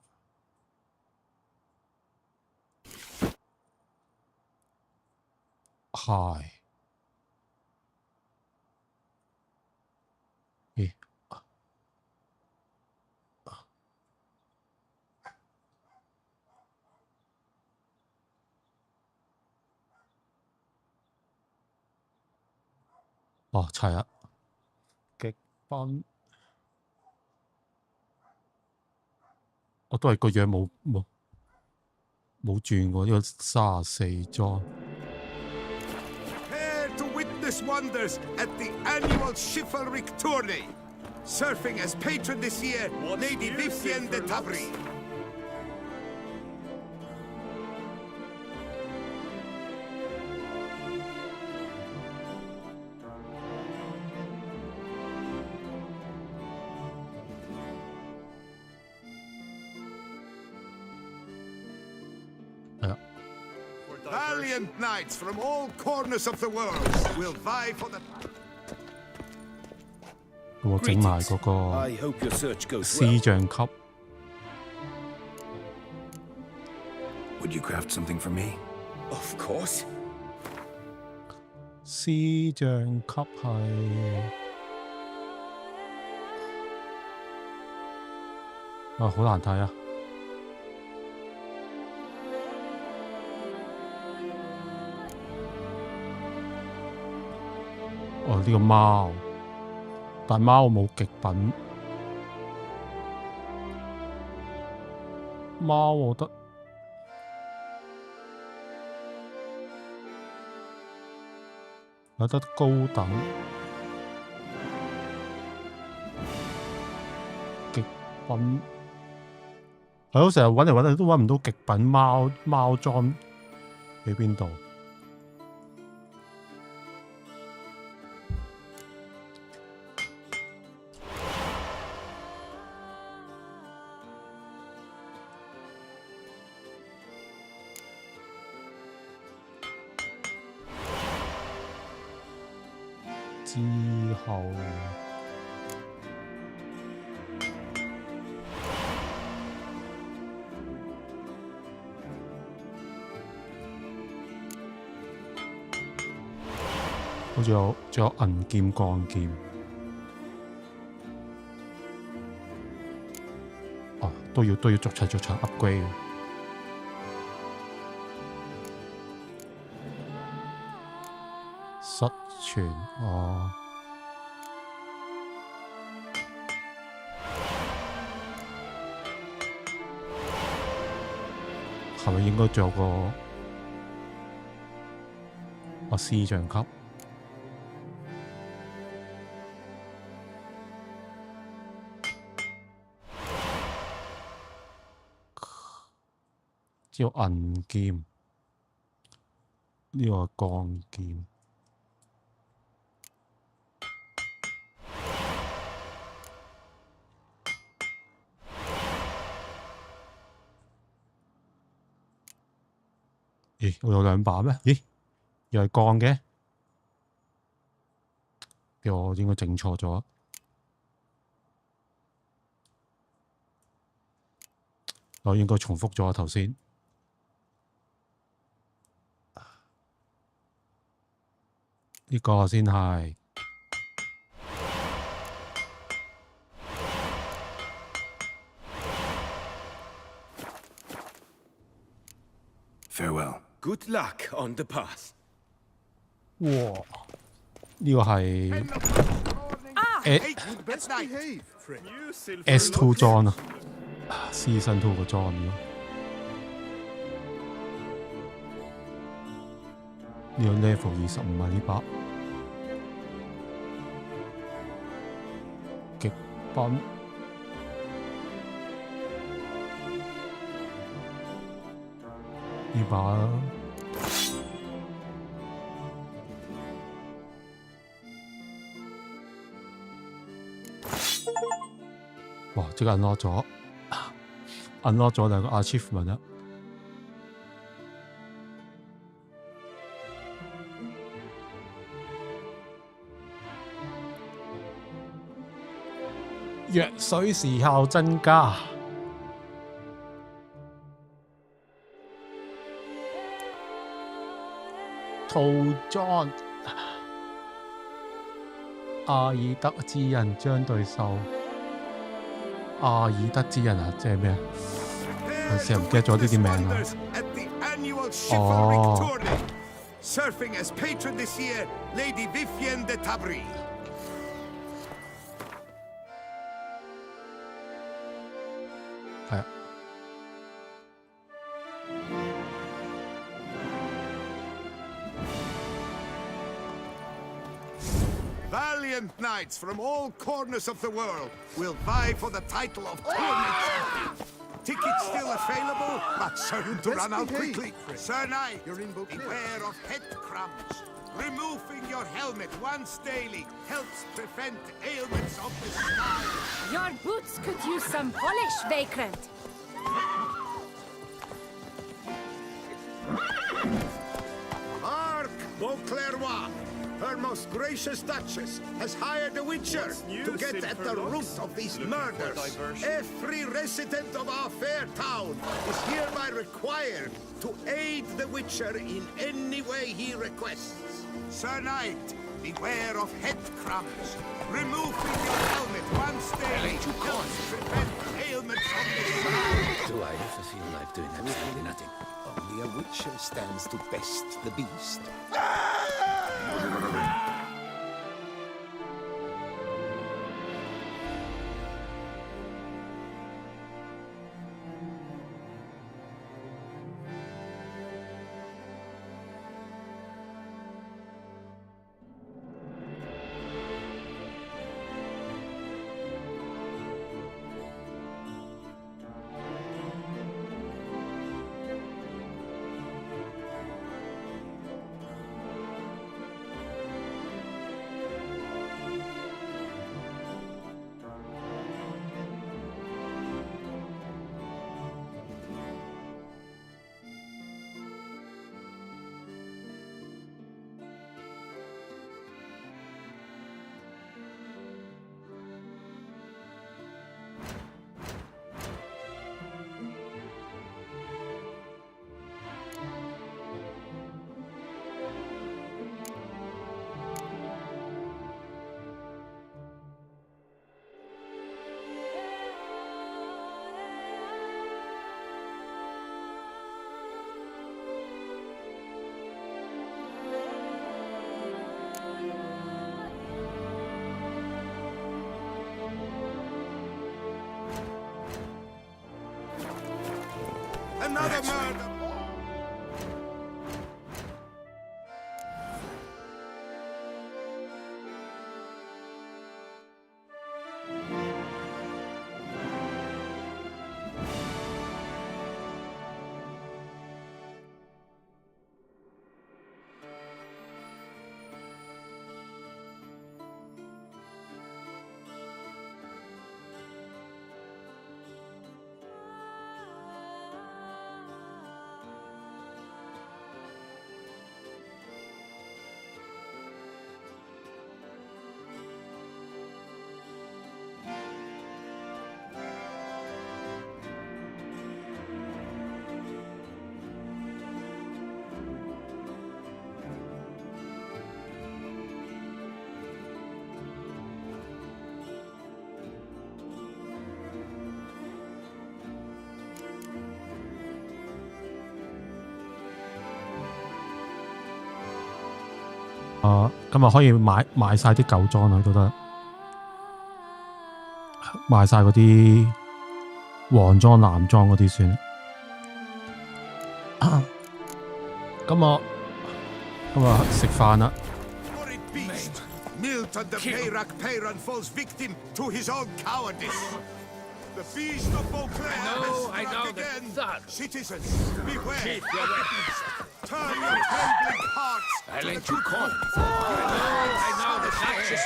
係，咦？哦，齊啦，極品，我都係個樣冇轉過呢個34裝。Witness wonders at the annual chivalric tourney. Surfing as patron this year, Lady Vivienne de Tabry. Valiant knights from all corners of the world will vie for the. 我整埋嗰個師像級。Would you craft something for me? Of course. 師像級係好難睇啊！哦，呢個貓，但貓冇極品。貓我覺得有得高等。極品係咯，成日揾嚟揾去都揾唔到極品貓裝喺邊度。之後好似仲有銀劍、鋼劍。哦，都要逐層 upgrade。失傳哦，係咪應該做個師像級？只有銀劍，呢個係鋼劍。咦，我有兩把咩？咦，又係鋼嘅？我應該整錯咗。我應該重複咗頭先。呢個先係 Farewell. Good luck on the path. 哇！呢個係 S2 裝啊，Season 2個裝咯。呢個 level 25啊，呢把極品。呢把哇！即刻 unlock 咗，unlock 咗兩個 achievement 啦。藥水時效增加。套裝阿爾德之人將對手阿爾德之人啊，即係咩啊？我成日唔記得咗呢啲名啦。哦。Surfing as patron this year, Lady Vivienne de Tabry. Valiant knights from all corners of the world will vie for the title of tournament champion. Tickets still available, but certain to run out quickly. Sir Knight, beware of head crumbs. Removing your helmet once daily helps prevent ailments of the spine. Your boots could use some polish, Vagrant. Mark Beauclerc, her most gracious Duchess, has hired a witcher to get at the root of these murders. Every resident of our fair town is hereby required to aid the witcher in any way he requests. Sir Knight, beware of head crumbs. Removing your helmet once daily helps prevent ailments of the spine. Do I ever feel like doing absolutely nothing? Only a witcher stands to best the beast. Another murder! 今日可以買晒啲舊裝啦，都得買晒嗰啲黃裝、藍裝嗰啲算。今日食飯啦。Milton the Peyrak Peyran falls victim to his own cowardice. The beast of Beauclair I know again. that. Citizens, beware. Keep your weapons. Turn your trembling hearts. I lent you coin. I know the Duchess.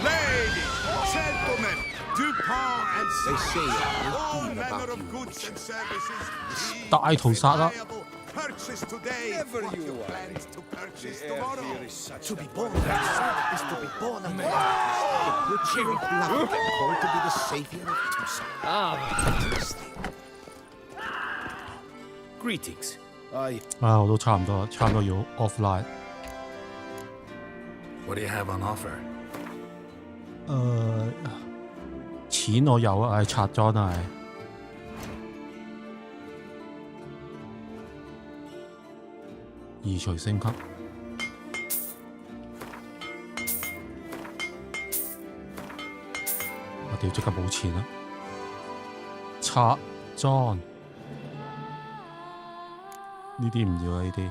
Ladies, gentlemen, Dupont and They say all nothing manner about of you, goods and services. 大屠殺啦！ Purchase today. Never what you are. plans to purchase The air tomorrow. here is such To be born is to be born again. The butchering blood called to be the savior of Tucson. Greetings. 我都差唔多要 offline。 What do you have on offer? 錢我有啊，拆裝啊係。移除升級。我哋即刻冇錢啦！拆裝呢啲唔要啦，呢啲。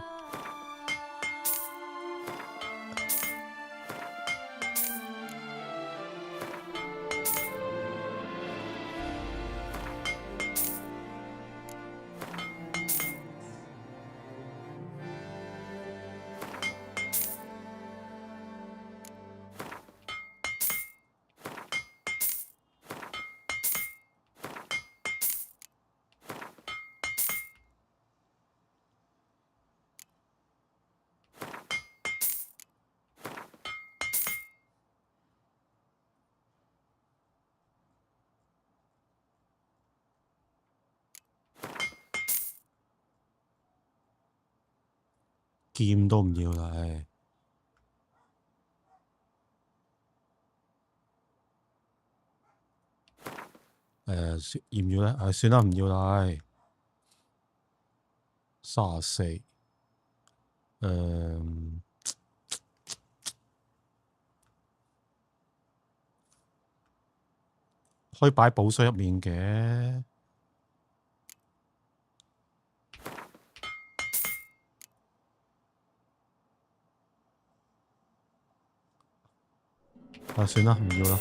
劍都唔要啦，唉。要唔要咧？算啦，唔要啦，唉。34，可以擺寶箱入面嘅。算啦，唔要啦。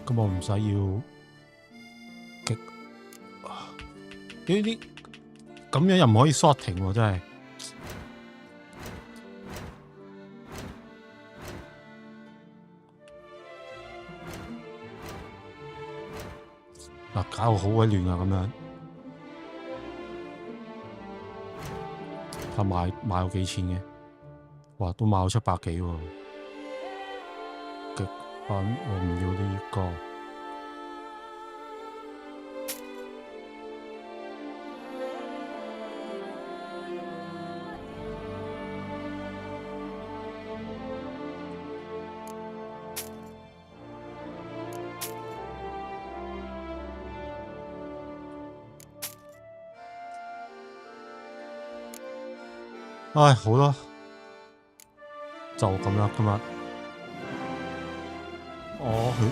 咁我唔使要極呢啲。咁樣又唔可以 sorting 喎，真係。搞到好鬼亂啊！咁樣，賣到幾錢嘅？哇，都賣到700幾喎。極品我唔要呢個。唉，好啦，就咁啦，今日佢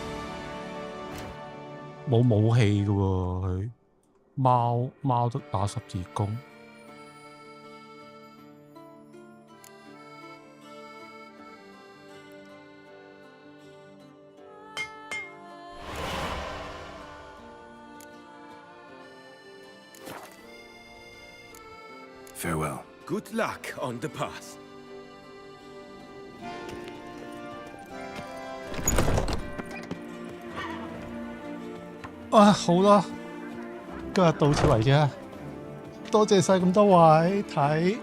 冇武器嘅喎，佢貓都打十字弓。Farewell. Good luck on the path. 好啦，今日到此為止啦，多謝晒咁多位睇。